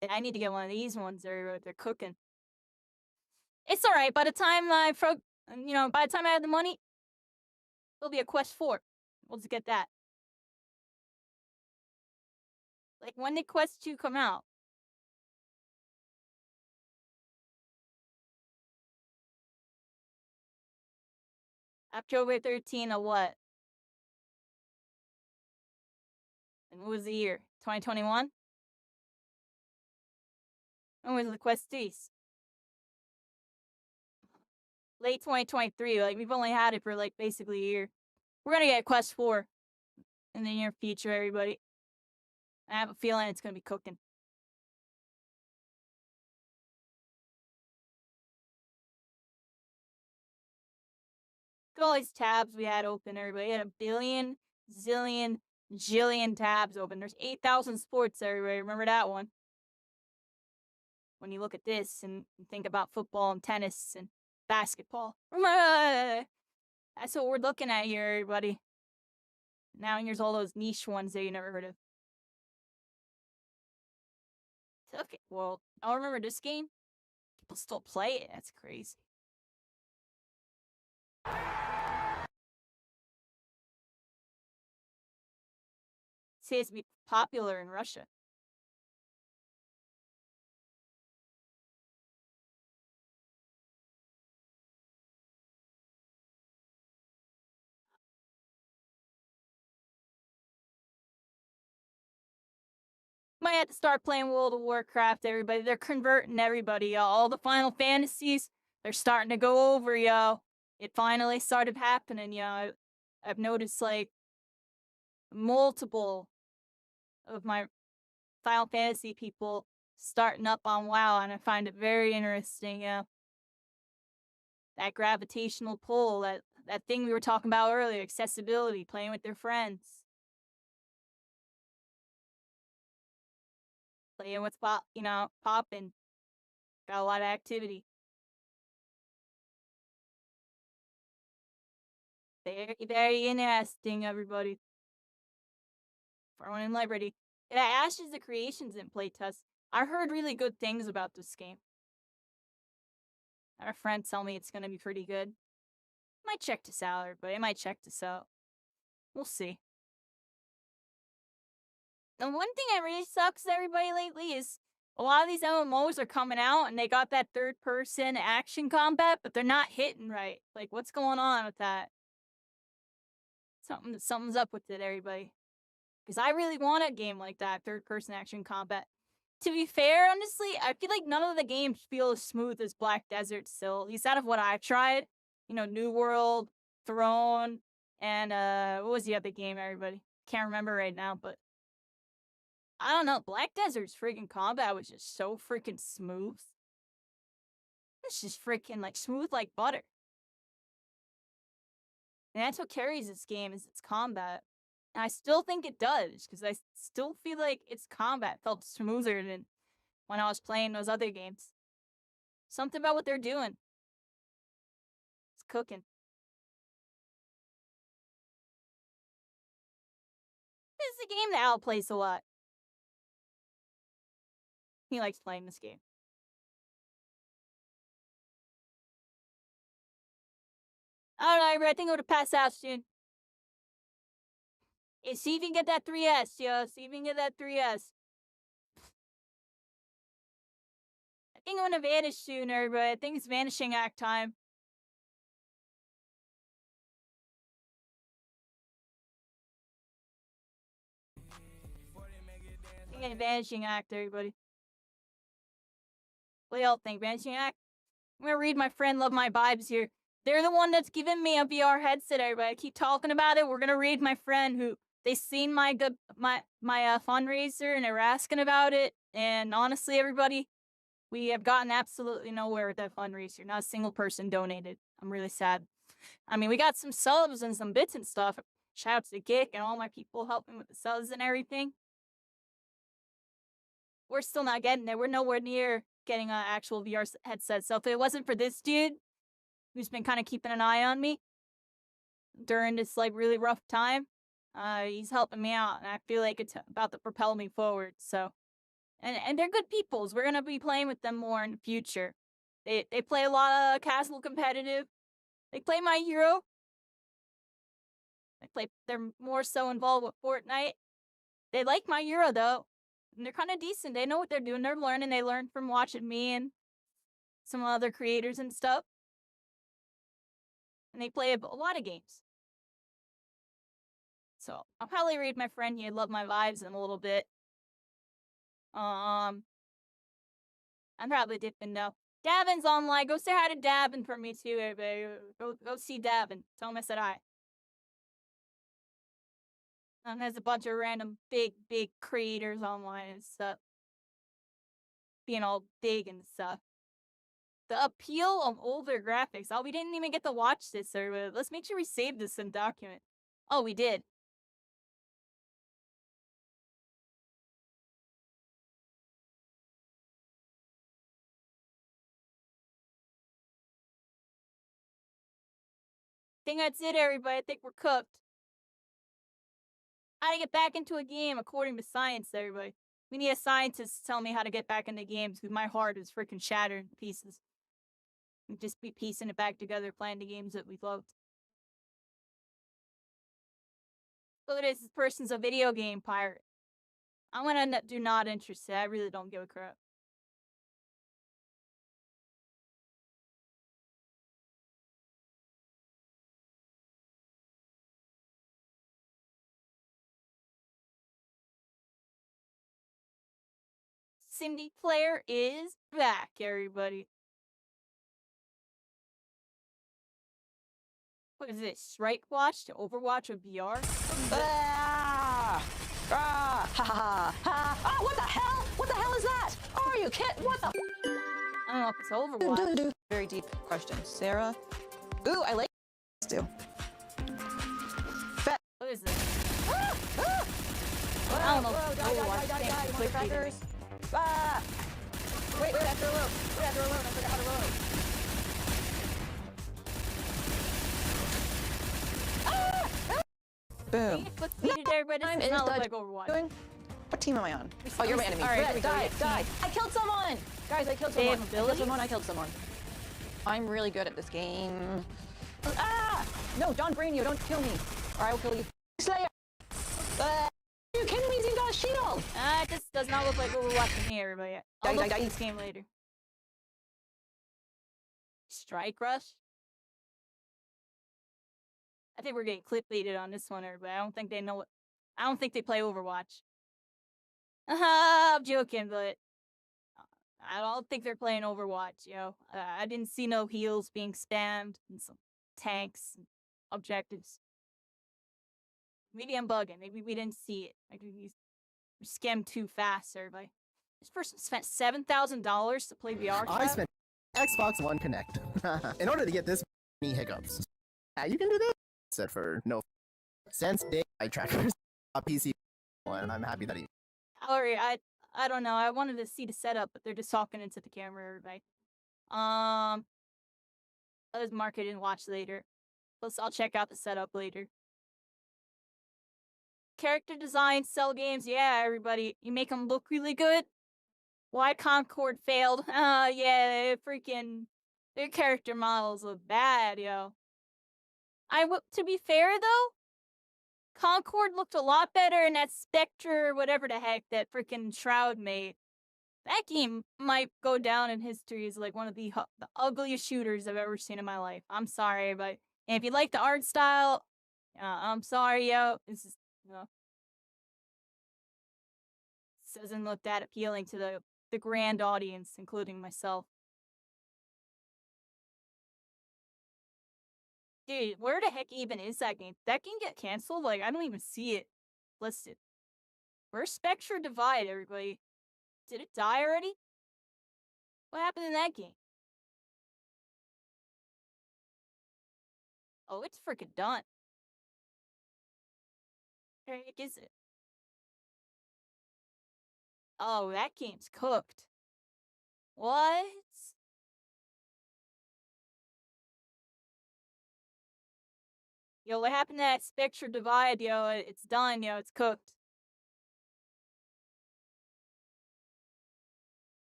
And I need to get one of these ones. They're cooking. It's alright. By the time by the time I have the money, it'll be a Quest 4. We'll just get that. Like, when did Quest 2 come out? October 13 of what? And what was the year? 2021? When was the Quest 3s? Late 2023. Like, we've only had it for, like, basically a year. We're gonna get Quest 4 in the near future, everybody. I have a feeling it's gonna be cooking. Look at all these tabs we had open, everybody. We had a billion, zillion, jillion tabs open. There's 8,000 sports, everybody. Remember that one? When you look at this and think about football and tennis and basketball. That's what we're looking at here, everybody. Now here's all those niche ones that you never heard of. Okay, well, I remember this game. People still play it. That's crazy. Say it's be popular in Russia. Might have to start playing World of Warcraft, everybody. They're converting everybody, y'all. All the Final Fantasies, they're starting to go over, yo. It finally started happening, yo. I've noticed, like, multiple of my Final Fantasy people starting up on WoW, and I find it very interesting, yeah. that gravitational pull, that thing we were talking about earlier, accessibility, playing with their friends. Playing what's popping. Got a lot of activity. Very, very interesting, everybody. Throwing in Liberty. Yeah, Ash is the creations in playtest. I heard really good things about this game. Our friends tell me it's gonna be pretty good. Might check this out, everybody. I might check this out. We'll see. The one thing that really sucks to everybody lately is a lot of these MMOs are coming out and they got that third-person action combat, but they're not hitting right. Like, what's going on with that? Something's up with it, everybody. Because I really want a game like that, third-person action combat. To be fair, honestly, I feel like none of the games feel as smooth as Black Desert still. At least out of what I've tried. You know, New World, Throne, and what was the other game, everybody? Can't remember right now, but I don't know. Black Desert's freaking combat was just so freaking smooth. It's just freaking like smooth like butter. And that's what carries this game is its combat. And I still think it does, because I still feel like its combat felt smoother than when I was playing those other games. Something about what they're doing. It's cooking. This is a game that Al plays a lot. He likes playing this game. Alright, I think I'm gonna pass out soon. Hey, see if you can get that 3S, yo. See if you can get that 3S. I think I'm gonna vanish soon, everybody. I think it's vanishing act time. I think it's vanishing act, everybody. What do y'all think? Vanishing act? I'm gonna read my friend Love My Vibes here. They're the one that's giving me a VR headset, everybody. I keep talking about it. We're gonna read my friend who they seen my fundraiser and they were asking about it. And honestly, everybody, we have gotten absolutely nowhere with that fundraiser. Not a single person donated. I'm really sad. I mean, we got some subs and some bits and stuff. Shout out to Gick and all my people helping with the subs and everything. We're still not getting there. We're nowhere near getting an actual VR headset. So if it wasn't for this dude, who's been kind of keeping an eye on me during this like really rough time, he's helping me out, and I feel like it's about to propel me forward. So, and they're good peoples. We're gonna be playing with them more in the future. They play a lot of casual competitive. They play My Hero. They're more so involved with Fortnite. They like My Hero though, and they're kind of decent. They know what they're doing. They're learning. They learn from watching me and some other creators and stuff. And they play a lot of games. So I'll probably read my friend here, Love My Vibes, in a little bit. I'm probably dipping now. Davin's online. Go say hi to Davin for me too, everybody. Go see Davin. Tell him I said hi. There's a bunch of random big creators online and stuff. Being all big and stuff. The appeal of older graphics. Oh, we didn't even get to watch this, or let's make sure we save this in document. Oh, we did. I think that's it, everybody. I think we're cooked. How to get back into a game according to science, everybody. We need a scientist to tell me how to get back into games, because my heart is freaking shattered in pieces. We just be piecing it back together, playing the games that we loved. Look at this person's a video game pirate. I'm gonna do not interested. I really don't give a crap. Cindy Player is back, everybody. What is this? Strike Watch to Overwatch with VR? Ah! Ah! Ha ha ha! Ah! What the hell? What the hell is that? Are you kidding? What the? I don't know if it's Overwatch. very deep question. Sarah? Ooh, I like too. Fat. What is this? Ah! Ah! I don't know. Whoa, die, motherfuckers. Ah! Wait, I have to reload. I forgot how to reload. Ah! Ah! Boom. Time is not look dodge- like Overwatch. What team am I on? Oh, you're my enemy. Alright, Red, die. I killed someone! Guys, I killed They someone. have I killed abilities? someone. I killed someone. I'm really good at this game. Ah! No, John Brainio, don't kill me. Or I will kill you. Slayer! Are you kidding me? He's even got a shield! This does not look like Overwatch to me, everybody. I'll look at this game later. Strike Rush? I think we're getting clip-baited on this one, everybody. I don't think they know what... I don't think they play Overwatch. I'm joking, but... I don't think they're playing Overwatch, yo. I didn't see no heals being spammed, and some tanks, and objectives. Maybe I'm bugging. Maybe we didn't see it. Maybe we skimmed too fast, everybody. This person spent $7,000 to play VR I chat? spent Xbox One Connect in order to get this many hiccups. Yeah, you can do this. Said for no sense. Eye trackers, PC, and I'm happy that he. Sorry, I don't know. I wanted to see the setup, but they're just talking into the camera, everybody. I'll just mark it and watch later. Plus, I'll check out the setup later. Character design, cell games, yeah, everybody. You make them look really good. Why Concord failed? Yeah, freaking... Their character models look bad, yo. To be fair, though, Concord looked a lot better in that Spectre, whatever the heck, that freaking Shroud made. That game might go down in history as like one of the ugliest shooters I've ever seen in my life. I'm sorry, but and if you like the art style, I'm sorry, yo. This is, this doesn't look that appealing to the grand audience, including myself. Dude, where the heck even is that game? That game get canceled? Like, I don't even see it listed. Where's Spectre Divide, everybody? Did it die already? What happened in that game? Oh, it's freaking done. Where the heck is it? Oh, that game's cooked. What? Yo, what happened to that Spectre Divide, yo? It's done, yo. It's cooked.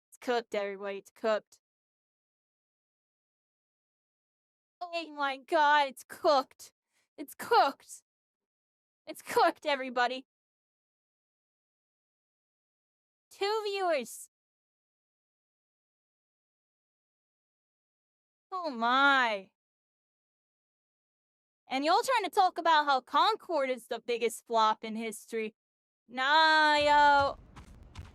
It's cooked, everybody. It's cooked. Oh my god, it's cooked. It's cooked. It's cooked, everybody. 2 viewers. Oh my. And y'all trying to talk about how Concord is the biggest flop in history. Nah, yo.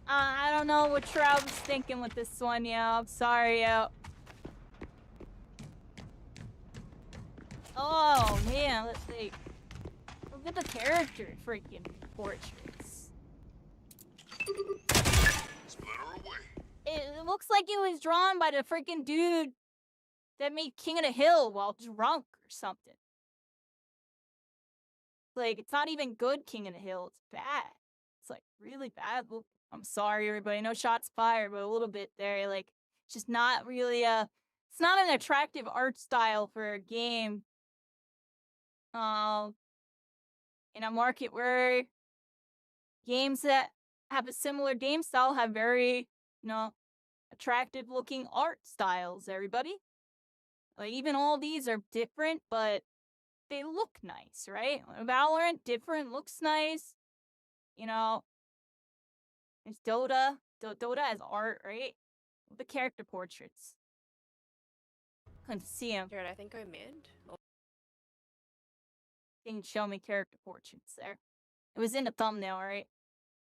I don't know what Shroud was thinking with this one, yo. I'm sorry, yo. Oh, man. Let's see. Look at the character freaking portraits. It looks like it was drawn by the freaking dude that made King of the Hill while drunk or something. Like, it's not even good King of the Hill. It's bad. It's, like, really bad. Well, I'm sorry, everybody. No shots fired, but a little bit there. Like, it's just not really it's not an attractive art style for a game. In a market where games that have a similar game style have very, attractive looking art styles, everybody. Like, even all these are different, but they look nice, right? Valorant, different, looks nice. It's Dota. Dota has art, right? The character portraits. Couldn't see him. Jared, I think I mid. Didn't show me character portraits there. It was in the thumbnail, right?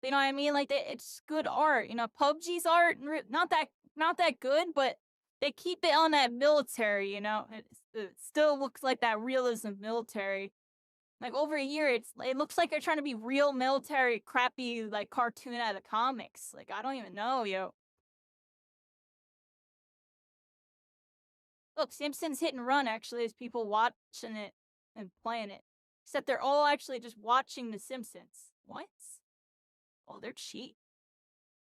You know what I mean? Like, it's good art. PUBG's art, not that good, but they keep it on that military, It still looks like that realism military. Like over here, it looks like they're trying to be real military, crappy like cartoon out of comics. Like I don't even know, yo. Look, Simpsons Hit and Run actually is people watching it and playing it. Except they're all actually just watching The Simpsons. What? Oh, they're cheap.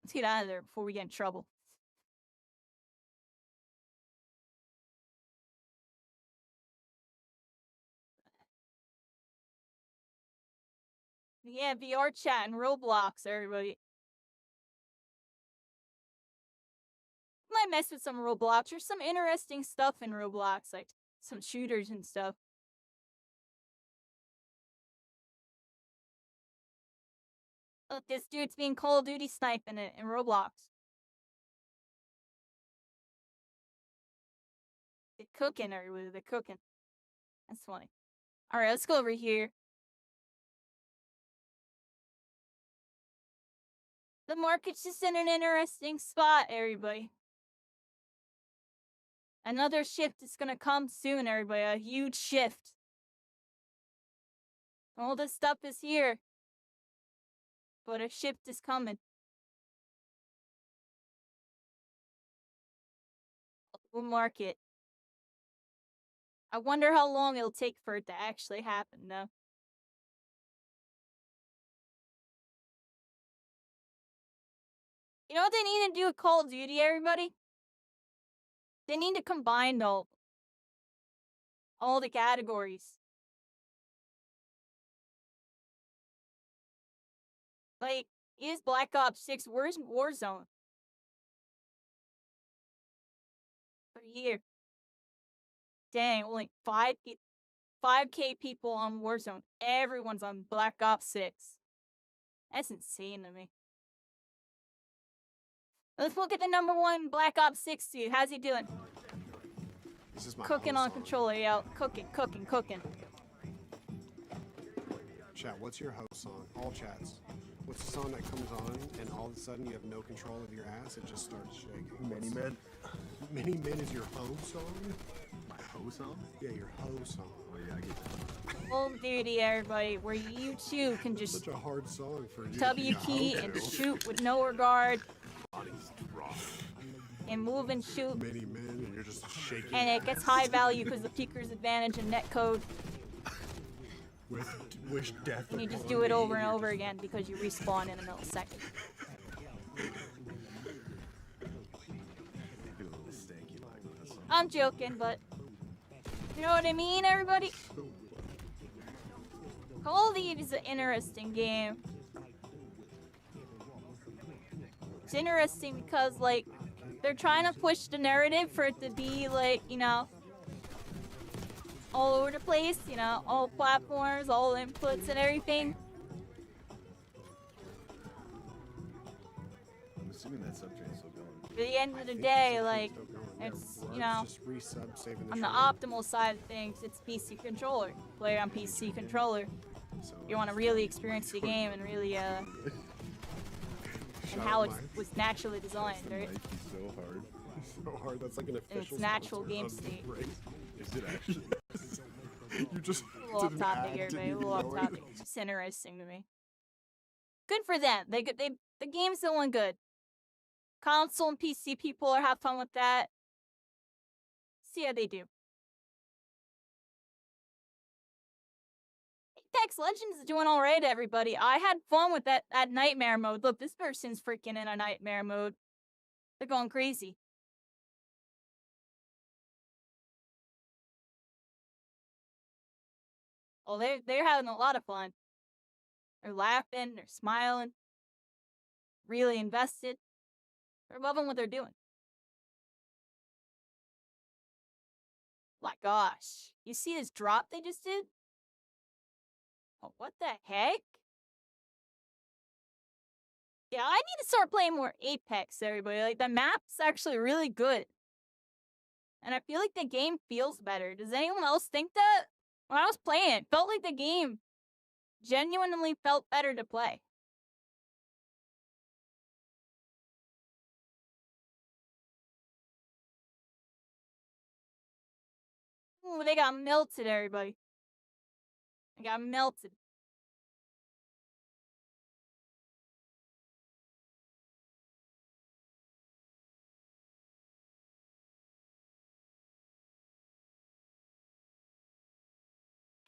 Let's get out of there before we get in trouble. Yeah, VR chat and Roblox, everybody. Might mess with some Roblox. There's some interesting stuff in Roblox, like some shooters and stuff. Look, this dude's being Call of Duty sniping it in Roblox. They're cooking, everybody. They're cooking. That's funny. Alright, let's go over here. The market's just in an interesting spot, everybody. Another shift is gonna come soon, everybody. A huge shift. All this stuff is here. But a shift is coming. A market. I wonder how long it'll take for it to actually happen, though. You know what they need to do with Call of Duty, everybody? They need to combine all the categories. Like, is Black Ops 6, where's Warzone? For a year. Dang, only 5K people on Warzone. Everyone's on Black Ops 6. That's insane to me. Let's look at the #1 Black Ops 6 dude. How's he doing? This is my Cooking on controller, yeah. Cooking. Chat, what's your host song? All chats. What's the song that comes on and all of a sudden you have no control of your ass? It just starts shaking. Many Men. Many Men is your hoe song? My hoe song? Yeah, your hoe song. Oh yeah, I get that. Call of Duty, everybody, where you too can just Such a hard song for you. W key and shoot with no regard. Body's dropped. And move and shoot. Many men and you're just shaking. And it gets high value because of Peeker's advantage and netcode. Wish death. And you just do it over and over again because you respawn in a millisecond. I'm joking, but you know what I mean, everybody? Call of Duty is an interesting game. It's interesting because, like, they're trying to push the narrative for it to be, like, you know, all over the place, you know, all platforms, all inputs and everything. I'm assuming that subtrain's still going. At the end of the day, like, it's, you know, on the optimal side of things, it's PC controller. Play on PC controller. You want to really experience the game and really, and how it was naturally designed, right? So hard. So hard. That's like an official. Its natural game state. Is it actually? You just A little off topic here, babe. A little off topic. It's just interesting to me. Good for them. The game's doing good. Console and PC people are having fun with that. See how they do. Apex Legends is doing alright, everybody. I had fun with that nightmare mode. Look, this person's freaking in a nightmare mode. They're going crazy. Oh, they're having a lot of fun. They're laughing, they're smiling, really invested. They're loving what they're doing. My gosh. You see this drop they just did? Oh, what the heck? Yeah, I need to start playing more Apex, everybody. Like, the map's actually really good. And I feel like the game feels better. Does anyone else think that? When I was playing, it felt like the game genuinely felt better to play. Ooh, they got melted, everybody. I got melted.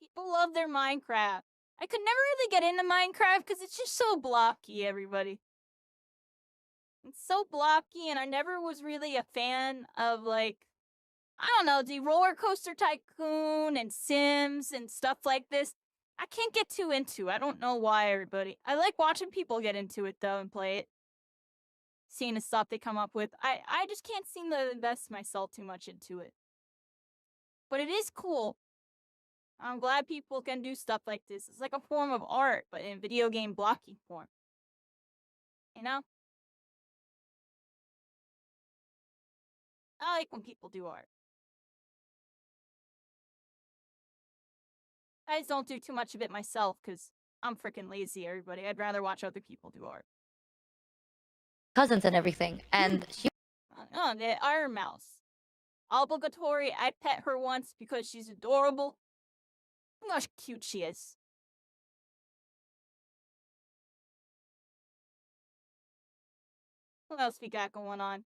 People love their Minecraft. I could never really get into Minecraft because it's just so blocky, everybody. It's so blocky, and I never was really a fan of, like, I don't know, the Roller Coaster Tycoon and Sims and stuff like this. I can't get too into. I don't know why, everybody. I like watching people get into it, though, and play it. Seeing the stuff they come up with. I just can't seem to invest myself too much into it. But it is cool. I'm glad people can do stuff like this. It's like a form of art, but in video game blocking form. You know? I like when people do art. I just don't do too much of it myself, because I'm freaking lazy, everybody. I'd rather watch other people do art. Cousins and everything, and she... Oh, the Iron Mouse. Obligatory, I pet her once because she's adorable. Look how cute she is. What else we got going on?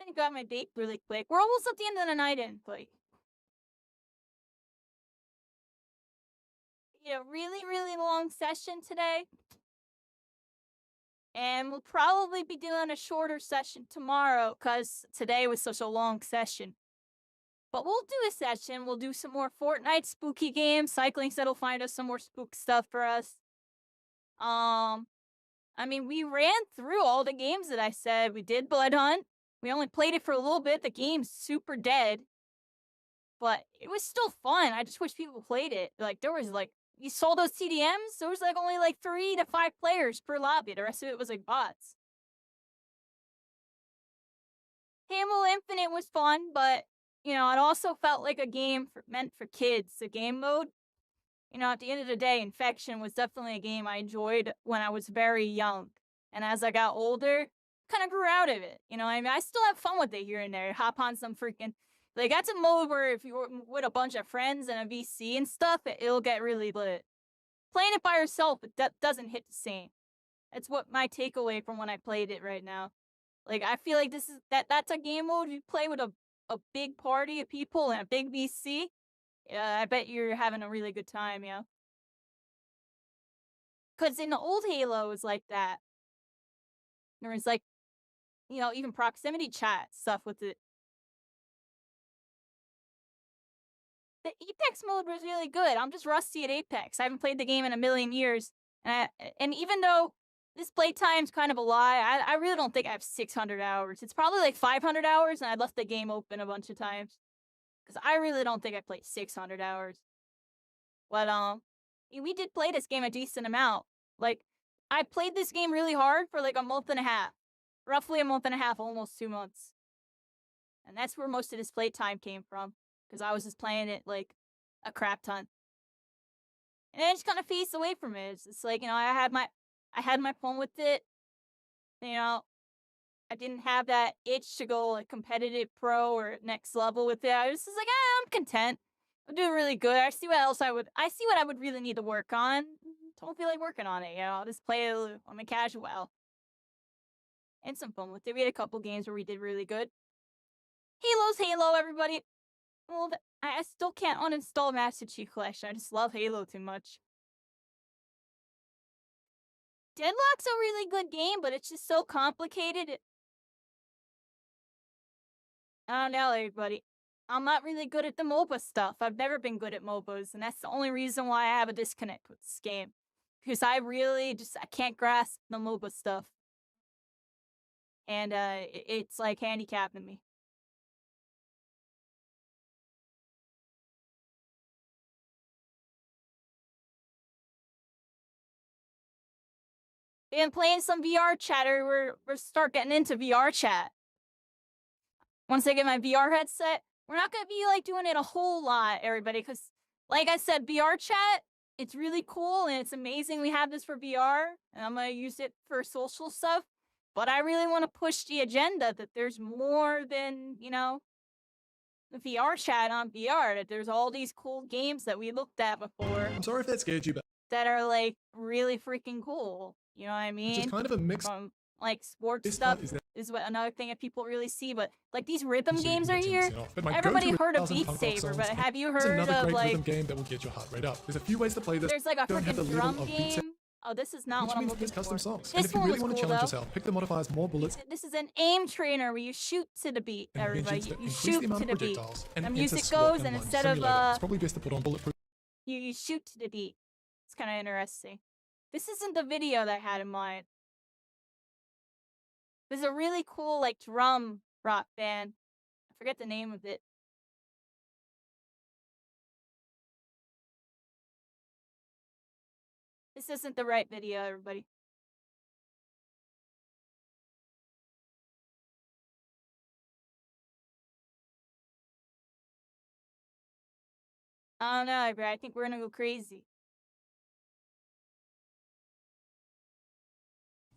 I got my date really quick. We're almost at the end of the night in, but... really, really long session today. And we'll probably be doing a shorter session tomorrow, because today was such a long session. But we'll do a session. We'll do some more Fortnite spooky games. Cycling said will find us some more spook stuff for us. I mean, we ran through all the games that I said. We did Blood Hunt. We only played it for a little bit. The game's super dead. But it was still fun. I just wish people played it. Like, there was, like, you saw those TDMs? There was, like, only, like, 3 to 5 players per lobby. The rest of it was, like, bots. Halo Infinite was fun, but, it also felt like a game meant for kids. The game mode. At the end of the day, Infection was definitely a game I enjoyed when I was very young. And as I got older, kind of grew out of it. I mean, I still have fun with it here and there. Hop on some freaking... Like, that's a mode where if you're with a bunch of friends and a VC and stuff, it'll get really lit. Playing it by yourself, it doesn't hit the same. That's what my takeaway from when I played it right now. Like, I feel like that's a game mode you play with a big party of people and a big VC. I bet you're having a really good time, Because in the old Halo, it was like that. There was, like, even proximity chat stuff with it. The Apex mode was really good. I'm just rusty at Apex. I haven't played the game in a million years. And even though this playtime's kind of a lie, I really don't think I have 600 hours. It's probably like 500 hours, and I left the game open a bunch of times. Because I really don't think I played 600 hours. But, we did play this game a decent amount. Like, I played this game really hard for like a month and a half. Roughly a month and a half, almost 2 months. And that's where most of this playtime came from. Because I was just playing it like a crap ton. And then I just kind of phased away from it. It's like, I had my fun with it. I didn't have that itch to go like competitive pro or next level with it. I was just like, I'm content. I'm doing really good. I see what I would really need to work on. Don't feel like working on it, I'll just play it on my casual. And some fun with it. We had a couple games where we did really good. Halo's Halo, everybody. Well, I still can't uninstall Master Chief Collection. I just love Halo too much. Deadlock's a really good game, but it's just so complicated. I don't know, everybody. I'm not really good at the MOBA stuff. I've never been good at MOBAs, and that's the only reason why I have a disconnect with this game. Because I can't grasp the MOBA stuff. And it's like handicapping me. Been playing some VR chatter. We're start getting into VR chat. Once I get my VR headset, we're not gonna be like doing it a whole lot, everybody, because like I said, VR chat, it's really cool and it's amazing we have this for VR, and I'm gonna use it for social stuff. But I really want to push the agenda that there's more than, VR chat on VR that there's all these cool games that we looked at before. I'm sorry if that scared you, but that are like really freaking cool. You know what I mean? kind of a mix. From like sports This stuff part is what another thing that people really see. But like these rhythm So you games can are get here. 10% off. But my Everybody go-to heard of 1,000 Beat punk rock Saber, songs but have you is heard another of great like? rhythm game that will get your heart rate up. There's a few ways to play this. There's like a Don't have the freaking level drum of Beat Saber, game. Oh, this is not which what I'm means looking there's custom for. songs. This And if you one really was want to cool, challenge though. yourself, pick the modifiers more bullets This is an aim trainer where you shoot to the beat. and Everybody, engines that you increase shoot the amount to of the beat. projectiles and The enter music SWAT goes, and Online instead of Simulator. It's probably best to put on bulletproof. you shoot to the beat. It's kind of interesting. This isn't the video that I had in mind. There's a really cool like drum rock band. I forget the name of it. This isn't the right video, everybody. I don't know, but I think we're gonna go crazy.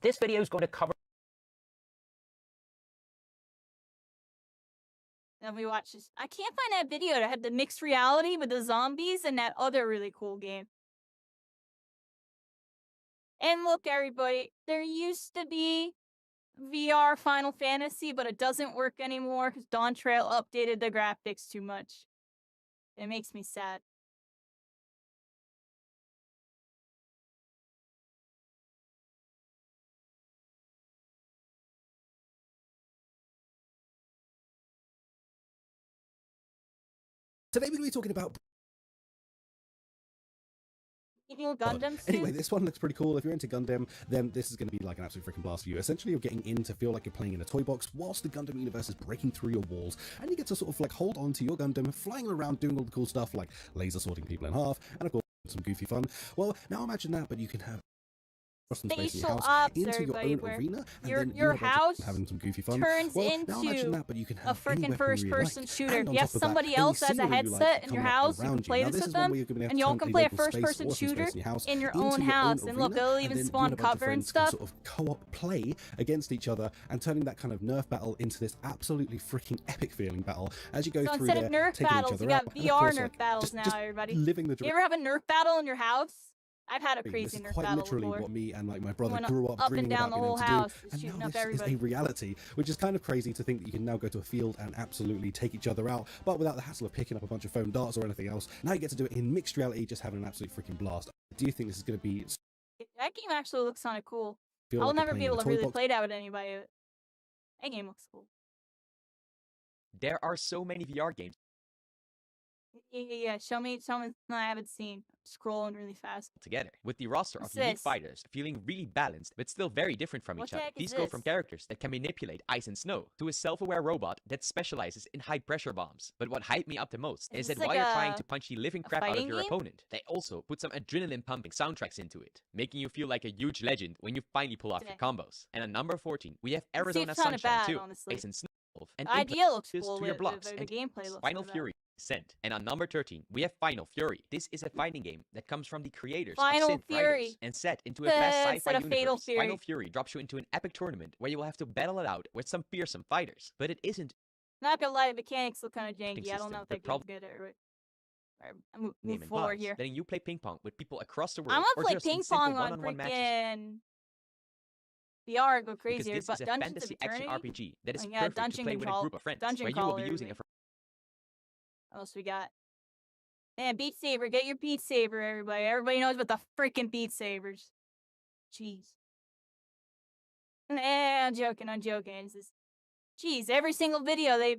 This video is going to cover. Then we watch this. I can't find that video that had the mixed reality with the zombies and that other really cool game. And look, everybody, there used to be VR Final Fantasy, but it doesn't work anymore because Dawn Trail updated the graphics too much. It makes me sad. Today we're going to be talking about Gundam anyway, this one looks pretty cool. If you're into Gundam, then this is going to be like an absolute freaking blast for you. Essentially, you're getting in to feel like you're playing in a toy box whilst the Gundam universe is breaking through your walls, and you get to sort of like hold on to your Gundam, flying around doing all the cool stuff like laser sorting people in half, and of course some goofy fun. Well, now imagine that, but you can have space in your house into your own arena, and your house having some goofy fun. turns well, now imagine into that, but you can a have any freaking weapon first-person you like. shooter. And on If top of that, somebody any else has a scenery you like headset in your coming up house, you around can play Now, this this with is one them, where you're going to have and to y'all turn can a play a local space first-person or some shooter space in your house in your into own house. And look, arena, it'll and even then you spawn and a bunch of cover and friends can stuff. sort of co-op play against each other and turning that kind of Nerf battle into this absolutely freaking epic feeling battle as you go So through instead there, of Nerf taking each battles, other you got out, and of VR course, Nerf like, battles now, just everybody. living the You ever have a Nerf battle in your house? I've had a This crazy is Nerf quite battle literally before. what me and like my brother Went grew up up dreaming and down about the being whole able to house, do, and shooting now up this is everybody. a reality, which is kind of crazy to think that you can now go to a field and absolutely take each other out, but without the hassle of picking up a bunch of foam darts or anything else. Now you get to do it in mixed reality, just having an absolute freaking blast. Do you think this is going to be? That game actually looks kind of cool. Feel I'll like you're never be playing in able a to toy really box? play that with anybody. But that game looks cool. There are so many VR games Yeah. Show me something I haven't seen. Scrolling really fast. together, with the roster of What's unique this? fighters feeling really balanced, but still very different from What each the other. heck is These go from this? characters that can manipulate ice and snow, to a self-aware robot that specializes in high-pressure bombs. But what hyped me up the most Is is this that while like you're trying a- to punch the living a crap out of fighting your game? opponent, they also put some adrenaline-pumping soundtracks into it, making you feel like a huge legend when you finally pull off your Okay. combos. And at number 14, we have It Arizona seems kinda Sunshine bad, 2, honestly. Ice and Snow, and The idea looks implements cool, to your but blocks, the and gameplay looks Final really bad. Fury Descent. And on number 13, we have Final Fury. This is a fighting game that comes from the creators Final of Synth Fury. Riders and set into a fast sci-fi Instead of universe. Fatal Fury. Final Fury drops you into an epic tournament where you will have to battle it out with some fearsome fighters. But it isn't Not gonna lie, the mechanics look kind of janky. I don't system. know if The that game's problem- good or. Alright, name move and forward pause. here. Then you play ping pong with people across the world. I'm gonna or play just in ping simple pong on one-on-one matches. freaking VR. Go Because crazy. this But is a Dungeons of fantasy action Eternity. RPG that is Oh, yeah, perfect to Dungeon play with a group of friends, Dungeon where you will be Crawler, using a What else we got? Man, Beat Saber. Get your Beat Saber, everybody. Everybody knows about the freaking Beat Sabers. Jeez. I'm joking. It's just, jeez, every single video they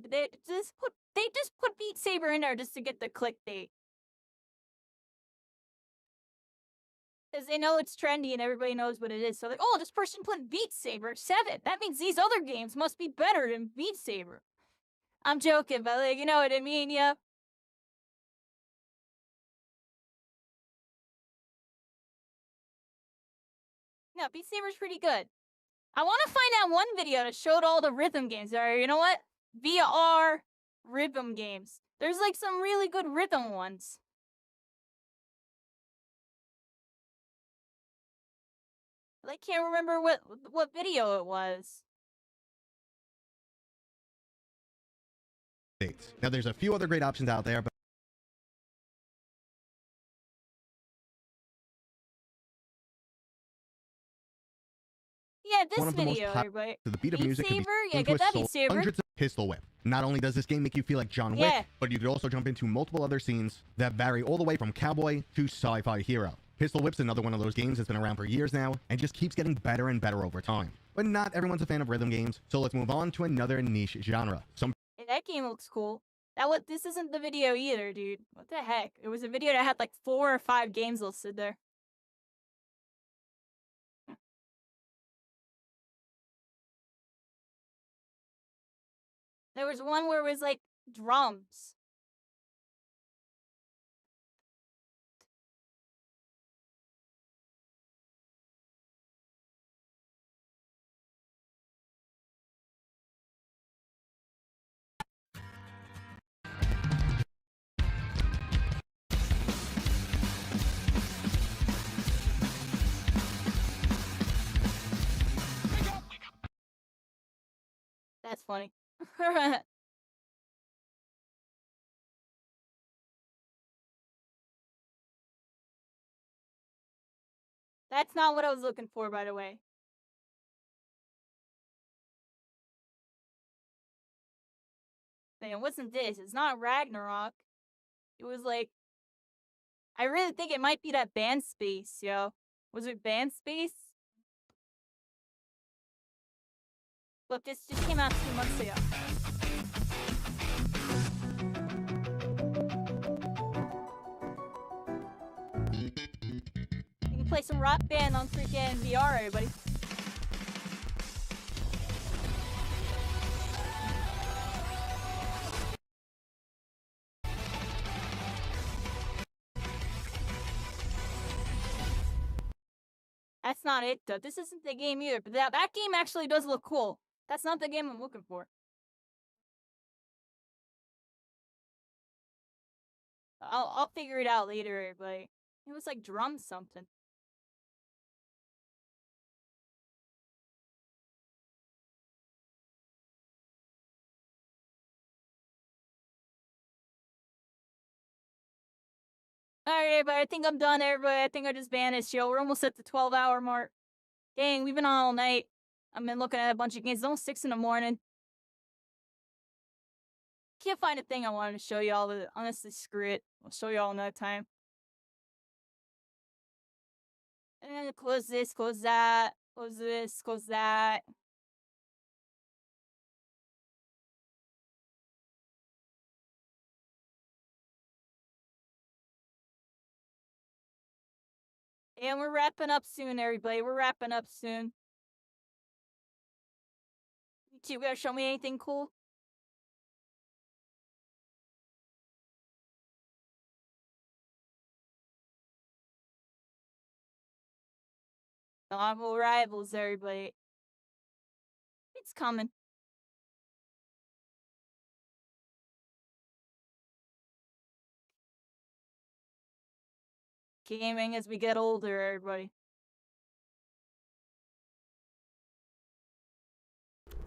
just put Beat Saber in there just to get the clickbait. Because they know it's trendy and everybody knows what it is. So like, oh, this person put Beat Saber 7. That means these other games must be better than Beat Saber. I'm joking, but like, you know what I mean, yeah. No, Beat Saber's pretty good. I want to find that one video that showed all the rhythm games. Or you know what? VR rhythm games. There's like some really good rhythm ones. I can't remember what video it was. States. Now, there's a few other great options out there, but Yeah, this one of the most video, popular everybody. to the beat of Beat music can be Saber? Yeah, into get a that soul, Beat Saber. hundreds of Pistol Whip. Not only does this game make you feel like John Wick, Yeah. but you could also jump into multiple other scenes that vary all the way from cowboy to sci-fi hero. Pistol Whip's another one of those games that's been around for years now and just keeps getting better and better over time. But not everyone's a fan of rhythm games, so let's move on to another niche genre. Hey, that game looks cool. This isn't the video either, dude. What the heck? It was a video that had like 4 or 5 games listed there. There was one where it was like drums. That's funny. That's not what I was looking for, by the way. It wasn't this. It's not Ragnarok. It was like... I really think it might be that Band Space, yo. Was it Band Space? Look, this just came out 2 months ago. You can play some Rock Band on freaking VR, everybody. That's not it, though. This isn't the game either, but that game actually does look cool. That's not the game I'm looking for. I'll figure it out later, but it was like drum something. Alright, but I think I'm done, everybody. I think I just vanished, yo. We're almost at the 12-hour mark. Dang, we've been on all night. I've been looking at a bunch of games. It's almost 6 in the morning. Can't find a thing I wanted to show y'all, but honestly, screw it. I'll show y'all another time. And then close this, close that, close this, close that. And we're wrapping up soon, everybody. We're wrapping up soon. You two gonna show me anything cool? Novel rivals, everybody. It's coming. Gaming as we get older, everybody.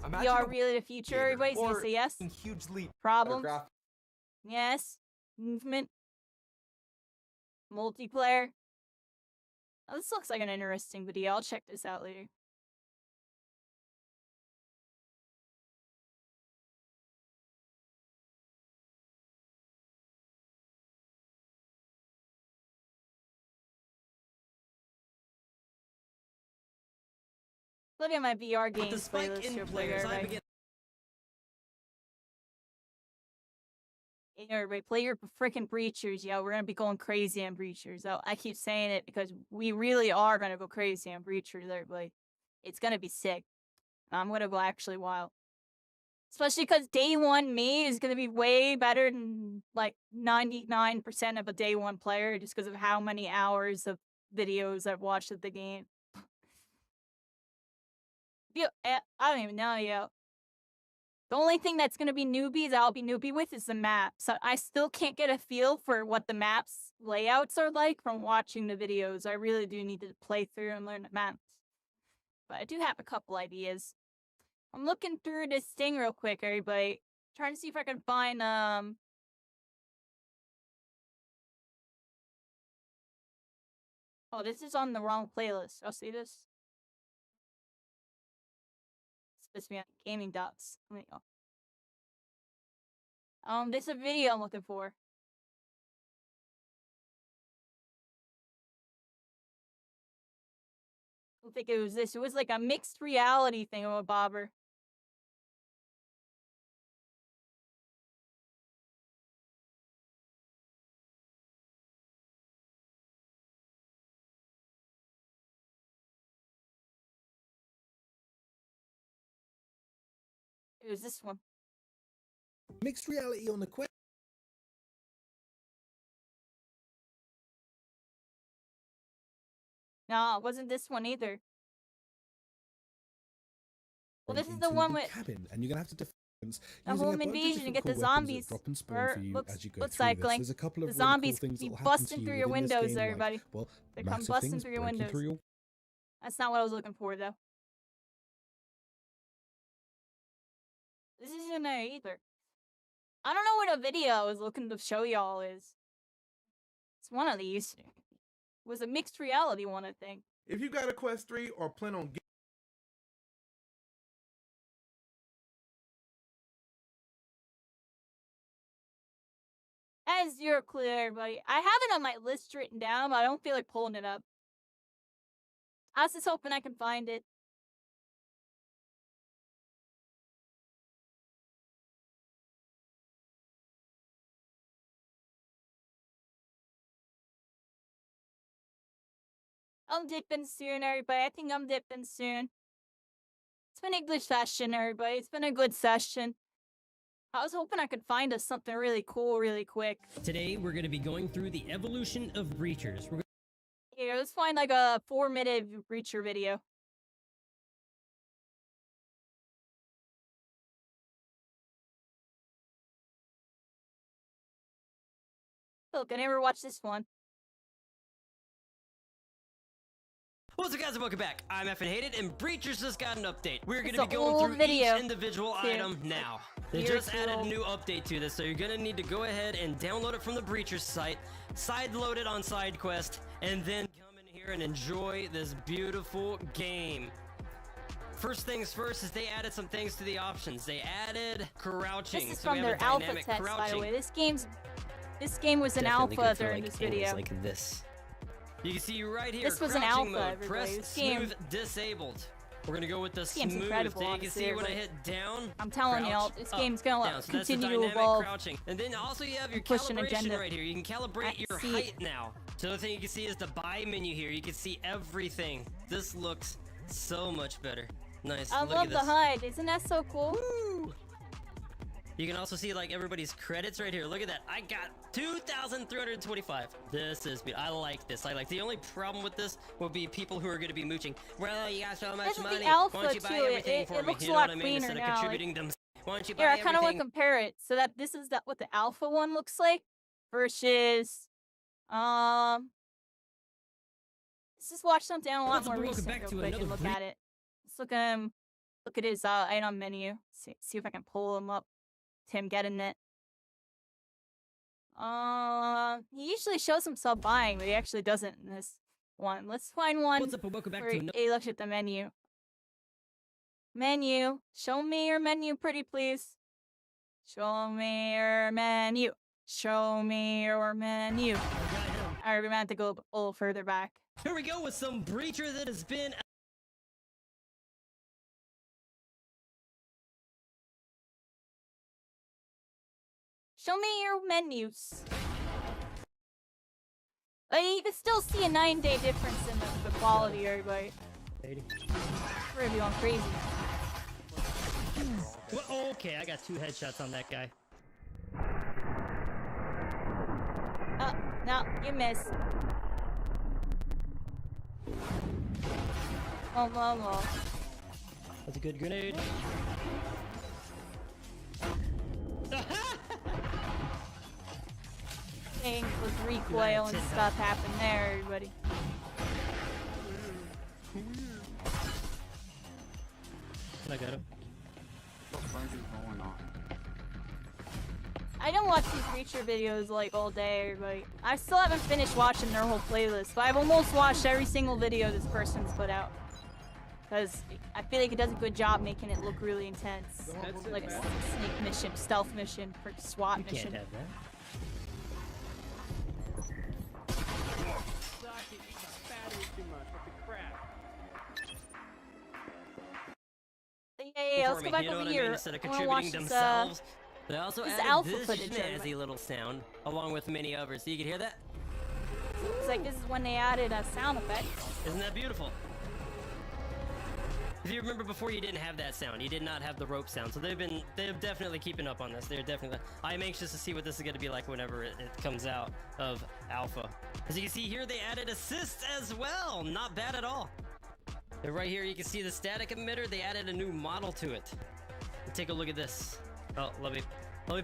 VR really the future, everybody's gonna say yes. Huge leap. Problems? Yes. Movement. Multiplayer. Oh, this looks like an interesting video. I'll check this out later. Look at my VR games playlist here, player. Everybody, play your freaking Breachers, yo. We're gonna be going crazy on Breachers. Oh, I keep saying it because we really are gonna go crazy on Breachers, everybody. It's gonna be sick. I'm gonna go actually wild. Especially because day one me is gonna be way better than like 99% of a day one player just because of how many hours of videos I've watched of the game. I don't even know, yo. The only thing that's gonna be newbies I'll be newbie with is the map. So I still can't get a feel for what the maps layouts are like from watching the videos. I really do need to play through and learn the maps. But I do have a couple ideas. I'm looking through this thing real quick, everybody. trying to see if I can find Oh, this is on the wrong playlist. I'll see this. It's supposed to be on gaming dots. There we go. This is a video I'm looking for. I don't think it was this. It was like a mixed reality thing of a bobber. It was this one. Mixed reality on the Quest. No, it wasn't this one either. Well, this is the into one with cabin, and you're gonna have to defend a using home a bunch of invasion to different get the cool weapons that zombies. drop and spawn Or for you looks as you go looks through like this. There's a couple of the really cool zombies things be that will happen to busting you through your within this windows, game, like, everybody. well, They come massive busting things through your breaking windows. through your That's not what I was looking for, though. This isn't there either. I don't know what a video I was looking to show y'all is. It's one of these. It was a mixed reality one, I think. If you got a Quest 3 or plan on getting As you're clear, everybody. I have it on my list written down, but I don't feel like pulling it up. I was just hoping I can find it. I'm dipping soon, everybody. I think I'm dipping soon. It's been a good session, everybody. It's been a good session. I was hoping I could find us something really cool really quick. Today, we're going to be going through the evolution of breachers. Here, let's find like a 4-minute breacher video. Look, I never watched this one. What's up, guys, and welcome back. I'm Effin Hated, and Breachers just got an update. We're going It's to be an going old through video. each individual Here. item now. They Here, just added a cool. new update to this, so you're going to need to go ahead and download it from the Breachers site, sideload it on SideQuest, and then come in here and enjoy this beautiful game. First things first is they added some things to the options. They added crouching. This is so we from have their a alpha dynamic test, by the crouching. way. This game was an Definitely alpha good for, during like, this angles video. like this. You can see right here, This was an crouching alpha, mode. everybody. Press This game- smooth disabled. We're gonna go with the This game's smooth. incredible, You can honestly, see when I everybody. hit down. I'm telling crouch, y'all, this up, game's gonna down. So that's the continue to dynamic evolve. crouching. And then also you have your Push an calibration agenda. right here. You can calibrate your see height it. now. So the thing you can see is the buy menu here. You can see everything. This looks so much better. Nice. I Look love at the this. HUD. Isn't that so cool? You can also see like everybody's credits right here. Look at that. I got 2,325. This is I like this. I like the only problem with this will be people who are going to be mooching. Well, you got so much This is the money. alpha, Why don't you buy too. everything It for me? looks You a know lot what I mean? cleaner Instead of now, contributing them. Why don't you buy Here, I kind of want to everything? compare it. So that this is what the alpha one looks like versus, let's just watch something a lot What's up, more and welcome recent back real to quick and another look at it. Let's look at his item menu. See if I can pull him up. Tim getting it. He usually shows himself buying, but he actually doesn't in this one. Let's find one. What's up, and welcome back where to another. he looks at the menu. Menu. Show me your menu, pretty please. Show me your menu. Show me your menu. Alright, we're gonna have to go a little further back. Here we go with some breacher that has been. Show me your menus. You can still see a 9-day difference in the quality, everybody. We're gonna be going crazy. Well, okay, I got 2 headshots on that guy. Oh, no, you missed. Oh. That's a good grenade. Things with recoil and stuff happen there, everybody. I got him. What the fuck is going on? I don't watch these Reacher videos like all day, everybody. I still haven't finished watching their whole playlist, but I've almost watched every single video this person's put out. Because I feel like it does a good job making it look really intense. Like a sneak mission, stealth mission, for SWAT mission. Can't have that. Yeah, let's go back you know over what here. I mean? Instead of I wanna watch contributing this, themselves, they also this added alpha this footage, snazzy little sound, along with many others. So you can hear that? Looks like this is when they added a sound effect. Isn't that beautiful? If you remember before, you didn't have that sound. You did not have the rope sound. So they're definitely keeping up on this. They're definitely. I'm anxious to see what this is going to be like whenever it comes out of alpha. As you can see here, they added assists as well. Not bad at all. And right here, you can see the static emitter. They added a new model to it. And take a look at this. Oh, let me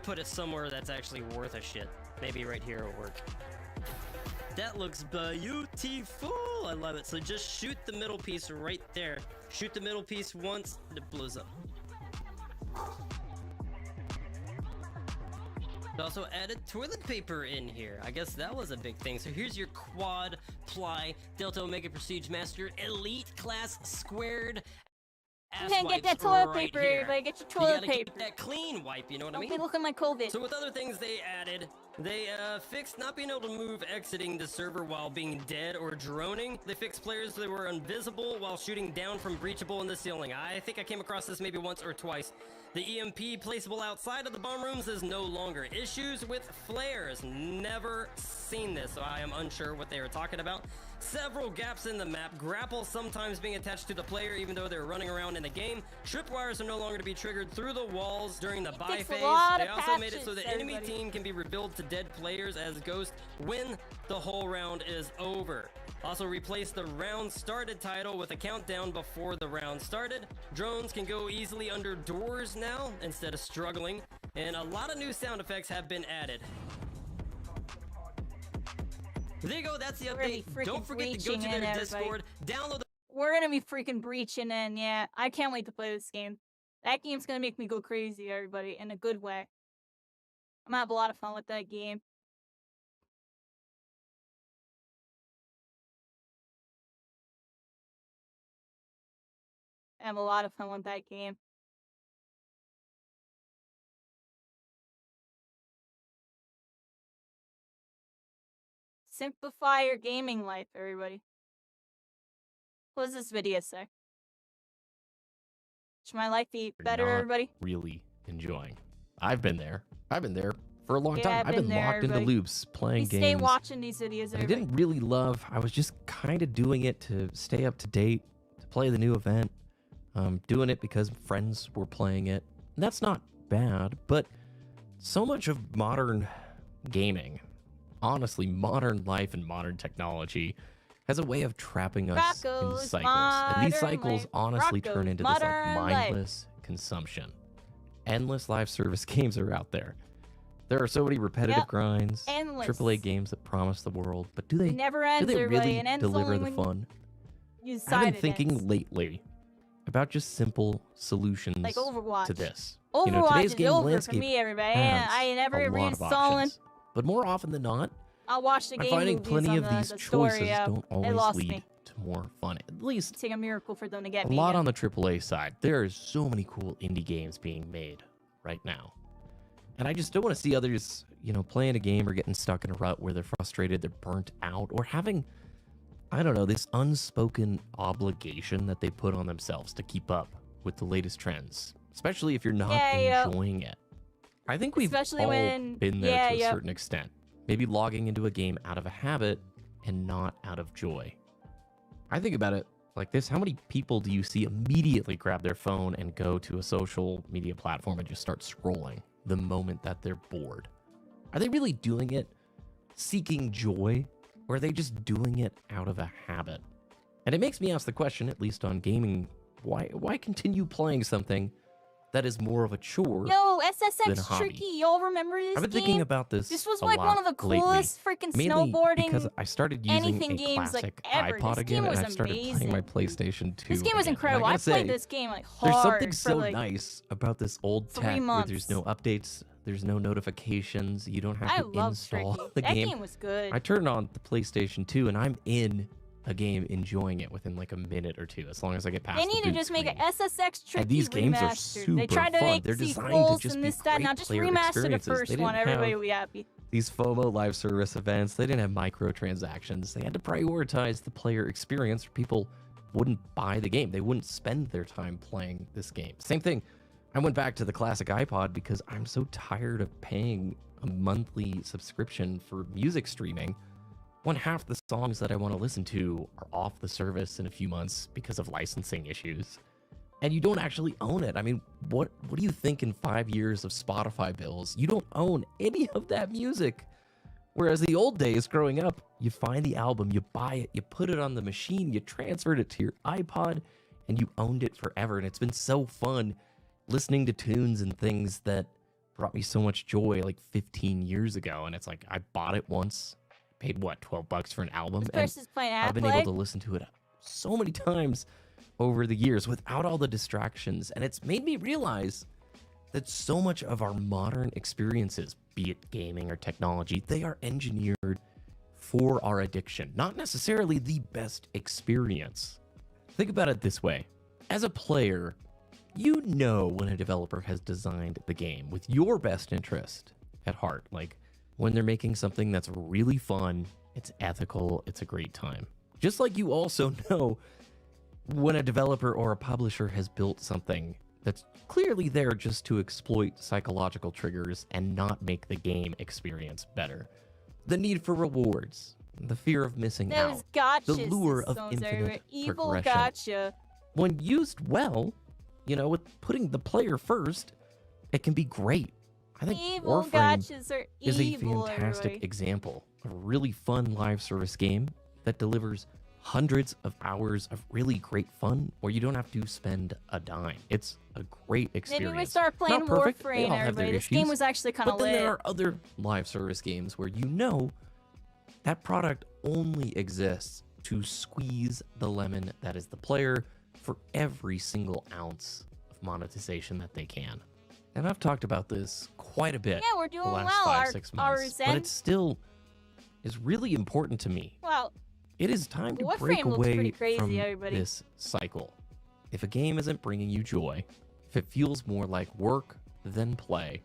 put it somewhere that's actually worth a shit. Maybe right here will work. That looks beautiful. I love it. So just shoot the middle piece right there. Shoot the middle piece once, and it blows up. They also added toilet paper in here. I guess that was a big thing. So here's your quad ply Delta Omega Prestige Master Elite Class Squared. You can't get that toilet paper, everybody. Get your toilet you paper. Keep that clean wipe, you know what I mean? Don't be looking like COVID. So with other things they added, they fixed not being able to move exiting the server while being dead or droning. They fixed players that were invisible while shooting down from breachable in the ceiling. I think I came across this maybe once or twice. The EMP placeable outside of the bomb rooms is no longer. Issues with flares. Never seen this, so I am unsure what they are talking about. Several gaps in the map. Grapple sometimes being attached to the player even though they're running around in the game. Tripwires are no longer to be triggered through the walls during the buy phase. They also made it so the enemy team can be revealed to dead players as ghosts when the whole round is over. Also replace the round started title with a countdown before the round started. Drones can go easily under doors now instead of struggling. And a lot of new sound effects have been added. There you go, that's the update. Don't forget to go to their Discord, download the... We're gonna be freaking breaching in, yeah. I can't wait to play this game. That game's gonna make me go crazy, everybody, in a good way. I'm gonna have a lot of fun with that game. I have a lot of fun with that game. Simplify your gaming life, everybody. What does this video say? Should my life be better, everybody? Really enjoying. I've been there. I've been there for a long Yeah, time. I've been there, locked into everybody. loops, playing Stay games. watching these videos, that I everybody. didn't really love. I was just kind of doing it to stay up to date, to play the new event. Doing it because friends were playing it. And that's not bad, but so much of modern gaming, honestly, modern life and modern technology has a way of trapping us in Rocco's cycles. And these Modern cycles Life. honestly Rocco's turn into this like Modern Life. mindless consumption. Endless live service games are out there. There are so many repetitive Yep. grinds, Endless. AAA games that promise the world, but do they, It never ends, do they everybody. really It ends deliver only the when fun? you I've been decide it thinking ends. lately about just simple solutions Like Overwatch. to this. Overwatch You know, today's is game over for landscape me, everybody. has I ain't never a lot of reinstalling. options, but more often than not, I'll watch the I'm game finding movies plenty on of these the choices story app. don't They always lost lead me. to more fun. At least It's like a miracle for them to get a me. lot again. on the AAA side. There is so many cool indie games being made right now. And I just don't want to see others, you know, playing a game or getting stuck in a rut where they're frustrated, they're burnt out, or having, I don't know, this unspoken obligation that they put on themselves to keep up with the latest trends, especially if you're not enjoying it. I think we've Especially all when- been there to a yep. certain extent. Maybe logging into a game out of a habit and not out of joy. I think about it like this. How many people do you see immediately grab their phone and go to a social media platform and just start scrolling the moment that they're bored? Are they really doing it seeking joy, or are they just doing it out of a habit? And it makes me ask the question, at least on gaming, why continue playing something that is more of a chore Yo, than a SSX hobby? Tricky, y'all remember this I've been game? thinking about this. This was a like one lot of the lately, coolest freaking mainly snowboarding because I started using anything a games classic like ever. iPod This game again, was and I started playing my amazing. PlayStation 2. This game was again. And incredible. gotta I played say, this game like hard. there's something for so like nice about this old 3 tech where months. there's no updates, There's no notifications. You don't have I to love install Tricky. the That game. game was good. I turned on the PlayStation 2 and I'm in a game enjoying it within like a minute or two, as long as I get past They the need to boot just make screen. an SSX Tricky And these games are remastered. They super tried to fun. make They're designed to sequels just and be this, that. Now great just player remaster the experiences. They first didn't one. Everybody have will be happy. These FOMO live service events, they didn't have microtransactions. They had to prioritize the player experience, or people wouldn't buy the game. They wouldn't spend their time playing this game. Same thing. I went back to the classic iPod because I'm so tired of paying a monthly subscription for music streaming when half the songs that I want to listen to are off the service in a few months because of licensing issues. And you don't actually own it. I mean, what do you think in 5 years of Spotify bills? You don't own any of that music. Whereas the old days growing up, you find the album, you buy it, you put it on the machine, you transferred it to your iPod, and you owned it forever. And it's been so fun listening to tunes and things that brought me so much joy like 15 years ago. And it's like, I bought it once, paid what, $12 for an album? This And person's playing I've been AdPlay. able to listen to it so many times over the years without all the distractions. And it's made me realize that so much of our modern experiences, be it gaming or technology, they are engineered for our addiction, not necessarily the best experience. Think about it this way. As a player, you know when a developer has designed the game with your best interest at heart. Like when they're making something that's really fun, it's ethical, it's a great time. Just like you also know when a developer or a publisher has built something that's clearly there just to exploit psychological triggers and not make the game experience better. The need for rewards, the fear of missing Those out, the gotchas, lure of those infinite evil progression. gotcha. When used well, you know, with putting the player first, it can be great. I think Evil Warframe gotchas are is a evil, fantastic everybody. example of a really fun live service game that delivers hundreds of hours of really great fun where you don't have to spend a dime. It's a great experience. Maybe we start playing Not perfect. They Warframe, all have their everybody. This game issues. was actually kind of But then lit. there are other live service games where you know that product only exists to squeeze the lemon that is the player for every single ounce of monetization that they can. And I've talked about this quite a bit Yeah, we're doing the last well. 5-6 Our months, Zen- but it still is really important to me. Well, It is time to Warframe break looks away pretty crazy, from everybody. this cycle. If a game isn't bringing you joy, if it feels more like work than play,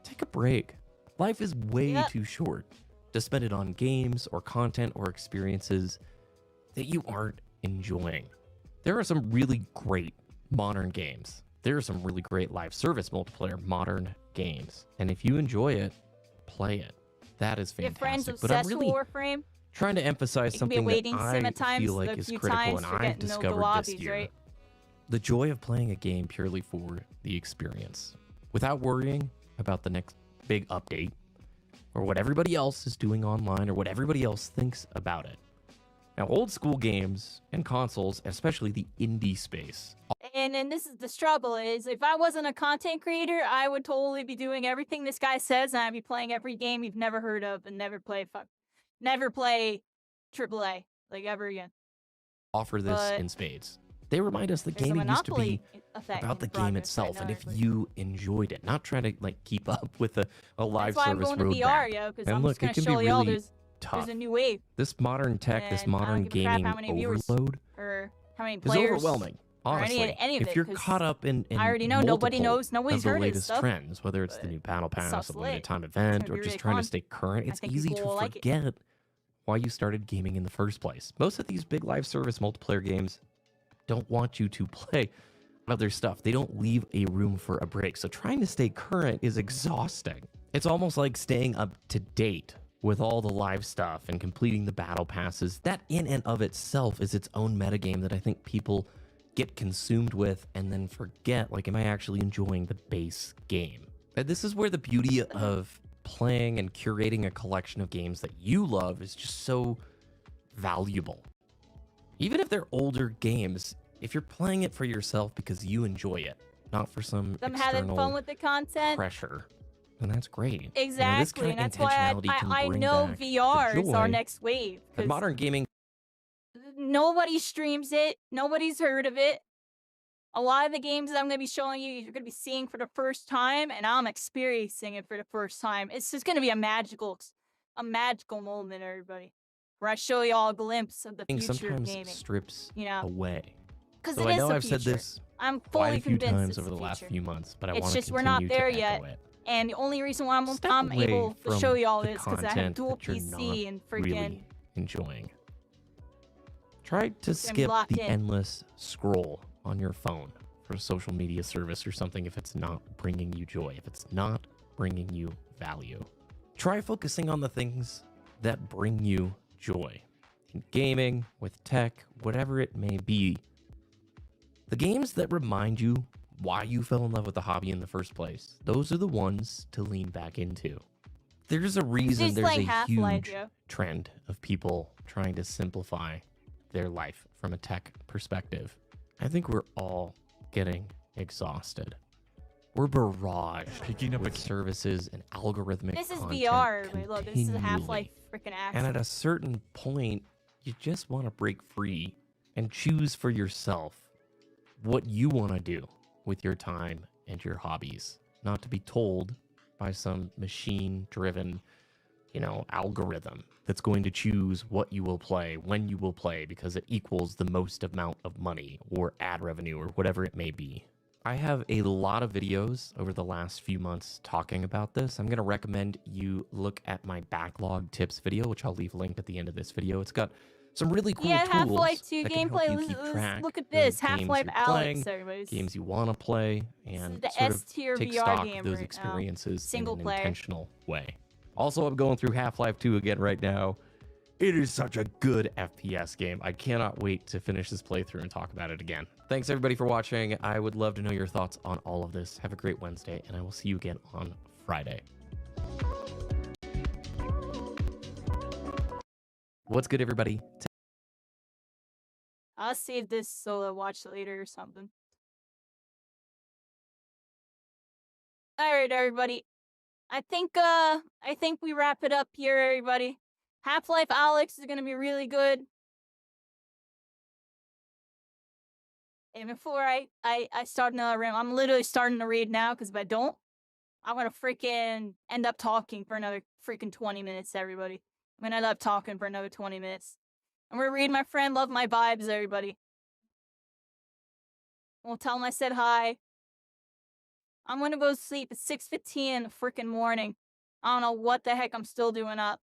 take a break. Life is way too short to spend it on games or content or experiences that you aren't enjoying. There are some really great modern games. There are some really great live service multiplayer modern games. And if you enjoy it, play it. That is your friends fantastic. But I'm obsessed really with Warframe. trying to emphasize It can be a something waiting that sim I at times, feel like a is few critical times and for I've getting no discovered lobbies, this year. right? The joy of playing a game purely for the experience, without worrying about the next big update, or what everybody else is doing online, or what everybody else thinks about it. Now, old school games and consoles, especially the indie space, And this is the struggle is if I wasn't a content creator, I would totally be doing everything this guy says, and I'd be playing every game you've never heard of and never play AAA like ever again. offer this But in spades. They remind us that There's a gaming used to be monopoly effect about the in game progress right itself, now, and if everybody. you enjoyed it, not trying to like keep up with a live That's why I'm service going to roadmap. VR, yo, because And I'm look, just going it to can show be y'all really there's tough. a new wave. This modern tech, this And I don't modern give a crap gaming how many viewers overload or how many is players overwhelming. or Honestly, any of if it, you're 'cause caught up in I already know nobody multiple knows, nobody's of the heard of this latest stuff, trends, whether it's the new battle pass, stuff's a limited lit. time It's event, gonna or be just really trying to fun. stay current, I it's think easy people to will like it. forget why you started gaming in the first place. Most of these big live service multiplayer games don't want you to play other stuff. They don't leave a room for a break. So trying to stay current is exhausting. It's almost like staying up to date with all the live stuff and completing the battle passes. That in and of itself is its own metagame that I think people get consumed with and then forget, like, am I actually enjoying the base game? And this is where the beauty of playing and curating a collection of games that you love is just so valuable. Even if they're older games, if you're playing it for yourself because you enjoy it, not for some I'm having fun external with the content. pressure, then that's great. Exactly, and that's why I bring know back the VR is our joy next wave. that 'Cause modern gaming nobody streams it. Nobody's heard of it. A lot of the games that I'm going to be showing you, you're going to be seeing for the first time, and I'm experiencing it for the first time. It's just going to be a magical moment, everybody, where I show you all a glimpse of the future of Sometimes gaming. strips You know, away. because So it I is know the I've future. said this I'm quite fully a few convinced times it's over the last future. few months, but I It's want to just we're not continue there to yet. echo it. And the only reason why Step I'm away able to from show you all the this because I have content dual that you're PC not and freaking. really enjoying. Try to be skip locked the in. endless scroll on your phone for a social media service or something if it's not bringing you joy, if it's not bringing you value. Try focusing on the things that bring you joy. In gaming, with tech, whatever it may be. The games that remind you why you fell in love with the hobby in the first place, those are the ones to lean back into. There's a reason Just there's like a Half-Life, huge yo. trend of people trying to simplify their life from a tech perspective. I think we're all getting exhausted. We're barraged with services and algorithmic This is content VR. Everybody. Look, this is continually. Half-Life freaking action. And at a certain point, you just want to break free and choose for yourself what you want to do with your time and your hobbies, not to be told by some machine-driven, algorithm that's going to choose what you will play, when you will play, because it equals the most amount of money or ad revenue or whatever it may be. I have a lot of videos over the last few months talking about this. I'm going to recommend you look at my backlog tips video, which I'll leave linked at the end of this video. It's got some really cool Yeah, tools Half-Life 2 that can help gameplay. you keep track Look at of this. games Half-Life you're Alex, playing, everybody. games you want to play, and the sort of S-tier take VR stock game of those right now. experiences Single in an player. intentional way. Also, I'm going through Half-Life 2 again right now. It is such a good FPS game. I cannot wait to finish this playthrough and talk about it again. Thanks everybody for watching. I would love to know your thoughts on all of this. Have a great Wednesday, and I will see you again on Friday. What's good, everybody? I'll save this so I'll watch it later or something. Alright, everybody. I think we wrap it up here, everybody. Half-Life Alex is gonna be really good. And before I start another room, I'm literally starting to read now, because if I don't, I'm gonna freaking end up talking for another freaking 20 minutes, everybody. I'm gonna end up talking for another 20 minutes. I'm gonna read my friend, love my vibes, everybody. We'll tell him I said hi. I'm gonna go to sleep at 6:15 in the freaking morning. I don't know what the heck I'm still doing up.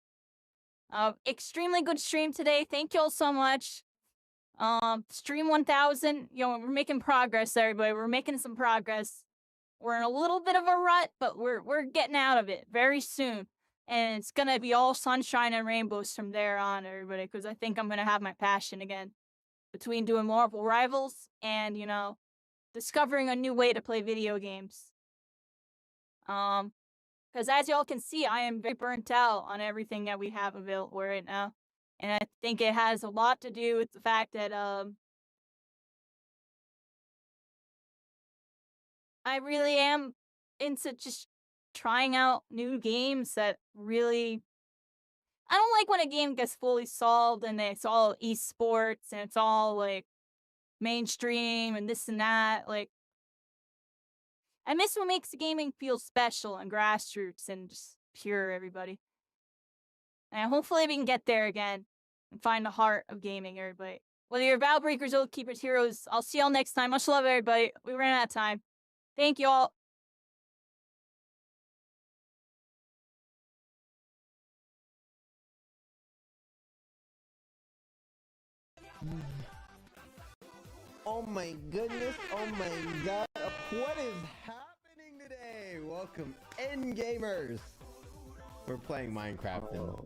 Extremely good stream today. Thank you all so much. Stream 1000. We're making progress, everybody. We're making some progress. We're in a little bit of a rut, but we're getting out of it very soon. And it's gonna be all sunshine and rainbows from there on, everybody, because I think I'm gonna have my passion again. Between doing Marvel Rivals and, discovering a new way to play video games. Because as y'all can see, I am very burnt out on everything that we have available right now. And I think it has a lot to do with the fact that, I really am into just trying out new games that really... I don't like when a game gets fully solved and it's all esports and it's all, like, mainstream and this and that. Like, I miss what makes gaming feel special and grassroots and just pure, everybody. And hopefully we can get there again and find the heart of gaming, everybody. Whether you're Battle Breakers, Oath Keepers, Heroes, I'll see y'all next time. Much love, everybody. We ran out of time. Thank you all. Oh my goodness, oh my god, what is happening today? Welcome in, gamers. We're playing Minecraft now.